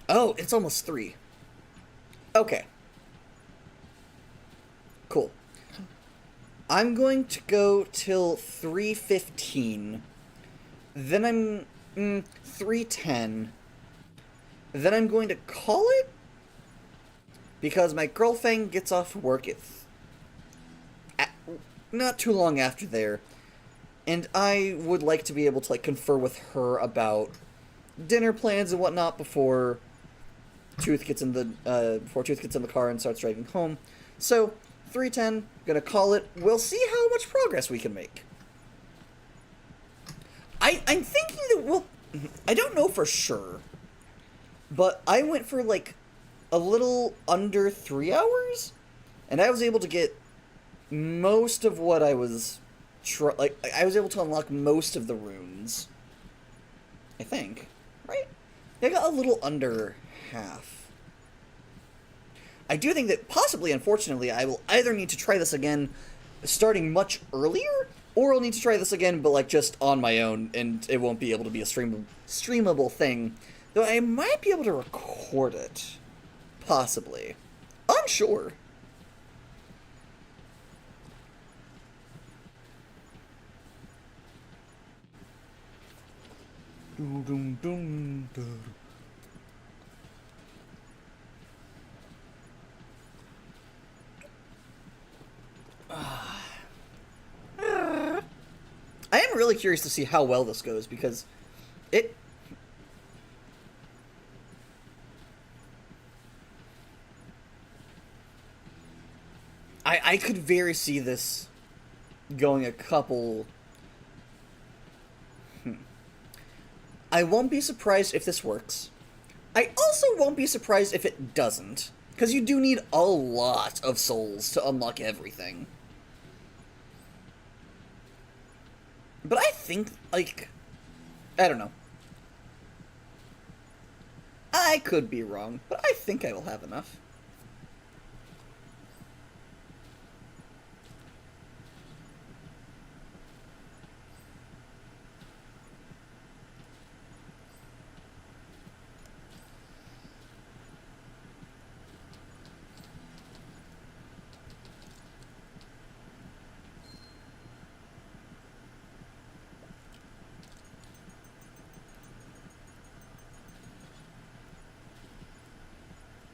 Oh, it's almost 3. Okay. Cool. I'm going to go till 3:15. Then I'm 3:10. Then I'm going to call it because my girlfriend gets off work not too long after there, and I would like to be able to confer with her about dinner plans and whatnot before Tooth gets in the car and starts driving home. So 3:10, gonna call it. We'll see how much progress we can make. I'm thinking that I don't know for sure, but I went for a little under 3 hours, and I was able to get most of what I was I was able to unlock most of the runes. I think, right? I got a little under half. I do think that possibly, unfortunately, I will either need to try this again starting much earlier, or I'll need to try this again, but just on my own, and it won't be able to be a streamable thing. Though I might be able to record it. Possibly. Unsure. I am really curious to see how well this goes, because it... I could very see this going a couple... I won't be surprised if this works. I also won't be surprised if it doesn't, because you do need a lot of souls to unlock everything. But I think, I don't know. I could be wrong, but I think I will have enough.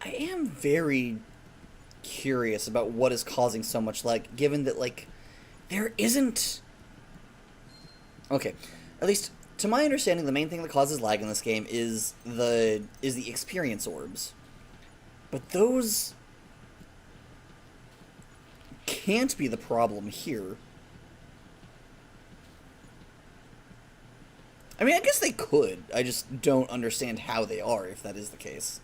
I am very curious about what is causing so much lag, given that, there isn't... Okay, at least, to my understanding, the main thing that causes lag in this game is the experience orbs. But those can't be the problem here. I mean, I guess they could. I just don't understand how they are, if that is the case.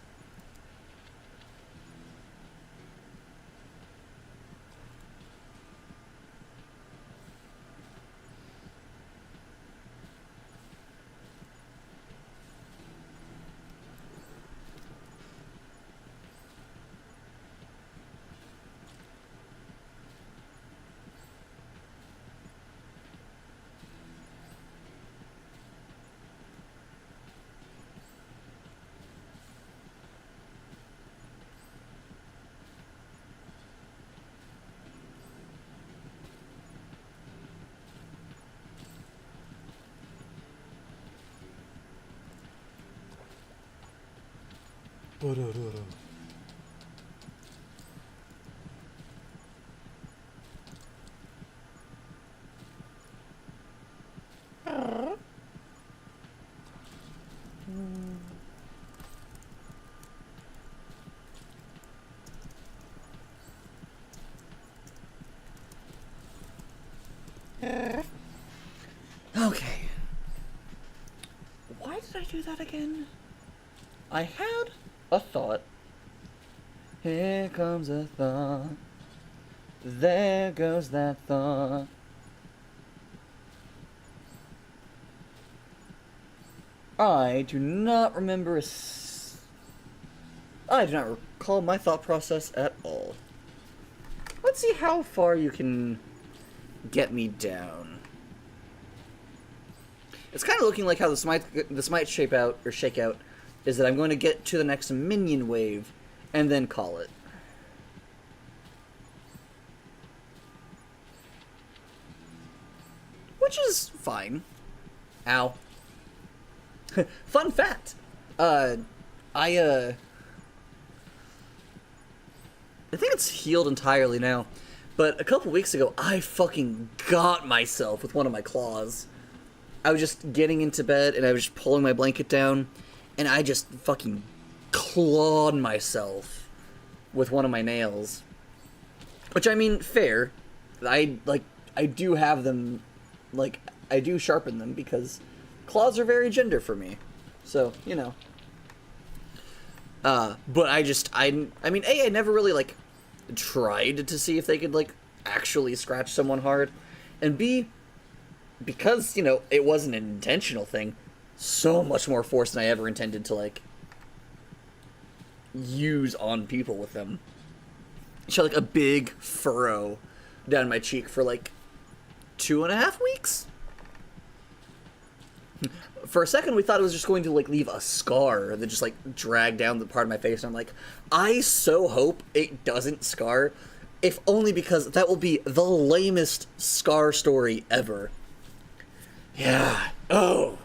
Okay. Why did I do that again? I had a thought. Here comes a thought. There goes that thought. I do not remember I do not recall my thought process at all. Let's see how far you can get me down. It's kind of looking like how this might shake out is that I'm going to get to the next minion wave and then call it. Which is fine. Ow. Fun fact. I think it's healed entirely now, but a couple weeks ago, I fucking got myself with one of my claws. I was just getting into bed, and I was just pulling my blanket down, and I just fucking clawed myself with one of my nails. Which, I mean, fair. I do have them, I do sharpen them, because claws are very gender for me. So, you know. But I mean, A, I never really, tried to see if they could, actually scratch someone hard. And B, because, it wasn't an intentional thing, so much more force than I ever intended to, use on people with them. She had, a big furrow down my cheek for, 2.5 weeks? For a second, we thought it was just going to, leave a scar that just, drag down the part of my face. And I'm like, I so hope it doesn't scar, if only because that will be the lamest scar story ever. Yeah. Oh,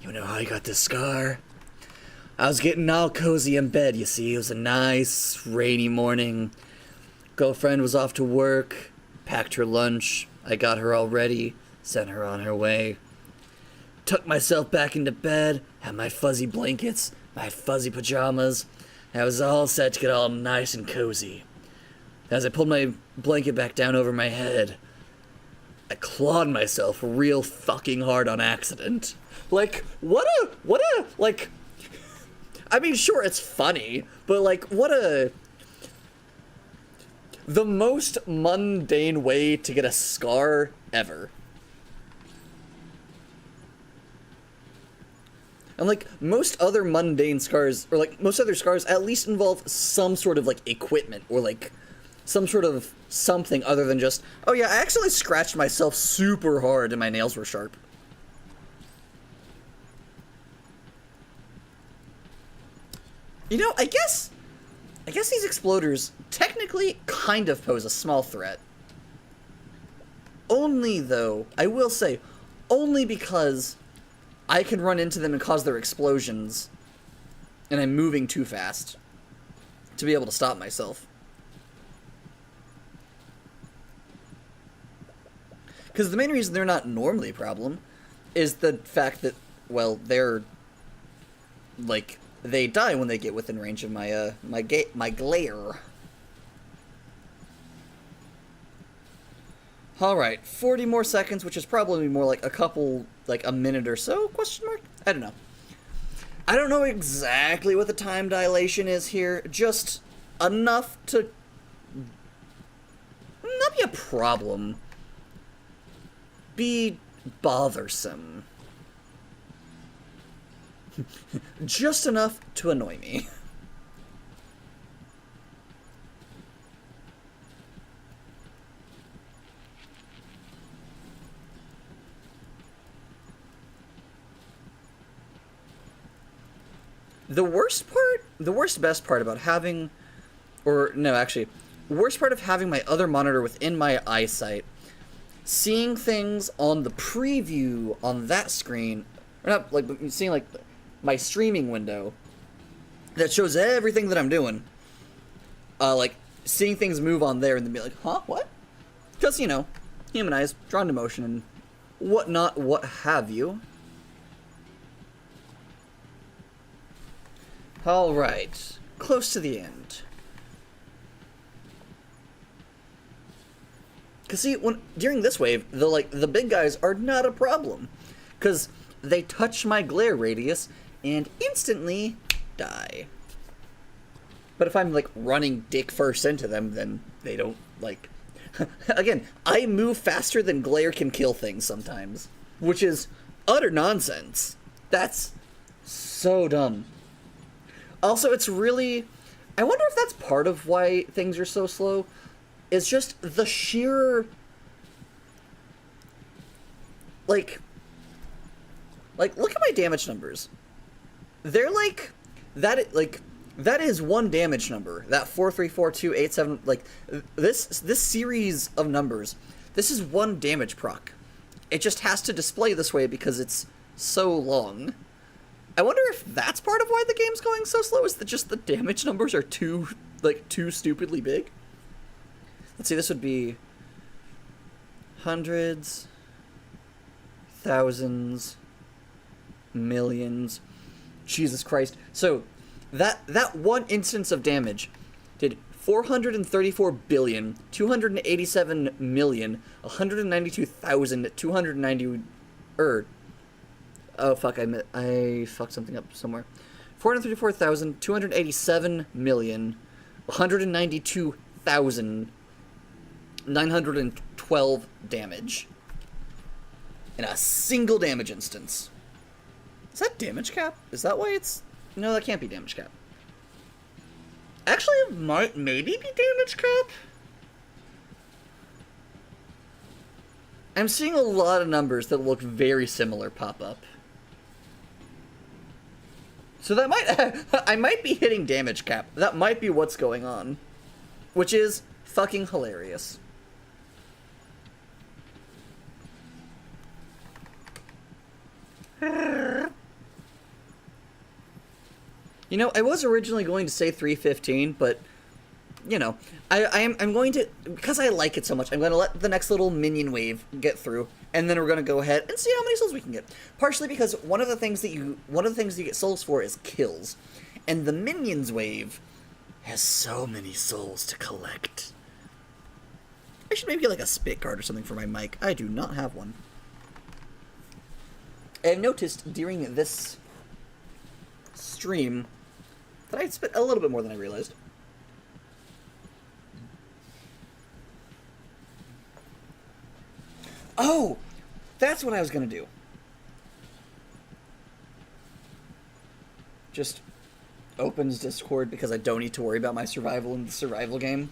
you know how I got this scar? I was getting all cozy in bed, you see. It was a nice, rainy morning. Girlfriend was off to work, packed her lunch. I got her all ready, sent her on her way. Tucked myself back into bed, had my fuzzy blankets, my fuzzy pajamas. I was all set to get all nice and cozy. As I pulled my blanket back down over my head, I clawed myself real fucking hard on accident. I mean, sure, it's funny, but, the most mundane way to get a scar ever. And, most other mundane scars, or, most other scars at least involve some sort of, equipment, or, some sort of something other than just, oh yeah, I actually scratched myself super hard and my nails were sharp. You know, I guess these exploders technically kind of pose a small threat. Only, though, I will say, only because I can run into them and cause their explosions, and I'm moving too fast to be able to stop myself. Because the main reason they're not normally a problem is the fact that, well, they're, they die when they get within range of my glare. Alright, 40 more seconds, which is probably more like a couple, a minute or so, question mark? I don't know. I don't know exactly what the time dilation is here, just enough to not be a problem. Be bothersome. Just enough to annoy me. The worst best part about having, worst part of having my other monitor within my eyesight, seeing things on the preview on that screen, or not, seeing, my streaming window, that shows everything that I'm doing. Like, seeing things move on there and then be like, huh, what? Because, you know, human eyes, drawn to motion and whatnot, what have you. Alright, close to the end. Because see, during this wave, the big guys are not a problem. Because they touch my glare radius and instantly die. But if I'm, like, running dick first into them, then they don't, like... Again, I move faster than glare can kill things sometimes. Which is utter nonsense. That's so dumb. Also, it's really... I wonder if that's part of why things are so slow. It's just the sheer... Like, look at my damage numbers. They're, like... That is one damage number. That 434287, like, this series of numbers, this is one damage proc. It just has to display this way because it's so long. I wonder if that's part of why the game's going so slow, is that just the damage numbers are too stupidly big? Let's see, this would be hundreds, thousands, millions. Jesus Christ. So, that one instance of damage did 434,287,192,290 oh fuck, I fucked something up somewhere. 434,287,192,912 damage in a single damage instance. Is that damage cap? Is that why it's... No, that can't be damage cap. Actually, it might maybe be damage cap? I'm seeing a lot of numbers that look very similar pop up. So that might... I might be hitting damage cap. That might be what's going on. Which is fucking hilarious. You know, I was originally going to say 315, but, you know, I'm going to, because I like it so much, I'm going to let the next little minion wave get through, and then we're going to go ahead and see how many souls we can get. Partially because one of the things you get souls for is kills, and the minions wave has so many souls to collect. I should maybe get like a spit guard or something for my mic. I do not have one. I have noticed during this stream that I spit a little bit more than I realized. Oh! That's what I was gonna do. Just opens Discord because I don't need to worry about my survival in the survival game.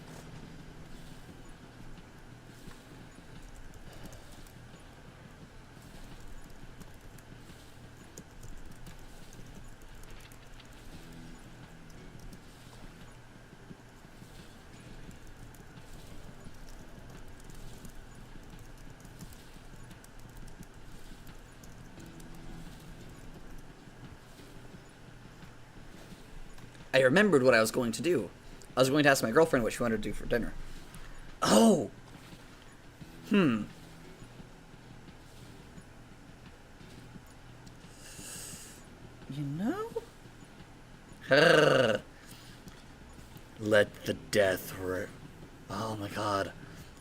I remembered what I was going to do. I was going to ask my girlfriend what she wanted to do for dinner. Oh! You know? Let the death rip. Oh my god.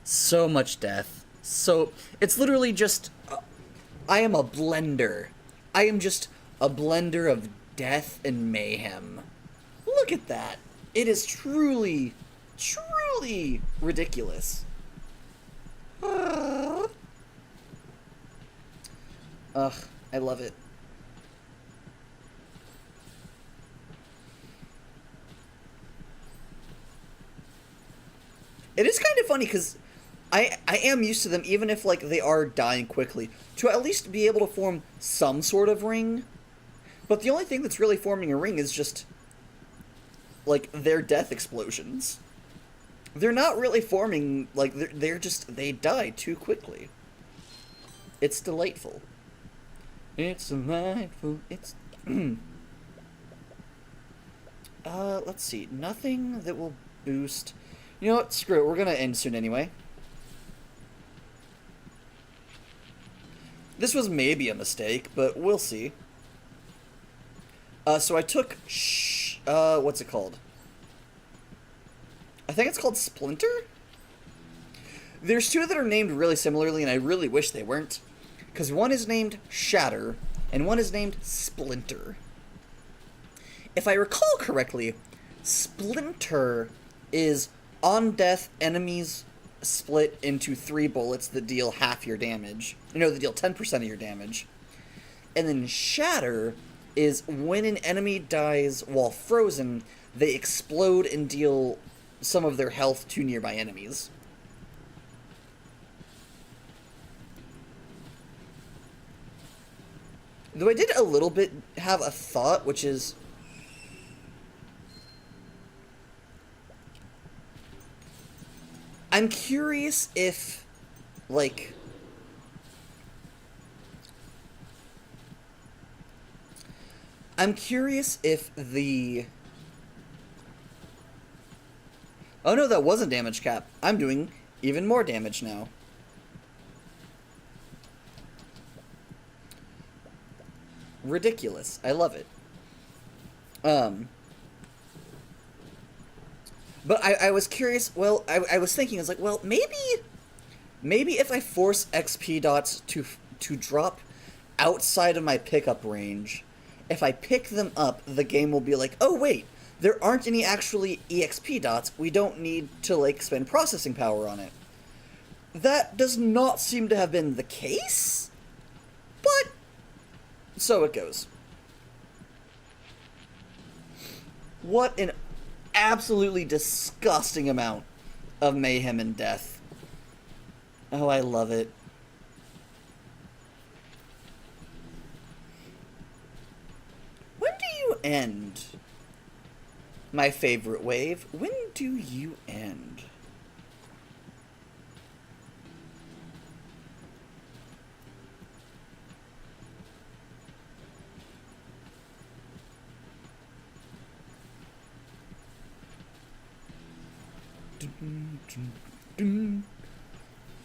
So much death. So, it's literally just... I am a blender. I am just a blender of death and mayhem. Look at that. It is truly, truly ridiculous. Ugh, I love it. It is kind of funny because I am used to them, even if like they are dying quickly, to at least be able to form some sort of ring. But the only thing that's really forming a ring is just like their death explosions. They're not really forming, like they're just, they die too quickly. It's delightful. It's delightful. It's Let's see. Nothing that will boost... You know what? Screw it. We're gonna end soon anyway. This was maybe a mistake, but we'll see. So I took... what's it called? I think it's called Splinter? There's two that are named really similarly, and I really wish they weren't. Because one is named Shatter, and one is named Splinter. If I recall correctly, Splinter is on death enemies split into 3 bullets that deal half your damage. No, that deal 10% of your damage. And then Shatter is when an enemy dies while frozen, they explode and deal some of their health to nearby enemies. Though I did a little bit have a thought, which is... I'm curious if, like... I'm curious if the... Oh no, that wasn't damage cap. I'm doing even more damage now. Ridiculous. I love it. But I was curious, well, I was thinking, I was like, well, maybe if I force XP dots to drop outside of my pickup range, if I pick them up, the game will be like, oh wait, there aren't any actually EXP dots, we don't need to, like, spend processing power on it. That does not seem to have been the case, but so it goes. What an absolutely disgusting amount of mayhem and death. Oh, I love it. When do you end? My favorite wave. When do you end?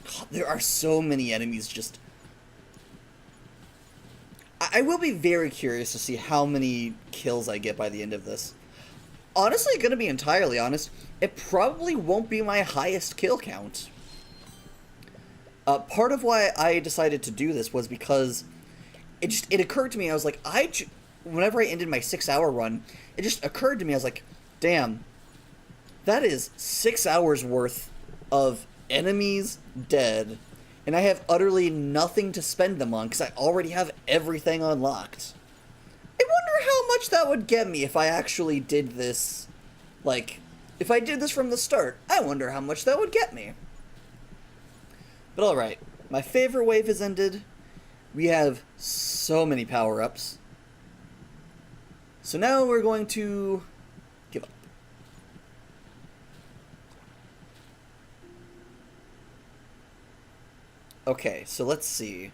God, there are so many enemies just... I will be very curious to see how many kills I get by the end of this. Honestly, gonna be entirely honest, it probably won't be my highest kill count. Part of why I decided to do this was because it occurred to me, I was like, whenever I ended my 6-hour run, it just occurred to me, I was like, damn, that is 6 hours worth of enemies dead, and I have utterly nothing to spend them on because I already have everything unlocked. I wonder how much that would get me if I actually did this, like, if I did this from the start. I wonder how much that would get me. But alright, my favorite wave has ended. We have so many power-ups. So now we're going to give up. Okay, so let's see.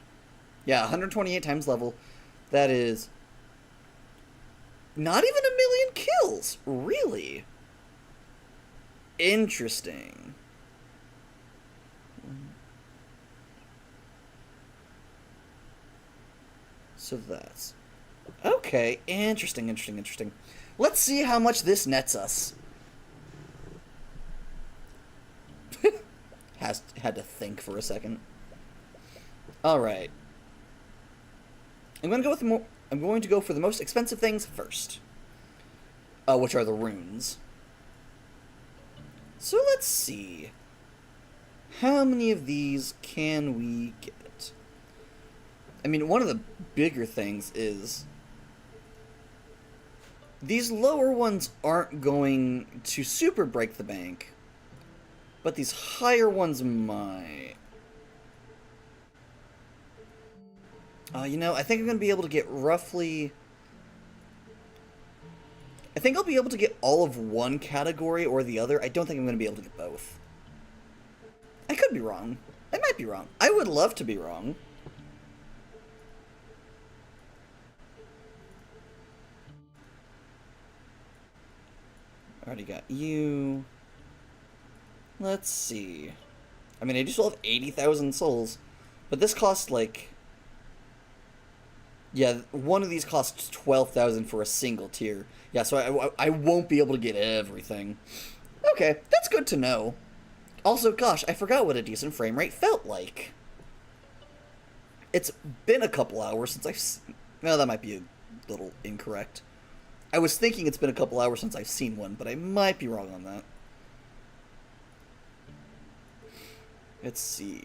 Yeah, 128 times level. That is not even 1,000,000 kills. Really? Interesting. So that's... Okay, interesting. Let's see how much this nets us. Had to think for a second. Alright. I'm going to go for the most expensive things first. Which are the runes. So let's see. How many of these can we get? I mean, one of the bigger things is these lower ones aren't going to super break the bank, but these higher ones might. You know, I think I'm going to be able to get roughly... I think I'll be able to get all of one category or the other. I don't think I'm going to be able to get both. I could be wrong. I might be wrong. I would love to be wrong. Already got you. Let's see. I mean, I do still have 80,000 souls, but this costs like... Yeah, one of these costs 12,000 for a single tier. Yeah, so I won't be able to get everything. Okay, that's good to know. Also, gosh, I forgot what a decent frame rate felt like. It's been a couple hours since I've... No, that might be a little incorrect. I was thinking it's been a couple hours since I've seen one, but I might be wrong on that. Let's see.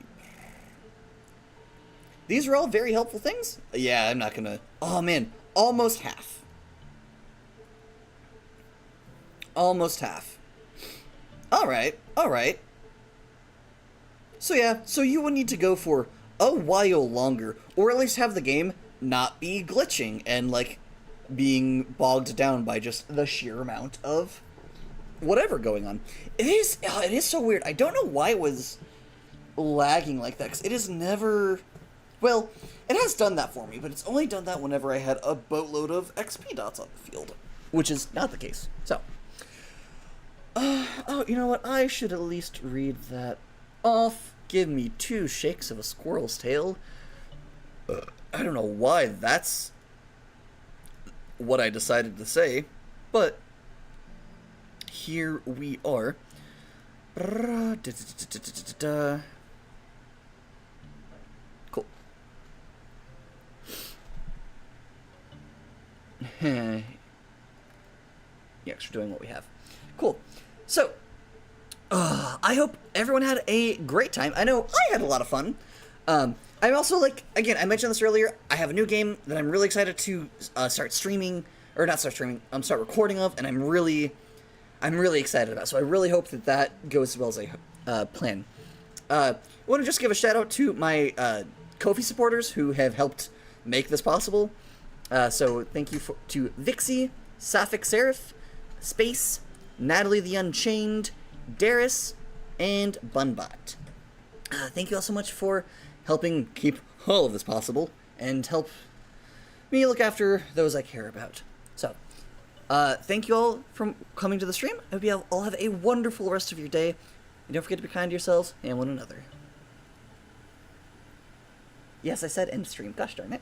These are all very helpful things. Yeah, I'm not gonna... Oh, man. Almost half. Almost half. Alright, alright. So yeah, so you would need to go for a while longer, or at least have the game not be glitching and, like, being bogged down by just the sheer amount of whatever going on. It is so weird. I don't know why it was lagging like that, because it is never... Well, it has done that for me, but it's only done that whenever I had a boatload of XP dots on the field, which is not the case. So, oh, you know what? I should at least read that off. Give me 2 shakes of a squirrel's tail. I don't know why that's what I decided to say, but here we are. Cool. Yes, we're doing what we have. Cool. So, I hope everyone had a great time. I know I had a lot of fun. I'm also, like, again, I mentioned this earlier, I have a new game that I'm really excited to start streaming, or not start streaming, start recording of, and I'm really excited about. So I really hope that that goes as well as I plan. I want to just give a shout out to my Ko-fi supporters who have helped make this possible. So thank you to Vixie, Sapphic Seraph, Space, Natalie the Unchained, Darius, and Bunbot. Thank you all so much for helping keep all of this possible, and help me look after those I care about. So, thank you all for coming to the stream. I hope you all have a wonderful rest of your day, and don't forget to be kind to yourselves and one another. Yes, I said end stream. Gosh darn it.